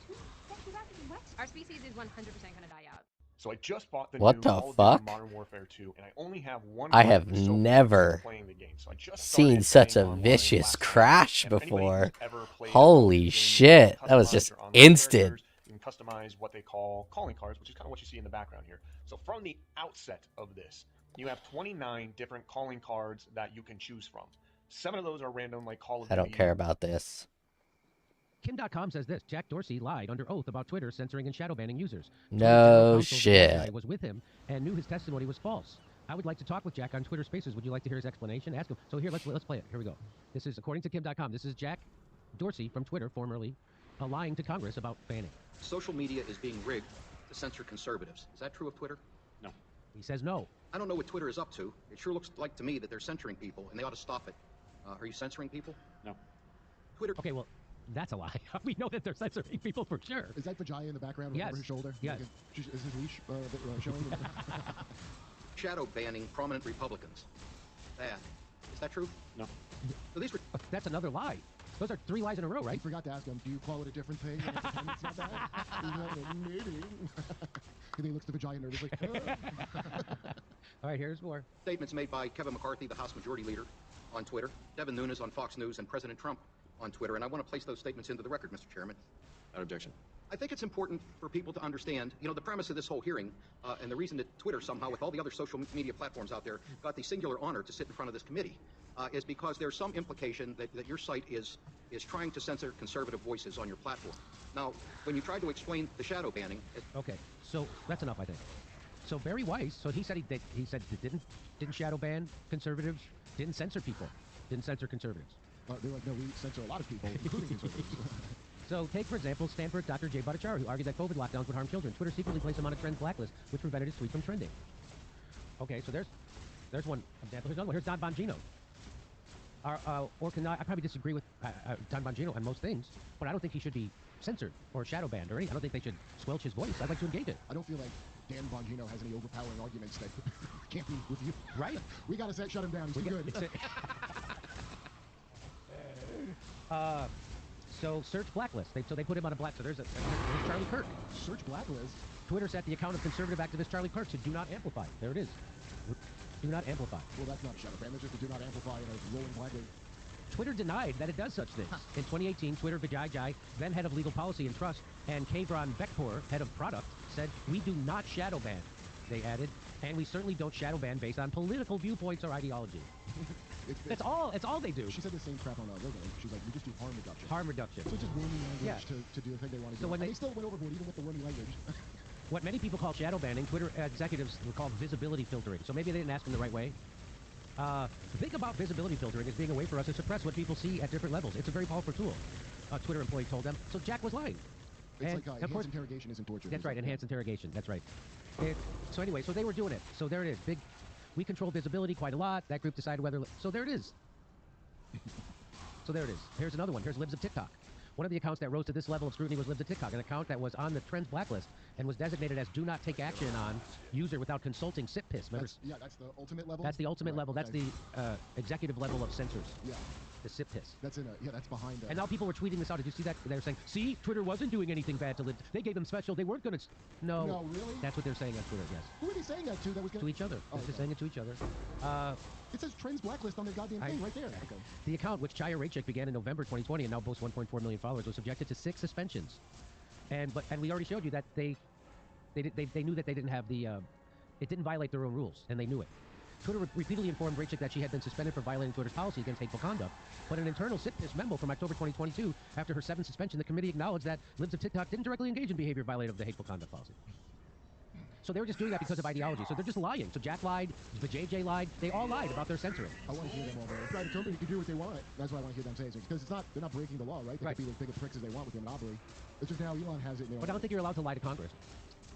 22 sexuality? What? Our species is 100% gonna die out. So I just bought the What new the Call of fuck? Duty Modern Warfare 2, and I only have one. I have friend so far never playing the game. So I just seen started such a playing online vicious last night. crash And if anybody before. who's ever played Holy a game, shit, you can that was customize just your online instant. characters. You can customize what they call calling cards, which is kind of what you see in the background here. So from the outset of this, you have 29 different calling cards that you can choose from. 7 of those are random, like Call of I Duty. don't care about this. Kim.com says this: Jack Dorsey lied under oath about Twitter censoring and shadow banning users. No General Counsel of the bad guy shit. was with him and knew his testimony was false. I would like to talk with Jack on Twitter Spaces. Would you like to hear his explanation? Ask him. So here, let's play it. Here we go. This is according to Kim.com. This is Jack Dorsey from Twitter, formerly lying to Congress about banning. Social media is being rigged to censor conservatives. Is that true of Twitter? No. He says no. I don't know what Twitter is up to. It sure looks like to me that they're censoring people, and they ought to stop it. Are you censoring people? No. Twitter. Okay, well, that's a lie. We know that they're censoring people for sure. Is that Vajaya in the background Yes. over his shoulder? Yes. Is his leash showing? Shadow banning prominent Republicans. Bad. Is that true? No. So these were. That's another lie. Those are 3 lies in a row, right? You forgot to ask him, do you call it a different thing? And pretend it's not that? He's like, maybe. And he looks to Vajaya nervously. All right, here's more. Statements made by Kevin McCarthy, the House Majority Leader, on Twitter, Devin Nunes on Fox News, and President Trump on Twitter. And I want to place those statements into the record, Mr. Chairman. Without objection. I think it's important for people to understand, the premise of this whole hearing, and the reason that Twitter somehow, with all the other social media platforms out there, got the singular honor to sit in front of this committee, is because there's some implication that your site is trying to censor conservative voices on your platform. Now, when you tried to explain the shadow banning... Okay, so that's enough, I think. So Barry Weiss, so he said he didn't shadow ban conservatives, didn't censor people, didn't censor conservatives. They're like, no, we censor a lot of people, including conservatives. So take, for example, Stanford Dr. Jay Bhattacharya, who argued that COVID lockdowns would harm children. Twitter secretly placed him on a trends blacklist, which prevented his tweet from trending. Okay, so there's one example. Here's another one. Here's Don Bongino. I probably disagree with Don Bongino on most things, but I don't think he should be censored or shadow banned or anything. I don't think they should squelch his voice. I'd like to engage it. I don't feel like Dan Bongino has any overpowering arguments that can't be with you. Right? We gotta shut him down. He's too good. So search blacklist. They put him on a black. So there's Charlie Kirk. Search blacklist. Twitter set the account of conservative activist Charlie Kirk to do not amplify. There it is. Do not amplify. Well, that's not a shadow ban. That's just a do not amplify and a rolling blacklist. Twitter denied that it does such things. In 2018, Twitter Vijay Jai, then head of legal policy and trust, and Kevron Bekpour, head of product, said, "We do not shadow ban." They added, "And we certainly don't shadow ban based on political viewpoints or ideology." That's all they do. She said the same crap on Logan. She's like, we just do harm reduction. Harm reduction. So just wormy language to do the thing they want to do. So when they still went overboard, even with the wormy language. What many people call shadow banning, Twitter executives will call visibility filtering. So maybe they didn't ask them the right way. Think about visibility filtering as being a way for us to suppress what people see at different levels. It's a very powerful tool. A Twitter employee told them. So Jack was lying. It's like enhanced interrogation isn't torture. That's right, enhanced interrogation. That's right. So anyway, so they were doing it. So there it is. We control visibility quite a lot. That group decided whether... So there it is. So there it is. Here's another one. Here's Libs of TikTok. One of the accounts that rose to this level of scrutiny was Libs of TikTok, an account that was on the Trends blacklist and was designated as do not take action on user without consulting SitPiss. That's the ultimate level? That's the ultimate level. That's okay. the executive level of censors. Yeah. The SitPiss. That's that's behind And now people were tweeting this out. Did you see that? They're saying, see, Twitter wasn't doing anything bad to Libs. They gave them special. They weren't going to... No, really? That's what they're saying on Twitter, yes. Who are they saying that to? That was To each other. They're just saying it to each other. It says Trends blacklist on their goddamn thing right there. Okay. The account, which Chaya Raychik began in November 2020 and now boasts 1.4 million followers, was subjected to 6 suspensions. And we already showed you that they knew that they didn't have the... it didn't violate their own rules, and they knew it. Twitter repeatedly informed Raychik that she had been suspended for violating Twitter's policy against hateful conduct. But an internal SitPiss memo from October 2022, after her 7th suspension, the committee acknowledged that Libs of TikTok didn't directly engage in behavior violative of the hateful conduct policy. So they were just doing that because of ideology. So they're just lying. So Jack lied, the JJ lied. They all lied about their censoring. I want to hear them all there. Private company can do what they want. That's what I want to hear them say. Because they're not breaking the law, right? They can be as big a pricks as they want with their monopoly. It's just now Elon has it. But I don't think you're allowed to lie to Congress.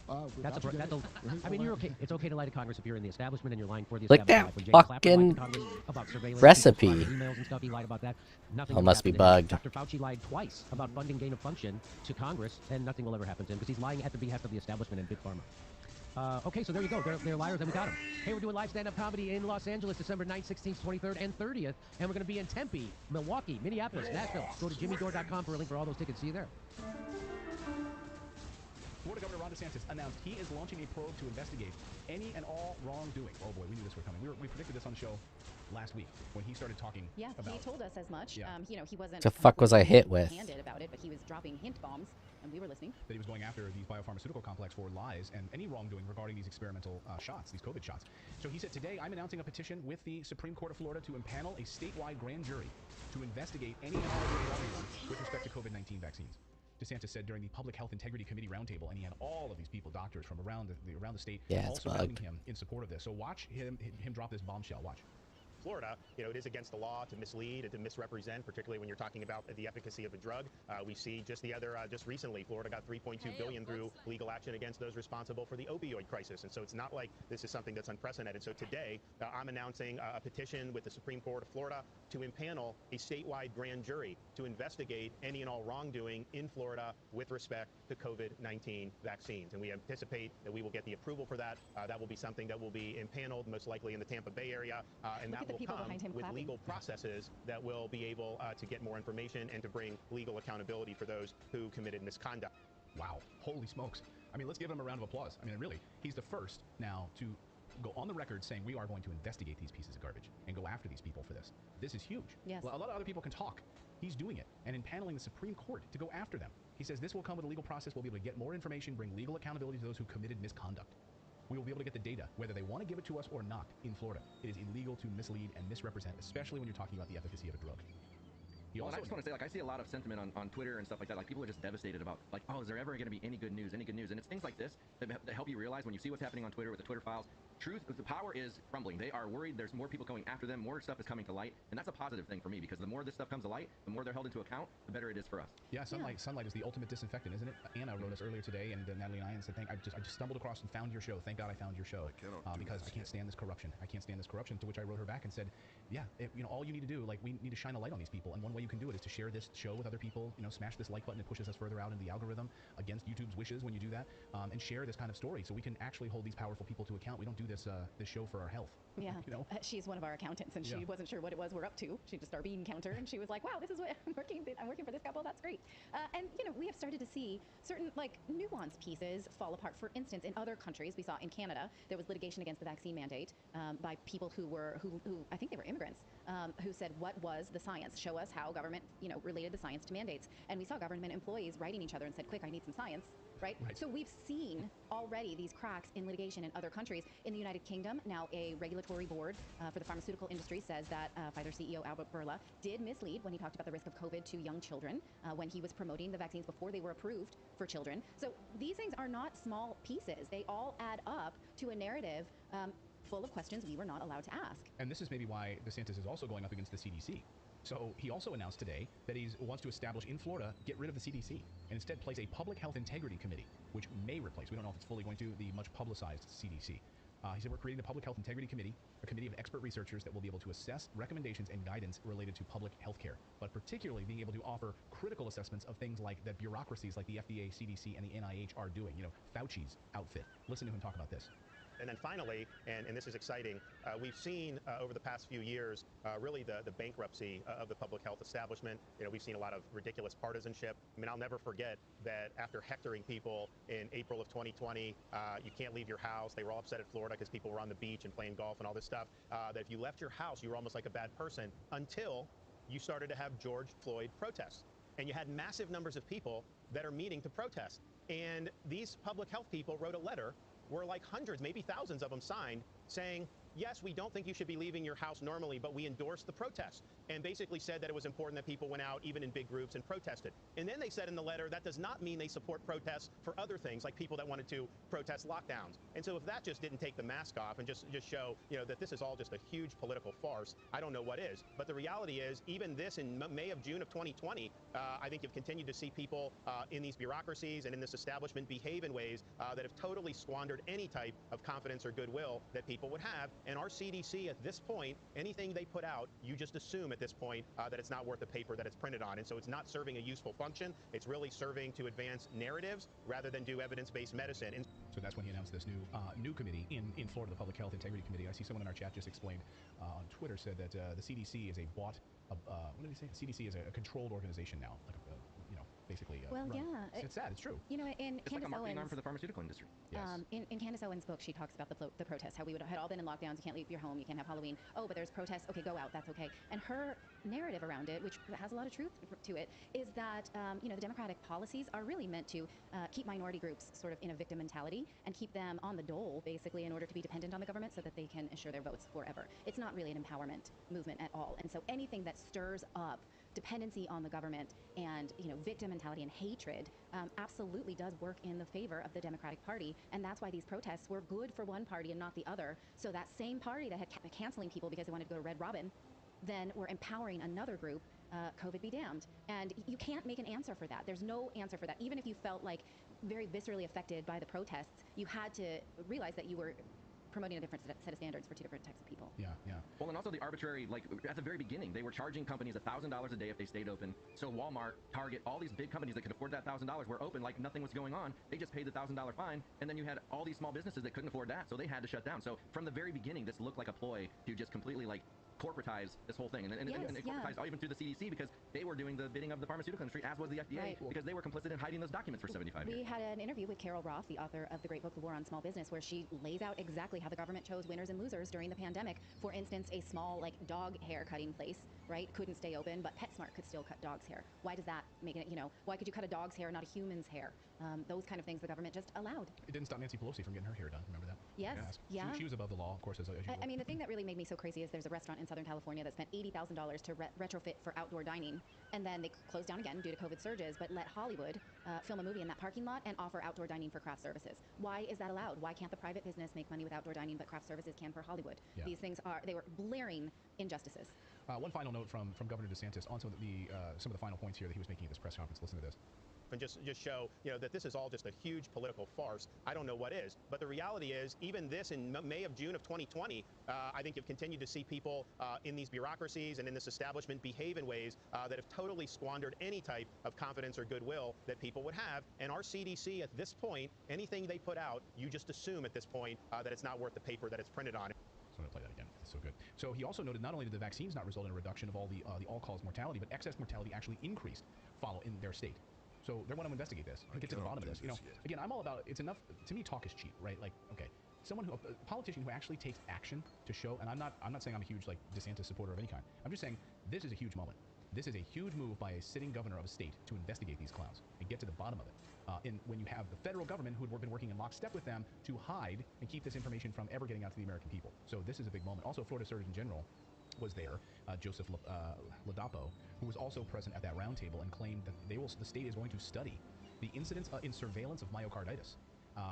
I mean, you're okay. It's okay to lie to Congress if you're in the establishment and you're lying for the Like establishment. that When Jay Clapper lied fucking to Congress about surveillance, recipe. emails and stuff, he lied about that. Nothing. Oh, must be bugged. Dr. Fauci lied twice about funding gain of function to Congress, and nothing will ever happen to him because he's lying at the behest of the establishment and Big Pharma. Okay, so there you go. They're liars, and we got them. Hey, we're doing live stand-up comedy in Los Angeles, December 9th, 16th, 23rd, and 30th, and we're going to be in Tempe, Milwaukee, Minneapolis, Nashville. Go to jimmydore.com for a link for all those tickets. See you there. Florida Governor Ron DeSantis announced he is launching a probe to investigate any and all wrongdoing. Oh boy, we knew this were coming. We predicted this on the show last week when he started talking. Yeah, about he told us as much. Yeah. He wasn't. The fuck was I hit with? Handed about it, but he was dropping hint bombs, and we were listening. That he was going after these biopharmaceutical complex for lies and any wrongdoing regarding these experimental shots, these COVID shots. So he said, today I'm announcing a petition with the Supreme Court of Florida to impanel a statewide grand jury to investigate any and all wrongdoing with respect to COVID-19 vaccines. DeSantis said during the Public Health Integrity Committee roundtable, and he had all of these people, doctors from around the state, all surrounding him in support of this. So watch him drop this bombshell. Watch. Florida, it is against the law to mislead and to misrepresent, particularly when you're talking about the efficacy of a drug. We see just recently, Florida got $3.2 billion through legal action against those responsible for the opioid crisis. And so it's not like this is something that's unprecedented. So today, I'm announcing a petition with the Supreme Court of Florida to impanel a statewide grand jury to investigate any and all wrongdoing in Florida with respect to COVID-19 vaccines. And we anticipate that we will get the approval for that. That will be something that will be impaneled most likely in the Tampa Bay area. And that will come with legal processes that will be able to get more information and to bring legal accountability for those who committed misconduct. Wow. Holy smokes. I mean, let's give him a round of applause. I mean, really, he's the first now to go on the record saying we are going to investigate these pieces of garbage and go after these people for this. This is huge. Yes. A lot of other people can talk. He's doing it and impaneling the Supreme Court to go after them. He says this will come with a legal process. We'll be able to get more information, bring legal accountability to those who committed misconduct. We will be able to get the data, whether they want to give it to us or not, in Florida. It is illegal to mislead and misrepresent, especially when you're talking about the efficacy of a drug. Well, and I just want to say, like, I see a lot of sentiment on Twitter and stuff like that. Like, people are just devastated about, like, oh, is there ever going to be any good news, And it's things like this that help you realize when you see what's happening on Twitter with the Twitter files. The power is crumbling. They are worried. There's more people going after them. More stuff is coming to light. And that's a positive thing for me, because the more this stuff comes to light, the more they're held into account, the better it is for us. Yeah, sunlight is the ultimate disinfectant, isn't it? Anna wrote us earlier today, and Natalie and I, and said, I just stumbled across and found your show. Thank God I found your show. Because I can't stand this corruption. I can't stand this corruption. To which I wrote her back and said, yeah, all you need to do, like, we need to shine a light on these people. And one way you can do it is to share this show with other people. Smash this like button. It pushes us further out in the algorithm against YouTube's wishes when you do that. And share this kind of story so we can actually hold these powerful people to account. We don't do this show for our health. Yeah. She's one of our accountants, and she wasn't sure what it was we're up to. She just our bean counter, and she was like, wow, this is what I'm working for this couple. That's great. And we have started to see certain, like, nuanced pieces fall apart. For instance, in other countries, we saw in Canada, there was litigation against the vaccine mandate by people who I think they were immigrants, who said, what was the science? Show us how government, related the science to mandates. And we saw government employees writing each other and said, quick, I need some science. Right? So we've seen already these cracks in litigation in other countries. In the United Kingdom, now a regulatory board for the pharmaceutical industry says that Pfizer CEO Albert Bourla did mislead when he talked about the risk of COVID to young children when he was promoting the vaccines before they were approved for children. So these things are not small pieces. They all add up to a narrative full of questions we were not allowed to ask. And this is maybe why DeSantis is also going up against the CDC. So he also announced today that he wants to establish in Florida, get rid of the CDC, and instead place a Public Health Integrity Committee, which may replace, we don't know if it's fully going to, the much publicized CDC. He said, we're creating a public health integrity committee, a committee of expert researchers that will be able to assess recommendations and guidance related to public health care, but particularly being able to offer critical assessments of things like the bureaucracies like the FDA, CDC, and the NIH are doing. You know, Fauci's outfit. Listen to him talk about this. And then finally, and this is exciting, we've seen over the past few years really the bankruptcy of the public health establishment. You know, we've seen a lot of ridiculous partisanship. I mean, I'll never forget that after hectoring people in April of 2020, you can't leave your house. They were all upset at Florida because people were on the beach and playing golf and all this stuff. That if you left your house, you were almost like a bad person until you started to have George Floyd protests. And you had massive numbers of people that are meeting to protest. And these public health people wrote a letter where like hundreds, maybe thousands of them signed saying, yes, we don't think you should be leaving your house normally, but we endorse the protest, and basically said that it was important that people went out even in big groups and protested. And then they said in the letter that does not mean they support protests for other things, like people that wanted to protest lockdowns. And so if that just didn't take the mask off and just show, you know, that this is all just a huge political farce, I don't know what is. But the reality is, even this in May of June of 2020, I think you've continued to see people in these bureaucracies and in this establishment behave in ways that have totally squandered any type of confidence or goodwill that people would have. And our CDC at this point, anything they put out, you just assume at this point that it's not worth the paper that it's printed on. And so it's not serving a useful function. It's really serving to advance narratives rather than do evidence-based medicine. And so that's when he announced this new committee in Florida, the Public Health Integrity Committee. I see someone in our chat just explained on Twitter, said that the CDC is what did he say? CDC is a controlled organization now, like you know, basically. Well, run. yeah. It's sad. It's true. You know, in It's Candace like a marketing arm Owens, for the pharmaceutical industry. Yes. In Candace Owens' book, she talks about the protests, how we had all been in lockdowns. You can't leave your home. You can't have Halloween. Oh, but there's protests. Okay, go out. That's okay. And her narrative around it, which has a lot of truth to it, is that you know, the Democratic policies are really meant to keep minority groups sort of in a victim mentality and keep them on the dole, basically, in order to be dependent on the government so that they can assure their votes forever. It's not really an empowerment movement at all. And so anything that stirs up dependency on the government and, you know, victim mentality and hatred absolutely does work in the favor of the Democratic Party. And that's why these protests were good for one party and not the other. So that same party that had kept canceling people because they wanted to go to Red Robin, then we're empowering another group, COVID be damned. And you can't make an answer for that. There's no answer for that. Even if you felt like very viscerally affected by the protests, you had to realize that you were promoting a different set of standards for two different types of people. Yeah, yeah. Well, and also the arbitrary, like at the very beginning, they were charging companies $1,000 a day if they stayed open. So Walmart, Target, all these big companies that could afford that $1,000 were open like nothing was going on. They just paid the $1,000 fine, and then you had all these small businesses that couldn't afford that, so they had to shut down. So from the very beginning, this looked like a ploy to just completely like corporatize this whole thing, and it corporatized even through the CDC because they were doing the bidding of the pharmaceutical industry, as was the FDA, because they were complicit in hiding those documents for 75 years. We had an interview with Carol Roth, the author of the great book, The War on Small Business, where she lays out exactly how the government chose winners and losers during the pandemic. For instance, a small like dog hair cutting place, right, couldn't stay open, but PetSmart could still cut dogs' hair. Why does that make it, you know, why could you cut a dog's hair, not a human's hair? Those kind of things the government just allowed. It didn't stop Nancy Pelosi from getting her hair done. Remember that? Yes. Yeah. She was above the law, of course, as usual. I mean, the thing that really made me so crazy is there's a restaurant in Southern California that spent $80,000 to retrofit for outdoor dining, and then they closed down again due to COVID surges, but let Hollywood film a movie in that parking lot and offer outdoor dining for craft services. Why is that allowed? Why can't the private business make money with outdoor dining, but craft services can for Hollywood? Yeah. These things they were blaring injustices. One final note from Governor DeSantis on some of the final points here that he was making at this press conference. Listen to this. And just show, you know, that this is all just a huge political farce. I don't know what is. But the reality is, even this in May of June of 2020, I think you've continued to see people in these bureaucracies and in this establishment behave in ways that have totally squandered any type of confidence or goodwill that people would have. And our CDC at this point, anything they put out, you just assume at this point that it's not worth the paper that it's printed on. So I'm going to play that again. It's so good. So he also noted not only did the vaccines not result in a reduction of all the all-cause mortality, but excess mortality actually increased in their state. So they want to investigate this and get to the bottom of this. You know, again, I'm all about, it's enough, to me, talk is cheap, right? Like, okay, a politician who actually takes action to show, and I'm not saying I'm a huge, like, DeSantis supporter of any kind. I'm just saying this is a huge moment. This is a huge move by a sitting governor of a state to investigate these clowns and get to the bottom of it. When you have the federal government who had been working in lockstep with them to hide and keep this information from ever getting out to the American people. So this is a big moment. Also, Florida Surgeon General was there, Joseph Ladapo, who was also present at that roundtable and claimed that the state is going to study the incidence in surveillance of myocarditis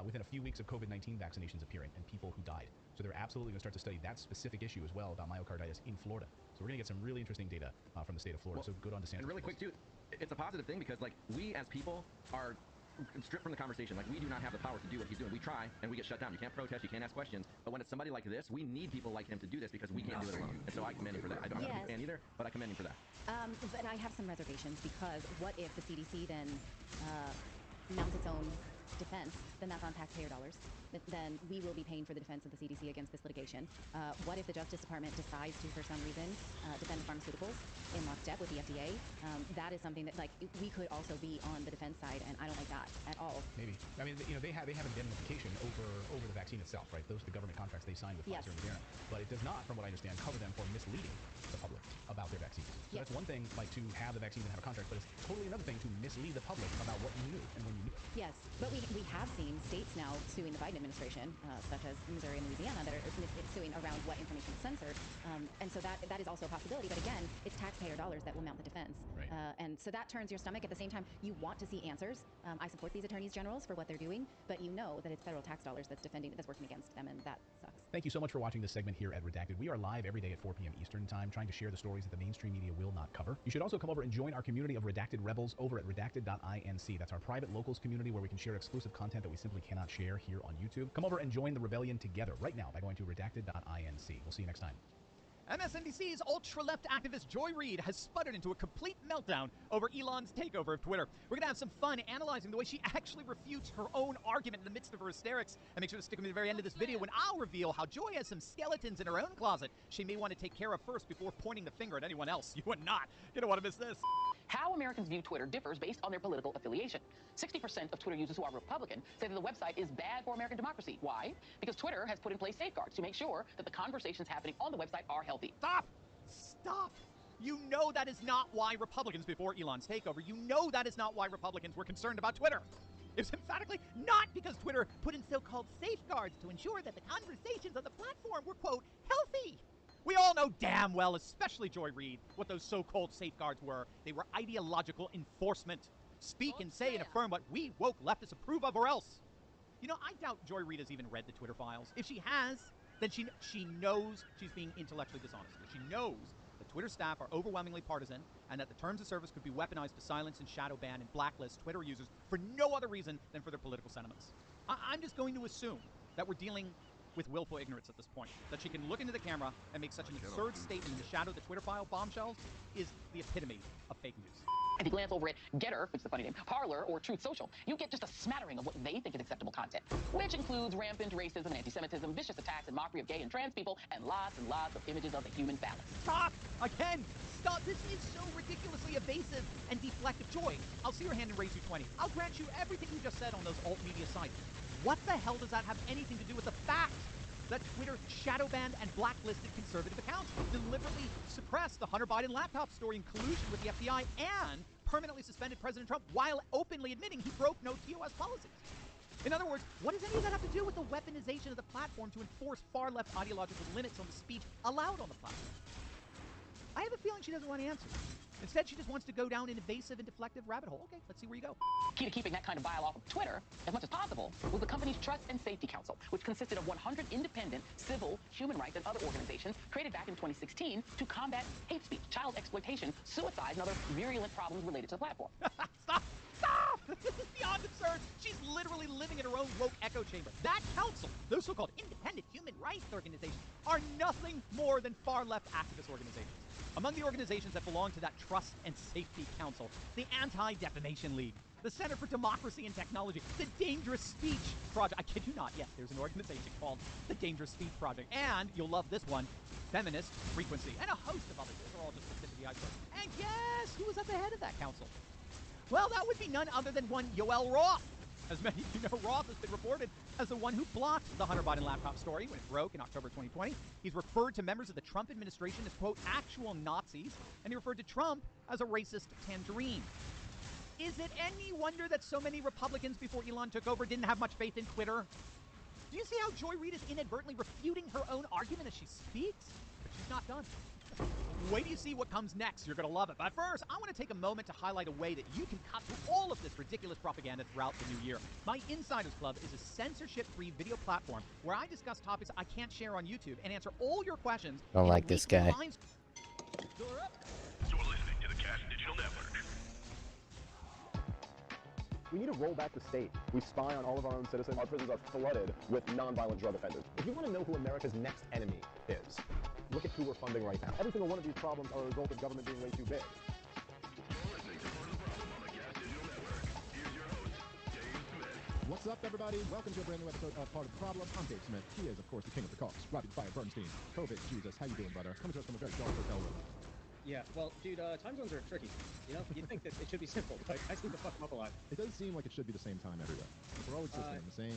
within a few weeks of COVID-19 vaccinations appearing and people who died. So they're absolutely going to start to study that specific issue as well about myocarditis in Florida. So we're going to get some really interesting data from the state of Florida. So good on DeSantis. And really quick too, it's a positive thing because like we as people are stripped from the conversation. Like, we do not have the power to do what he's doing. We try, and we get shut down. You can't protest, you can't ask questions. But when it's somebody like this, we need people like him to do this because we can't do it alone. And so I commend him for that. I'm not a big fan either, but I commend him for that. But I have some reservations because what if the CDC then mounts its own defense? Then that's on taxpayer dollars. Then we will be paying for the defense of the CDC against this litigation. What if the Justice Department decides to, for some reason, defend pharmaceuticals in lockstep with the FDA? That is something that, like, we could also be on the defense side, and I don't like that at all. Maybe. I mean, you know, they have indemnification over the vaccine itself, right? Those are the government contracts they signed with Pfizer and Moderna. But it does not, from what I understand, cover them for misleading the public about their vaccines. So that's one thing, like, to have the vaccine and have a contract, but it's totally another thing to mislead the public about what you knew and when you knew. Yes, but we have seen states now suing the Biden administration, such as Missouri and Louisiana, that are suing around what information is censored. And so that is also a possibility. But again, it's taxpayer dollars that will mount the defense. Right. And so that turns your stomach. At the same time, you want to see answers. I support these attorneys generals for what they're doing, but you know that it's federal tax dollars that's working against them, and that sucks. Thank you so much for watching this segment here at Redacted. We are live every day at 4 p.m. Eastern Time, trying to share the stories that the mainstream media will not cover. You should also come over and join our community of Redacted Rebels over at redacted.inc. That's our private locals community where we can share exclusive content that we simply cannot share here on YouTube. Come over and join the rebellion together right now by going to redacted.inc. We'll see you next time. MSNBC's ultra-left activist Joy Reid has sputtered into a complete meltdown over Elon's takeover of Twitter. We're going to have some fun analyzing the way she actually refutes her own argument in the midst of her hysterics. And make sure to stick with me to the very end of this video when I'll reveal how Joy has some skeletons in her own closet she may want to take care of first before pointing the finger at anyone else. You are not going to want to miss this. How Americans view Twitter differs based on their political affiliation. 60% of Twitter users who are Republican say that the website is bad for American democracy. Why? Because Twitter has put in place safeguards to make sure that the conversations happening on the website are healthy. Stop! Stop! You know that is not why Republicans, before Elon's takeover, you know that is not why Republicans were concerned about Twitter. It's emphatically not because Twitter put in so-called safeguards to ensure that the conversations on the platform were, quote, healthy. We all know damn well, especially Joy Reid, what those so-called safeguards were. They were ideological enforcement. Speak and say and affirm what we woke leftists approve of or else. You know, I doubt Joy Reid has even read the Twitter files. If she has, then she knows she's being intellectually dishonest. She knows that Twitter staff are overwhelmingly partisan and that the terms of service could be weaponized to silence and shadow ban and blacklist Twitter users for no other reason than for their political sentiments. I'm just going to assume that we're dealing with willful ignorance at this point. That she can look into the camera and make such an absurd statement in the shadow of the Twitter file bombshells is the epitome of fake news. If you glance over at Getter, which is a funny name, Parler, or Truth Social, you get just a smattering of what they think is acceptable content, which includes rampant racism and anti-Semitism, vicious attacks and mockery of gay and trans people, and lots of images of the human phallus. Stop! Again! Stop! This is so ridiculously evasive and deflective. Joy, I'll see your hand and raise you 20. I'll grant you everything you just said on those alt media sites. What the hell does that have anything to do with the fact that Twitter shadow banned and blacklisted conservative accounts, deliberately suppressed the Hunter Biden laptop story in collusion with the FBI, and permanently suspended President Trump while openly admitting he broke no TOS policies? In other words, what does any of that have to do with the weaponization of the platform to enforce far-left ideological limits on the speech allowed on the platform? I have a feeling she doesn't want to answer. Instead, she just wants to go down an evasive and deflective rabbit hole. Okay, let's see where you go. Key to keeping that kind of bile off of Twitter as much as possible was the company's Trust and Safety Council, which consisted of 100 independent civil, human rights, and other organizations created back in 2016 to combat hate speech, child exploitation, suicide, and other virulent problems related to the platform. Stop! Stop! This is beyond absurd. She's literally living in her own woke echo chamber. That council, those so-called independent human rights organizations, are nothing more than far-left activist organizations. Among the organizations that belong to that Trust and Safety Council, the Anti-Defamation League, the Center for Democracy and Technology, the Dangerous Speech Project. I kid you not, yes, there's an organization called the Dangerous Speech Project. And, you'll love this one, Feminist Frequency, and a host of others. Those are all just the tip of the iceberg. And guess who was at the head of that council? Well, that would be none other than one Yoel Roth. As many of you know, Roth has been reported as the one who blocked the Hunter Biden laptop story when it broke in October 2020. He's referred to members of the Trump administration as, quote, actual Nazis, and he referred to Trump as a racist tangerine. Is it any wonder that so many Republicans before Elon took over didn't have much faith in Twitter? Do you see how Joy Reid is inadvertently refuting her own argument as she speaks? But she's not done. Wait till you see what comes next. You're going to love it. But first, I want to take a moment to highlight a way that you can cut through all of this ridiculous propaganda throughout the new year. My Insiders Club is a censorship-free video platform where I discuss topics I can't share on YouTube and answer all your questions. I don't like this guy. You're listening to the Cast Digital Network. We need to roll back the state. We spy on all of our own citizens. Our prisons are flooded with nonviolent drug offenders. If you want to know who America's next enemy is, look at who we're funding right now. Every single one of these problems are a result of government being way too big. What's up, everybody? Welcome to a brand new episode of Part of the Problem. I'm Dave Smith. He is, of course, the king of the cops. Robbie the Fire Bernstein. COVID, Jesus, how you doing, brother? Coming to us from a very dark hotel room. Yeah, well, dude, time zones are tricky. You know, you'd think that it should be simple, but I seem to fuck them up a lot. It does seem like it should be the same time everywhere. Like we're all existing in the same,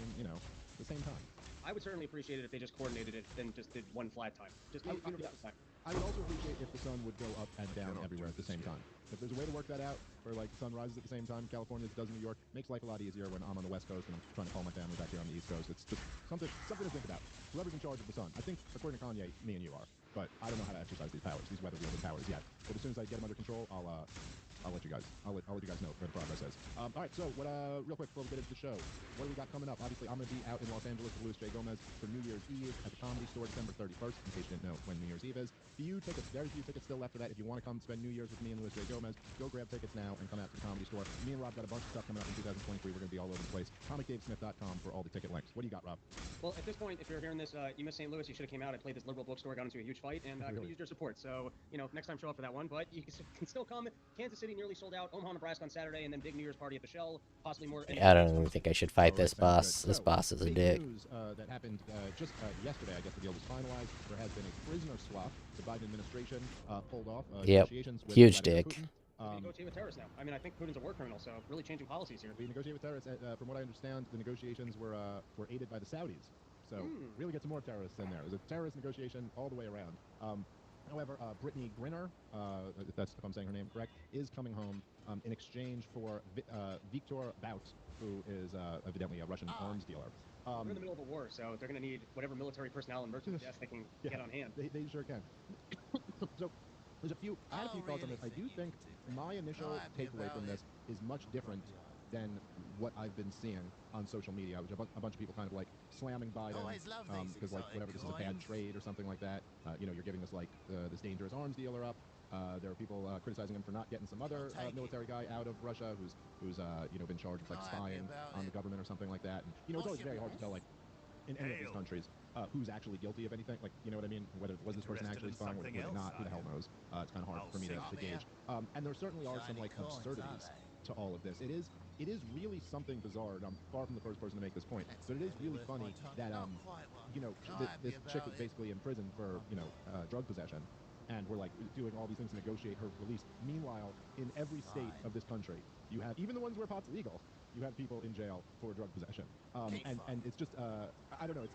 the same time. I would certainly appreciate it if they just coordinated it and just did one flat time. Just make universal time. I would also appreciate if the sun would go up and down everywhere at the same time. If there's a way to work that out, where like the sun rises at the same time in California as it does in New York, makes life a lot easier when I'm on the West Coast and I'm trying to call my family back here on the East Coast. It's just something to think about. Whoever's in charge of the sun. I think, according to Kanye, me and you are. But I don't know how to exercise these powers, these weather-wielding powers yet. But as soon as I get them under control, I'll let you guys know where the progress is. All right, so real quick before we get into the show, what do we got coming up? Obviously, I'm going to be out in Los Angeles with Luis J. Gomez for New Year's Eve at the Comedy Store, December 31st, in case you didn't know when New Year's Eve is. Very few tickets still left for that. If you want to come spend New Year's with me and Luis J. Gomez, go grab tickets now and come out to the Comedy Store. Me and Rob got a bunch of stuff coming up in 2023. We're going to be all over the place. ComicDaveSmith.com for all the ticket links. What do you got, Rob? Well, at this point, if you're hearing this, you missed St. Louis. You should have came out. I played this liberal bookstore, got into a huge fight, and could have used your support. So, next time show up for that one. But you can still come. Kansas City nearly sold out. Omaha, Nebraska on Saturday, and then big New Year's party at the Shell. Possibly more. I don't even think I should fight this boss. This boss is a dick. News that happened just yesterday. I guess the deal was finalized. There has been a prisoner swap. The Biden administration pulled off negotiations with huge Vladimir dick. Putin. We negotiate with terrorists now. I mean, I think Putin's a war criminal, so really changing policies here. We negotiate with terrorists. From what I understand, the negotiations were aided by the Saudis. So really get some more terrorists in there. It was a terrorist negotiation all the way around. However, Brittany Grinner, if I'm saying her name correct, is coming home in exchange for Viktor Bout, who is evidently a Russian arms dealer. We're in the middle of a war, so they're going to need whatever military personnel and merchant jets they can get on hand. They sure can. So I had a few thoughts on this. I do think my initial takeaway from this is much different than what I've been seeing on social media, which a bunch of people kind of like slamming Biden because like whatever, this is a bad trade or something like that. You're giving this like this dangerous arms dealer up. There are people criticizing him for not getting some other military guy out of Russia who's been charged with like spying on the government or something like that. And it's always very hard to tell like in any of these countries who's actually guilty of anything. Like, you know what I mean? Whether was this person actually spying, was it not? Who the hell knows? It's kind of hard for me to gauge. And there certainly are some like absurdities to all of this. It is really something bizarre, and I'm far from the first person to make this point, but it is really funny that this chick was basically in prison for drug possession, and we're like doing all these things to negotiate her release. Meanwhile, in every state of this country, you have, even the ones where pot's legal, you have people in jail for drug possession. And it's just, I don't know,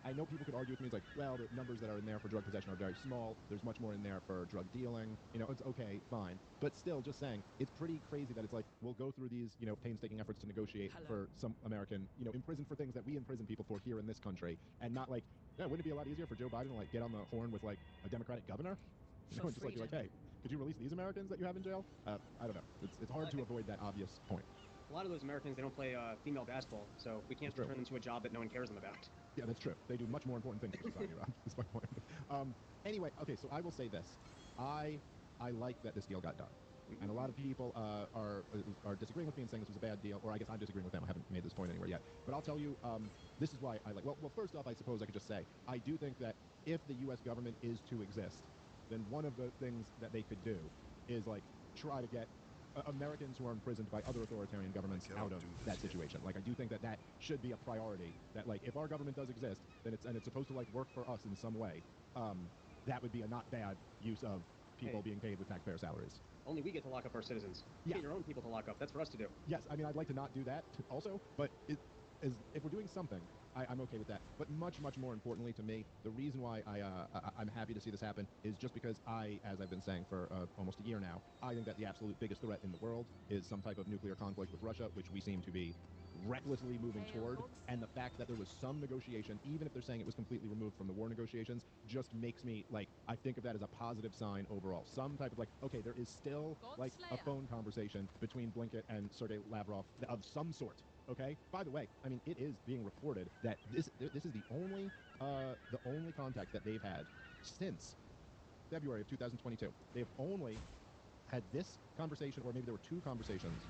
I know people could argue with me, it's like, well, the numbers that are in there for drug possession are very small, there's much more in there for drug dealing, it's okay, fine. But still, just saying, it's pretty crazy that it's like, we'll go through these, painstaking efforts to negotiate for some American, imprisoned for things that we imprison people for here in this country, and not like, yeah, wouldn't it be a lot easier for Joe Biden to like get on the horn with like a Democratic governor? And just like, be like, hey, could you release these Americans that you have in jail? I don't know. It's hard to avoid that obvious point. A lot of those Americans, they don't play female basketball, so we can't return them to a job that no one cares them about. Yeah, that's true. They do much more important things in society, Rob. That's my point. Anyway, okay, so I will say this. I like that this deal got done. And a lot of people are disagreeing with me and saying this was a bad deal, or I guess I'm disagreeing with them. I haven't made this point anywhere yet. But I'll tell you, this is why I like, well, first off, I suppose I could just say, I do think that if the U.S. government is to exist, then one of the things that they could do is like try to get Americans who are imprisoned by other authoritarian governments out of that situation. Like, I do think that should be a priority, that like if our government does exist, then it's supposed to like work for us in some way. That would be a not bad use of people being paid with taxpayer salaries. Only we get to lock up our citizens. You get your own people to lock up. That's for us to do. Yes, I mean, I'd like to not do that also, but if we're doing something, I'm okay with that. But much, much more importantly to me, the reason why I'm happy to see this happen is just because as I've been saying for almost a year now, I think that the absolute biggest threat in the world is some type of nuclear conflict with Russia, which we seem to be recklessly moving toward. And the fact that there was some negotiation, even if they're saying it was completely removed from the war negotiations, just makes me, like, I think of that as a positive sign overall. Some type of, like, okay, there is still, like, a phone conversation between Blinken and Sergei Lavrov of some sort. Okay. By the way, I mean, it is being reported that this is the only contact that they've had since February of 2022. They've only had this conversation, or maybe there were two conversations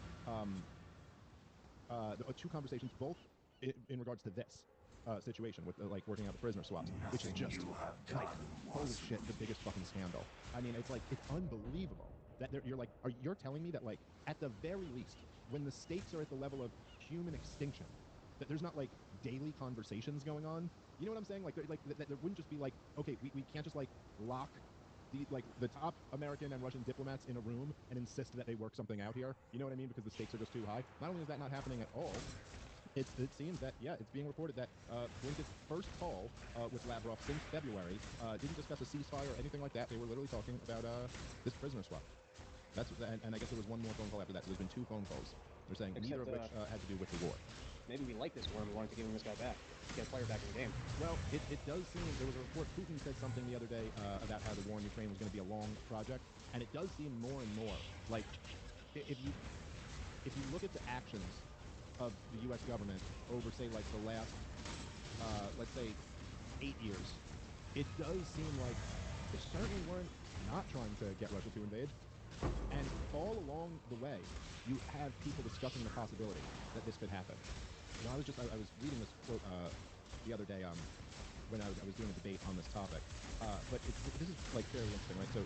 two conversations, both in regards to this situation with like working out the prisoner swaps, which is just like holy shit, the biggest fucking scandal. I mean, it's unbelievable that you're telling me that like at the very least, when the stakes are at the level of human extinction, that there's not like daily conversations going on. You know what I'm saying? Like there wouldn't just be like, okay, we can't just like lock the top American and Russian diplomats in a room and insist that they work something out here. You know what I mean? Because the stakes are just too high. Not only is that not happening at all, it seems that, yeah, it's being reported that Blinken's first call with Lavrov since February didn't discuss a ceasefire or anything like that. They were literally talking about this prisoner swap. And I guess there was one more phone call after that. So there's been 2 phone calls. They're saying neither of which had to do with the war. Maybe we like this war and we wanted to give this guy back. Get a player back in the game. Well, it does seem, there was a report, Putin said something the other day about how the war in Ukraine was going to be a long project. And it does seem more and more like if you look at the actions of the U.S. government over, say, like the last, let's say, 8 years, it does seem like they certainly weren't not trying to get Russia to invade. And all along the way, you have people discussing the possibility that this could happen. You know, I was reading this quote the other day when I was doing a debate on this topic. But this is like fairly interesting, right? So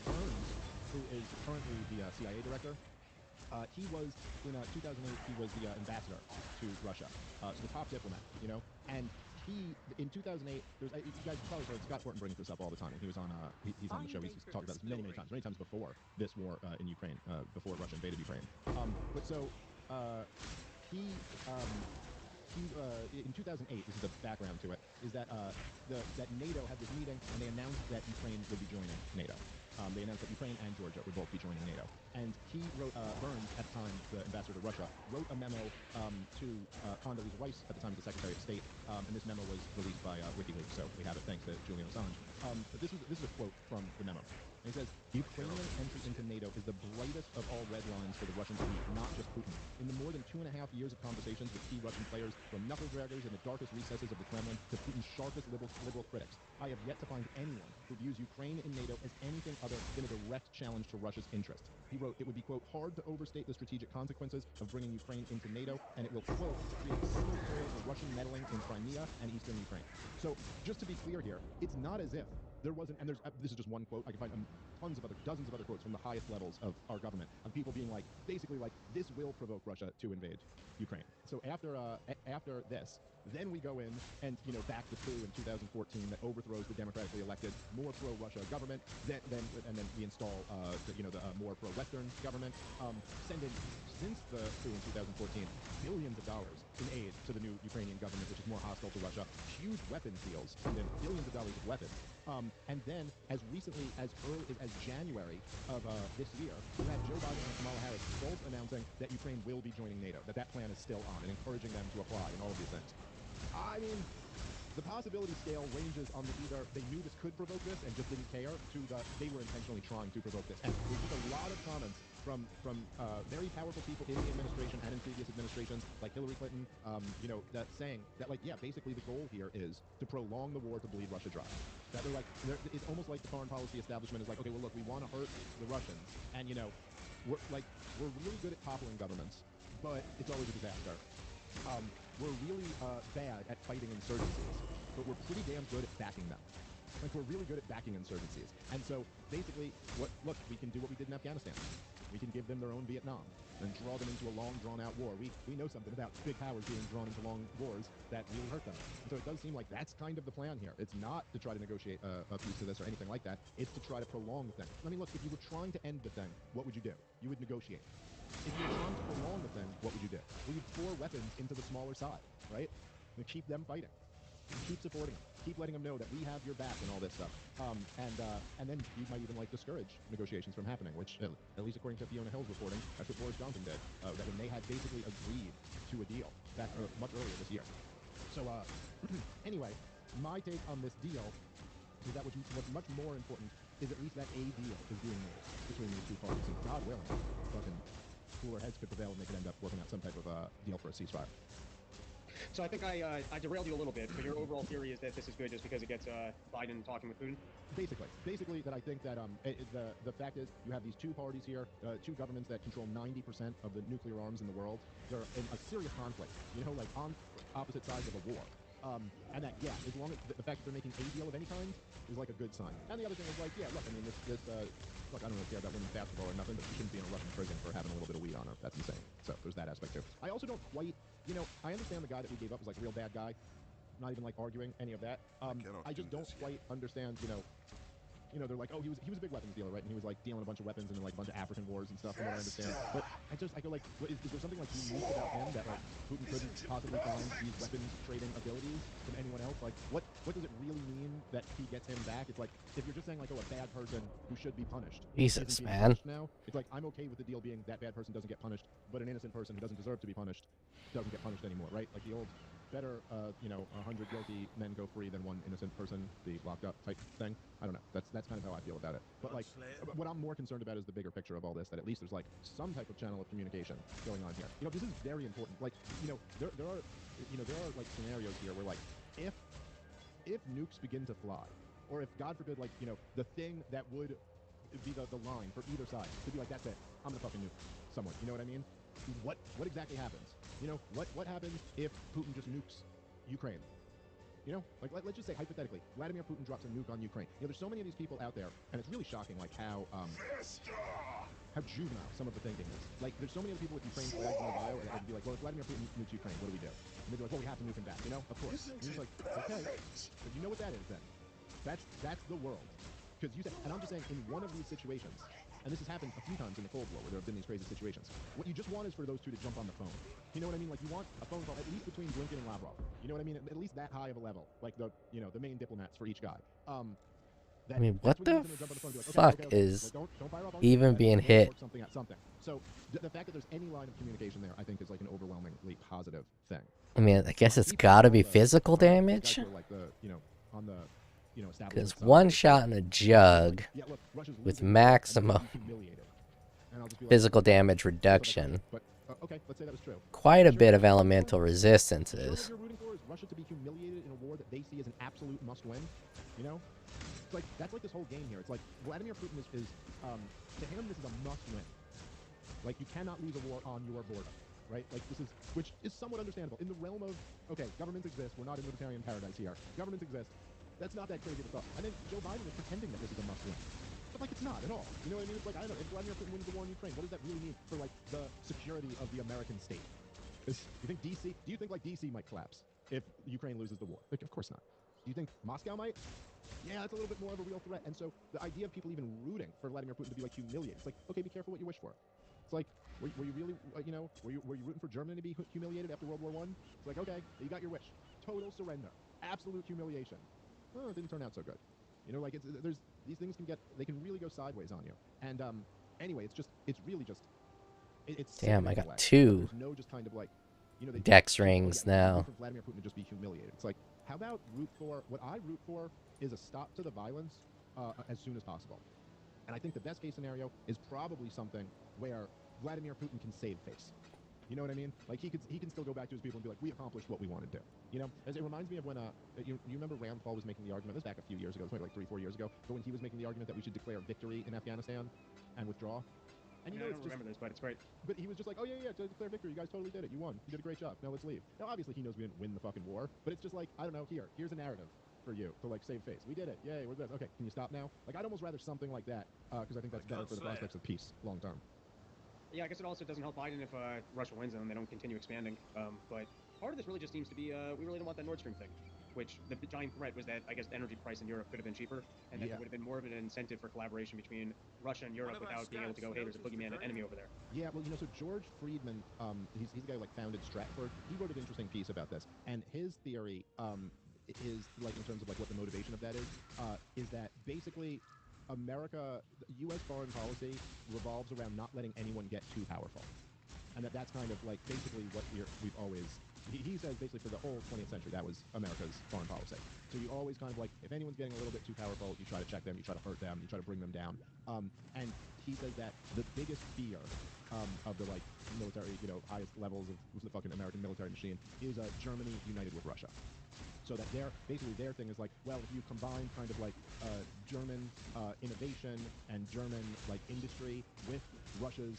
Burns, who is currently the CIA director, he was in 2008. He was the ambassador to Russia, so the top diplomat, you know. And he, in 2008, you guys probably heard Scott Horton brings this up all the time. And he was on, he's on the show. He's talked about this many times before this war in Ukraine, before Russia invaded Ukraine. But so he in 2008, this is the background to it, is that that NATO had this meeting and they announced that Ukraine would be joining NATO. They announced that Ukraine and Georgia would both be joining NATO. And he wrote, Burns, at the time, the ambassador to Russia, wrote a memo to Condoleezza Rice, at the time as the Secretary of State, and this memo was released by WikiLeaks, so we have it thanks to Julian Assange. But this is a quote from the memo. And he says, Ukrainian entry into NATO is the brightest of all red lines for the Russian elite, not just Putin. In the more than 2.5 years of conversations with key Russian players, from knuckle-draggers in the darkest recesses of the Kremlin to Putin's sharpest liberal critics, I have yet to find anyone who views Ukraine in NATO as anything other than a direct challenge to Russia's interests. He wrote, it would be, quote, hard to overstate the strategic consequences of bringing Ukraine into NATO, and it will, quote, create fertile soil for Russian meddling in Crimea and eastern Ukraine. So, just to be clear here, it's not as if there wasn't, and this is just one quote, I can find dozens of other quotes from the highest levels of our government, of people being like, basically like, this will provoke Russia to invade Ukraine. So after this, then we go in and, you know, back the coup in 2014 that overthrows the democratically elected, more pro-Russia government, and then we install, the more pro-Western government, send in, since the coup in 2014, billions of dollars in aid to the new Ukrainian government, which is more hostile to Russia, huge weapons deals, and then billions of dollars of weapons. And then, as recently as early as January of this year, we had Joe Biden and Kamala Harris both announcing that Ukraine will be joining NATO, that plan is still on, and encouraging them to apply and all of these things. I mean, the possibility scale ranges on the either they knew this could provoke this and just didn't care, to they were intentionally trying to provoke this. And there's just a lot of comments from very powerful people in the administration and in previous administrations, like Hillary Clinton, that saying that, like, yeah, basically the goal here is to prolong the war to bleed Russia dry. That it's almost like the foreign policy establishment is like, okay, well, look, we want to hurt the Russians, and we're really good at toppling governments, but it's always a disaster. We're really bad at fighting insurgencies, but we're pretty damn good at backing them. Like, we're really good at backing insurgencies. And so, basically, look, we can do what we did in Afghanistan. We can give them their own Vietnam and draw them into a long, drawn-out war. We know something about big powers being drawn into long wars that really hurt them. And so it does seem like that's kind of the plan here. It's not to try to negotiate a peace of this or anything like that. It's to try to prolong the thing. I mean, look, if you were trying to end the thing, what would you do? You would negotiate. If you were trying to prolong the thing, what would you do? Well, you'd pour weapons into the smaller side, right? And keep them fighting. Keep supporting them. Keep letting them know that we have your back and all this stuff. And then you might even discourage negotiations from happening, which, at least according to Fiona Hill's reporting, that's what Boris Johnson did. That when they had basically agreed to a deal back much earlier this year. So anyway, my take on this deal is that what's much more important is at least that a deal is being made between these two parties. And God willing, fucking cooler heads could prevail and they could end up working out some type of deal for a ceasefire. So I think I derailed you a little bit, but your overall theory is that this is good just because it gets Biden talking with Putin? Basically, that I think that the fact is you have these two parties here, two governments that control 90% of the nuclear arms in the world. They're in a serious conflict, you know, like on opposite sides of a war. And that, yeah, as long as the fact that they're making a deal of any kind is like a good sign. And the other thing is like, yeah, look, I mean, look, I don't really care about women's basketball or nothing, but she shouldn't be in a Russian prison for having a little bit of weed on her. That's insane. So there's that aspect too. I also don't quite, you know, I understand the guy that we gave up was like a real bad guy. Not even like arguing any of that. I just don't quite understand, you know, they're like, oh, he was a big weapons dealer, right? And he was like dealing a bunch of weapons and like a bunch of African wars and stuff, from what I understand. But I feel like, is there something like unique about him that like Putin couldn't possibly find these weapons trading abilities from anyone else? Like, what does it really mean that he gets him back? It's like, if you're just saying like, oh, a bad person who should be punished, Jesus, isn't being man. punished now, it's like, I'm okay with the deal being that bad person doesn't get punished, but an innocent person who doesn't deserve to be punished doesn't get punished anymore, right? Like the old, better, 100 guilty men go free than one innocent person be locked up type thing. I don't know. That's kind of how I feel about it. But like, what I'm more concerned about is the bigger picture of all this. That at least there's like some type of channel of communication going on here. You know, this is very important. Like, you know, there are like scenarios here where like if nukes begin to fly, or if God forbid, like, you know, the thing that would be the line for either side to be like, that's it, I'm gonna fucking nuke someone. You know what I mean? What exactly happens? You know, what happens if Putin just nukes Ukraine? You know, like let's just say hypothetically, Vladimir Putin drops a nuke on Ukraine. You know, there's so many of these people out there, and it's really shocking, like how juvenile some of the thinking is. Like, there's so many other people with Ukraine flags in their bio, and they'd be like, well, if Vladimir Putin nukes Ukraine, what do we do? And they'd be like, well, we have to nuke him back. You know, of course. And you're just like, okay, but you know what that is then? That's the world. Because you said, and I'm just saying, in one of these situations, and this has happened a few times in the Cold War where there have been these crazy situations, what you just want is for those two to jump on the phone. You know what I mean? Like, you want a phone call at least between Blinken and Lavrov. You know what I mean? At least that high of a level, like the main diplomats for each guy. I mean, what the fuck is even being hit? So the fact that there's any line of communication there, I think, is like an overwhelmingly positive thing. I mean, I guess it's gotta be physical damage. Because one shot in a jug with maximum physical damage reduction, quite a bit of elemental resistances. You're rooting for is Russia to be humiliated in a war that they see as an absolute must-win. You know, it's like that's like this whole game here. It's like Vladimir Putin is to him this is a must-win. Like, you cannot lose a war on your border, right? Like, this is, which is somewhat understandable in the realm of, okay, governments exist. We're not in libertarian paradise here. Governments exist. That's not that crazy of a thought. And then Joe Biden is pretending that this is a must-win. But, like, it's not at all. You know what I mean? It's like, I don't know, if Vladimir Putin wins the war in Ukraine, what does that really mean for, like, the security of the American state? Do you think, like, DC might collapse if Ukraine loses the war? Like, of course not. Do you think Moscow might? Yeah, that's a little bit more of a real threat. And so the idea of people even rooting for Vladimir Putin to be, like, humiliated, it's like, okay, be careful what you wish for. It's like, were you really, were you rooting for Germany to be humiliated after World War I? It's like, okay, you got your wish. Total surrender. Absolute humiliation. Oh, it didn't turn out so good. You know, like, these things they can really go sideways on you. And anyway, it's really just, it's damn, I got two there's no just kind of like, Dex rings now. For Vladimir Putin to just be humiliated. It's like, how about what I root for is a stop to the violence as soon as possible. And I think the best case scenario is probably something where Vladimir Putin can save face. You know what I mean? Like, he can still go back to his people and be like, we accomplished what we wanted to do. You know, as it reminds me of when you remember Rand Paul was making the argument. This was back a few years ago. It was maybe like 3-4 years ago. But when he was making the argument that we should declare victory in Afghanistan and withdraw. And I don't remember this, but it's great. But he was just like, oh yeah, to declare victory. You guys totally did it. You won. You did a great job. Now let's leave. Now obviously he knows we didn't win the fucking war, but it's just like, I don't know. Here's a narrative for you to like save face. We did it. Yay, we're good. Okay, can you stop now? Like, I'd almost rather something like that because I think that's better for the prospects of peace long term. Yeah, I guess it also doesn't help Biden if Russia wins and they don't continue expanding. But part of this really just seems to be we really don't want that Nord Stream thing, which the giant threat was that I guess the energy price in Europe could have been cheaper, and that there would have been more of an incentive for collaboration between Russia and Europe without being able to go, hey, there's a boogeyman enemy over there. Yeah, well, so George Friedman, he's the guy who like founded Stratford. He wrote an interesting piece about this, and his theory is like, in terms of like what the motivation of that is that basically America, U.S. foreign policy revolves around not letting anyone get too powerful. And that's kind of like basically what we've always he says basically for the whole 20th century that was America's foreign policy. So you always kind of like, if anyone's getting a little bit too powerful, you try to check them, you try to hurt them, you try to bring them down. And he says that the biggest fear of the like military, highest levels of the fucking American military machine is Germany united with Russia. So that basically their thing is like, well, if you combine kind of like German innovation and German like industry with Russia's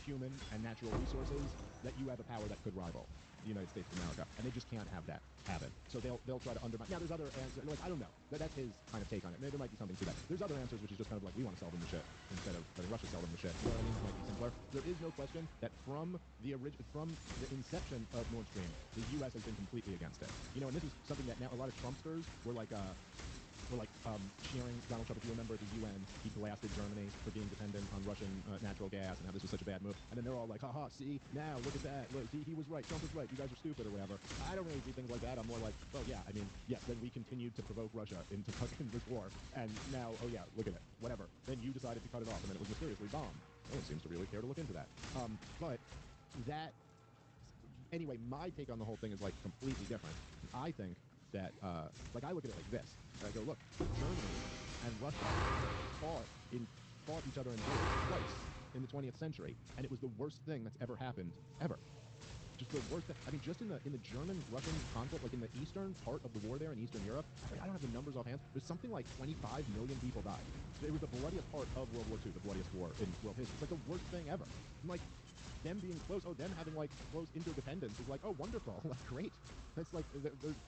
human and natural resources, that you have a power that could rival the United States of America, and they just can't have that happen. So they'll try to undermine. Now there's other answers. Like I don't know. That's his kind of take on it. There might be something to that. There's other answers which is just kind of like we want to sell them the shit instead of letting Russia sell them the shit. You know what I mean? It might be simpler. There is no question that from the inception of Nord Stream, the U.S. has been completely against it. And this is something that now a lot of Trumpsters were like cheering Donald Trump. If you remember at the UN, he blasted Germany for being dependent on Russian natural gas and how this was such a bad move. And then they're all like, haha, see, now, look at that. Look, see, he was right. Trump was right. You guys are stupid or whatever. I don't really see things like that. I'm more like, well, yeah, I mean, yes, then we continued to provoke Russia into fucking this war. And now, oh yeah, look at it. Whatever. Then you decided to cut it off, and then it was mysteriously bombed. No one seems to really care to look into that. But that... Anyway, my take on the whole thing is, like, completely different. I think that, like, I look at it like this. I go, look, Germany and Russia fought each other in wars twice in the 20th century, and it was the worst thing that's ever happened, ever. Just the worst thing. I mean, just in the German-Russian conflict, like in the eastern part of the war there in Eastern Europe, I don't have the numbers offhand, there's something like 25 million people died. It was the bloodiest part of World War II, the bloodiest war in world history. It's like the worst thing ever. I'm like, them being close, them having like close interdependence is like, oh, wonderful, like great. That's like,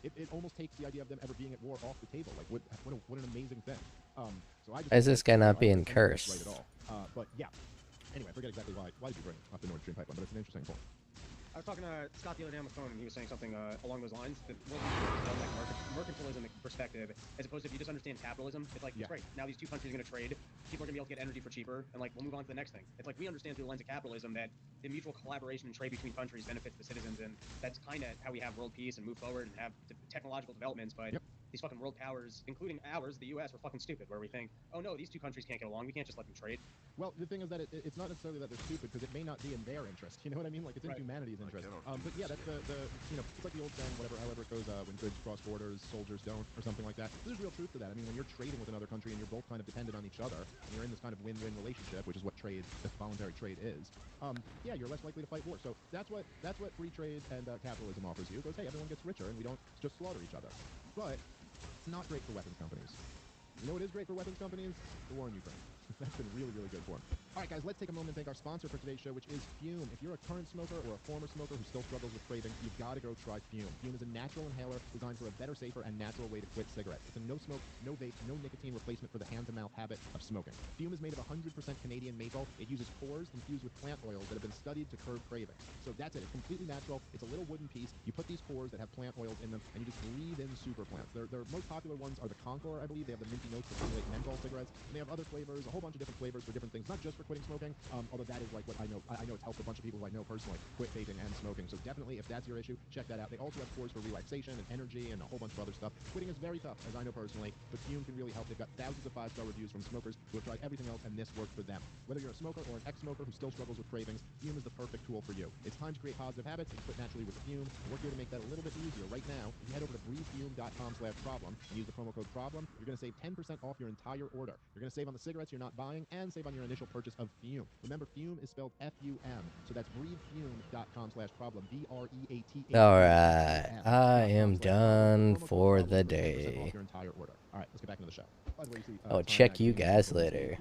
it almost takes the idea of them ever being at war off the table. Like, what an amazing thing. So I just. Why is this guy not being cursed? Right at all. But yeah. Anyway, I forget exactly why did you bring up the Nord Stream pipeline, but it's an interesting point. I was talking to Scott the other day on the phone, and he was saying something along those lines. That world is done like mercantilism perspective, as opposed to if you just understand capitalism. It's like, it's great. Now these two countries are going to trade. People are going to be able to get energy for cheaper, and like we'll move on to the next thing. It's like we understand through the lens of capitalism that the mutual collaboration and trade between countries benefits the citizens, and that's kind of how we have world peace and move forward and have technological developments. But these fucking world powers, including ours, the U.S., are fucking stupid. Where we think, oh no, these two countries can't get along. We can't just let them trade. Well, the thing is that it's not necessarily that they're stupid, because it may not be in their interest. You know what I mean? Like, it's in humanity's interest. But yeah, that's the it's like the old saying, however it goes, when goods cross borders, soldiers don't, or something like that. There's real truth to that. I mean, when you're trading with another country and you're both kind of dependent on each other, and you're in this kind of win-win relationship, which is what voluntary trade is, yeah, you're less likely to fight war. So that's what free trade and capitalism offers you. It goes, hey, everyone gets richer, and we don't just slaughter each other. But it's not great for weapons companies. You know what is great for weapons companies? The war in Ukraine. That's been really, really good for them. All right, guys, let's take a moment and thank our sponsor for today's show, which is Fume. If you're a current smoker or a former smoker who still struggles with craving, you've got to go try Fume. Fume is a natural inhaler designed for a better, safer, and natural way to quit cigarettes. It's a no-smoke, no vape, no nicotine replacement for the hand-to-mouth habit of smoking. Fume is made of 100% Canadian maple. It uses pores infused with plant oils that have been studied to curb craving. So that's it. It's completely natural. It's a little wooden piece. You put these pores that have plant oils in them, and you just breathe in super plants. Their most popular ones are the Conqueror, I believe. They have the minty notes that simulate menthol cigarettes. And they have other flavors, a whole bunch of different flavors for different things, not just for quitting smoking, although that is like what I know. I know it's helped a bunch of people who I know personally quit vaping and smoking. So definitely, if that's your issue, check that out. They also have pores for relaxation and energy and a whole bunch of other stuff. Quitting is very tough, as I know personally, but Fume can really help. They've got thousands of 5-star reviews from smokers who have tried everything else, and this worked for them. Whether you're a smoker or an ex-smoker who still struggles with cravings, Fume is the perfect tool for you. It's time to create positive habits and quit naturally with Fume. We're here to make that a little bit easier. Right now, if you head over to breathefume.com/problem and use the promo code problem, you're going to save 10% off your entire order. You're going to save on the cigarettes you're not buying and save on your initial purchase of Fume. Remember, Fume is spelled F-U-M, so that's breathefume.com/problem, B-R-E-A-T-H. All right, I am done for the day. All right, let's get back into the show. By the way, you see, I'll check you guys later.